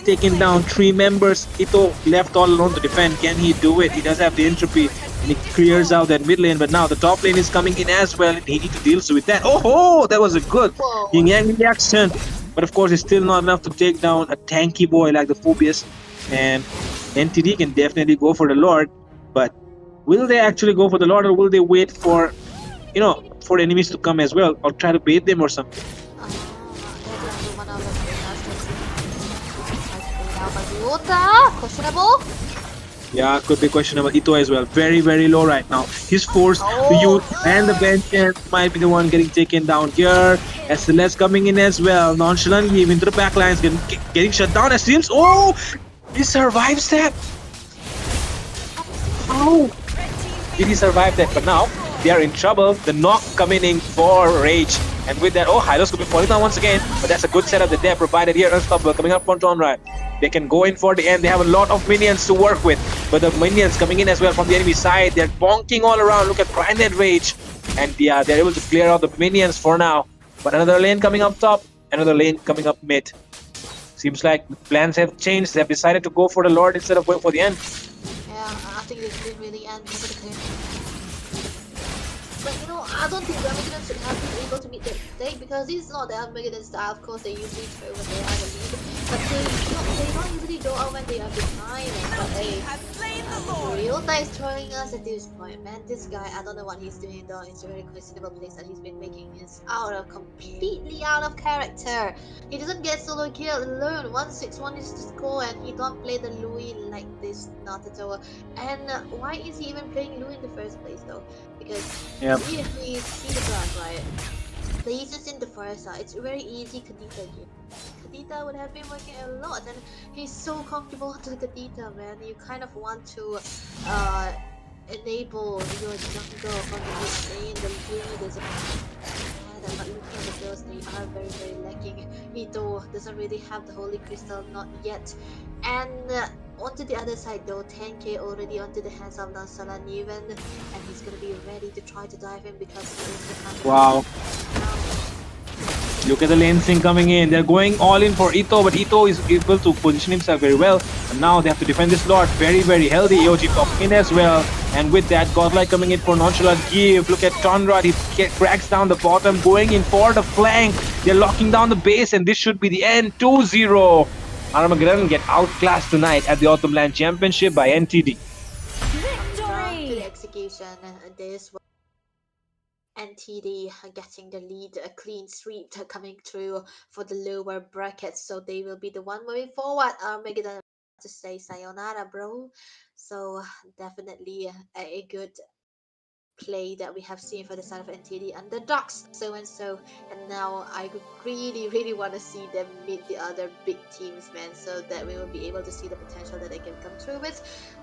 taken down. 3 members. Ito left all alone to defend. Can he do it? He does have the entropy and he clears out that mid lane, but now the top lane is coming in as well and he needs to deal with that. Oh, that was a good yin yang reaction, but of course it's still not enough to take down a tanky boy like the Phobius. And NTD can definitely go for the Lord, but will they actually go for the Lord or will they wait for for enemies to come as well or try to bait them or something? Questionable? Yeah, could be questionable. Ito as well. Very, very low right now. He's forced to use, and the bench might be the one getting taken down here. SLS coming in as well. Nonchalantly into the backlines, getting shut down. It seems. Oh, he survives that. Oh, did he survive that? But now they are in trouble. The knock coming in for Rage. And with that, Hylos could be falling down once again. But that's a good setup that they have provided here. Unstoppable coming up from Tonrad. They can go in for the end. They have a lot of minions to work with. But the minions coming in as well from the enemy side. They're bonking all around. Look at Grinded Rage. And yeah, they're able to clear out the minions for now. But another lane coming up top. Another lane coming up mid. Seems like plans have changed. They have decided to go for the Lord instead of going for the end. Yeah, I think they didn't really end for the clear. But I don't think Armageddon should have been able to meet that mistake because this is not the Armageddon style. Of course, they usually throw when they are the lead, but they don't usually go out when they are behind. But hey, Ryota is throwing us at this point, man. This guy, I don't know what he's doing though. It's a very questionable place that he's been making. Is completely out of character. He doesn't get solo kill alone. 161 is the score, and he don't play the Louis like this, not at all. And why is he even playing Louis in the first place though? Because if we see the graph, right? The Aegis in the first it's very easy Kadita game. Kadita would have been working a lot, and he's so comfortable to Kadita, man. You kind of want to enable your jungle from the mid lane, the lead is but looking at the girls, they are very, very lacking. Ito doesn't really have the Holy Crystal, not yet. And onto the other side though, 10k already onto the hands of Nansalan even, and he's gonna be ready to try to dive in because he is the kind of Wow. Look at the lane sync coming in. They're going all in for Ito, but Ito is able to position himself very well. And now they have to defend this Lord. Very, very healthy. EOG popping in as well. And with that, Godlike coming in for nonchalant give. Look at Conrad. He cracks down the bottom, going in for the flank. They're locking down the base, and this should be the end. 2-0. Armageddon get outclassed tonight at the Autumn Land Championship by NTD. Victory! To the execution. This was NTD getting the lead, a clean sweep coming through for the lower brackets, so they will be the one moving forward. Armageddon to say sayonara, bro. So definitely a good play that we have seen for the side of NTD underdogs, and now I really want to see them meet the other big teams, man, so that we will be able to see the potential that they can come through with.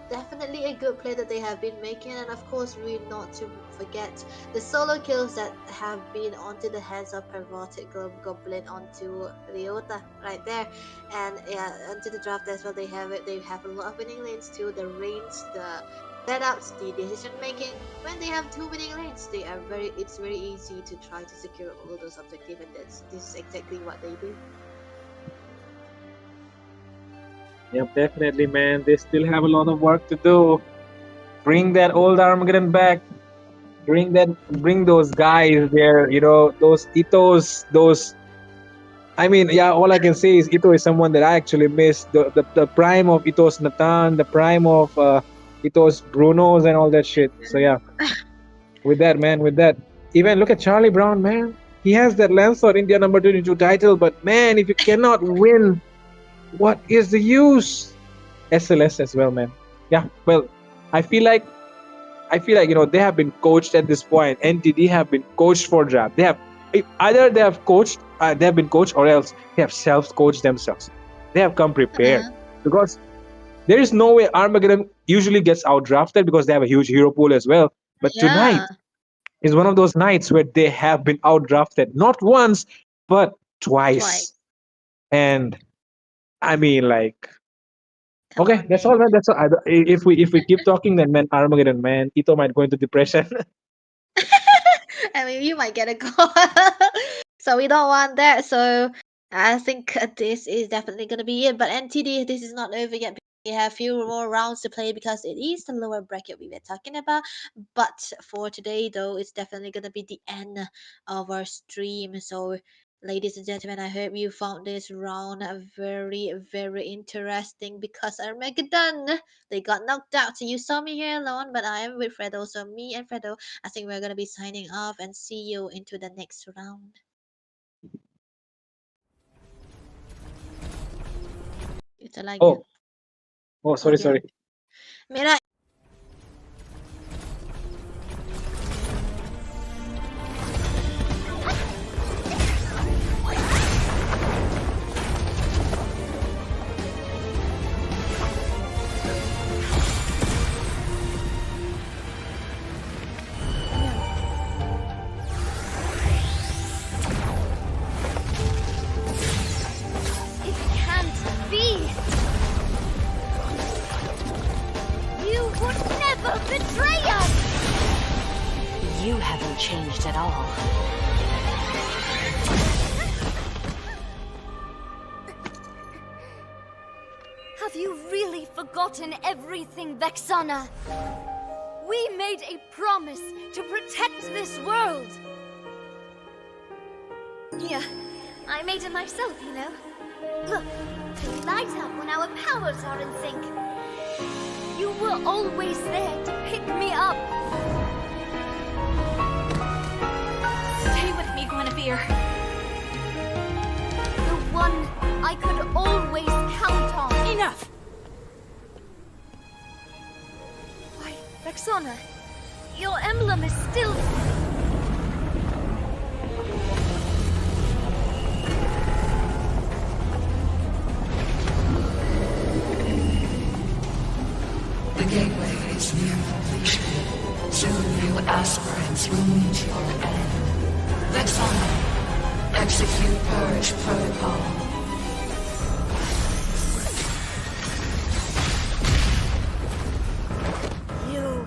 Definitely a good play that they have been making, and of course we not to forget the solo kills that have been onto the hands of Perverted Goblin onto Ryota right there, and yeah, onto the draft as well. They have a lot of winning lanes too, the range, the setups, the decision making. When they have two winning lanes, it's very easy to try to secure all those objectives, and this is exactly what they do. Yep, definitely, man. They still have a lot of work to do. Bring that old Armageddon back. Bring those guys there, those Itos, those. I mean, yeah, all I can say is Ito is someone that I actually miss. The prime of Ito's Nathan, the prime of Ito's Brunos and all that shit. So yeah, with that, even look at Charlie Brown, man. He has that Lancelot India number 22 title, but man, if you cannot win, what is the use? SLS as well, man. Yeah, well, I feel like they have been coached at this point. NTD have been coached for draft. They have either they have been coached, or else they have self-coached themselves. They have come prepared because there is no way Armageddon usually gets out-drafted because they have a huge hero pool as well. But tonight is one of those nights where they have been out-drafted not once but twice. And I mean, like, okay, that's all, man. That's all. If we keep talking, then man, Armageddon, man, Ito might go into depression. I mean, you might get a goal. So we don't want that. So I think this is definitely going to be it. But NTD, this is not over yet. We have a few more rounds to play because it is the lower bracket we were talking about. But for today, though, it's definitely going to be the end of our stream. So, ladies and gentlemen, I hope you found this round very, very interesting because Armageddon, they got knocked out. So you saw me here alone, but I am with Fredo. So me and Fredo, I think we're going to be signing off and see you into the next round. Ito lagi. Oh, sorry. Mira, betray us! You haven't changed at all. Have you really forgotten everything, Vexana? We made a promise to protect this world. Here, I made it myself, you know. Look, they light up when our powers are in sync. You were always there to pick me up. Stay with me, Guinevere. The one I could always count on. Enough! Why, Rexona, your emblem is still... The gateway is near completion. Soon new aspirants will meet your end. Vexana, execute Purge Protocol. You...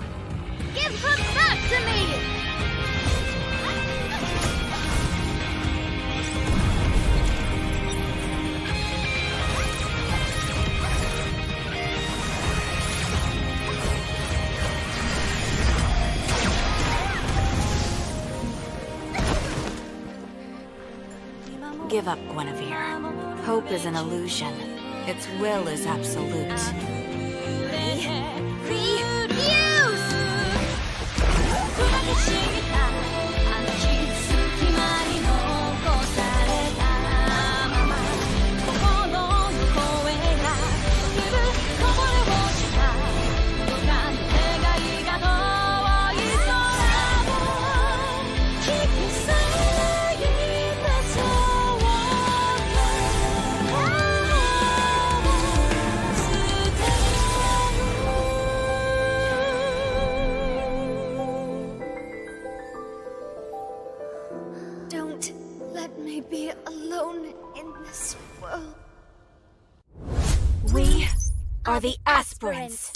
Give her back to me! Give up, Guinevere. Hope is an illusion. Its will is absolute. Don't let me be alone in this world. We are the aspirants.